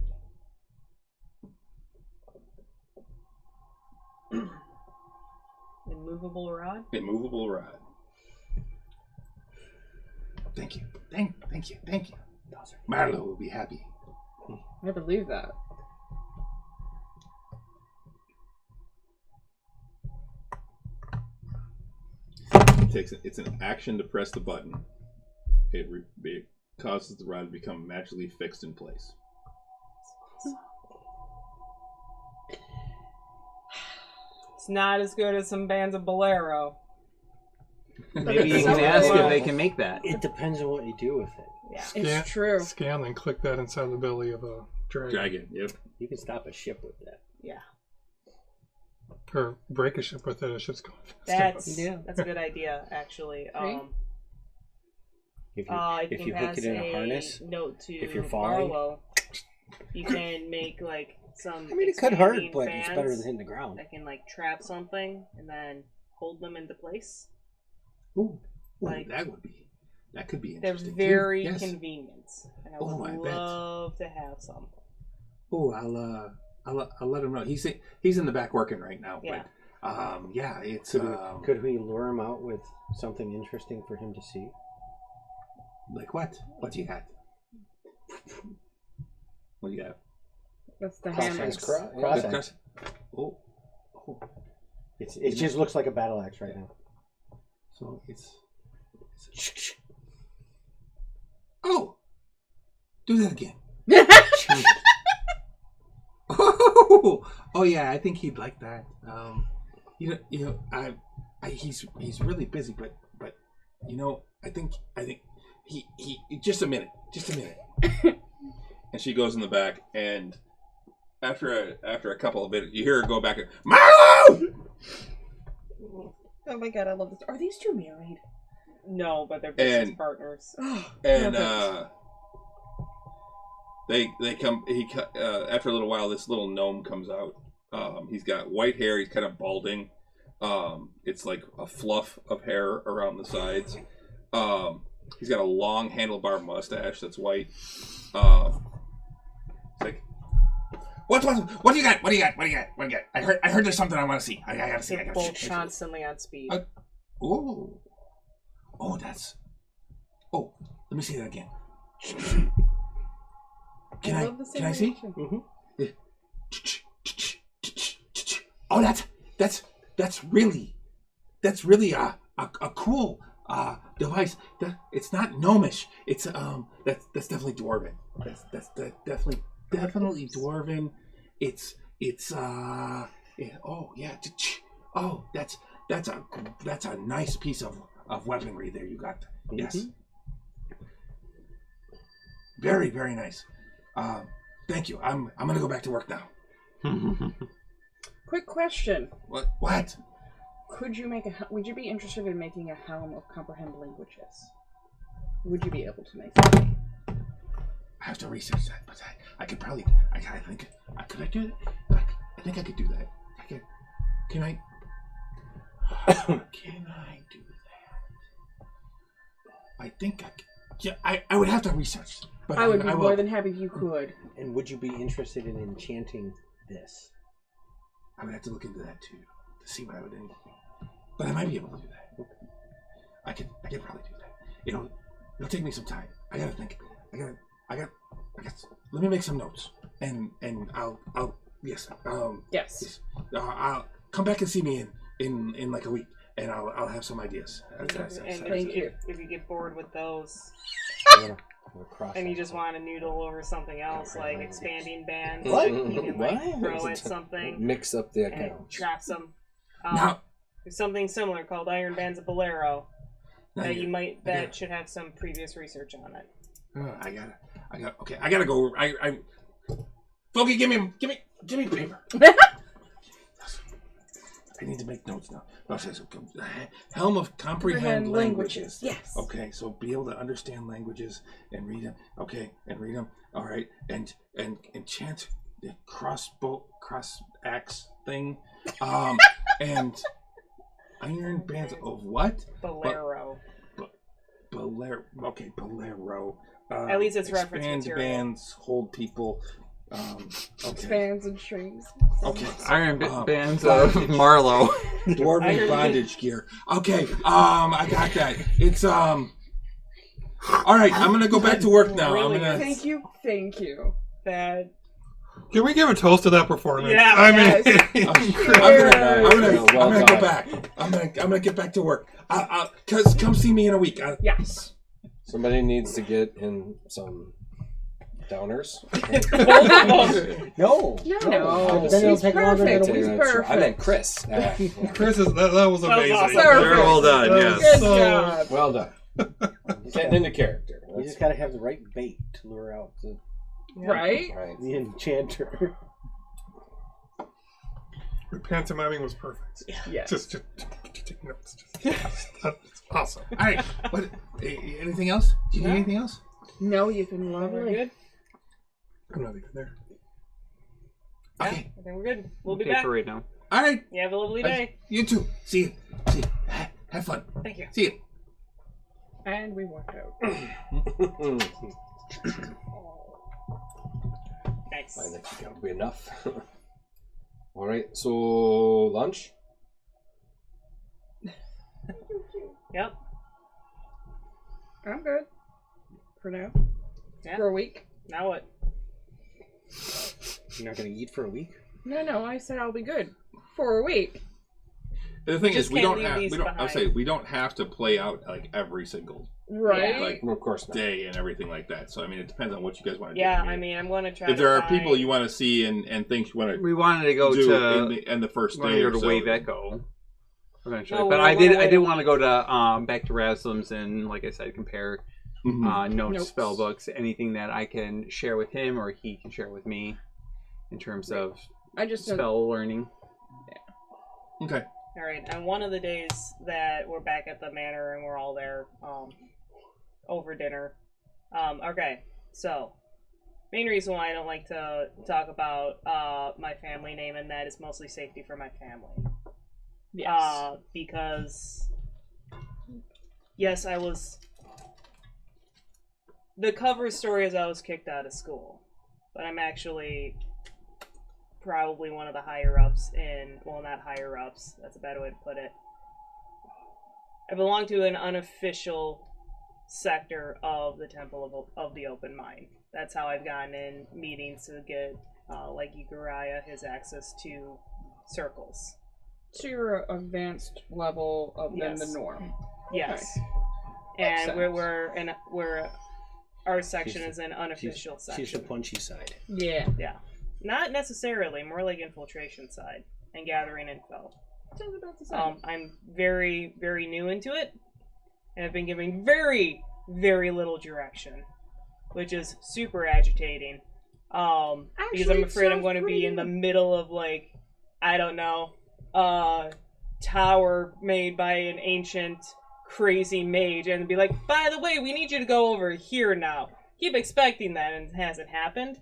Speaker 3: Immovable rod?
Speaker 1: immovable rod. Thank you. Thank you. Marlowe will be happy.
Speaker 4: I believe that.
Speaker 1: It's an action to press the button. It causes the rod to become magically fixed in place.
Speaker 3: It's not as good as some bands of Bolero.
Speaker 5: Maybe you can ask if they can make that.
Speaker 6: It depends on what you do with it.
Speaker 3: Yeah.
Speaker 4: It's true.
Speaker 8: Scan and click that inside the belly of a
Speaker 1: Dragon. Yep.
Speaker 6: You can stop a ship with that.
Speaker 3: Yeah.
Speaker 8: Or break a ship with it. A ship's going
Speaker 3: That's
Speaker 4: Yeah.
Speaker 3: that's a good idea, actually.
Speaker 4: Right?
Speaker 6: If you,
Speaker 3: If
Speaker 6: if
Speaker 3: you
Speaker 6: you
Speaker 3: can
Speaker 6: hook
Speaker 3: pass
Speaker 6: it in a harness,
Speaker 3: note to
Speaker 6: if you're falling-
Speaker 3: Marlowe, you can make like some.
Speaker 6: I mean, it could hurt,
Speaker 3: expanding
Speaker 6: but it's better
Speaker 3: fans
Speaker 6: than hitting the ground.
Speaker 3: that can like trap something and then hold them into place.
Speaker 1: Ooh,
Speaker 3: Like-
Speaker 1: that could be
Speaker 3: They're
Speaker 1: interesting.
Speaker 3: very
Speaker 1: too. Yes.
Speaker 3: convenient, and I
Speaker 1: Oh,
Speaker 3: would
Speaker 1: I bet.
Speaker 3: love to have some.
Speaker 1: Oh, I'll let him know. He's in the back working right now.
Speaker 3: Yeah.
Speaker 1: But yeah, it's
Speaker 6: Could we lure him out with something interesting for him to see?
Speaker 1: like what? What do you got? What do you got?
Speaker 4: That's the
Speaker 6: Cross
Speaker 4: hammers.
Speaker 6: axe. Cross axe.
Speaker 1: Oh,
Speaker 6: It just looks like a battle axe right now.
Speaker 1: so it's oh, do that again. Oh yeah, I think he'd like that. He's really busy, but I think he just a minute. And she goes in the back, and after a couple of minutes, you hear her go back and Marlowe!
Speaker 4: Oh my god, I love this. Are these two married?
Speaker 3: No, but they're business
Speaker 1: And-
Speaker 3: partners.
Speaker 1: And they come. After a little while, this little gnome comes out. He's got white hair. He's kind of balding. It's like a fluff of hair around the sides. He's got a long handlebar mustache that's white. It's like, what do you got? What do you got? I heard there's something I want to see. I gotta see.
Speaker 3: They're both constantly on speed.
Speaker 1: Oh, that's. Oh, let me see that again.
Speaker 4: I love the
Speaker 1: Can I see?
Speaker 4: simulation.
Speaker 1: Oh, that's really a cool device. It's not gnomish. It's that's definitely dwarven. That's definitely dwarven. Oh yeah. Oh, that's a nice piece of weaponry there you got. Yes. Very, very nice. Thank you. I'm gonna go back to work now.
Speaker 4: Quick question.
Speaker 1: What?
Speaker 4: Would you be interested in making a helm of comprehend languages? would you be able to make something?
Speaker 1: I have to research that, but I could probably. I think. Could I do that? I think I could do that. Can I? Can I do that? I think I could. Yeah, I would have to research. But
Speaker 4: I would be more than happy if you could.
Speaker 6: And would you be interested in enchanting this?
Speaker 1: I would have to look into that too to see what I would do. But I might be able to do that. I could probably do that. It'll take me some time. I gotta think. I got. Let me make some notes, and I'll yes.
Speaker 4: Yes.
Speaker 1: I'll come back and see me in like a week, and I'll have some ideas.
Speaker 4: Thank you.
Speaker 3: If you get bored with those,
Speaker 6: I'm gonna cross
Speaker 3: and you
Speaker 6: that.
Speaker 3: just want to noodle over something else, like expanding bands,
Speaker 2: What?
Speaker 3: like you can like
Speaker 2: What?
Speaker 3: throw at something
Speaker 2: Mix up the
Speaker 3: and
Speaker 2: accounts.
Speaker 3: trap some.
Speaker 1: Now,
Speaker 3: There's something similar called Iron Bands of Bolero that you might
Speaker 1: I got it.
Speaker 3: should have some previous research on it.
Speaker 1: Okay, I gotta go. Foggy, give me paper. I need to make notes now. Okay, so, Helm of Comprehend Languages.
Speaker 4: Yes.
Speaker 1: Okay, so be able to understand languages and read them. Okay, and read them. All right, and enchant the cross axe thing, and iron bands of what?
Speaker 3: Bolero.
Speaker 1: Bolero. Okay, Bolero.
Speaker 3: At least it's reference
Speaker 1: expand
Speaker 3: material.
Speaker 1: bands, hold people. Okay.
Speaker 4: Expands and shrinks.
Speaker 1: Okay.
Speaker 5: Iron
Speaker 1: Um,
Speaker 5: bands of Marlowe.
Speaker 1: Dwarven bondage gear. Okay. I got that. It's All right. I'm gonna go back to work now.
Speaker 3: Really?
Speaker 1: I'm gonna.
Speaker 4: Thank you. Thank you.
Speaker 3: That
Speaker 8: Can we give a toast to that performance?
Speaker 3: Yeah,
Speaker 8: I mean,
Speaker 2: Well
Speaker 1: I'm gonna go
Speaker 2: done.
Speaker 1: back. I'm gonna get back to work. Cause come see me in a week.
Speaker 4: Yes.
Speaker 2: Somebody needs to get in some downers.
Speaker 6: No.
Speaker 4: No.
Speaker 6: Then it'll
Speaker 4: He's
Speaker 6: take longer than a
Speaker 4: perfect.
Speaker 6: week.
Speaker 4: He's perfect.
Speaker 2: I meant Chris.
Speaker 8: Chris that was amazing.
Speaker 3: awesome.
Speaker 5: Very well done,
Speaker 8: That
Speaker 5: yes.
Speaker 8: was
Speaker 4: Good
Speaker 8: so-
Speaker 4: job.
Speaker 2: Well done. Getting into character.
Speaker 6: You just gotta have the right bait to lure out
Speaker 4: Right?
Speaker 2: Right.
Speaker 6: the enchanter.
Speaker 8: Your pantomiming was perfect.
Speaker 4: Yes.
Speaker 8: Just take notes. It's awesome.
Speaker 1: All right. What? Anything else? Do you need anything else?
Speaker 4: No, you've been
Speaker 3: we're
Speaker 4: lovely.
Speaker 3: good.
Speaker 8: I'm not even there.
Speaker 1: Okay.
Speaker 3: I think we're good. We'll be
Speaker 5: Okay
Speaker 3: back.
Speaker 5: for right now.
Speaker 1: All right.
Speaker 3: You have a lovely day.
Speaker 1: You too. See you. See you. Have fun.
Speaker 3: Thank you.
Speaker 1: See you.
Speaker 4: And we walk out.
Speaker 3: Nice.
Speaker 2: I think that'll be enough. All right. So lunch.
Speaker 3: Yep.
Speaker 4: I'm good. For now.
Speaker 3: Yeah.
Speaker 4: For a week.
Speaker 3: Now what?
Speaker 6: You're not gonna eat for a week?
Speaker 4: No, I said I'll be good. For a week.
Speaker 1: The thing
Speaker 3: Just
Speaker 1: is, we
Speaker 3: can't
Speaker 1: don't
Speaker 3: leave
Speaker 1: have.
Speaker 3: these
Speaker 1: We don't. I
Speaker 3: behind.
Speaker 1: say we don't have to play out like every single
Speaker 4: Right?
Speaker 1: like
Speaker 2: Of course not.
Speaker 1: day and everything like that. So I mean, it depends on what you guys want to do.
Speaker 3: Yeah, I mean, I'm going to try.
Speaker 1: if there
Speaker 3: to
Speaker 1: are people
Speaker 3: find-
Speaker 1: you want to see and things you want to
Speaker 5: We wanted to go
Speaker 1: do
Speaker 5: to
Speaker 1: in the first
Speaker 5: wanted
Speaker 1: day
Speaker 5: to
Speaker 1: or
Speaker 5: go to
Speaker 1: so.
Speaker 5: Wave Echo eventually,
Speaker 3: No,
Speaker 5: but
Speaker 3: we
Speaker 5: I
Speaker 3: wanna
Speaker 5: did
Speaker 3: wait.
Speaker 5: want to go to back to Raslam's and, like I said, compare
Speaker 1: Mhm.
Speaker 5: notes,
Speaker 4: Notes.
Speaker 5: spell books, anything that I can share with him or he can share with me in terms of
Speaker 4: I just don't.
Speaker 5: spell learning.
Speaker 1: Okay.
Speaker 3: All right, and one of the days that we're back at the manor and we're all there, over dinner. Okay, so main reason why I don't like to talk about my family name, and that is mostly safety for my family.
Speaker 4: Yes.
Speaker 3: Because yes, I was. The cover story is I was kicked out of school, but I'm actually probably one of the higher ups in, well, not higher ups, that's a better way to put it. I belong to an unofficial sector of the Temple of the Open Mind. That's how I've gotten in meetings to get, like Ugariah, his access to circles.
Speaker 4: So you're an advanced level of than the
Speaker 3: Yes.
Speaker 4: norm.
Speaker 3: Yes.
Speaker 4: Makes
Speaker 3: And
Speaker 4: sense.
Speaker 3: we're our section is an unofficial
Speaker 6: She's
Speaker 3: section.
Speaker 6: the punchy side.
Speaker 4: Yeah.
Speaker 3: Yeah. Not necessarily, more like infiltration side and gathering info.
Speaker 4: Sounds about the same.
Speaker 3: I'm very, very new into it, and I've been given very, very little direction, which is super agitating. Because
Speaker 4: Actually,
Speaker 3: I'm
Speaker 4: it
Speaker 3: afraid I'm
Speaker 4: sounds
Speaker 3: going to be
Speaker 4: pretty
Speaker 3: in the
Speaker 4: good.
Speaker 3: middle of, like, I don't know, tower made by an ancient crazy mage and be like, by the way, we need you to go over here now. Keep expecting that, and it hasn't happened.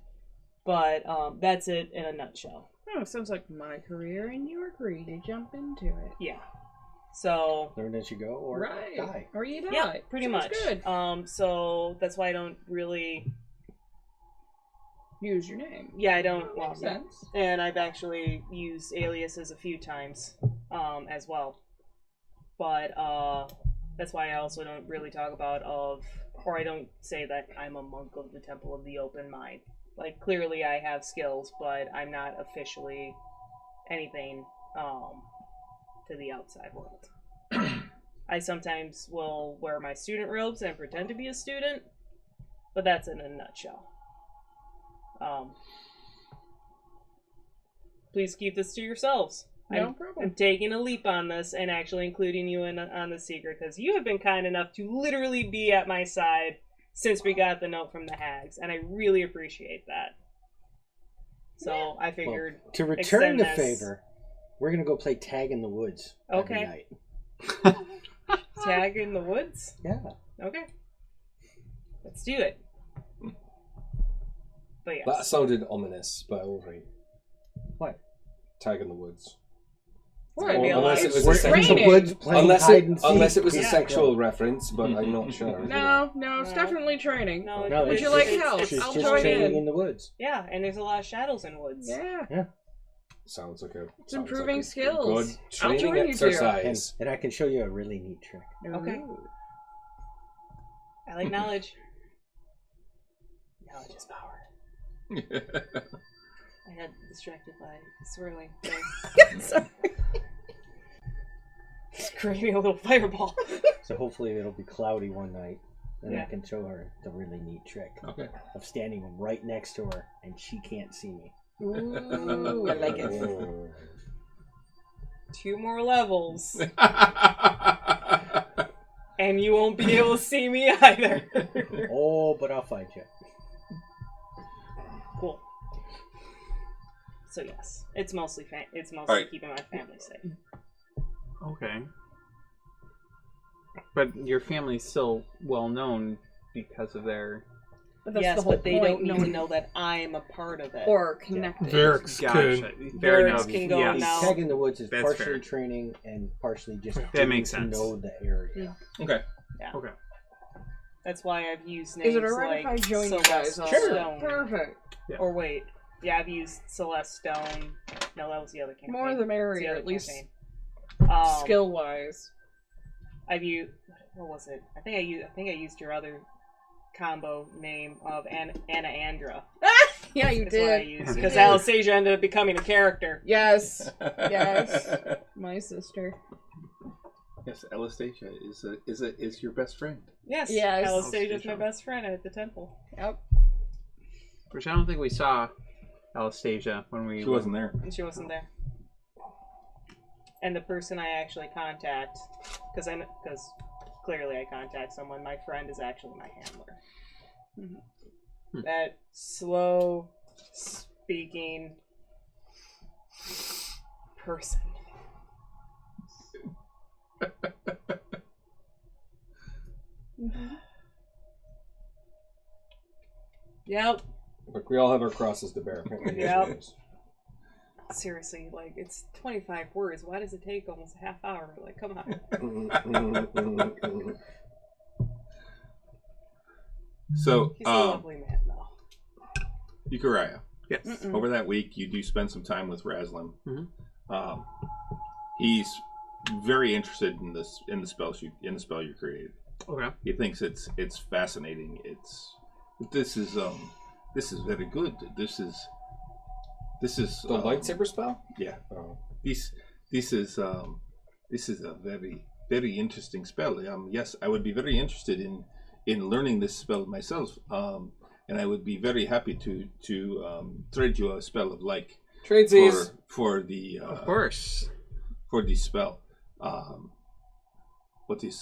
Speaker 3: But that's it in a nutshell.
Speaker 4: Oh, sounds like my career, and you agree to jump into it.
Speaker 3: Yeah. So
Speaker 6: Learn as you go, or die.
Speaker 4: Or you die.
Speaker 3: yeah, pretty
Speaker 4: Sounds
Speaker 3: much.
Speaker 4: Good.
Speaker 3: So that's why I don't really
Speaker 4: Use your name.
Speaker 3: Yeah, I don't.
Speaker 4: Makes sense.
Speaker 3: And I've actually used aliases a few times, as well. But that's why I also don't really talk about or I don't say that I'm a monk of the Temple of the Open Mind. Like, clearly I have skills, but I'm not officially anything to the outside world. I sometimes will wear my student robes and pretend to be a student, but that's in a nutshell. Please keep this to yourselves.
Speaker 4: No problem.
Speaker 3: I'm taking a leap on this and actually including you on the secret, because you have been kind enough to literally be at my side since we got the note from the hags, and I really appreciate that. So I figured,
Speaker 6: well, to return the
Speaker 3: this.
Speaker 6: favor, we're gonna go play tag in the woods every
Speaker 3: Okay.
Speaker 6: night.
Speaker 3: Tag in the woods?
Speaker 6: Yeah.
Speaker 3: Okay. Let's do it. But yes.
Speaker 2: That sounded ominous, but all right.
Speaker 6: What?
Speaker 2: Tag in the woods.
Speaker 3: What?
Speaker 2: Well, unless it was
Speaker 6: We're
Speaker 2: a
Speaker 6: in
Speaker 2: sexual,
Speaker 6: the woods playing
Speaker 2: unless
Speaker 6: hide
Speaker 2: it,
Speaker 6: and seek.
Speaker 2: unless it was a
Speaker 3: Yeah.
Speaker 2: sexual reference, but I'm not sure.
Speaker 4: No, it's definitely training.
Speaker 3: No,
Speaker 6: No,
Speaker 4: Would
Speaker 6: it's
Speaker 4: you like
Speaker 6: just-
Speaker 4: help?
Speaker 6: She's
Speaker 4: I'll
Speaker 6: just
Speaker 4: join
Speaker 6: training
Speaker 4: in.
Speaker 6: in the woods.
Speaker 3: Yeah, and there's a lot of shadows in woods.
Speaker 4: Yeah.
Speaker 2: Sounds like a.
Speaker 4: It's
Speaker 2: sounds
Speaker 4: improving
Speaker 2: like a
Speaker 4: skills.
Speaker 2: Good
Speaker 4: I'll
Speaker 2: training
Speaker 4: join you two.
Speaker 2: exercise.
Speaker 6: And I can show you a really neat trick.
Speaker 3: Okay. I like knowledge. Knowledge is power. I got distracted by swirling things.
Speaker 4: Sorry.
Speaker 3: It's creating a little fireball.
Speaker 6: So hopefully it'll be cloudy one night, and
Speaker 3: Yeah.
Speaker 6: I can show her the really neat trick
Speaker 2: Okay.
Speaker 6: of standing right next to her, and she can't see me.
Speaker 4: Ooh, I like it.
Speaker 6: Oh.
Speaker 3: 2 more levels, and you won't be able to see me either.
Speaker 6: Oh, but I'll find you.
Speaker 3: Cool. So yes, it's mostly
Speaker 1: Alright.
Speaker 3: keeping my family safe.
Speaker 5: Okay. But your family's still well known because of their...
Speaker 4: But that's
Speaker 3: Yes,
Speaker 4: the whole
Speaker 3: but they
Speaker 4: point.
Speaker 3: don't need to know that I'm a part of it.
Speaker 4: Or connected.
Speaker 8: Varix
Speaker 5: Gotcha.
Speaker 8: could.
Speaker 5: Fair
Speaker 3: Varix
Speaker 5: enough.
Speaker 3: can go
Speaker 5: Yes.
Speaker 3: now.
Speaker 6: Tag in the woods is
Speaker 5: That's
Speaker 6: partially
Speaker 5: fair.
Speaker 6: training and partially just
Speaker 8: That
Speaker 6: getting
Speaker 5: makes
Speaker 6: to
Speaker 5: sense.
Speaker 6: know the area.
Speaker 1: Okay.
Speaker 5: Okay.
Speaker 3: That's why I've used names
Speaker 4: Is it alright
Speaker 3: like
Speaker 4: if I join you
Speaker 3: Celeste
Speaker 4: guys on
Speaker 3: Stone.
Speaker 4: Perfect.
Speaker 5: Yeah.
Speaker 3: Or wait, yeah, I've used Celeste Stone. No, that was the other campaign.
Speaker 4: More the
Speaker 3: It's
Speaker 4: merrier,
Speaker 3: other
Speaker 4: at least
Speaker 3: campaign.
Speaker 4: skill-wise.
Speaker 3: I've used, what was it? I think I used your other combo name of Anna Andra.
Speaker 4: Yeah, you
Speaker 3: That's what I
Speaker 4: did.
Speaker 3: used
Speaker 4: You
Speaker 3: because
Speaker 4: did.
Speaker 3: Anastasia ended up becoming a character.
Speaker 4: Yes. Yes. My sister.
Speaker 1: Yes, Anastasia is your best friend.
Speaker 3: Yes.
Speaker 4: Yes.
Speaker 3: Anastasia's my
Speaker 5: Anastasia.
Speaker 3: best friend at the temple.
Speaker 4: Yep.
Speaker 5: Which I don't think we saw Anastasia when we...
Speaker 1: She wasn't there.
Speaker 3: And she wasn't there. And the person I actually contact, because clearly I contact someone, my friend is actually my handler.
Speaker 5: Hmm.
Speaker 3: That slow speaking person. Yep.
Speaker 2: Look, we all have our crosses to bear. Apparently.
Speaker 3: Yep. Seriously, like, it's 25 words. Why does it take almost a half hour? Like, come on.
Speaker 1: So,
Speaker 3: He's a lovely man, though.
Speaker 1: Euchariah,
Speaker 5: Yes.
Speaker 4: Mm-mm.
Speaker 1: over that week, you do spend some time with Razlin.
Speaker 5: Mhm.
Speaker 1: He's very interested in the spell you created.
Speaker 5: Okay.
Speaker 1: He thinks it's fascinating. This is very good. This is
Speaker 2: The lightsaber spell?
Speaker 1: Yeah.
Speaker 2: Oh.
Speaker 1: This is a very, very interesting spell. Yes, I would be very interested in learning this spell myself. And I would be very happy to trade you a spell of like
Speaker 2: Tradesies.
Speaker 1: for the
Speaker 5: Of course.
Speaker 1: for the spell. What is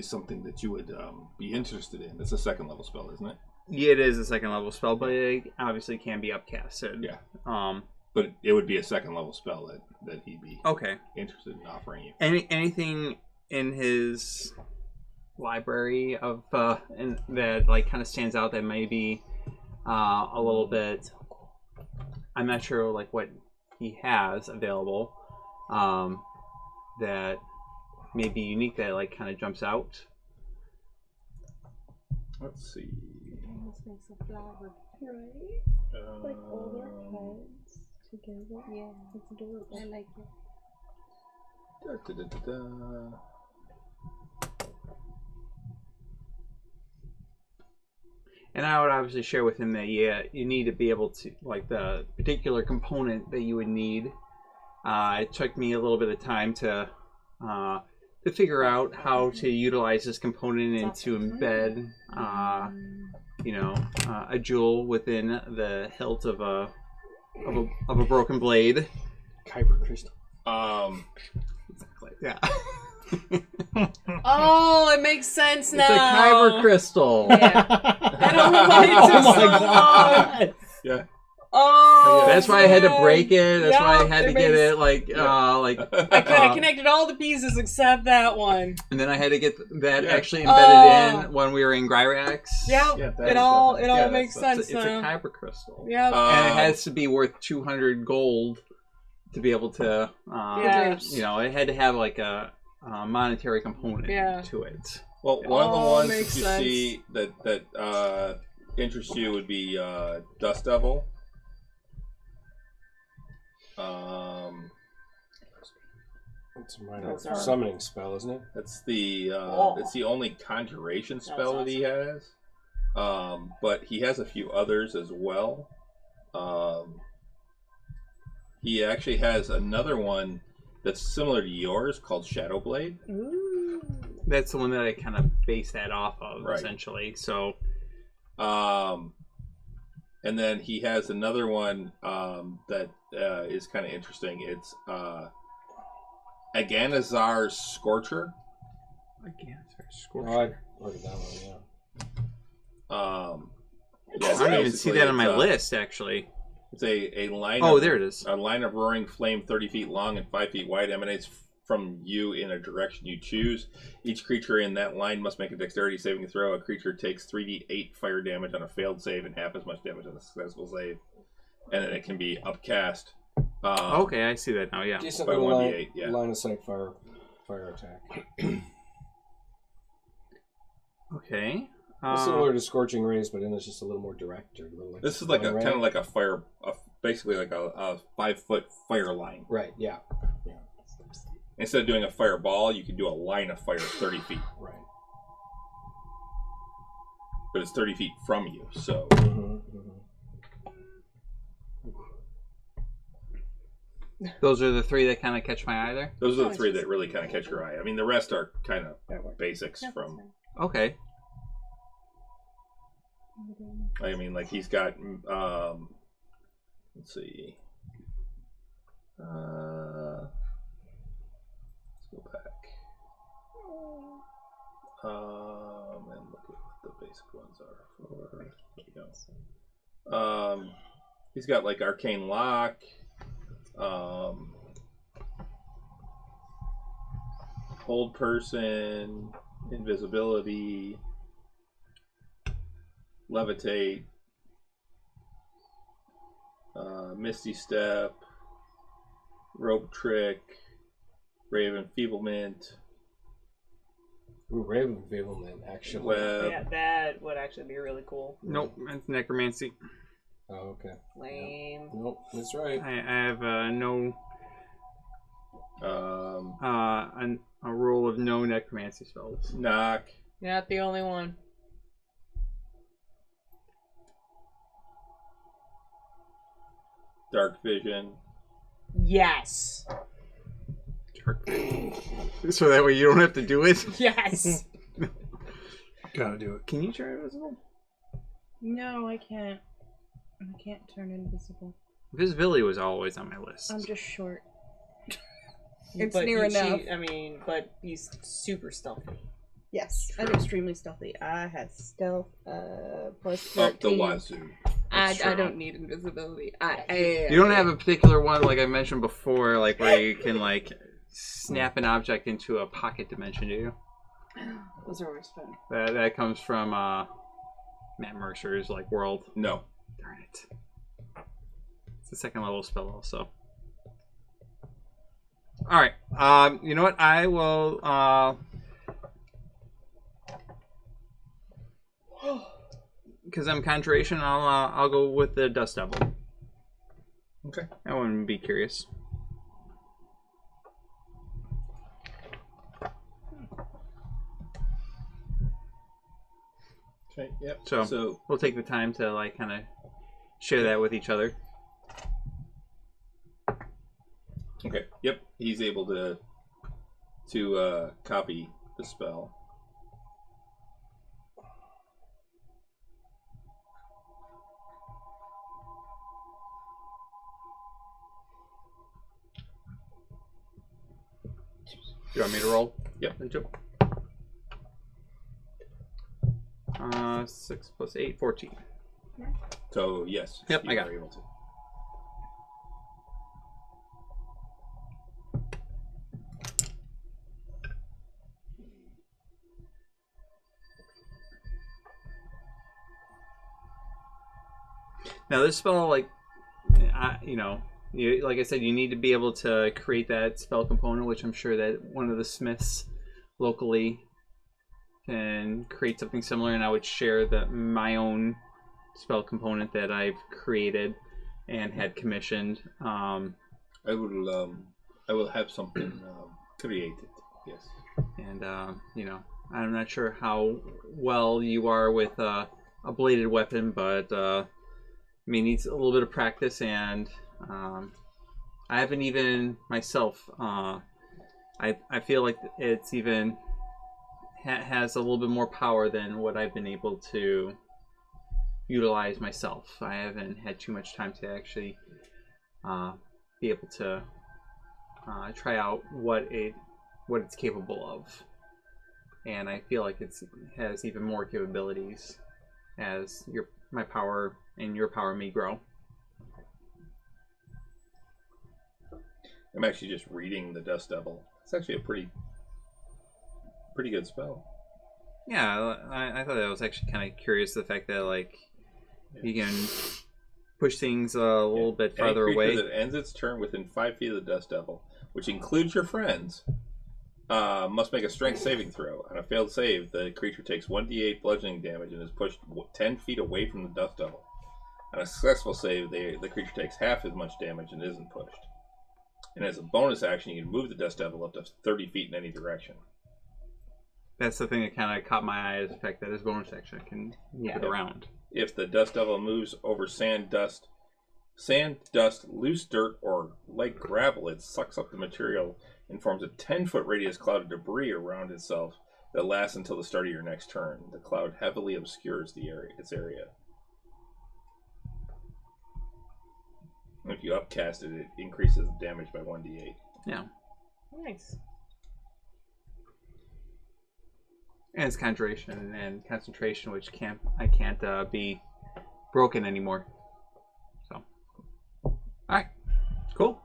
Speaker 1: something that you would be interested in? It's a second level spell, isn't it?
Speaker 5: Yeah, it is a second level spell, but it obviously can be upcasted.
Speaker 1: Yeah.
Speaker 5: Um.
Speaker 1: But it would be a second level spell that he'd be
Speaker 5: Okay.
Speaker 1: interested in offering you.
Speaker 5: Anything in his library of and that like kind of stands out that may be a little bit. I'm not sure like what he has available that may be unique that like kind of jumps out.
Speaker 1: Let's see.
Speaker 9: This makes a flower. Right? Like all their heads together. Yeah, it's adorable. I like it.
Speaker 5: And I would obviously share with him that you need to be able to like the particular component that you would need. It took me a little bit of time to figure out how to utilize this component and to embed, a jewel within the hilt of a broken blade.
Speaker 2: Kyber crystal.
Speaker 5: Exactly. Yeah.
Speaker 3: Oh, it makes sense now.
Speaker 5: It's a kyber crystal.
Speaker 3: Yeah. I don't know why it took so long.
Speaker 1: Yeah.
Speaker 3: Oh,
Speaker 5: that's why I had to break it. That's why I
Speaker 3: Yeah,
Speaker 5: had to
Speaker 3: it
Speaker 5: get
Speaker 3: makes-
Speaker 5: it like
Speaker 3: I kind of connected all the pieces except that one.
Speaker 5: and then I had to get that
Speaker 1: Yeah.
Speaker 5: actually embedded in when we were in Gryrax.
Speaker 3: Yeah,
Speaker 1: Yeah, that
Speaker 3: it
Speaker 1: is
Speaker 3: all
Speaker 1: definitely-
Speaker 3: makes
Speaker 1: yeah,
Speaker 3: sense
Speaker 5: It's a
Speaker 3: now.
Speaker 5: kyber crystal.
Speaker 3: Yeah.
Speaker 5: And it has to be worth 200 gold to be able to,
Speaker 3: Yes.
Speaker 5: it had to have like a monetary component
Speaker 3: Yeah.
Speaker 5: to it.
Speaker 1: Well, one of the
Speaker 3: all
Speaker 1: ones
Speaker 3: makes
Speaker 1: that you
Speaker 3: sense.
Speaker 1: see that interests you would be Dust Devil.
Speaker 2: It's a minor
Speaker 3: That's our-
Speaker 2: summoning spell, isn't it?
Speaker 1: That's the
Speaker 3: Oh.
Speaker 1: it's the only conjuration
Speaker 3: That's
Speaker 1: spell that he has. But he has a few others as well. He actually has another one that's similar to yours called Shadow Blade.
Speaker 3: Ooh.
Speaker 5: That's the one that I kind of base that off of,
Speaker 1: Right.
Speaker 5: essentially. So,
Speaker 1: And then he has another one that is kind of interesting. It's Aganazar's Scorcher.
Speaker 5: again,
Speaker 2: Oh, I've heard of that one, yeah.
Speaker 1: Yeah,
Speaker 5: I don't even see that on my
Speaker 1: it's,
Speaker 5: list, actually.
Speaker 1: It's a line.
Speaker 5: Oh,
Speaker 1: of,
Speaker 5: there it is.
Speaker 1: A line of roaring flame 30 feet long and 5 feet wide emanates from you in a direction you choose. Each creature in that line must make a dexterity saving throw. A creature takes 3d8 fire damage on a failed save and half as much damage on a successful save. And then it can be upcast.
Speaker 5: Okay, I see that now, yeah.
Speaker 2: Decent
Speaker 1: By
Speaker 2: little
Speaker 1: 1d8, yeah.
Speaker 2: line of sight fire attack.
Speaker 5: Okay.
Speaker 2: Similar to Scorching Rays, but in it's just a little more direct. Or a little like
Speaker 1: This is like a
Speaker 2: ray.
Speaker 1: kind of like a fire, basically like a 5-foot fire line.
Speaker 2: Right, yeah.
Speaker 1: Instead of doing a fireball, you can do a line of fire 30 feet.
Speaker 2: Right.
Speaker 1: But it's 30 feet from you, so.
Speaker 5: Those are the three that kind of catch my eye there?
Speaker 1: Those are the three that really kind of catch your eye. I mean, the rest are kind of basics
Speaker 3: Yeah,
Speaker 1: from.
Speaker 3: that's
Speaker 5: Okay.
Speaker 1: I mean, like he's got. Let's see. Let's go back. And look at what the basic ones are for. There we go. He's got like Arcane Lock. Hold Person, Invisibility, Levitate, Misty Step, Rope Trick, Ray of Enfeeblement,
Speaker 2: Ooh, Raven Enfeeblement, actually.
Speaker 1: Web.
Speaker 3: Yeah, that would actually be really cool.
Speaker 5: Nope, that's necromancy.
Speaker 2: Oh, okay.
Speaker 3: Lame.
Speaker 2: Nope, that's right.
Speaker 5: I have no
Speaker 1: Um,
Speaker 5: a rule of no necromancy spells.
Speaker 1: Knock,
Speaker 3: You're not the only one.
Speaker 1: Dark Vision.
Speaker 3: Yes.
Speaker 5: So that way you don't have to do it.
Speaker 3: Yes.
Speaker 8: Gotta do it.
Speaker 5: Can you turn invisible?
Speaker 4: No, I can't. I can't turn invisible.
Speaker 5: Visibility was always on my list.
Speaker 4: I'm just short. It's
Speaker 3: But
Speaker 4: near enough.
Speaker 3: but he's super stealthy.
Speaker 4: Yes, I'm extremely stealthy. I have stealth plus 13.
Speaker 1: Up the wazoo.
Speaker 4: I
Speaker 1: That's true.
Speaker 4: don't need invisibility. I
Speaker 5: You don't have a particular one like I mentioned before, like where you can like snap an object into a pocket dimension, do you?
Speaker 4: Those are always fun.
Speaker 5: That comes from Matt Mercer's like world.
Speaker 1: No.
Speaker 5: Darn it. It's a second level spell also. Alright. You know what? I will because I'm conjuration, I'll go with the Dust Devil.
Speaker 1: Okay.
Speaker 5: I wouldn't be curious.
Speaker 1: Okay. Yep.
Speaker 5: So we'll take the time to like kind of share that with each other.
Speaker 1: Okay. Yep. He's able to copy the spell.
Speaker 5: You want me to roll?
Speaker 1: Yep.
Speaker 5: 6 plus 8, 14.
Speaker 1: So yes.
Speaker 5: Yep,
Speaker 1: you
Speaker 5: I got
Speaker 1: are
Speaker 5: it.
Speaker 1: able to.
Speaker 5: Now this spell, like, like I said, you need to be able to create that spell component, which I'm sure that one of the smiths locally can create something similar, and I would share my own spell component that I've created and had commissioned.
Speaker 1: I will have something created. Yes.
Speaker 5: And I'm not sure how well you are with a bladed weapon, but it needs a little bit of practice, and I haven't even myself. I feel like it's even has a little bit more power than what I've been able to utilize myself. I haven't had too much time to actually be able to try out what it's capable of, and I feel like it has even more capabilities as my power and your power may grow.
Speaker 1: I'm actually just reading the Dust Devil. It's actually a pretty good spell.
Speaker 5: Yeah, I thought that was actually kind of curious, the fact that like you can push things a little bit farther
Speaker 1: Any creature
Speaker 5: away.
Speaker 1: that ends its turn within 5 feet of the Dust Devil, which includes your friends, must make a strength saving throw. On a failed save, the creature takes 1d8 bludgeoning damage and is pushed 10 feet away from the Dust Devil. On a successful save, the creature takes half as much damage and isn't pushed. And as a bonus action, you can move the Dust Devil up to 30 feet in any direction.
Speaker 5: That's the thing that kind of caught my eye, is the fact that his bonus action can move it around.
Speaker 1: If the Dust Devil moves over sand, dust, loose dirt, or light gravel, it sucks up the material and forms a 10-foot radius cloud of debris around itself that lasts until the start of your next turn. The cloud heavily obscures its area. And if you upcast it, it increases the damage by 1d8.
Speaker 5: Yeah.
Speaker 3: Nice.
Speaker 5: And it's conjuration and concentration, which I can't be broken anymore. So, all right, cool.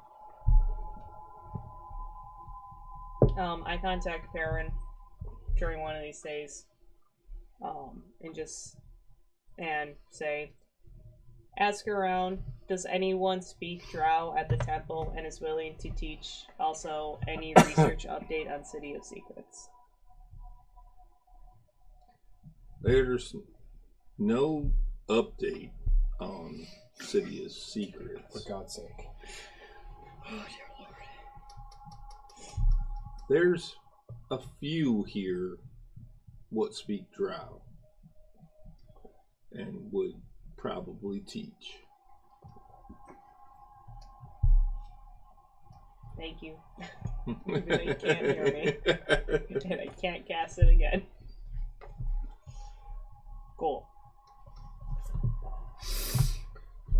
Speaker 3: I contact Perrin during one of these days, and say, ask around, does anyone speak Drow at the temple and is willing to teach? Also, any research update on City of Secrets?
Speaker 1: There's no update on City of Secrets.
Speaker 2: For God's sake.
Speaker 3: Oh, dear Lord.
Speaker 1: There's a few here what speak Drow and would probably teach.
Speaker 3: Thank you. Even though you can't hear me. And I can't cast it again. Cool.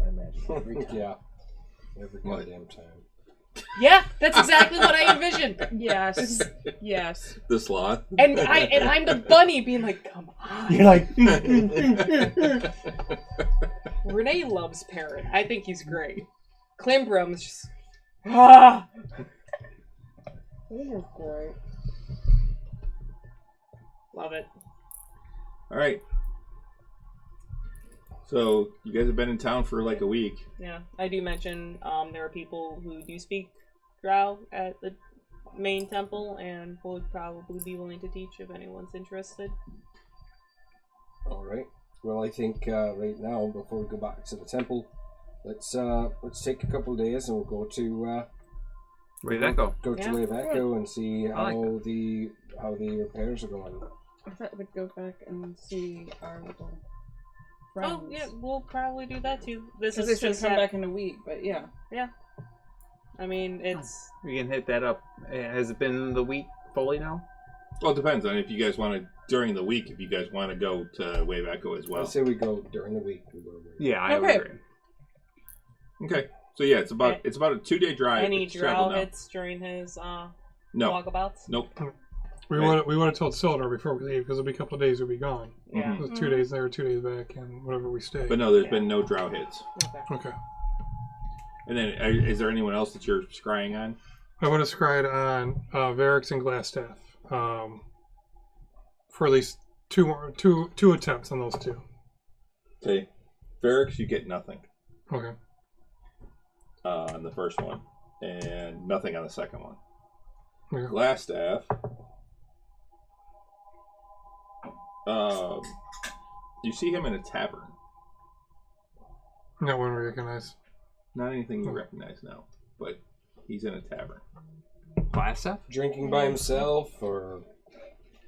Speaker 2: I imagine every time. Yeah. Every
Speaker 1: What?
Speaker 2: goddamn time.
Speaker 4: Yeah, that's exactly what I envisioned. Yes. Yes.
Speaker 1: The sloth.
Speaker 4: And I'm the bunny being like, come on.
Speaker 6: You're like,
Speaker 3: Renee loves Perrin. I think he's great. Climbrum's just... Ah!
Speaker 4: This is great.
Speaker 3: Love it.
Speaker 1: All right. So you guys have been in town for like a week.
Speaker 3: Yeah, I do mention there are people who do speak Drow at the main temple and would probably be willing to teach if anyone's interested.
Speaker 2: All right. Well, I think right now, before we go back to the temple, let's take a couple of days and we'll go to
Speaker 5: Wayveko.
Speaker 2: Go to Wayveko and see how the repairs are going.
Speaker 4: I thought we'd go back and see our little friends.
Speaker 3: Oh yeah, we'll probably do that too. This
Speaker 4: Because
Speaker 3: is
Speaker 4: they should
Speaker 3: just
Speaker 4: come back in a week, but yeah.
Speaker 3: Yeah. I mean, it's
Speaker 5: We can hit that up. Has it been the week fully now?
Speaker 1: Well, it depends on if you guys want to during the week. If you guys want to go to Wayveko as well.
Speaker 2: I say we go during the week.
Speaker 5: Yeah, I would agree.
Speaker 1: Okay. So yeah, it's about a 2-day drive.
Speaker 3: any
Speaker 1: It's
Speaker 3: Drow
Speaker 1: travel now.
Speaker 3: hits during his
Speaker 1: No.
Speaker 3: walkabouts.
Speaker 1: Nope.
Speaker 8: We would have told Sildar before we leave because it'll be a couple of days we'll be gone.
Speaker 3: Yeah.
Speaker 8: So 2 days there, 2 days back, and whatever we stay.
Speaker 1: But no, there's been no Drow hits.
Speaker 3: Okay.
Speaker 8: Okay.
Speaker 1: And then, is there anyone else that you're scrying on?
Speaker 8: I would have scried on Varix and Glassstaff for at least two attempts on those two.
Speaker 1: Okay. Varix, you get nothing
Speaker 8: Okay.
Speaker 1: on the first one, and nothing on the second one.
Speaker 8: Yeah.
Speaker 1: Glassstaff. You see him in a tavern.
Speaker 8: Not one we recognize.
Speaker 1: Not anything you recognize now, but he's in a tavern.
Speaker 5: Class stuff?
Speaker 2: Drinking by himself, or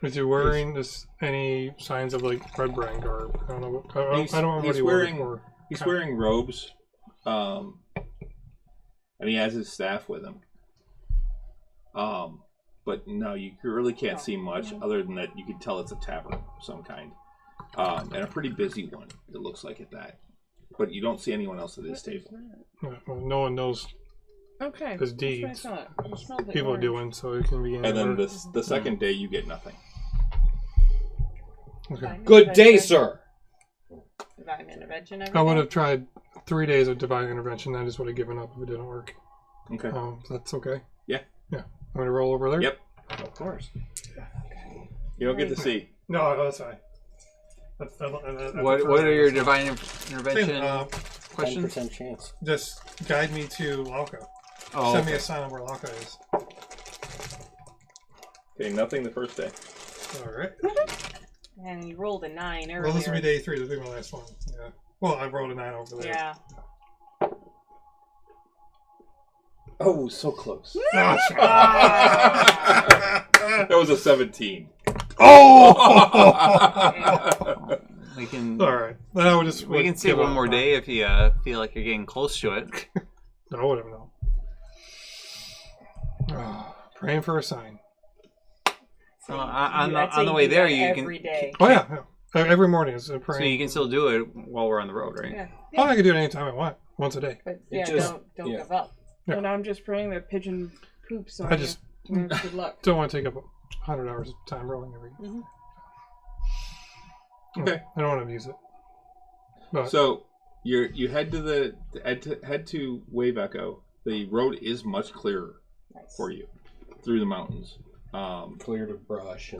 Speaker 8: Is he wearing any signs of like red brand garb? I don't know. I don't remember what he wore before.
Speaker 1: He's wearing robes, and he has his staff with him. But no, you really can't see much other than that you can tell it's a tavern of some kind, and a pretty busy one. It looks like at that, but you don't see anyone else at this table.
Speaker 8: Yeah, well, no one knows
Speaker 4: Okay.
Speaker 8: his
Speaker 4: That's
Speaker 8: deeds.
Speaker 4: what I thought. It smelled like
Speaker 8: People
Speaker 4: orange.
Speaker 8: doing, so it can be
Speaker 1: And
Speaker 8: anywhere.
Speaker 1: then the second day you get nothing.
Speaker 8: Okay.
Speaker 2: good day, sir.
Speaker 3: Divine intervention.
Speaker 8: I would have tried 3 days of divine intervention. That is what I'd given up if it didn't work.
Speaker 1: Okay.
Speaker 8: That's okay.
Speaker 1: Yeah.
Speaker 8: Yeah. I'm gonna roll over there.
Speaker 1: Yep.
Speaker 2: Of course.
Speaker 1: You don't get to see.
Speaker 8: No, that's fine.
Speaker 5: What are your divine intervention questions?
Speaker 6: 10% chance.
Speaker 8: Just guide me to Lauka.
Speaker 5: Oh,
Speaker 8: Send me
Speaker 5: okay.
Speaker 8: a sign of where Lauka is.
Speaker 1: Okay, nothing the first day.
Speaker 8: All right.
Speaker 3: And you rolled a 9 earlier.
Speaker 8: Well, this will be day 3. This will be my last one. Yeah. Well, I rolled a 9 over there.
Speaker 3: Yeah.
Speaker 2: Oh, so close.
Speaker 8: Ah.
Speaker 1: That was a 17.
Speaker 8: Oh!
Speaker 5: We can.
Speaker 8: All right. Then I would just.
Speaker 5: We can see
Speaker 8: give
Speaker 5: one
Speaker 8: up.
Speaker 5: more day if you feel like you're getting close to it.
Speaker 8: No, whatever. No. Praying for a sign.
Speaker 5: On
Speaker 3: I'd say
Speaker 5: the way
Speaker 3: do
Speaker 5: there,
Speaker 3: that
Speaker 5: you
Speaker 3: every
Speaker 5: can.
Speaker 3: day.
Speaker 8: Oh yeah. Every morning is a praying.
Speaker 5: So you can still do it while we're on the road, right?
Speaker 3: Yeah.
Speaker 8: Oh, I can do it anytime I want. Once a day.
Speaker 4: But
Speaker 2: It
Speaker 4: yeah,
Speaker 2: just-
Speaker 4: don't
Speaker 2: yeah.
Speaker 4: give up.
Speaker 8: Yeah.
Speaker 4: And I'm just praying that pigeon poops on
Speaker 8: I just
Speaker 4: you. Good luck.
Speaker 8: don't want to take up 100 hours of time rolling every.
Speaker 1: Okay.
Speaker 8: I don't want to abuse it. But
Speaker 1: So you head to head to Wayveko. The road is much clearer for you through the mountains.
Speaker 2: Clear to brush.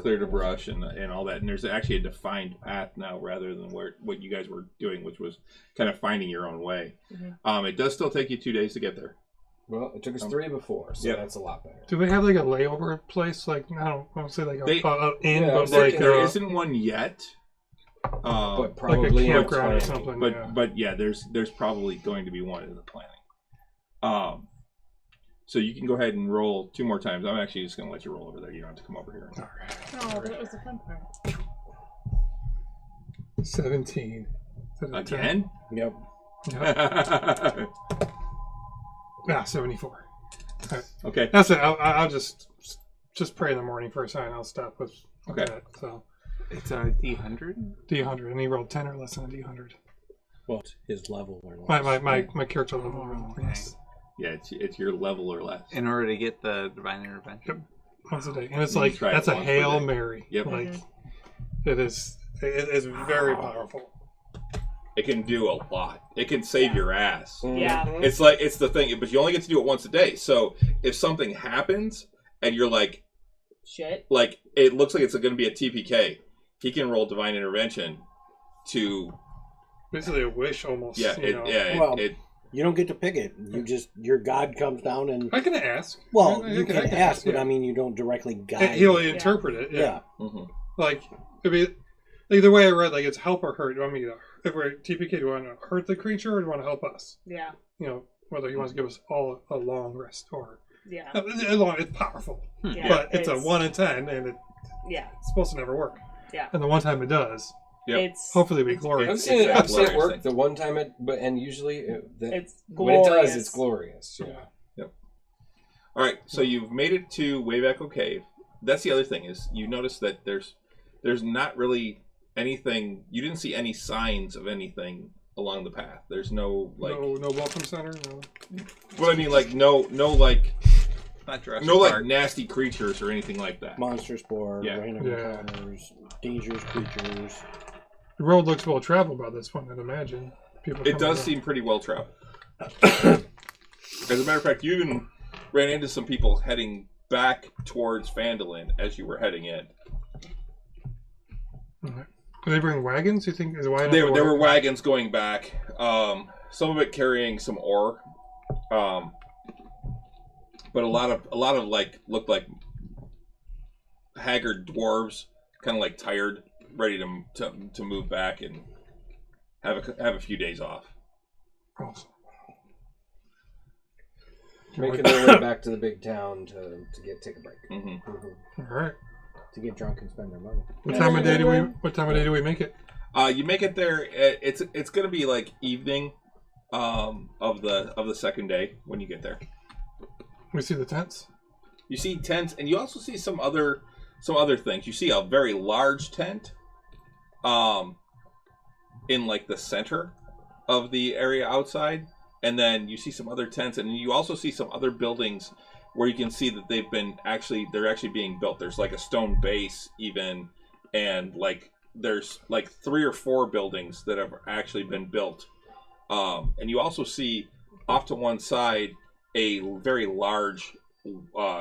Speaker 1: And all that. And there's actually a defined path now rather than what you guys were doing, which was kind of finding your own way. It does still take you 2 days to get there.
Speaker 2: Well, it took us 3 before, so
Speaker 1: Yep.
Speaker 2: that's a lot better.
Speaker 8: do they have like a layover place? Like I don't want to say like
Speaker 1: They-
Speaker 8: a inn,
Speaker 2: Yeah,
Speaker 8: but
Speaker 1: There,
Speaker 8: like
Speaker 1: there
Speaker 8: a,
Speaker 1: isn't one yet.
Speaker 2: But
Speaker 8: like a
Speaker 2: probably
Speaker 8: campground or
Speaker 2: in
Speaker 8: something.
Speaker 1: But
Speaker 8: yeah.
Speaker 1: but yeah, there's probably going to be one in the planning. So you can go ahead and roll 2 more times. I'm actually just going to let you roll over there. You don't have to come over here.
Speaker 4: Oh, that was the fun part.
Speaker 8: 17. Is that a 10?
Speaker 1: Again?
Speaker 2: Yep.
Speaker 8: Yeah. 74.
Speaker 1: Okay.
Speaker 8: That's it. I'll just pray in the morning for a sign. I'll stop with
Speaker 1: Okay.
Speaker 8: that. So
Speaker 5: It's a D100.
Speaker 8: D100, and he rolled 10 or less on a D100.
Speaker 6: Well, his level or less.
Speaker 8: My character level.
Speaker 5: Okay.
Speaker 8: Yes.
Speaker 1: Yeah, it's your level or less.
Speaker 5: In order to get the divine intervention.
Speaker 8: Yep. Once a day, and it's
Speaker 1: You
Speaker 8: like
Speaker 1: try it
Speaker 8: that's a
Speaker 1: once per
Speaker 8: Hail
Speaker 1: day.
Speaker 8: Mary.
Speaker 1: Yep.
Speaker 8: Like it is. It is very powerful.
Speaker 1: It can do a lot. It can save your ass.
Speaker 3: Yeah.
Speaker 1: It's like it's the thing, but you only get to do it once a day. So if something happens and you're like,
Speaker 3: Shit.
Speaker 1: like it looks like it's going to be a TPK. He can roll divine intervention to
Speaker 8: Basically a wish almost.
Speaker 1: yeah,
Speaker 8: you know.
Speaker 6: Well,
Speaker 1: it
Speaker 6: you don't get to pick it. You just your god comes down and
Speaker 8: I can ask.
Speaker 6: well,
Speaker 8: I
Speaker 6: you can ask, but
Speaker 8: yeah.
Speaker 6: I mean you don't directly guide.
Speaker 8: And he'll
Speaker 6: it.
Speaker 8: interpret it.
Speaker 6: Yeah.
Speaker 1: mhm.
Speaker 8: Like, I mean, like the way I read, like it's help or hurt. Do you want me to, if we're TPK, do you want to hurt the creature or do you want to help us?
Speaker 3: Yeah.
Speaker 8: You know, whether he wants to give us all a long rest or
Speaker 3: Yeah.
Speaker 8: it's powerful,
Speaker 3: Yeah.
Speaker 8: but it's a 1 in 10, and it's
Speaker 3: Yeah.
Speaker 8: supposed to never work.
Speaker 3: Yeah.
Speaker 8: And the one time it does,
Speaker 1: Yep.
Speaker 3: It's
Speaker 8: hopefully we
Speaker 2: I've
Speaker 8: glorious.
Speaker 2: seen it
Speaker 1: glorious
Speaker 2: work
Speaker 1: thing.
Speaker 2: the one time, and usually
Speaker 3: it's
Speaker 2: when it
Speaker 3: glorious.
Speaker 2: does, it's glorious. Yeah.
Speaker 1: All right, so you've made it to Wave Echo Cave. That's the other thing is you notice that there's not really anything. You didn't see any signs of anything along the path. There's no like.
Speaker 8: No welcome center. No.
Speaker 1: What I mean, like no like
Speaker 5: Not Jurassic
Speaker 1: no like
Speaker 5: Park.
Speaker 1: nasty creatures or anything like that.
Speaker 6: Monster spore,
Speaker 1: Yeah.
Speaker 6: random
Speaker 8: Yeah.
Speaker 6: encounters, dangerous creatures.
Speaker 8: The road looks well traveled by this point, I'd imagine. People
Speaker 1: It
Speaker 8: coming
Speaker 1: does
Speaker 8: around.
Speaker 1: seem pretty well traveled. As a matter of fact, you even ran into some people heading back towards Phandalin as you were heading in.
Speaker 8: Okay. Do they bring wagons? You think is why?
Speaker 1: There were wagons going back. Some of it carrying some ore, but a lot of like looked like haggard dwarves, kind of like tired, ready to move back and have a few days off.
Speaker 8: Awesome.
Speaker 2: Making their way back to the big town to take a break.
Speaker 1: Mm-hmm.
Speaker 8: All right.
Speaker 6: To get drunk and spend their money.
Speaker 8: What time of day do we make it?
Speaker 1: You make it there. It's going to be like evening of the second day when you get there.
Speaker 8: We see the tents.
Speaker 1: You see tents, and you also see some other things. You see a very large tent, in like the center of the area outside, and then you see some other tents, and you also see some other buildings where you can see that they're actually being built. There's like a stone base even, and like there's like 3 or 4 buildings that have actually been built. And you also see off to one side a very large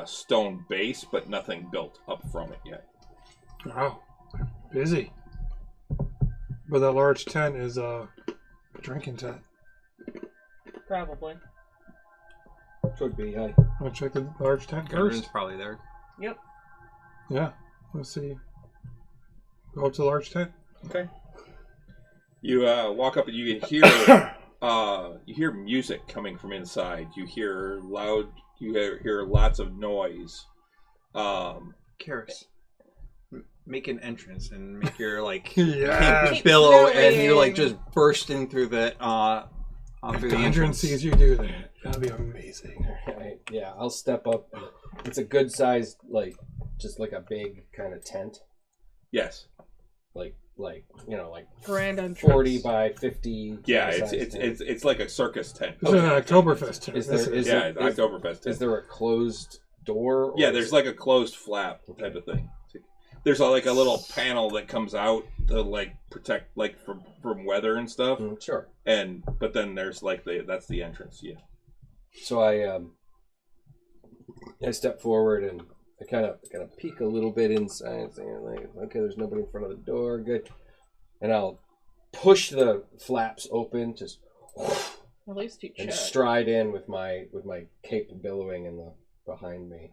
Speaker 1: stone base, but nothing built up from it yet.
Speaker 8: Wow. Busy. But that large tent is a drinking tent.
Speaker 3: Probably.
Speaker 2: Could be.
Speaker 8: I'll check the large tent
Speaker 5: Garden's
Speaker 8: first.
Speaker 5: probably there.
Speaker 3: Yep.
Speaker 8: Yeah. Let's see. Go up to the large tent.
Speaker 1: Okay. You walk up and you can hear music coming from inside. You hear loud. You hear lots of noise.
Speaker 5: Karis, make an entrance and make your like
Speaker 8: Yeah.
Speaker 5: pink billow, and
Speaker 3: Flurrying.
Speaker 5: you like just bursting through the through the
Speaker 8: Dungeon
Speaker 5: entrance.
Speaker 8: sees you do that. That'd be amazing.
Speaker 2: Right. Yeah, I'll step up. It's a good sized, like, just like a big kind of tent,
Speaker 1: Yes.
Speaker 2: like
Speaker 3: Grand entrance.
Speaker 2: 40 by 50.
Speaker 1: Yeah.
Speaker 2: size
Speaker 1: It's
Speaker 2: tent.
Speaker 1: it's like a circus tent.
Speaker 8: It's an Oktoberfest tent.
Speaker 2: Is there-
Speaker 8: This
Speaker 2: is
Speaker 1: Yeah,
Speaker 2: there-
Speaker 1: Oktoberfest tent.
Speaker 2: Is there a closed door? Or
Speaker 1: Yeah,
Speaker 2: is
Speaker 1: there's
Speaker 2: it-
Speaker 1: like a closed flap type of thing. There's like a little panel that comes out to like protect like from weather and stuff.
Speaker 2: Sure.
Speaker 1: But then there's like that's the entrance. Yeah.
Speaker 2: So I step forward and I kind of peek a little bit inside, saying like, okay, there's nobody in front of the door, good. And I'll push the flaps open, just
Speaker 3: At least you
Speaker 2: and
Speaker 3: check.
Speaker 2: stride in with my cape billowing in the behind me.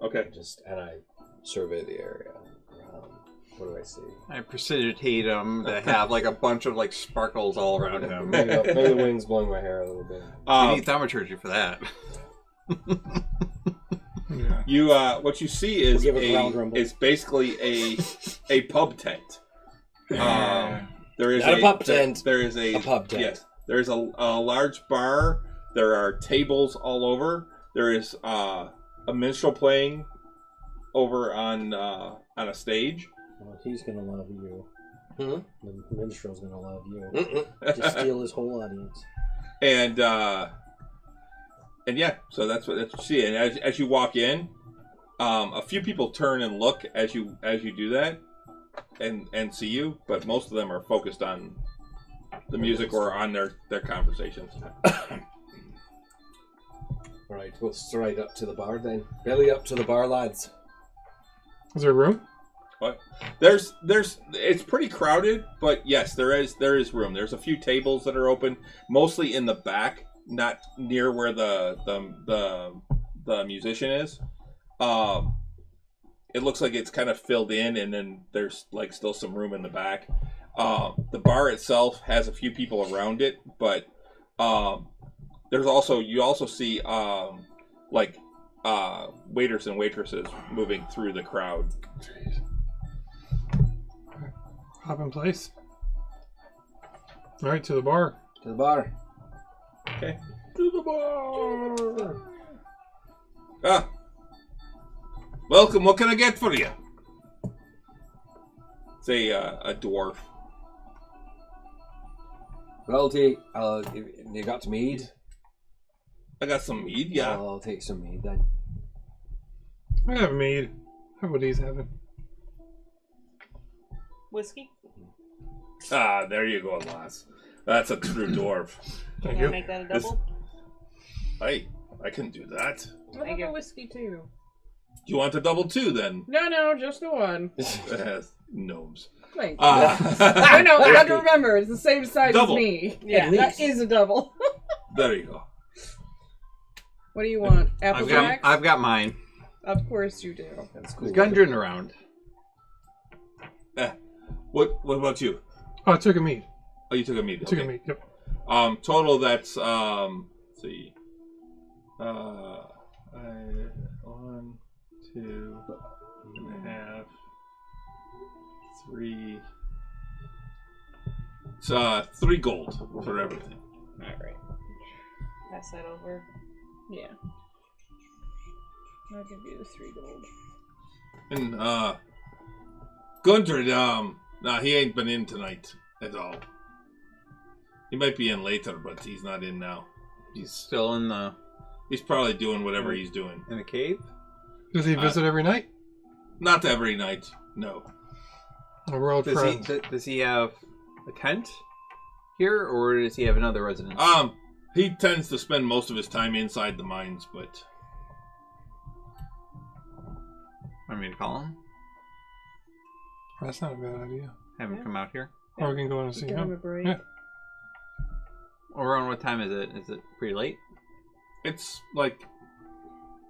Speaker 1: Okay.
Speaker 2: And I survey the area. What do I see?
Speaker 5: I precipitate him to have like a bunch of like sparkles all around him.
Speaker 2: Maybe the wind's blowing my hair a little bit.
Speaker 5: You need thaumaturgy for that.
Speaker 8: Yeah.
Speaker 1: You what you see is
Speaker 6: We'll give it a round rumble.
Speaker 1: is basically a pub tent. There is
Speaker 2: Not a pub tent.
Speaker 1: There is a
Speaker 2: pub tent.
Speaker 1: Yes, there is a large bar. There are tables all over. There is a minstrel playing over on a stage.
Speaker 6: Well, he's gonna love you.
Speaker 2: Hmm?
Speaker 6: The minstrel's gonna love you.
Speaker 2: Mm-mm.
Speaker 6: Just steal his whole audience.
Speaker 1: And yeah, so that's what you see. And as you walk in, a few people turn and look as you do that, and see you, but most of them are focused on the music or on their conversations.
Speaker 2: All right, we'll stride up to the bar then. Belly up to the bar, lads.
Speaker 8: Is there room?
Speaker 1: What? It's pretty crowded, but yes, there is room. There's a few tables that are open, mostly in the back, not near where the musician is. It looks like it's kind of filled in, and then there's like still some room in the back. The bar itself has a few people around it, but you also see waiters and waitresses moving through the crowd.
Speaker 8: Jeez. Hop in place. All right, to the bar.
Speaker 2: To the bar.
Speaker 1: Okay. To the bar. Ah. Welcome. What can I get for you? It's a dwarf.
Speaker 2: Well, you got mead?
Speaker 1: I got some mead. Yeah.
Speaker 2: I'll take some mead then.
Speaker 8: I have mead. How what he's having?
Speaker 3: Whiskey?
Speaker 1: Ah, there you go, lass. That's a true dwarf.
Speaker 8: Thank
Speaker 3: Can I
Speaker 8: you.
Speaker 3: make that a double?
Speaker 1: Hey, I can do that.
Speaker 4: I have a whiskey too.
Speaker 1: Do you want a double too, then?
Speaker 4: No, just the one.
Speaker 1: Gnomes.
Speaker 4: Thank you.
Speaker 1: Ah.
Speaker 4: No, I have to remember, it's the same size
Speaker 1: Double.
Speaker 4: as me.
Speaker 3: Yeah.
Speaker 4: Yeah, that is a double.
Speaker 1: There you go.
Speaker 4: What do you want? Apple jacks?
Speaker 5: I've got mine.
Speaker 4: Of course you do.
Speaker 2: That's cool.
Speaker 5: There's Gundren around.
Speaker 1: What about you?
Speaker 8: Oh, I took a mead.
Speaker 1: Oh, you took a mead.
Speaker 8: Took a
Speaker 1: Okay.
Speaker 8: mead. Yep.
Speaker 1: Total that's let's see. 1, 2 and a half, 3. It's 3 gold for everything.
Speaker 4: Alright.
Speaker 3: Pass that over.
Speaker 4: Yeah. I'll give you the 3 gold.
Speaker 1: And Gunter, nah, he ain't been in tonight at all. He might be in later, but he's not in now.
Speaker 5: He's still in the
Speaker 1: probably doing whatever he's doing.
Speaker 5: in the cave.
Speaker 8: Does he visit every night?
Speaker 1: Not every night, no.
Speaker 8: Or we're old friends.
Speaker 5: Does he have a tent here, or does he have another residence?
Speaker 1: He tends to spend most of his time inside the mines, but
Speaker 5: Want me to call him?
Speaker 8: That's not a bad idea.
Speaker 5: Have him come out here.
Speaker 8: Or we can go in and see
Speaker 4: Give him a
Speaker 8: him.
Speaker 4: break.
Speaker 8: Yeah.
Speaker 5: Around what time is it? Is it pretty late?
Speaker 1: it's like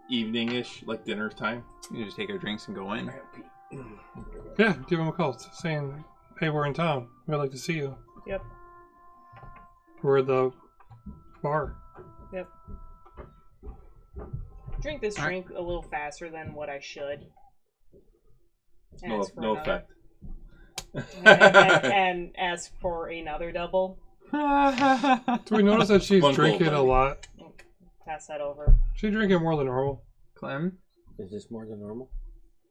Speaker 1: evening-ish, like dinner time.
Speaker 5: You just take our drinks and go in.
Speaker 8: Yeah, give him a call saying, hey, we're in town. We'd like to see you.
Speaker 3: Yep.
Speaker 8: We're at the bar.
Speaker 3: Yep. Drink this drink a little faster than what I should.
Speaker 1: No
Speaker 3: Ask for
Speaker 1: no
Speaker 3: another-
Speaker 1: effect.
Speaker 3: and ask for another double.
Speaker 8: Do we notice that she's
Speaker 1: One gold,
Speaker 8: drinking a
Speaker 1: buddy.
Speaker 8: lot?
Speaker 3: Pass that over.
Speaker 8: She's drinking more than normal.
Speaker 5: Clem,
Speaker 6: Is this more than normal?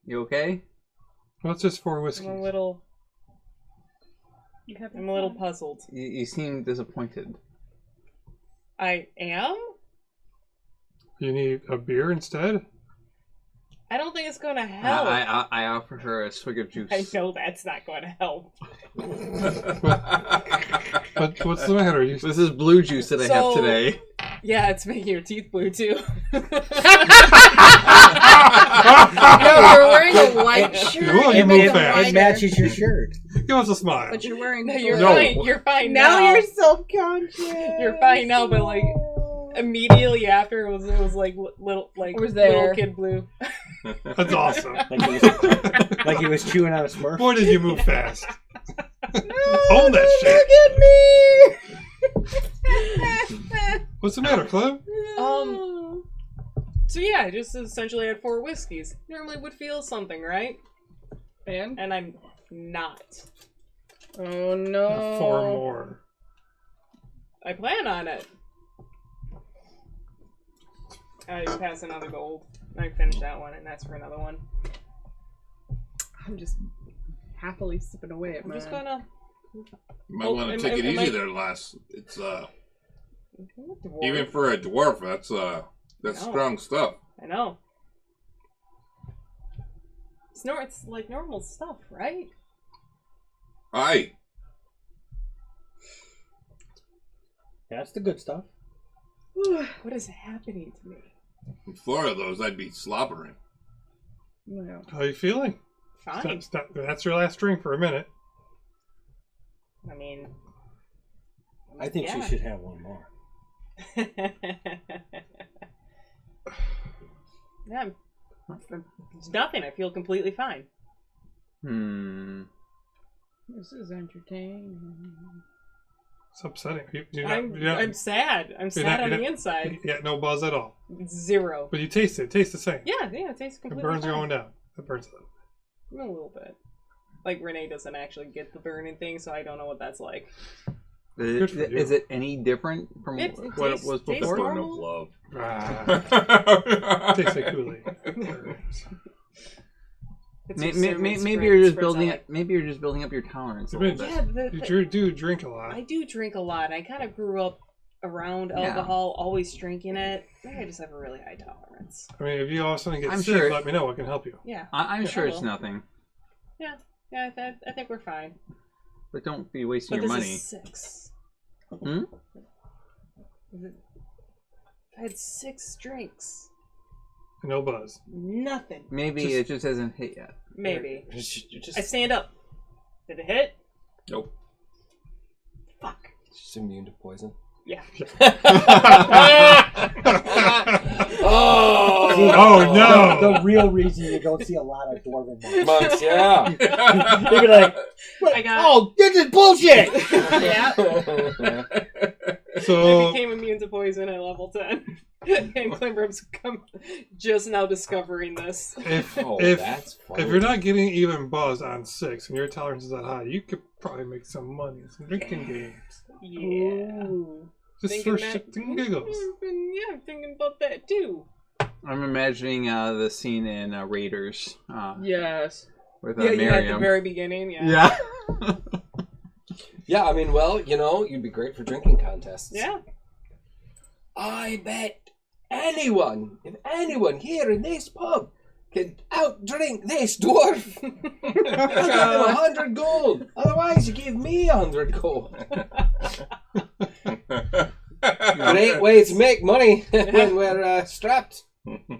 Speaker 5: you okay?
Speaker 8: What's this for whiskey?
Speaker 3: I'm a little
Speaker 4: You have
Speaker 3: I'm a little puzzled.
Speaker 5: You seem disappointed.
Speaker 3: I am?
Speaker 8: You need a beer instead?
Speaker 3: I don't think it's gonna help.
Speaker 5: I offer her a swig of juice.
Speaker 3: I know that's not gonna help.
Speaker 8: But what's the matter? You...
Speaker 5: This is blue juice that I have
Speaker 3: So-
Speaker 5: today.
Speaker 3: Yeah, it's making your teeth blue too.
Speaker 4: No, you're wearing a white shirt.
Speaker 8: Well, you
Speaker 4: It
Speaker 8: move
Speaker 4: makes it
Speaker 8: fast.
Speaker 6: It
Speaker 4: lighter.
Speaker 6: matches your shirt.
Speaker 8: Give us a smile.
Speaker 4: But you're wearing
Speaker 3: No, you're
Speaker 8: No.
Speaker 3: fine. You're fine
Speaker 4: now.
Speaker 3: now.
Speaker 4: You're self-conscious.
Speaker 3: You're fine now, but like immediately after it was like little
Speaker 4: Was there.
Speaker 3: little kid blue.
Speaker 8: That's awesome.
Speaker 6: Like he was chewing on a Smurf.
Speaker 8: Boy, did you move fast. Own that shit.
Speaker 4: Look at me.
Speaker 8: What's the matter, Clem?
Speaker 3: So yeah, I just essentially had 4 whiskeys. Normally would feel something, right?
Speaker 4: And
Speaker 3: I'm not.
Speaker 4: oh no.
Speaker 8: 4 more.
Speaker 3: I plan on it. I pass another gold. I finish that one and ask for another one.
Speaker 4: I'm just happily sipping away at
Speaker 3: I'm
Speaker 4: mine.
Speaker 3: just gonna.
Speaker 1: You might
Speaker 3: Oh,
Speaker 1: want
Speaker 3: am-
Speaker 1: to take it
Speaker 3: am
Speaker 1: easy
Speaker 3: I-
Speaker 1: there, lass. It's
Speaker 3: Dwarf.
Speaker 1: even for a dwarf, that's
Speaker 3: No.
Speaker 1: strong stuff.
Speaker 3: I know. It's like normal stuff, right?
Speaker 1: Aye.
Speaker 6: That's the good stuff.
Speaker 3: What is happening to me?
Speaker 1: With 4 of those, I'd be slobbering.
Speaker 4: No.
Speaker 8: How are you feeling?
Speaker 3: Fine.
Speaker 8: That's your last drink for a minute.
Speaker 3: I mean,
Speaker 6: I think she
Speaker 3: yeah.
Speaker 6: should have one more.
Speaker 3: Yeah, it's nothing. I feel completely fine.
Speaker 4: This is entertaining.
Speaker 8: It's upsetting.
Speaker 3: I'm sad. I'm sad on the inside.
Speaker 8: Yeah, no buzz at all.
Speaker 3: Zero.
Speaker 8: But you taste it. It tastes the same.
Speaker 3: Yeah, it tastes
Speaker 8: It
Speaker 3: completely
Speaker 8: burns
Speaker 3: fine.
Speaker 8: going down. It burns up.
Speaker 3: A little bit. Like, Renee doesn't actually get the burning thing, so I don't know what that's like.
Speaker 8: Good for you.
Speaker 5: Is it any different from
Speaker 3: It
Speaker 5: what
Speaker 3: tastes-
Speaker 5: it was
Speaker 3: tastes
Speaker 5: before?
Speaker 3: normal.
Speaker 1: Of love.
Speaker 8: Tastes like Kool-Aid.
Speaker 3: It's your sermon
Speaker 5: Maybe you're just
Speaker 3: spreads
Speaker 5: building.
Speaker 3: out.
Speaker 5: Maybe you're just building up your tolerance a
Speaker 8: Maybe
Speaker 5: little bit.
Speaker 3: Yeah,
Speaker 8: You do drink a lot.
Speaker 3: I do drink a lot. I kind of grew up around
Speaker 5: Yeah.
Speaker 3: alcohol, always drinking it. Maybe I just have a really high tolerance.
Speaker 8: I mean, if you all of a sudden get
Speaker 5: I'm
Speaker 8: sick,
Speaker 5: sure-
Speaker 8: let me know. I can help you.
Speaker 3: Yeah.
Speaker 5: I'm sure it's
Speaker 3: will.
Speaker 5: nothing,
Speaker 3: Yeah, I think we're fine.
Speaker 5: but don't be wasting
Speaker 3: But
Speaker 5: your
Speaker 3: this
Speaker 5: money.
Speaker 3: is 6.
Speaker 5: Hmm?
Speaker 3: I had 6 drinks.
Speaker 8: No buzz.
Speaker 3: Nothing.
Speaker 5: Maybe it just hasn't hit yet.
Speaker 3: Maybe.
Speaker 2: You're just,
Speaker 3: I stand up. Did it hit?
Speaker 1: Nope.
Speaker 3: Fuck.
Speaker 2: just immune to poison.
Speaker 3: Yeah.
Speaker 8: Oh no!
Speaker 6: The real reason you don't see a lot of dwarven monks.
Speaker 2: Monks, yeah.
Speaker 6: They'd be like,
Speaker 3: I got.
Speaker 6: "Oh, this is bullshit."
Speaker 3: Yeah.
Speaker 8: So
Speaker 3: I became immune to poison at level 10. And Climbrum's just now discovering this.
Speaker 8: if
Speaker 2: Oh,
Speaker 8: if
Speaker 2: that's funny.
Speaker 8: if you're not getting even buzz on 6 and your tolerance is that high, you could probably make some money in some drinking games.
Speaker 3: Yeah.
Speaker 8: Just
Speaker 3: Thinking
Speaker 8: for
Speaker 3: that-
Speaker 8: shit and giggles.
Speaker 3: Yeah, I'm thinking about that too.
Speaker 5: I'm imagining the scene in Raiders
Speaker 3: Yes.
Speaker 5: with
Speaker 3: Yeah, yeah, at the
Speaker 5: Miriam.
Speaker 3: very beginning, yeah.
Speaker 5: Yeah.
Speaker 2: Yeah, I mean, well, you know, you'd be great for drinking contests.
Speaker 3: Yeah.
Speaker 2: I bet anyone, if anyone here in this pub can outdrink this dwarf, I'll give them 100 gold. Otherwise, you give me 100 gold. Great way to make money when we're strapped.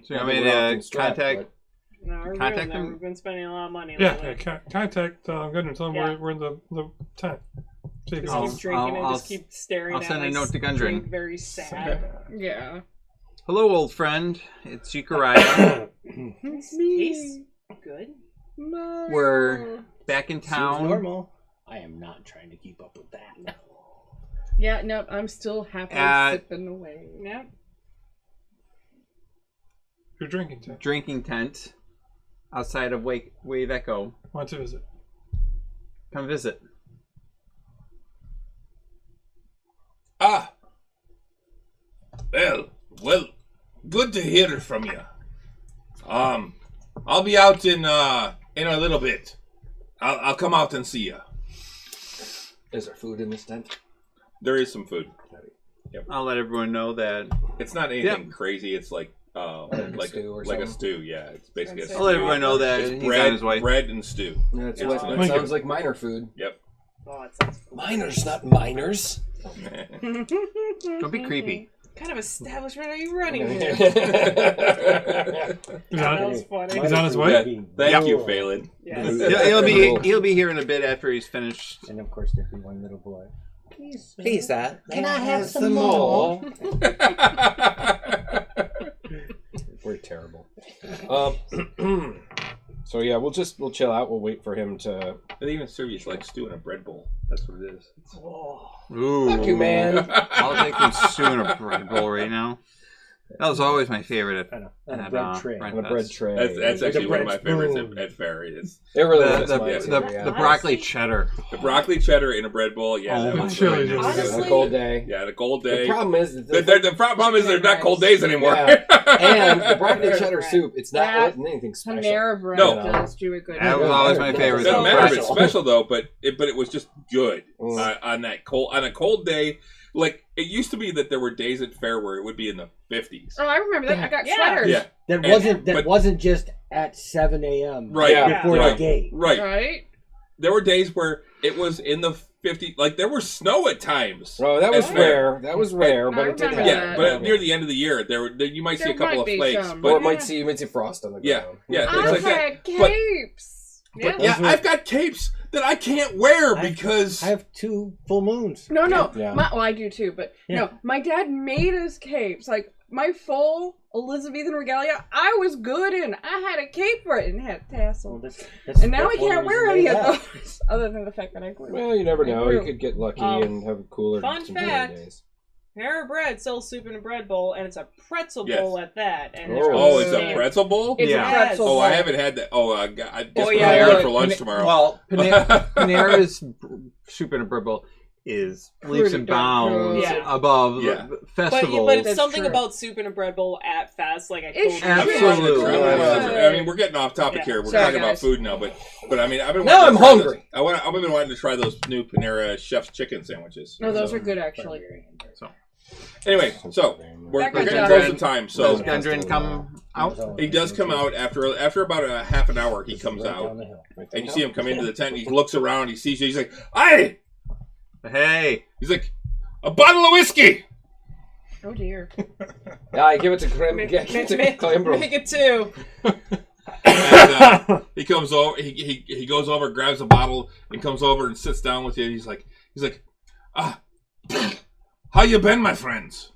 Speaker 5: So I mean, contact.
Speaker 3: No, we're
Speaker 5: Contact
Speaker 3: real now.
Speaker 5: them?
Speaker 3: We've been spending a lot of money
Speaker 8: Yeah,
Speaker 3: lately.
Speaker 8: contact Gunner. Tell him
Speaker 3: Yeah.
Speaker 8: we're in the tent. So you
Speaker 3: Just
Speaker 8: can-
Speaker 3: keep drinking and
Speaker 5: I'll
Speaker 3: just keep staring
Speaker 5: I'll
Speaker 3: at
Speaker 5: send a
Speaker 3: my
Speaker 5: note to Gundren.
Speaker 3: drink very sad.
Speaker 4: Yeah.
Speaker 5: Hello, old friend. It's Yukaraya.
Speaker 3: Tastes good.
Speaker 5: We're back in
Speaker 6: Seems
Speaker 5: town.
Speaker 6: normal. I am not trying to keep up with that.
Speaker 4: Yeah, no, I'm still happily sipping away.
Speaker 3: Yeah.
Speaker 8: Your drinking tent.
Speaker 5: Drinking tent outside of Wave Echo.
Speaker 8: Want to visit?
Speaker 5: Come visit.
Speaker 1: Ah. Well, good to hear from you. I'll be out in a little bit. I'll come out and see you.
Speaker 2: Is there food in this tent?
Speaker 1: There is some food.
Speaker 5: I'll let everyone know that.
Speaker 1: It's not anything crazy. It's like
Speaker 2: a stew or
Speaker 1: like a
Speaker 2: something?
Speaker 1: stew. Yeah, it's basically a
Speaker 3: I'll
Speaker 1: stew.
Speaker 5: I'll let everyone know that
Speaker 1: It's
Speaker 5: he's
Speaker 1: bread,
Speaker 5: on his way.
Speaker 1: bread and stew.
Speaker 2: That's
Speaker 1: Yeah,
Speaker 2: what
Speaker 1: it's
Speaker 2: that
Speaker 1: nice.
Speaker 2: sounds like miner food.
Speaker 1: Yep.
Speaker 3: Oh, it sounds
Speaker 2: Miners, not miners.
Speaker 5: Don't be creepy.
Speaker 3: What kind of establishment are you running here?
Speaker 8: He's
Speaker 3: That
Speaker 8: on,
Speaker 3: was funny.
Speaker 8: he's on his way.
Speaker 1: Thank you, Phelan.
Speaker 3: Yes.
Speaker 5: He'll be here in a bit after he's finished.
Speaker 6: And of course, there'd be one little boy.
Speaker 2: Please, sir.
Speaker 6: Can I have some more?
Speaker 2: We're terrible. So yeah, we'll chill out. We'll wait for him to.
Speaker 1: They even serve you like stew in a bread bowl. That's what it is.
Speaker 5: Ooh.
Speaker 2: Fuck you, man.
Speaker 5: I'll take some stew in a bread bowl right now. That was always my favorite
Speaker 6: On a
Speaker 5: at
Speaker 6: bread tray.
Speaker 5: Bread
Speaker 2: On a bread
Speaker 5: Fest.
Speaker 2: tray.
Speaker 1: That's
Speaker 6: With
Speaker 1: actually
Speaker 6: a
Speaker 1: one of my
Speaker 6: bread
Speaker 1: favorites
Speaker 6: spoon.
Speaker 1: at Ferry. It's
Speaker 2: It really
Speaker 5: The,
Speaker 2: is.
Speaker 5: the,
Speaker 2: mine
Speaker 5: the,
Speaker 2: too,
Speaker 5: the,
Speaker 2: yeah.
Speaker 5: the broccoli cheddar.
Speaker 1: the broccoli cheddar in a bread bowl. Yeah,
Speaker 5: Oh
Speaker 1: that
Speaker 5: my
Speaker 1: was
Speaker 8: God.
Speaker 1: really nice.
Speaker 3: Honestly,
Speaker 2: On a cold day.
Speaker 1: Yeah, the cold
Speaker 2: The
Speaker 1: day.
Speaker 2: problem is
Speaker 1: The problem is they're not cold days anymore.
Speaker 2: Yeah. And the broccoli
Speaker 3: Panera
Speaker 2: cheddar
Speaker 3: bread.
Speaker 2: soup. It's not
Speaker 4: That
Speaker 2: anything special.
Speaker 4: Panera bread
Speaker 1: No.
Speaker 4: does do a good
Speaker 5: That
Speaker 4: job.
Speaker 5: was always my favorite.
Speaker 1: It doesn't
Speaker 5: though.
Speaker 1: matter if it's special though, but it was just good
Speaker 2: Mm.
Speaker 1: on a cold day. Like it used to be that there were days at fair where it would be in the 50s.
Speaker 4: Oh, I remember that. I got
Speaker 3: Yeah.
Speaker 4: sweaters.
Speaker 1: Yeah,
Speaker 6: That
Speaker 1: but-
Speaker 6: wasn't just at 7 a.m.
Speaker 1: right,
Speaker 2: Yeah.
Speaker 6: before
Speaker 1: right,
Speaker 6: the gate.
Speaker 1: right.
Speaker 4: Right?
Speaker 1: There were days where it was in the 50. Like there was snow at times.
Speaker 2: Oh, that was
Speaker 1: It's
Speaker 2: rare. That was rare,
Speaker 4: I
Speaker 2: but it did
Speaker 4: remember
Speaker 2: happen.
Speaker 1: Yeah, but near the end of the year, you might see
Speaker 4: There
Speaker 1: a couple
Speaker 4: might
Speaker 1: of
Speaker 4: be
Speaker 1: flakes.
Speaker 4: some.
Speaker 2: Or
Speaker 1: But
Speaker 2: you might see frost on the
Speaker 1: yeah,
Speaker 2: ground.
Speaker 1: yeah, things
Speaker 4: I
Speaker 1: like that.
Speaker 4: had capes.
Speaker 1: But
Speaker 4: Yeah.
Speaker 1: yeah, I've got capes that I can't wear
Speaker 6: I-
Speaker 1: because
Speaker 6: I have 2 full moons.
Speaker 4: No.
Speaker 2: Yeah.
Speaker 4: Well, I do too, but
Speaker 6: Yeah.
Speaker 4: no. My dad made us capes. Like my full Elizabethan regalia, I was good in. I had a cape for it and had tassel.
Speaker 6: Well,
Speaker 4: And now I can't wear any of those, other than the fact that I grew.
Speaker 2: Well, you never know. You
Speaker 4: True.
Speaker 2: could get lucky
Speaker 3: Um,
Speaker 2: and have a cooler
Speaker 3: fun
Speaker 2: some
Speaker 3: fact.
Speaker 2: cooler days.
Speaker 3: Panera Bread sells soup in a bread bowl, and it's a pretzel
Speaker 1: Yes.
Speaker 3: bowl at that. And
Speaker 2: Oh,
Speaker 1: it's a pretzel bowl.
Speaker 4: It's
Speaker 5: Yeah.
Speaker 4: a pretzel.
Speaker 1: Oh, I
Speaker 4: bowl.
Speaker 1: haven't had that. Oh, I guess
Speaker 3: Oh,
Speaker 1: we're
Speaker 3: yeah,
Speaker 1: gonna
Speaker 3: but
Speaker 1: for lunch tomorrow.
Speaker 5: Well, Panera's soup in a bread bowl is leaps
Speaker 4: Pretty
Speaker 5: and
Speaker 4: darn
Speaker 5: bounds
Speaker 3: good. Yeah.
Speaker 5: above
Speaker 1: Yeah.
Speaker 5: festivals.
Speaker 3: But it's
Speaker 4: That's
Speaker 3: something
Speaker 4: true.
Speaker 3: about soup in a bread bowl at Fest, like I
Speaker 4: It's
Speaker 3: told you.
Speaker 5: Absolutely.
Speaker 1: I mean, we're getting off topic
Speaker 3: Yeah.
Speaker 1: here. We're
Speaker 4: Sorry,
Speaker 1: talking about
Speaker 4: guys.
Speaker 1: food now, but I mean, I've been
Speaker 2: Now
Speaker 1: wanting to
Speaker 2: I'm
Speaker 1: try
Speaker 2: hungry.
Speaker 1: those- I've been wanting to try those new Panera Chef's chicken sandwiches.
Speaker 4: No, those
Speaker 1: So-
Speaker 4: are good actually.
Speaker 1: Anyway, so we're
Speaker 4: That
Speaker 1: getting
Speaker 4: got
Speaker 1: close
Speaker 5: done.
Speaker 1: to time. So
Speaker 5: Does Gundren come out?
Speaker 1: he does come out after about a half an hour. He comes out, and you see him come into the tent. He looks around. He sees you. He's like, "Hey!"
Speaker 5: Hey,
Speaker 1: He's like, "A bottle of whiskey."
Speaker 4: Oh dear.
Speaker 2: Yeah, I give it to Grim.
Speaker 3: Make,
Speaker 2: Give it to
Speaker 3: make,
Speaker 2: Climbro.
Speaker 3: make it 2.
Speaker 1: And he comes over. He goes over, grabs a bottle, and comes over and sits down with you. And he's like, how you been, my friends?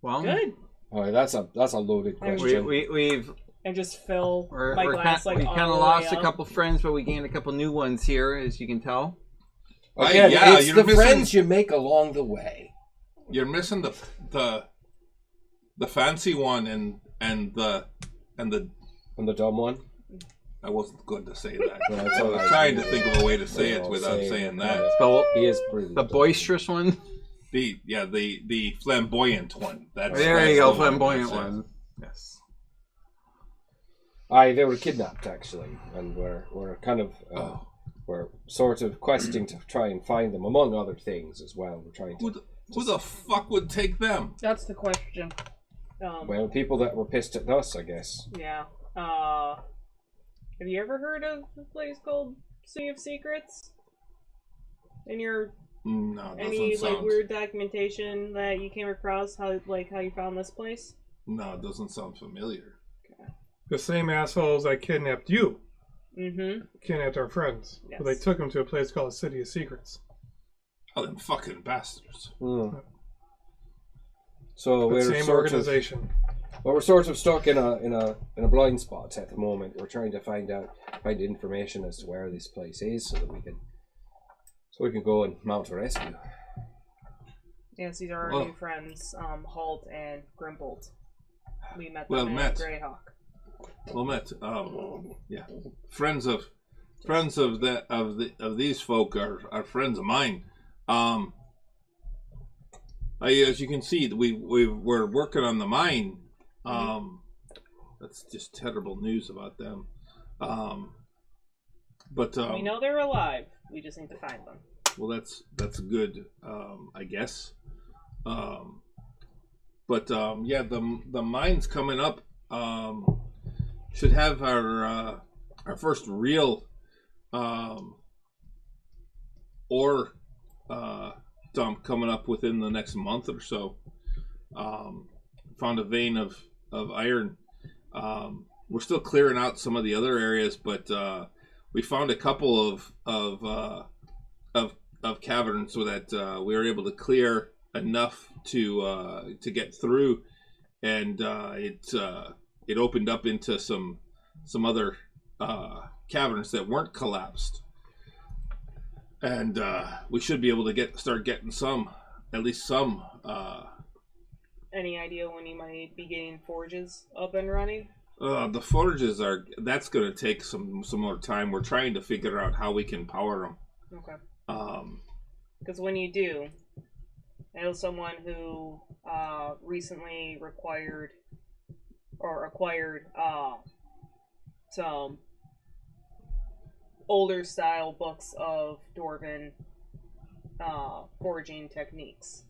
Speaker 5: well,
Speaker 3: Good.
Speaker 2: Oh, that's a loaded question.
Speaker 5: we've
Speaker 3: And just fill
Speaker 5: we're,
Speaker 3: my
Speaker 5: we're
Speaker 3: glass
Speaker 5: kind,
Speaker 3: like
Speaker 5: we
Speaker 3: all
Speaker 5: kind
Speaker 3: the
Speaker 5: of
Speaker 3: way
Speaker 5: lost a
Speaker 3: up.
Speaker 5: couple friends, but we gained a couple new ones here, as you can tell.
Speaker 2: Again,
Speaker 1: yeah,
Speaker 2: it's
Speaker 1: you're
Speaker 2: the
Speaker 1: missing-
Speaker 2: friends you make along the way.
Speaker 1: You're missing the fancy one and the.
Speaker 2: And the dumb one.
Speaker 1: I wasn't going to say that.
Speaker 2: Well, that's
Speaker 1: I
Speaker 2: all
Speaker 1: was
Speaker 2: right.
Speaker 1: trying to think of a way to say it
Speaker 2: Well,
Speaker 1: without
Speaker 2: say it.
Speaker 1: saying that.
Speaker 5: The,
Speaker 2: He is pretty.
Speaker 5: the boisterous one.
Speaker 1: The flamboyant one. That's
Speaker 5: There you go,
Speaker 1: the one
Speaker 5: flamboyant
Speaker 1: that's it.
Speaker 5: one. Yes.
Speaker 2: They were kidnapped actually, and we're kind of
Speaker 1: Oh.
Speaker 2: we're sort of questing to try and find them, among other things as well. We're trying to.
Speaker 1: Who the fuck would take them?
Speaker 4: That's the question.
Speaker 2: Well, people that were pissed at us, I guess.
Speaker 3: Yeah. Have you ever heard of a place called City of Secrets? In your
Speaker 1: No, it
Speaker 3: any
Speaker 1: doesn't
Speaker 3: like
Speaker 1: sound.
Speaker 3: weird documentation that you came across? How you found this place?
Speaker 1: No, it doesn't sound familiar.
Speaker 8: The same assholes that kidnapped you
Speaker 3: Mm-hmm.
Speaker 8: kidnapped our friends.
Speaker 3: Yes.
Speaker 8: But they took them to a place called City of Secrets.
Speaker 1: Oh, them fucking bastards.
Speaker 2: So
Speaker 8: The
Speaker 2: we're
Speaker 8: same
Speaker 2: sort
Speaker 8: organization.
Speaker 2: we're sort of stuck in a blind spot at the moment. We're trying to find information as to where this place is, so that we can go and mount a rescue.
Speaker 3: Yes, these are our
Speaker 1: Well-
Speaker 3: new friends, Halt and Grimbold. We met them
Speaker 1: Well
Speaker 3: at
Speaker 1: met.
Speaker 3: Greyhawk.
Speaker 1: Well met. Yeah, friends of these folk are friends of mine. As you can see, we're working on the mine. That's just terrible news about them. But
Speaker 3: We know they're alive. We just need to find them.
Speaker 1: well, that's good, I guess. But yeah, the mine's coming up. Should have our first real ore dump coming up within the next month or so. Found a vein of iron. We're still clearing out some of the other areas, but we found a couple of caverns so that we were able to clear enough to get through, and it opened up into some other caverns that weren't collapsed, and we should be able to start getting at least some.
Speaker 3: Any idea when you might be getting forges up and running?
Speaker 1: The forges that's going to take some more time. We're trying to figure out how we can power them.
Speaker 3: Okay. Because when you do, I know someone who recently acquired some older style books of Dwarven foraging techniques,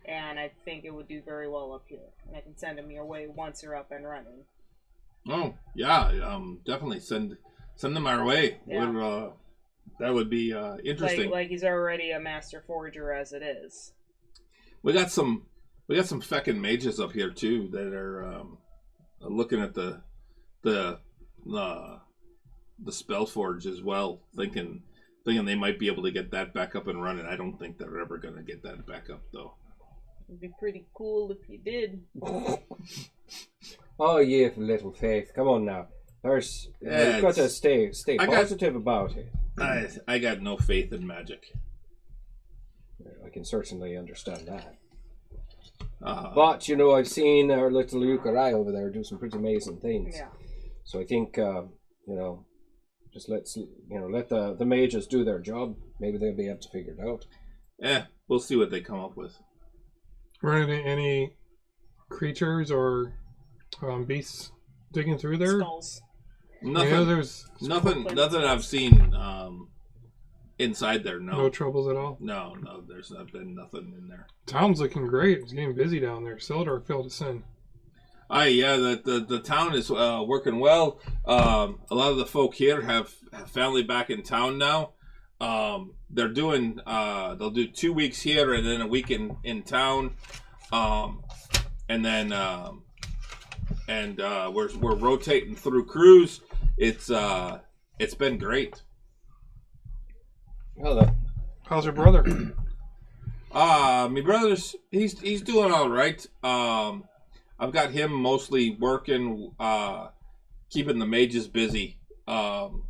Speaker 3: and I think it would do very well up here. And I can send them your way once you're up and running.
Speaker 1: Oh yeah, definitely send them our way.
Speaker 3: Yeah.
Speaker 1: That would be interesting.
Speaker 3: Like he's already a master forger as it is.
Speaker 1: We got some feckin' mages up here too that are looking at the spell forge as well, thinking they might be able to get that back up and running. I don't think they're ever gonna get that back up though.
Speaker 3: It'd be pretty cool if you did.
Speaker 2: Oh, you have little faith. Come on now. You've got to stay positive about it.
Speaker 1: I got no faith in magic.
Speaker 2: I can certainly understand that. But, you know, I've seen our little Yukarai over there do some pretty amazing things.
Speaker 3: Yeah.
Speaker 2: So I think, you know, just let the mages do their job. Maybe they'll be able to figure it out.
Speaker 1: We'll see what they come up with.
Speaker 8: Run into any creatures or beasts digging through there?
Speaker 3: Skulls.
Speaker 1: Nothing.
Speaker 8: Yeah, there's
Speaker 1: nothing I've seen inside there.
Speaker 8: no troubles at all.
Speaker 1: No, there's not been nothing in there.
Speaker 8: Town's looking great. It's getting busy down there. Sildar filled us in.
Speaker 1: Yeah, the town is working well. A lot of the folk here have family back in town now. They're doing they'll do 2 weeks here and then a week in town, and then we're rotating through crews. It's been great.
Speaker 2: Hello.
Speaker 8: How's your brother?
Speaker 1: My brother's he's doing all right. I've got him mostly working, keeping the mages busy.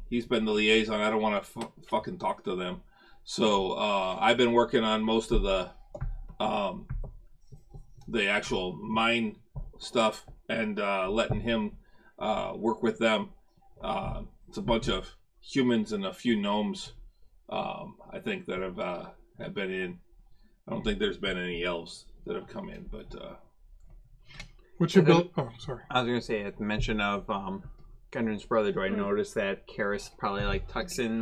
Speaker 1: He's been the liaison. I don't want to fucking talk to them. So I've been working on most of the actual mine stuff and letting him work with them. It's a bunch of humans and a few gnomes, I think, that have been in. I don't think there's been any elves that have come in, but...
Speaker 8: What's your build? Oh, sorry.
Speaker 5: I was going to say, at the mention of Gundren's brother, do I notice that Karis probably like tucks in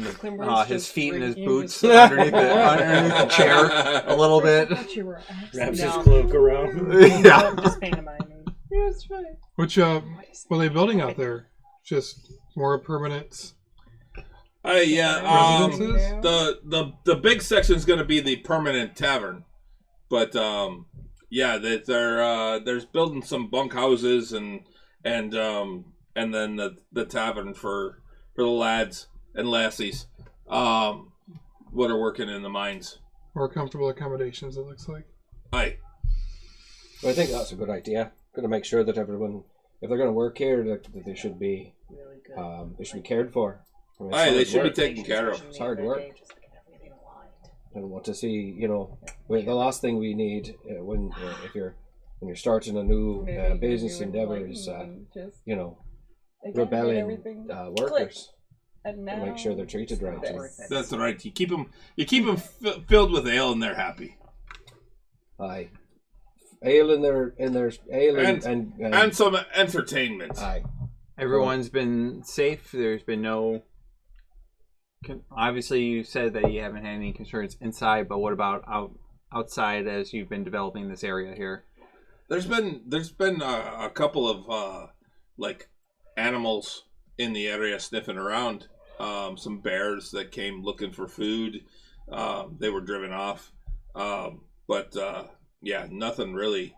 Speaker 5: his feet in his boots underneath the chair a little bit?
Speaker 6: Wraps his cloak around.
Speaker 5: Yeah.
Speaker 3: Just paying mind.
Speaker 4: Yeah, it's fine.
Speaker 8: Which what are they building out there? Just more permanent residences?
Speaker 1: The big section is going to be the permanent tavern, but yeah, there's building some bunkhouses and then the tavern for the lads and lassies, what are working in the mines.
Speaker 8: More comfortable accommodations, it looks like.
Speaker 1: Aye.
Speaker 2: Well, I think that's a good idea. Got to make sure that everyone, if they're going to work here, that they should be, they should be cared for. I mean,
Speaker 1: Aye, they should be taken care of.
Speaker 2: It's hard work. I don't want to see, you know, the last thing we need when you're starting a new business endeavor is, you know, rebelling workers.
Speaker 4: And now,
Speaker 2: make sure they're treated right.
Speaker 1: That's right. You keep them filled with ale and they're happy.
Speaker 2: Aye. Ale in their ale
Speaker 1: and some entertainment.
Speaker 2: Aye.
Speaker 5: Everyone's been safe. There's been no. Obviously, you said that you haven't had any concerns inside, but what about outside as you've been developing this area here?
Speaker 1: There's been a couple of like animals in the area sniffing around. Some bears that came looking for food. They were driven off. But yeah, nothing really.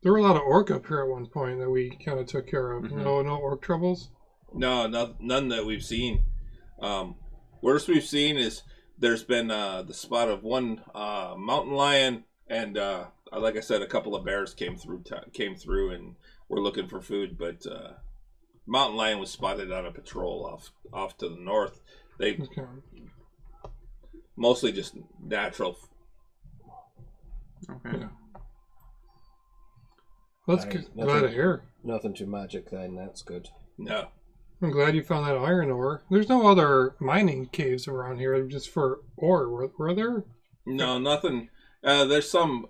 Speaker 8: There were a lot of orc up here at one point that we kind of took care of.
Speaker 1: Mm-hmm.
Speaker 8: No orc troubles?
Speaker 1: No, none that we've seen. Worst we've seen is there's been the spot of one mountain lion, and like I said, a couple of bears came through and were looking for food. But mountain lion was spotted on a patrol off to the north. They mostly just natural.
Speaker 5: Okay.
Speaker 8: Yeah. That's good. Glad to hear.
Speaker 2: Nothing too magic then. That's good.
Speaker 1: No.
Speaker 8: I'm glad you found that iron ore. There's no other mining caves around here just for ore, were there?
Speaker 1: No, nothing. There's some.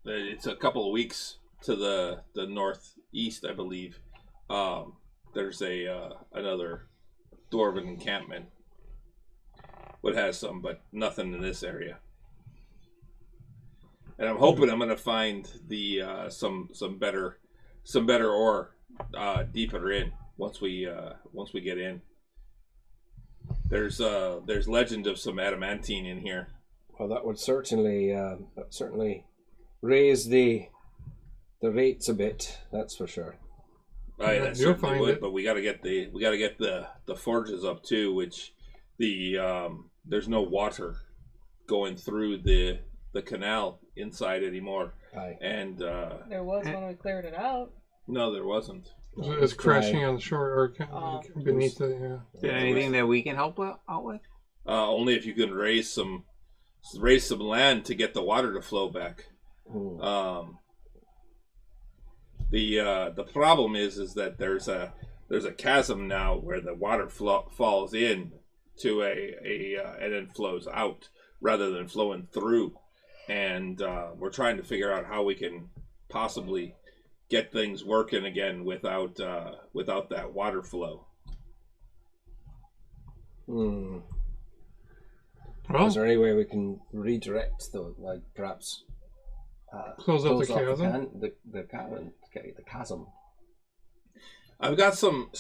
Speaker 1: It's a couple of weeks to the northeast, I believe. There's another dwarven encampment. What has some, but nothing in this area. And I'm hoping I'm going to find the some better ore deeper in once we get in. There's legend of some adamantine in here.
Speaker 2: Well, that would certainly raise the rates a bit. That's for sure.
Speaker 1: Right,
Speaker 8: Yeah,
Speaker 1: that
Speaker 8: you'll
Speaker 1: certainly
Speaker 8: find
Speaker 1: would,
Speaker 8: it.
Speaker 1: but we gotta get the forges up too, which there's no water going through the canal inside anymore.
Speaker 2: Aye.
Speaker 1: And
Speaker 3: There was when we cleared it out.
Speaker 1: no, there wasn't.
Speaker 8: It's crashing on the shore or beneath the.
Speaker 5: Is there anything that we can help out with?
Speaker 1: Only if you can raise some land to get the water to flow back. The problem is that there's a chasm now where the water falls in to and then flows out rather than flowing through, and we're trying to figure out how we can possibly get things working again without that water flow.
Speaker 2: Well,
Speaker 8: Well,
Speaker 2: is there any way we can redirect perhaps
Speaker 8: close up the
Speaker 2: off
Speaker 8: chasm.
Speaker 2: the chasm?
Speaker 1: I've got some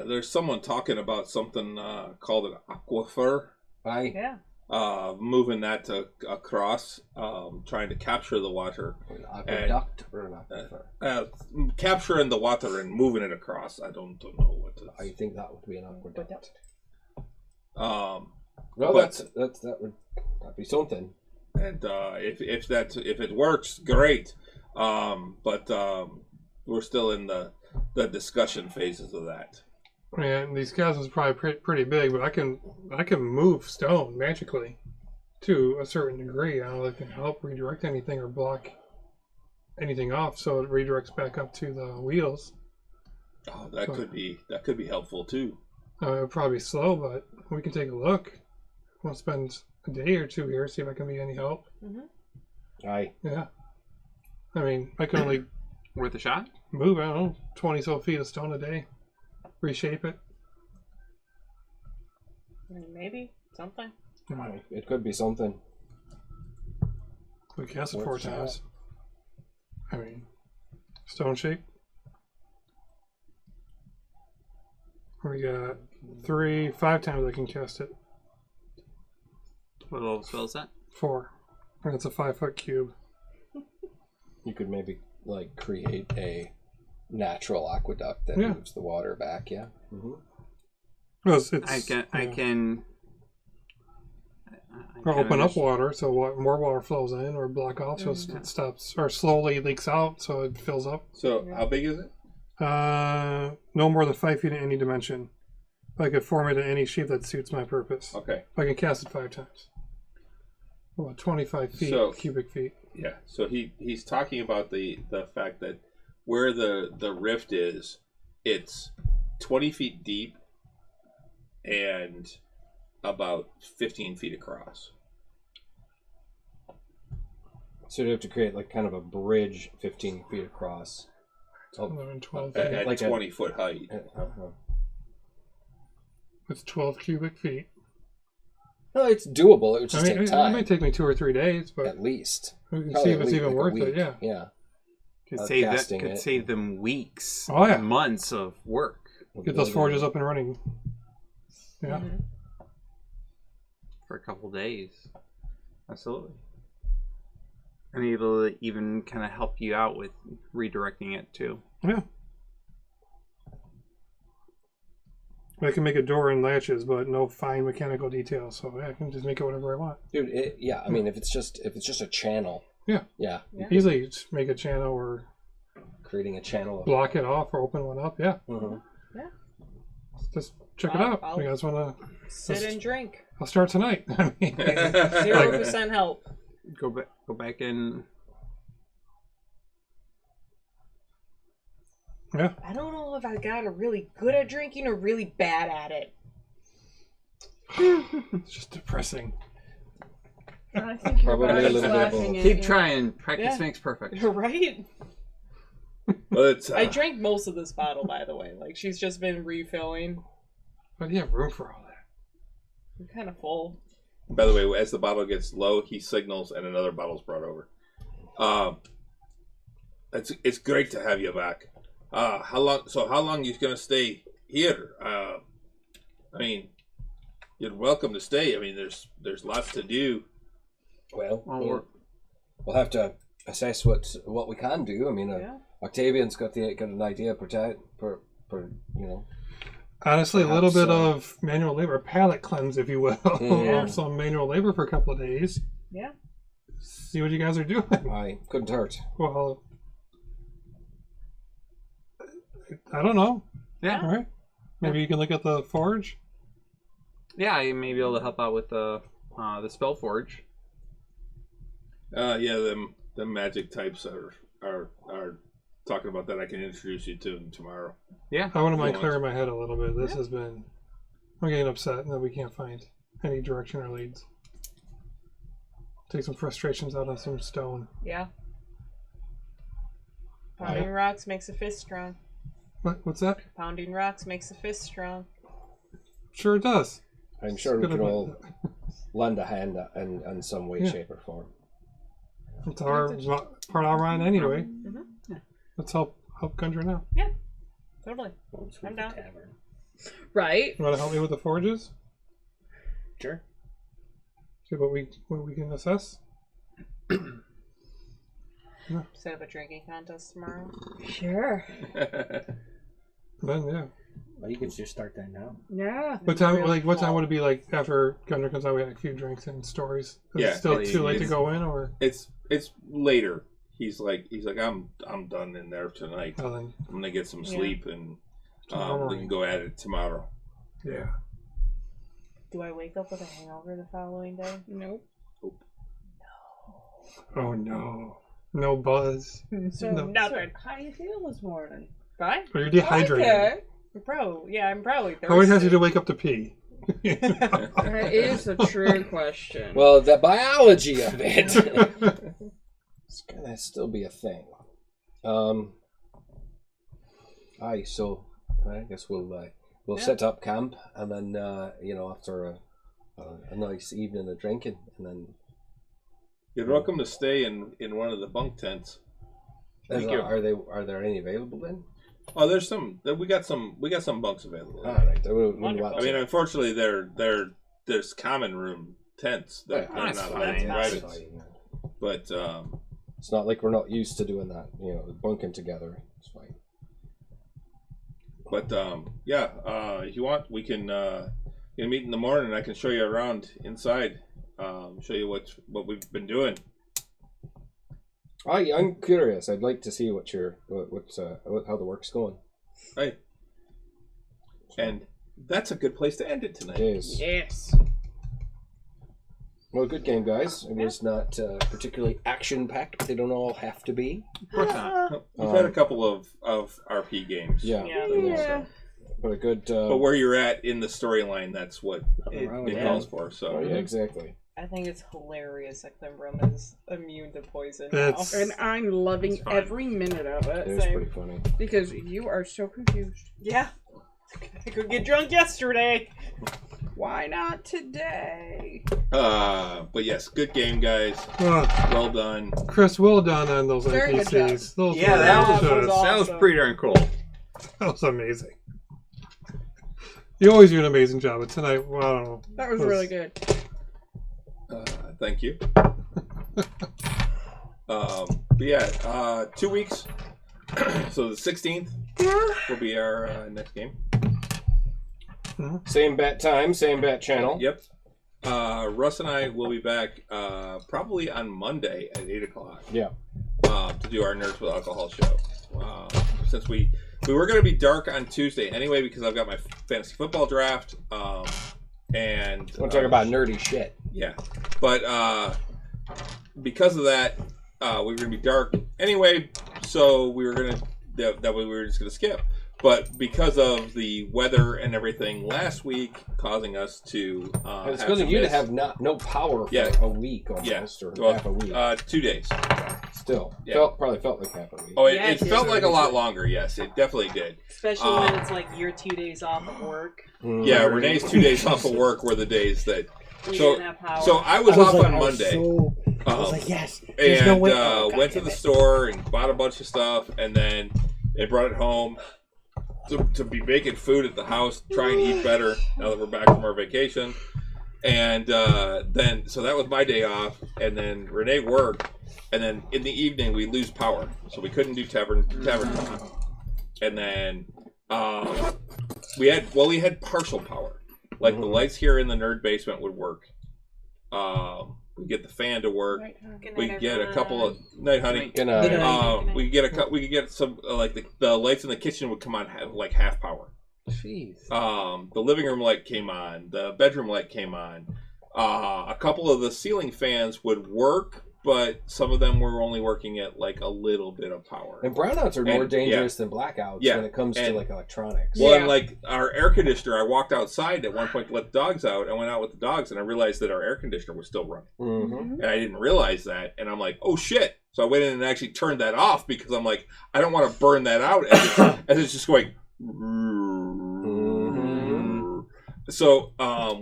Speaker 1: there's someone talking about something called an aquifer.
Speaker 2: Aye.
Speaker 3: Yeah.
Speaker 1: Moving that across, trying to capture the water.
Speaker 2: An aqueduct or an aquifer?
Speaker 1: Capturing the water and moving it across. I don't know what to.
Speaker 2: I think that would be an aqueduct.
Speaker 1: Um,
Speaker 2: Well,
Speaker 1: but-
Speaker 2: that'd be something.
Speaker 1: and if it works, great. But we're still in the discussion phases of that.
Speaker 8: Yeah, and these chasms are probably pretty big, but I can move stone magically to a certain degree. I don't know if it can help redirect anything or block anything off, so it redirects back up to the wheels.
Speaker 1: Oh, that could be helpful too.
Speaker 8: It'll probably be slow, but we can take a look. We'll spend a day or two here, see if I can be any help.
Speaker 2: Aye.
Speaker 8: Yeah. I mean, I can only
Speaker 5: Worth a shot?
Speaker 8: move, I don't know, 20 so feet of stone a day. Reshape it.
Speaker 3: Maybe something.
Speaker 2: Aye. It could be something.
Speaker 8: We cast it
Speaker 2: Worth
Speaker 8: 4
Speaker 2: a shot.
Speaker 8: times. I mean, stone shape. We got 5 times I can cast it.
Speaker 5: What level spell is that?
Speaker 8: 4. And it's a 5-foot cube.
Speaker 2: You could maybe create a natural aqueduct that
Speaker 8: Yeah.
Speaker 2: moves the water back. Yeah. Mm-hmm.
Speaker 8: Well, it's,
Speaker 5: I can
Speaker 8: or open up water so more water flows in, or block off so it stops, or slowly leaks out so it fills up.
Speaker 1: So how big is it?
Speaker 8: No more than 5 feet in any dimension. I could form it in any shape that suits my purpose.
Speaker 1: Okay.
Speaker 8: I can cast it 5 times. About 25 feet,
Speaker 1: So-
Speaker 8: cubic feet.
Speaker 1: Yeah. So he's talking about the fact that where the rift is, it's 20 feet deep and about 15 feet across.
Speaker 2: So you have to create kind of a bridge 15 feet across.
Speaker 8: 11, 12
Speaker 1: At,
Speaker 8: feet.
Speaker 1: at
Speaker 2: Like a-
Speaker 1: 20-foot height.
Speaker 8: It's 12 cubic feet.
Speaker 2: No, it's doable. It would just
Speaker 8: I mean,
Speaker 2: take
Speaker 8: it
Speaker 2: time.
Speaker 8: might take me 2 or 3 days, but
Speaker 2: At least.
Speaker 8: we can
Speaker 2: Probably
Speaker 8: see if
Speaker 2: at
Speaker 8: it's
Speaker 2: least
Speaker 8: even
Speaker 2: a
Speaker 8: worth
Speaker 2: week.
Speaker 8: it. Yeah.
Speaker 2: Yeah.
Speaker 5: Could
Speaker 2: casting it.
Speaker 5: save them weeks,
Speaker 8: Oh, yeah.
Speaker 5: months of work
Speaker 8: Get those forges up and running. Yeah.
Speaker 5: for a couple days. Absolutely. And able to even kind of help you out with redirecting it too.
Speaker 8: Yeah. I can make a door and latches, but no fine mechanical details. So yeah, I can just make it whatever I want.
Speaker 2: Dude, I mean, if it's just a channel.
Speaker 8: Yeah.
Speaker 2: Yeah.
Speaker 8: Easily just make a channel or
Speaker 2: Creating a channel.
Speaker 8: block it off or open one up. Yeah.
Speaker 2: Mhm.
Speaker 8: Just check it out.
Speaker 3: I'll-
Speaker 8: You guys want to?
Speaker 3: Sit and drink.
Speaker 8: I'll start tonight. I mean,
Speaker 3: 0% help.
Speaker 5: Go back in.
Speaker 8: yeah.
Speaker 3: I don't know if I got really good at drinking or really bad at it.
Speaker 8: It's just depressing.
Speaker 4: I think your
Speaker 2: Probably a
Speaker 4: body's
Speaker 2: little bit of
Speaker 4: laughing
Speaker 2: both.
Speaker 4: at
Speaker 5: Keep
Speaker 4: you.
Speaker 5: trying. Practice
Speaker 3: Yeah.
Speaker 5: makes perfect.
Speaker 3: Right?
Speaker 1: Well, it's
Speaker 3: I drank most of this bottle, by the way. Like, she's just been refilling.
Speaker 8: But you have room for all that.
Speaker 3: I'm kind of full.
Speaker 1: by the way, as the bottle gets low, he signals and another bottle's brought over. It's great to have you back. How long? So how long you gonna stay here? I mean, You're welcome to stay. I mean, there's lots to do.
Speaker 2: Well, we'll have to assess what we can do. I mean, Octavian's got an idea for
Speaker 8: Honestly,
Speaker 2: perhaps,
Speaker 8: a little bit of manual labor, palate cleanse, if you will.
Speaker 2: Yeah.
Speaker 8: Some manual labor for a couple of days.
Speaker 3: Yeah.
Speaker 8: See what you guys are doing.
Speaker 2: I couldn't hurt.
Speaker 8: Well, I don't know.
Speaker 5: Yeah.
Speaker 8: All right. Maybe you can look at the forge.
Speaker 5: Yeah, I may be able to help out with the spell forge.
Speaker 1: Yeah, the magic types are talking about that. I can introduce you to them tomorrow.
Speaker 5: Yeah.
Speaker 8: I wouldn't mind clearing my head a little bit. This has been... I'm getting upset that we can't find any direction or leads. Take some frustrations out on some stone.
Speaker 3: Yeah. Pounding rocks makes a fist strong.
Speaker 8: What's that?
Speaker 3: Pounding rocks makes a fist strong.
Speaker 8: Sure it does.
Speaker 2: I'm sure we can all lend a hand in some way, shape, or form.
Speaker 8: It's our part of our run anyway.
Speaker 3: Mm-hmm.
Speaker 8: Let's help Gundren now.
Speaker 3: Yeah, totally. I'm down.
Speaker 4: Right.
Speaker 8: You want to help me with the forges?
Speaker 6: Sure.
Speaker 8: See what we can assess.
Speaker 3: Set up a drinking contest tomorrow.
Speaker 4: Sure.
Speaker 8: Then yeah.
Speaker 6: Well, you can just start that now.
Speaker 4: Yeah.
Speaker 8: What time? What time would it be? Like after Gundren comes out, we had a few drinks and stories. Is it still too late to go in, or
Speaker 1: it's later. He's like I'm done in there tonight.
Speaker 8: Oh, then.
Speaker 1: I'm gonna get some sleep and we can go at it tomorrow.
Speaker 8: Yeah.
Speaker 3: Do I wake up with a hangover the following day?
Speaker 4: Nope.
Speaker 8: Oh no. No buzz.
Speaker 3: So
Speaker 8: No.
Speaker 3: nothing.
Speaker 4: How do you feel this morning?
Speaker 3: Fine.
Speaker 8: Or you're dehydrated.
Speaker 4: Okay.
Speaker 3: I'm probably thirsty.
Speaker 8: How many times did you wake up to pee?
Speaker 4: That is a true question.
Speaker 2: Well, the biology of it. It's gonna still be a thing. So I guess we'll set up camp, and then after a nice evening of drinking, and then
Speaker 1: You're welcome to stay in one of the bunk tents.
Speaker 2: are there any available then?
Speaker 1: Oh, there's some. We got some bunks available.
Speaker 2: All right.
Speaker 1: I mean, unfortunately, there's common room tents that are not private. But
Speaker 2: it's not like we're not used to doing that. Bunking together. It's fine.
Speaker 1: But if you want, we can meet in the morning. I can show you around inside. Show you what we've been doing.
Speaker 2: I'm curious. I'd like to see how the work's going.
Speaker 1: Right. And that's a good place to end it tonight.
Speaker 2: It is.
Speaker 3: Yes.
Speaker 2: Well, good game, guys. It was not particularly action-packed. They don't all have to be.
Speaker 5: Of course not.
Speaker 1: We've had a couple of RP games.
Speaker 3: Yeah.
Speaker 2: But a good...
Speaker 1: but where you're at in the storyline, that's what it calls for. So
Speaker 2: yeah, exactly.
Speaker 3: I think it's hilarious that Climbrum is immune to poison
Speaker 8: It's-
Speaker 3: now.
Speaker 4: And I'm loving every minute of it.
Speaker 2: It was pretty funny.
Speaker 4: Because you are so confused.
Speaker 3: Yeah. I could get drunk yesterday.
Speaker 4: Why not today?
Speaker 1: but yes, good game, guys. Well done.
Speaker 8: Chris, well done on those
Speaker 4: Very good
Speaker 8: NPCs. Those
Speaker 5: Yeah,
Speaker 8: were
Speaker 5: that
Speaker 8: good.
Speaker 5: was pretty darn cool.
Speaker 8: That was amazing. You always do an amazing job, but tonight, well, I don't know.
Speaker 4: That was really good.
Speaker 1: Thank you. But yeah, 2 weeks. So the 16th will be our next game.
Speaker 2: Same bat time, same bat channel.
Speaker 1: Yep. Russ and I will be back probably on Monday at 8 o'clock.
Speaker 2: Yeah.
Speaker 1: To do our Nerds with Alcohol show. Since we were going to be dark on Tuesday anyway because I've got my fantasy football draft. And
Speaker 2: We'll talk about nerdy shit.
Speaker 1: Yeah. But because of that, we were going to be dark anyway, so we were going to that way we were just going to skip. But because of the weather and everything last week, causing us to
Speaker 2: it's causing you to have no power for a week almost, or half a week.
Speaker 1: 2 days.
Speaker 2: Still, probably felt like half a week.
Speaker 1: Oh, it felt like a lot longer. Yes, it definitely did.
Speaker 3: Especially when it's like you're 2 days off of work.
Speaker 1: Yeah, Renee's 2 days off of work were the days that.
Speaker 3: We didn't have power.
Speaker 1: So I was off on Monday.
Speaker 6: I was like, yes.
Speaker 1: And
Speaker 6: no way.
Speaker 1: went to the store and bought a bunch of stuff, and then they brought it home. to be making food at the house, try and eat better now that we're back from our vacation. And then, so that was my day off, and then Renee worked, and then in the evening we lose power, so we couldn't do Tavern Knights. And then we had partial power, like the lights here in the nerd basement would work. We get the fan to work. We get a couple of night, honey.
Speaker 2: Good night.
Speaker 1: We could get some like the lights in the kitchen would come on like half power.
Speaker 5: Jeez.
Speaker 1: The living room light came on. The bedroom light came on. A couple of the ceiling fans would work, but some of them were only working at like a little bit of power.
Speaker 2: And brownouts are more dangerous than blackouts when it comes to like electronics.
Speaker 1: Well, and like our air conditioner, I walked outside at one point to let the dogs out. I went out with the dogs, and I realized that our air conditioner was still running. And I didn't realize that. And I'm like, oh shit. So I went in and actually turned that off because I'm like, I don't want to burn that out as it's just going. So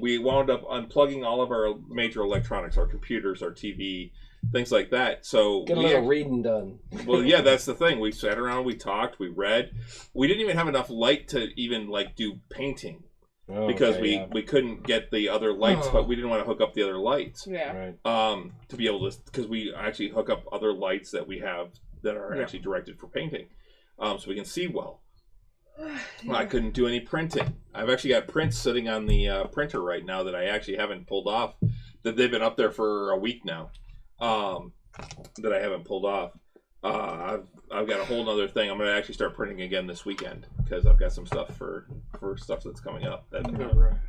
Speaker 1: we wound up unplugging all of our major electronics, our computers, our TV, things like that. So
Speaker 2: get a little reading done.
Speaker 1: Well, yeah, that's the thing. We sat around, we talked, we read. We didn't even have enough light to even like do painting because we couldn't get the other lights, but we didn't want to hook up the other lights.
Speaker 4: Yeah.
Speaker 1: To be able to, because we actually hook up other lights that we have that are actually directed for painting, so we can see well. I couldn't do any printing. I've actually got prints sitting on the printer right now that I actually haven't pulled off. That they've been up there for a week now. That I haven't pulled off. I've got a whole other thing. I'm going to actually start printing again this weekend because I've got some stuff for stuff that's coming up that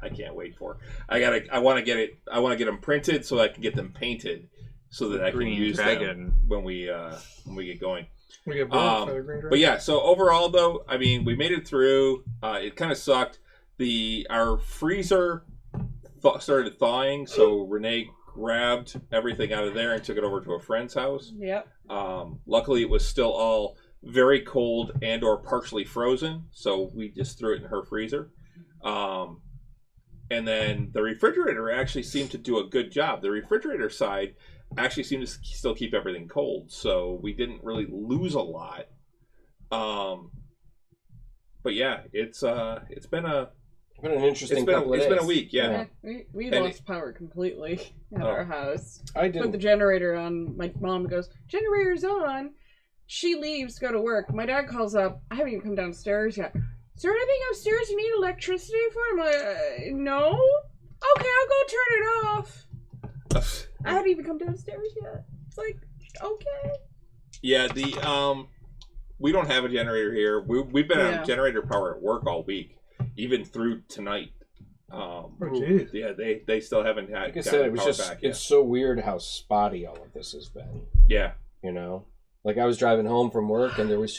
Speaker 1: I can't wait for. I want to get them printed so I can get them painted so that I can use them when we get going.
Speaker 8: We get for the Green Dragon.
Speaker 1: But yeah, so overall though, I mean, we made it through. It kind of sucked. Our freezer started thawing, so Renee grabbed everything out of there and took it over to a friend's house.
Speaker 4: Yep.
Speaker 1: Luckily, it was still all very cold and or partially frozen, so we just threw it in her freezer. And then the refrigerator actually seemed to do a good job. The refrigerator side actually seemed to still keep everything cold, so we didn't really lose a lot. But yeah, it's been an interesting couple of days. It's been a week, yeah.
Speaker 4: We lost power completely at our house.
Speaker 2: I didn't.
Speaker 4: Put the generator on. My mom goes, generator's on. She leaves to go to work. My dad calls up. I haven't even come downstairs yet. Is there anything upstairs you need electricity for? I'm like, no. Okay, I'll go turn it off. I haven't even come downstairs yet. It's like, okay.
Speaker 1: Yeah, we don't have a generator here. We've been on generator power at work all week, even through tonight. Yeah, they still haven't had.
Speaker 2: Like I said, it was just it's so weird how spotty all of this has been.
Speaker 1: Yeah,
Speaker 2: you know, like I was driving home from work and there was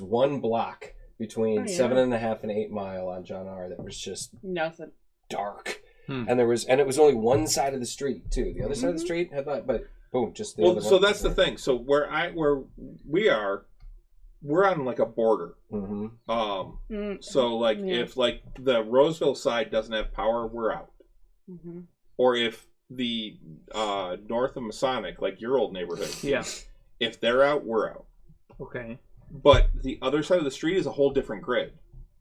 Speaker 2: one block between 7.5 and 8 Mile on John R. that was just
Speaker 4: nothing
Speaker 2: dark. And it was only one side of the street too. The other side of the street had not, but boom, just the other one.
Speaker 1: So that's the thing. So where we are, we're on like a border. So like if like the Roseville side doesn't have power, we're out. Or if the north of Masonic, like your old neighborhood, if they're out, we're out.
Speaker 5: Okay.
Speaker 1: But the other side of the street is a whole different grid.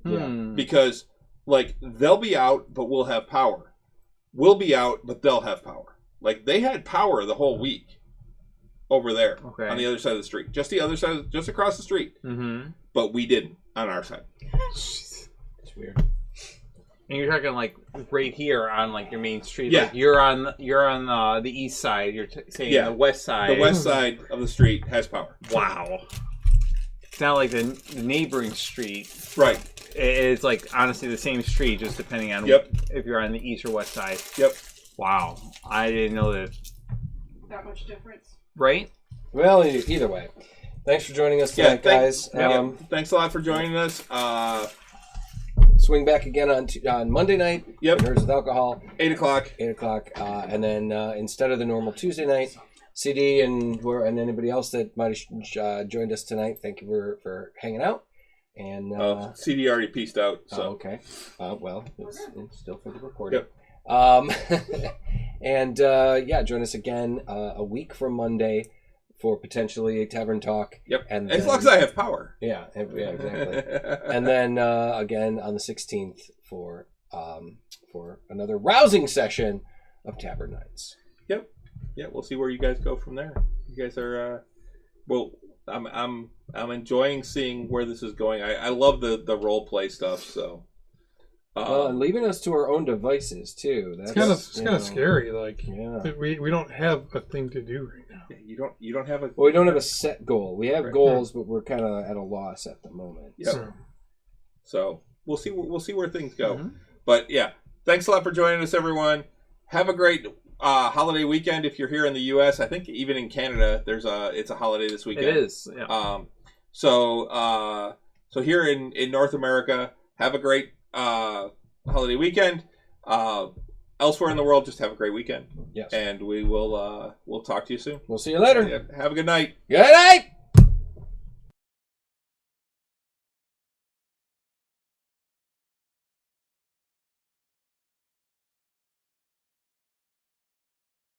Speaker 2: Yeah.
Speaker 1: Because like they'll be out, but we'll have power. We'll be out, but they'll have power. Like they had power the whole week over there on the other side of the street, just the other side, just across the street. But we didn't on our side.
Speaker 2: It's weird.
Speaker 5: And you're talking like right here on like your main street.
Speaker 1: Yeah,
Speaker 5: like you're on the east side. You're saying the west side.
Speaker 1: The west side of the street has power.
Speaker 5: Wow. It's not like the neighboring street.
Speaker 1: Right.
Speaker 5: It's like honestly the same street, just depending on if you're on the east or west side.
Speaker 1: Yep.
Speaker 5: Wow. I didn't know that.
Speaker 4: That much difference.
Speaker 5: Right?
Speaker 2: Well, either way. Thanks for joining us tonight, guys.
Speaker 1: Thanks a lot for joining us.
Speaker 2: Swing back again on Monday night.
Speaker 1: Yep.
Speaker 2: Nerds with Alcohol.
Speaker 1: 8 o'clock.
Speaker 2: 8 o'clock. And then instead of the normal Tuesday night, CD and anybody else that might have joined us tonight, thank you for hanging out. And
Speaker 1: CD already pieced out. So
Speaker 2: okay. Well, it's still for the recording.
Speaker 1: Yep.
Speaker 2: And join us again a week from Monday for potentially a tavern talk.
Speaker 1: Yep.
Speaker 2: And
Speaker 1: as long as I have power.
Speaker 2: Yeah, exactly. And then again on the 16th for another rousing session of Tavern Knights.
Speaker 1: Yep. Yeah, we'll see where you guys go from there. You guys are well. I'm enjoying seeing where this is going. I love the role play stuff. So.
Speaker 2: And leaving us to our own devices too. That's
Speaker 8: It's kind of scary. Like
Speaker 2: yeah.
Speaker 8: we don't have a thing to do right now.
Speaker 1: Yeah, you don't have a.
Speaker 2: Well, we don't have a set goal. We have goals, but we're kind of at a loss at the moment.
Speaker 1: Yep. So we'll see where things go. Mm-hmm. But yeah, thanks a lot for joining us, everyone. Have a great holiday weekend if you're here in the U.S. I think even in Canada, it's a holiday this weekend.
Speaker 5: It is. Yeah.
Speaker 1: So here in North America, have a great holiday weekend. Elsewhere in the world, just have a great weekend.
Speaker 2: Yes.
Speaker 1: And we'll talk to you soon.
Speaker 2: We'll see you later.
Speaker 1: Yeah, have a good night.
Speaker 2: Good night.